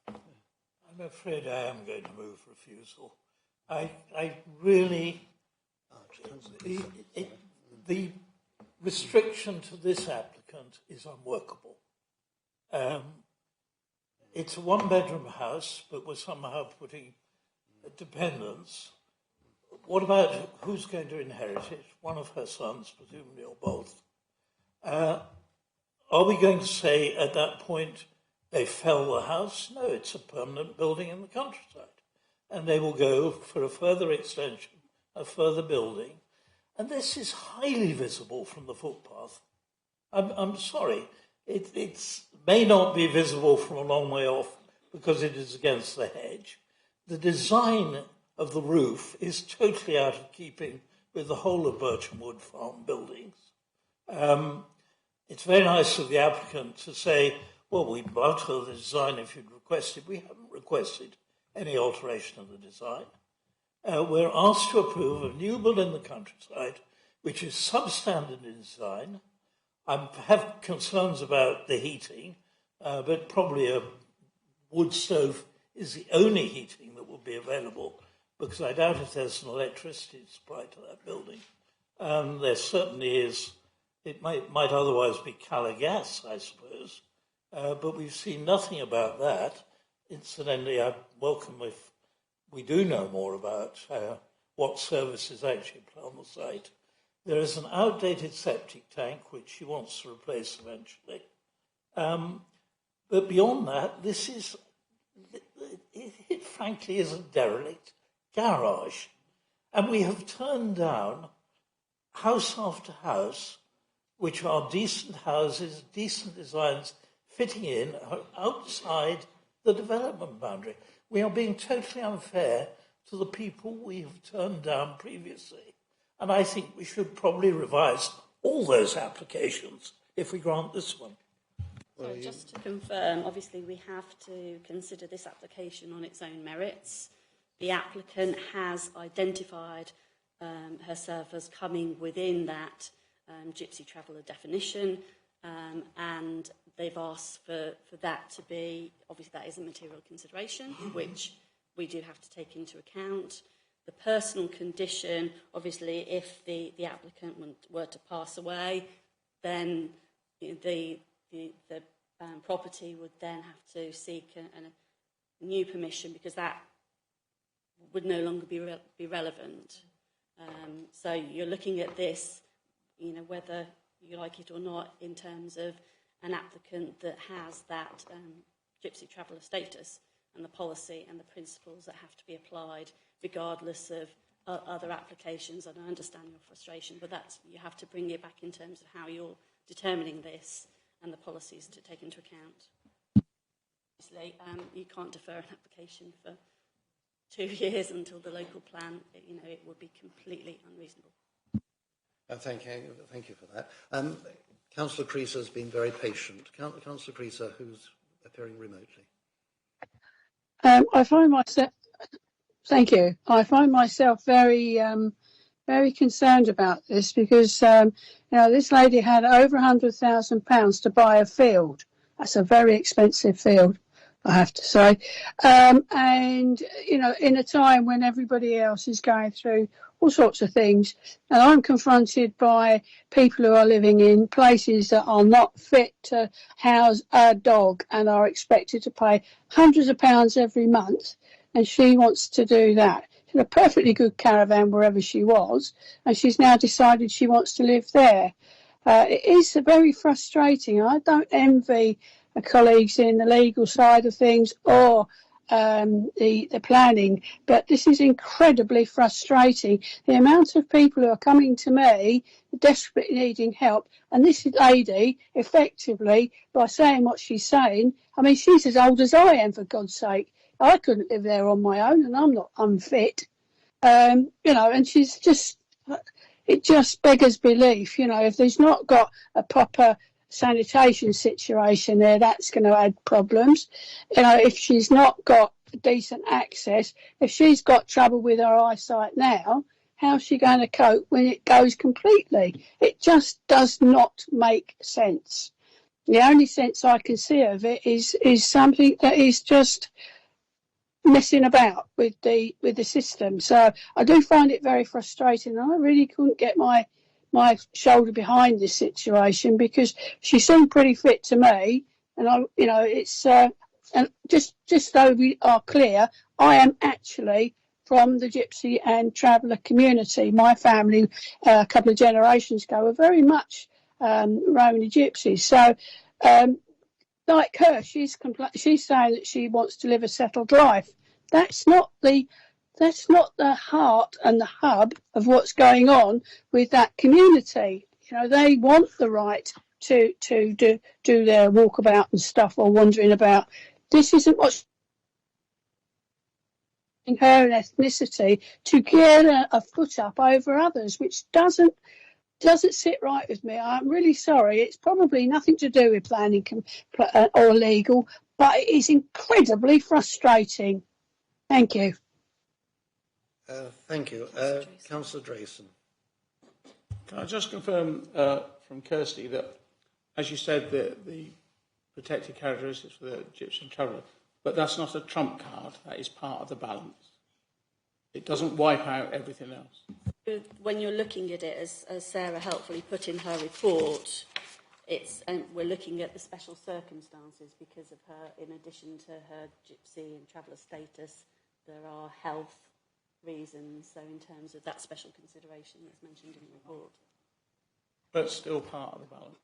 I'm afraid I am going to move refusal. I really... The restriction to this applicant is unworkable. It's a one-bedroom house, but we're somehow putting dependents. What about who's going to inherit it? One of her sons, presumably, or both. Are we going to say at that point they fell the house? No, it's a permanent building in the countryside. And they will go for a further extension, a further building. And this is highly visible from the footpath. I'm sorry, it may not be visible from a long way off because it is against the hedge. The design of the roof is totally out of keeping with the whole of Bircham Wood Farm buildings. It's very nice of the applicant to say, well, we'd alter the design if you'd requested. We haven't requested any alteration of the design. We're asked to approve a new build in the countryside, which is substandard in design. I have concerns about the heating, but probably a wood stove is the only heating that will be available, because I doubt if there's an electricity supply to that building. There certainly is It might otherwise be Calagas, I suppose, but we've seen nothing about that. Incidentally, I welcome if we do know more about what services actually apply on the site. There is an outdated septic tank which she wants to replace eventually. But beyond that, it frankly is a derelict garage. And we have turned down house after house, which are decent houses, decent designs, fitting in outside the development boundary. We are being totally unfair to the people we have turned down previously. And I think we should probably revise all those applications if we grant this one. So just to confirm, obviously we have to consider this application on its own merits. The applicant has identified herself as coming within that gypsy traveller definition, and they've asked for that to be, obviously that is a material consideration, which we do have to take into account. The personal condition, obviously if the applicant were to pass away, then the property would then have to seek a new permission, because that would no longer be relevant. So you're looking at this, whether you like it or not, in terms of an applicant that has that gypsy traveller status, and the policy and the principles that have to be applied regardless of other applications. And I understand your frustration, but you have to bring it back in terms of how you're determining this and the policies to take into account. Obviously, you can't defer an application for 2 years until the local plan. It would be completely unreasonable. Thank you for that. Councillor Creaser has been very patient. Councillor Creaser, who's appearing remotely. I find myself. Thank you. I find myself very, very concerned about this, because this lady had over £100,000 to buy a field. That's a very expensive field, I have to say. And in a time when everybody else is going through all sorts of things, and I'm confronted by people who are living in places that are not fit to house a dog and are expected to pay hundreds of pounds every month, and she wants to do that. She had a perfectly good caravan wherever she was, and she's now decided she wants to live there. It is very frustrating. I don't envy colleagues in the legal side of things or the planning, but this is incredibly frustrating. The amount of people who are coming to me desperately needing help, and this lady, effectively, by saying what she's saying, I mean, she's as old as I am, for God's sake. I couldn't live there on my own, and I'm not unfit. And she's just, it just beggars belief. If there's not got a proper sanitation situation there, that's going to add problems. If she's not got decent access, if she's got trouble with her eyesight now, how's she going to cope when it goes completely? It just does not make sense. The only sense I can see of it is something that is just messing about with the system. So I do find it very frustrating, and I really couldn't get my shoulder behind this situation, because she seemed pretty fit to me, and it's and just so we are clear, I am actually from the gypsy and traveller community. My family, a couple of generations ago, were very much Romany gypsies. So like her, she's saying that she wants to live a settled life. That's not the heart and the hub of what's going on with that community. They want the right to do their walkabout and stuff, or wandering about. This isn't what's in her ethnicity to get a foot up over others, which doesn't sit right with me. I'm really sorry. It's probably nothing to do with planning or legal, but it is incredibly frustrating. Thank you. Thank you. Councillor Drayson. Can I just confirm from Kirsty that, as you said, the protected characteristics for the Gypsy traveller, but that's not a trump card, that is part of the balance. It doesn't wipe out everything else. when you're looking at it, as Sarah helpfully put in her report, we're looking at the special circumstances because of her, in addition to her gypsy and traveller status, there are health reasons. So in terms of that special consideration that's mentioned in the report. But still part of the balance.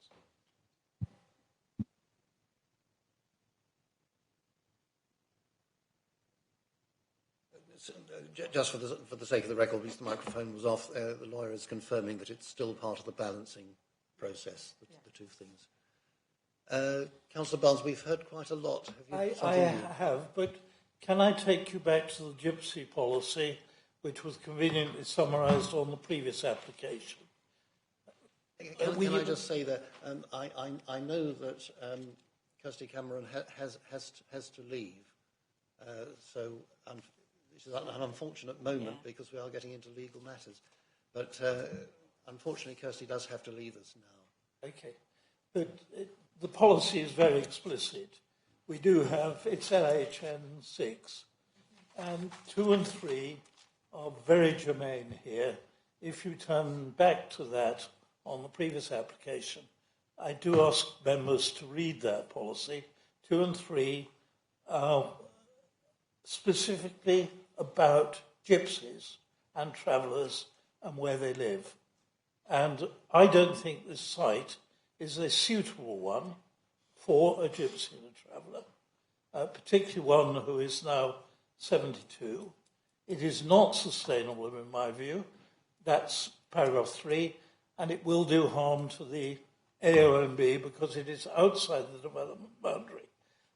Just for the sake of the record, because the microphone was off, the lawyer is confirming that it's still part of the balancing process, the two things. Councillor Barnes, we've heard quite a lot. I have, but can I take you back to the gypsy policy, which was conveniently summarised on the previous application? Can I just say that I know that Kirsty Cameron has to leave, so which is an unfortunate moment because we are getting into legal matters. But unfortunately, Kirsty does have to leave us now. Okay, but the policy is very explicit. We do have, it's LHN 6, and 2 and 3 are very germane here. If you turn back to that on the previous application, I do ask members to read that policy. 2 and 3 are specifically about gypsies and travellers and where they live. And I don't think this site is a suitable one for a gypsy and a traveller, particularly one who is now 72. It is not sustainable in my view. That's paragraph 3, and it will do harm to the AONB because it is outside the development boundary.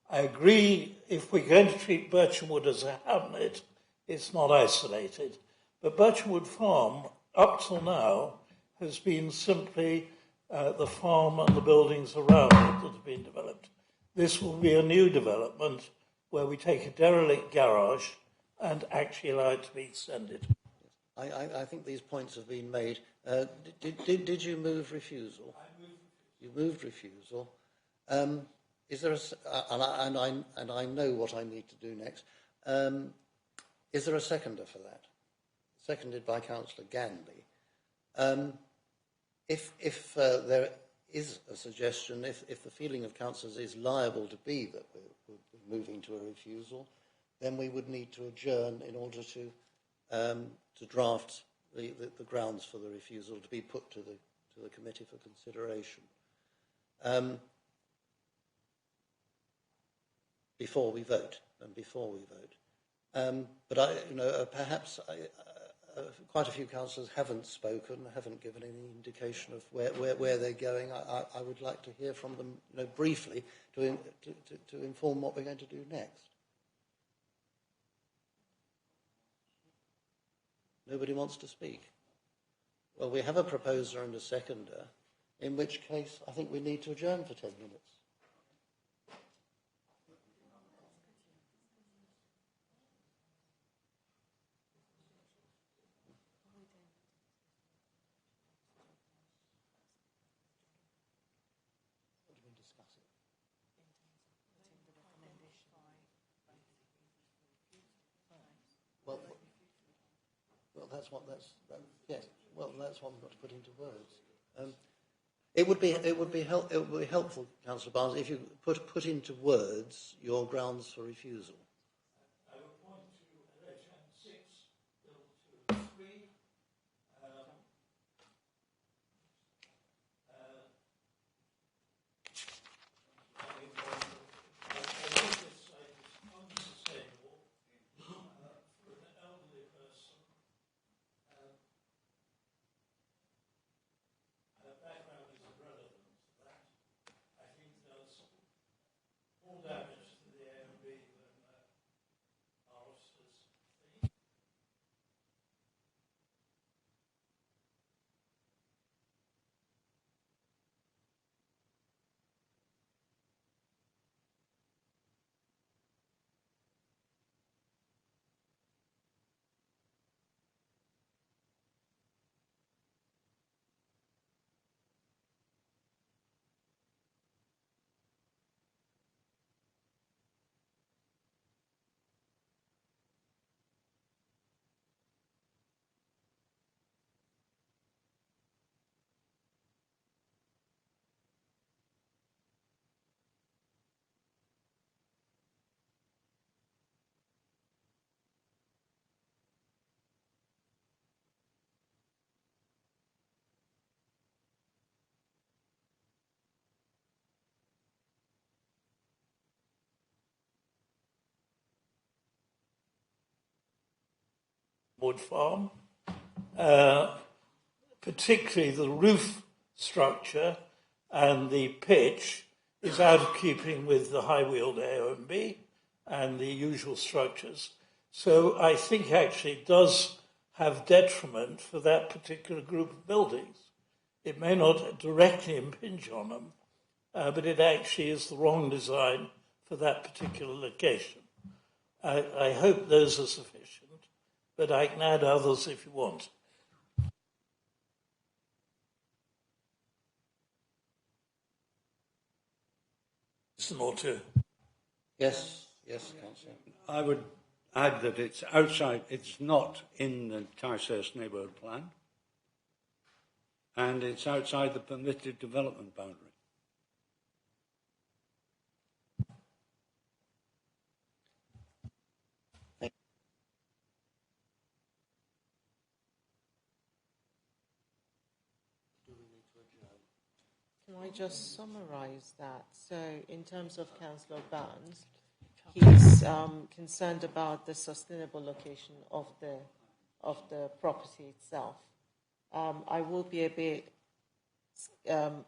I agree, if we're going to treat Birchamwood as a hamlet, it's not isolated. But Birchamwood Farm, up till now, has been simply the farm and the buildings around it that have been developed. This will be a new development where we take a derelict garage and actually allow it to be extended. I think these points have been made. Did you move refusal? I moved. You moved refusal. Is there and I know what I need to do next. Is there a seconder for that? Seconded by Councillor Ganley. If there is a suggestion, if the feeling of councillors is liable to be that we're moving to a refusal, then we would need to adjourn in order to draft the grounds for the refusal to be put to the committee for consideration. Before we vote. But perhaps quite a few councillors haven't spoken, haven't given any indication of where they're going. I would like to hear from them, briefly to inform what we're going to do next. Nobody wants to speak. Well, we have a proposer and a seconder, in which case I think we need to adjourn for 10 minutes. That's what we've got to put into words. It would be helpful, Councillor Barnes, if you put into words your grounds for refusal. I would point to LHN 6, Bill 2 and 3. Damage to the AOB than wood farm, particularly the roof structure and the pitch is out of keeping with the high-wheeled AONB and the usual structures. So I think actually it does have detriment for that particular group of buildings. It may not directly impinge on them, but it actually is the wrong design for that particular location. I hope those are sufficient, but I can add others if you want. Mr. Mortu. Yes, Councillor. I would add that it's outside, it's not in the Ticehurst neighbourhood plan, and it's outside the permitted development boundary. Can I just summarise that? So, in terms of Councillor Barnes, he's concerned about the sustainable location of the property itself. I will be a bit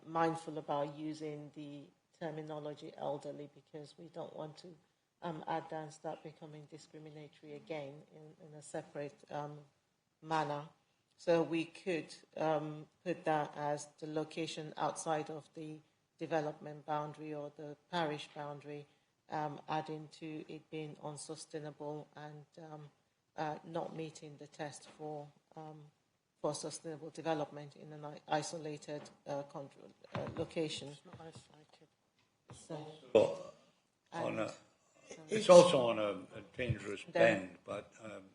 mindful about using the terminology elderly because we don't want to add that and start becoming discriminatory again in a separate manner. So we could put that as the location outside of the development boundary or the parish boundary, adding to it being unsustainable and not meeting the test for sustainable development in an isolated location. It's not isolated. It's also on a dangerous bend, but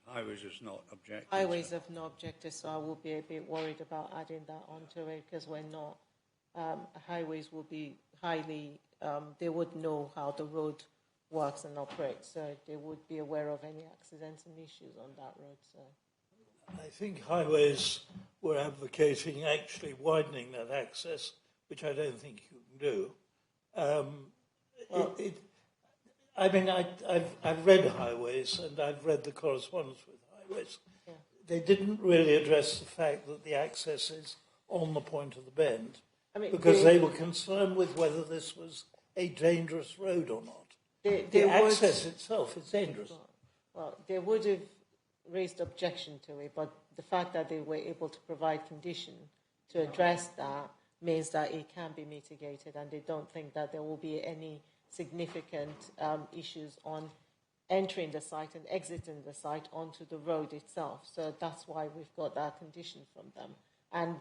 highways is not objective. Highways have no objective, so I will be a bit worried about adding that onto it because we're not. Highways will be highly, they would know how the road works and operates, so they would be aware of any accidents and issues on that road. So, I think highways were advocating actually widening that access, which I don't think you can do. I've read highways and I've read the correspondence with highways. Yeah. They didn't really address the fact that the access is on the point of the bend because they were concerned with whether this was a dangerous road or not. The access itself is dangerous. Well, they would have raised objection to it, but the fact that they were able to provide condition to address that means that it can be mitigated, and they don't think that there will be any significant issues on entering the site and exiting the site onto the road itself. So that's why we've got that condition from them. And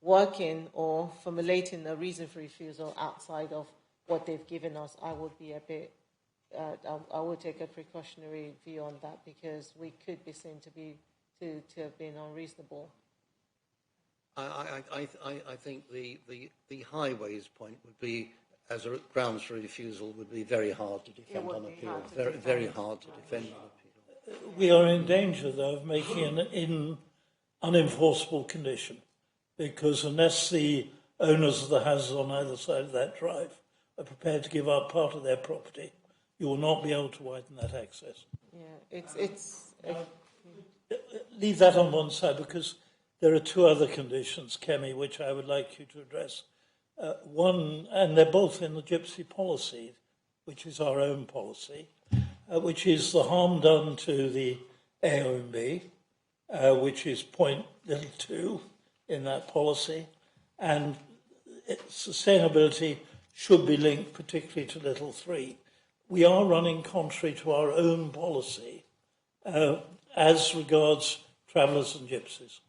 working or formulating a reason for refusal outside of what they've given us, I would be a bit, I would take a precautionary view on that because we could be seen to have been unreasonable. I think the highways point would be, as a grounds for refusal, would be very hard to defend on appeal. Very hard to defend on appeal. We are in danger, though, of making an unenforceable condition, because unless the owners of the houses on either side of that drive are prepared to give up part of their property, you will not be able to widen that access. Yeah, leave that on one side, because there are two other conditions, Kemi, which I would like you to address. One, and they're both in the Gypsy policy, which is our own policy, which is the harm done to the AONB, which is point 2 in that policy, and sustainability should be linked particularly to little 3. We are running contrary to our own policy as regards travellers and gypsies.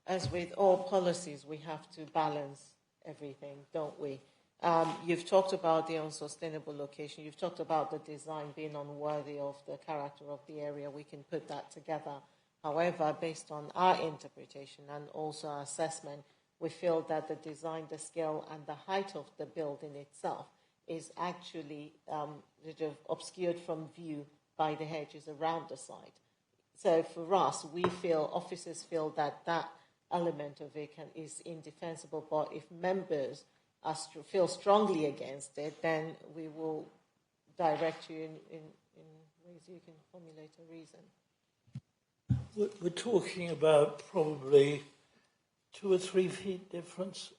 As with all policies, we have to balance everything, don't we? You've talked about the unsustainable location. You've talked about the design being unworthy of the character of the area. We can put that together. However, based on our interpretation and also our assessment, we feel that the design, the scale, and the height of the building itself is actually sort of obscured from view by the hedges around the site. So for us, officers feel that element of it is indefensible, but if members feel strongly against it, then we will direct you in ways you can formulate a reason. We're talking about probably 2 or 3 feet difference.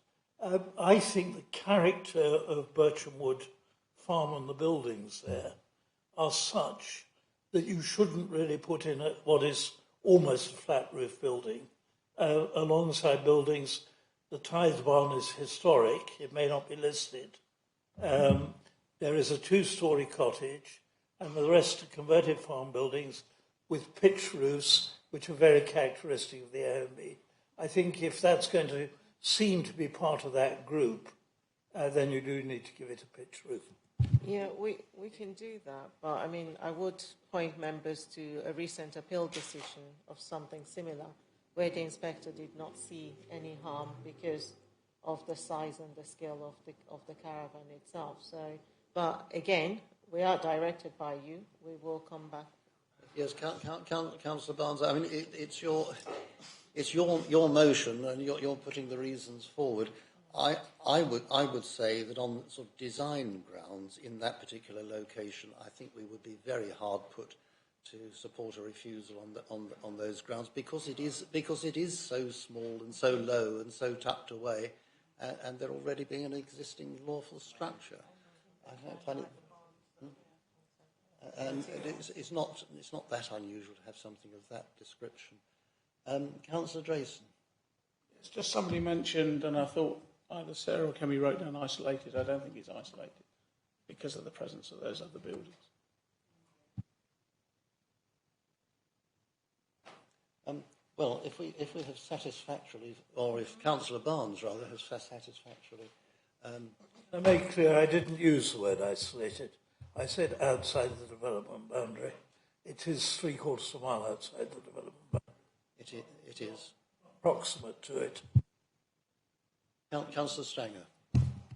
I think the character of Bircham Wood Farm and the buildings there are such that you shouldn't really put in what is almost a flat roof building. Alongside buildings, the Tithe Barn is historic. It may not be listed. There is a 2-storey cottage, and the rest are converted farm buildings with pitch roofs, which are very characteristic of the AOB. I think if that's going to seem to be part of that group, then you do need to give it a pitch roof. Yeah, we can do that, but I mean, I would point members to a recent appeal decision of something similar, where the inspector did not see any harm because of the size and the scale of the caravan itself. So, but again, we are directed by you. We will come back. Yes, Councillor Barnes. I mean, it's your motion, and you're putting the reasons forward. I would say that on sort of design grounds in that particular location, I think we would be very hard put to support a refusal on those grounds because it is so small and so low and so tucked away, and there already being an existing lawful structure. I find it. And it's not that unusual to have something of that description. Councillor Drayson. It's just somebody mentioned, and I thought either Sarah or Kemi wrote down isolated. I don't think it's isolated because of the presence of those other buildings. Well, if we have satisfactorily, or if Councillor Barnes rather has satisfactorily. To make clear, I didn't use the word isolated. I said outside the development boundary. It is 3/4 of a mile outside the development boundary. It is. Proximate to it. Councillor Stanger.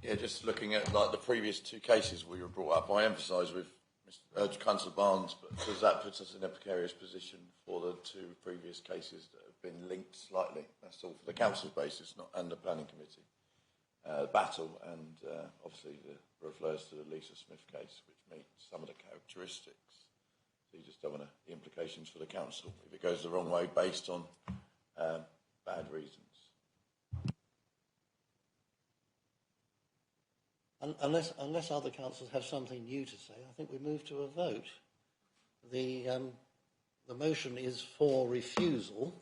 Yeah, just looking at like the previous 2 cases we were brought up, I emphasise with Councillor Barnes, because that puts us in a precarious position for the 2 previous cases that have been linked slightly. That's all for the council basis, not and the planning committee. Battle and obviously refers to the Lisa Smith case, which meets some of the characteristics. So you just don't want the implications for the council if it goes the wrong way based on bad reasons. Unless other councils have something new to say, I think we move to a vote. The motion is for refusal.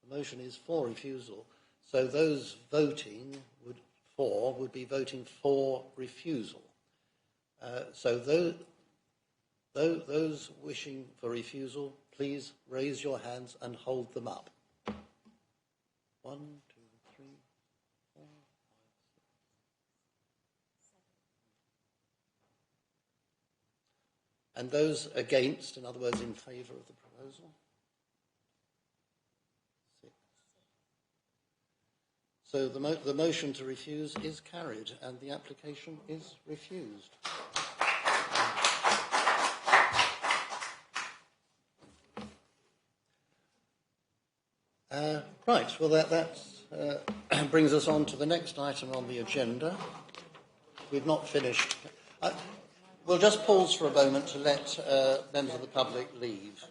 The motion is for refusal. So those voting would be voting for refusal. So those wishing for refusal, please raise your hands and hold them up. 1, 2, 3, 4, 5, 6. And those against, in other words, in favour of the proposal? 6. So the motion to refuse is carried and the application is refused. Right, well that brings us on to the next item on the agenda. We've not finished. We'll just pause for a moment to let members of the public leave.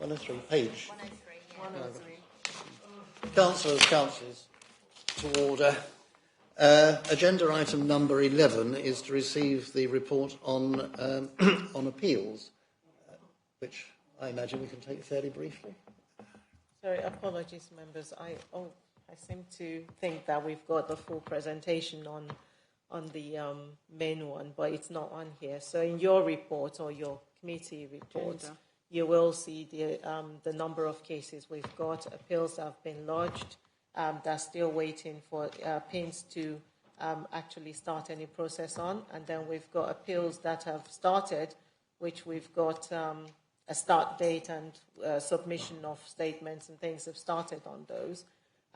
103, page. 103. Councillors, to order. Agenda item number 11 is to receive the report on on appeals, which I imagine we can take fairly briefly. Sorry, apologies, members. I seem to think that we've got the full presentation on the main one, but it's not on here. So in your report or your committee report, you will see the number of cases we've got, appeals that have been lodged, that's still waiting for PINS to actually start any process on. And then we've got appeals that have started, which we've got a start date and submission of statements and things have started on those.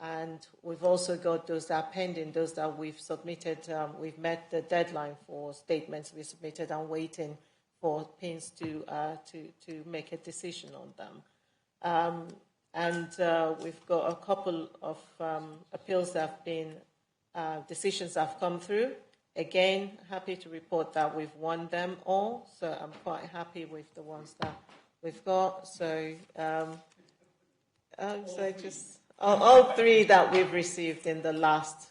And we've also got those that are pending, those that we've submitted. We've met the deadline for statements we submitted and waiting for PINS to make a decision on them. And we've got a couple of appeals that have been, decisions that have come through. Again, happy to report that we've won them all, so I'm quite happy with the ones that we've got. So, all three that we've received in the last,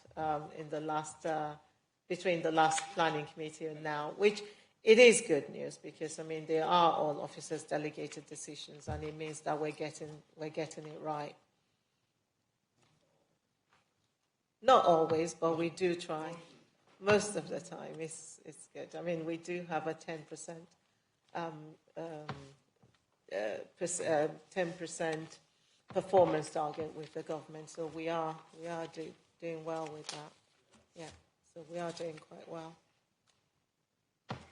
between the last planning committee and now, which it is good news because I mean they are all officers' delegated decisions, and it means that we're getting it right. Not always, but we do try. Most of the time, it's good. I mean, we do have a 10% 10% performance target with the government, so we are doing well with that. Yeah, so we are doing quite well.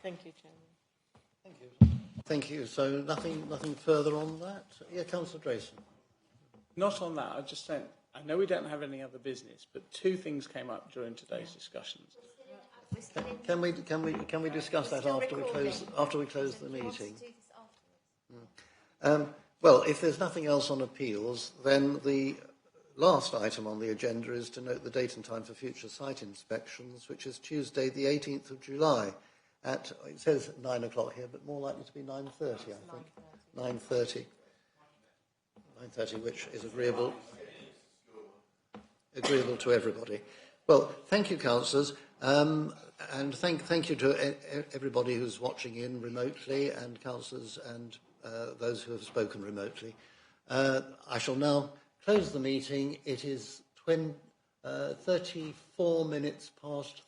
Thank you, Chairman. Thank you. Thank you. So nothing further on that? Yeah, Councillor Drayson. Not on that. I just said, I know we don't have any other business, but two things came up during today's discussions. Can we discuss that after we close the meeting? Well, if there's nothing else on appeals, then the last item on the agenda is to note the date and time for future site inspections, which is Tuesday, the 18th of July. It says 9 o'clock here, but more likely to be 9:30, I think. 9:30. 9:30, which is agreeable to everybody. Well, thank you, councillors, and thank you to everybody who's watching in remotely, and councillors and those who have spoken remotely. I shall now close the meeting. It is 34 minutes past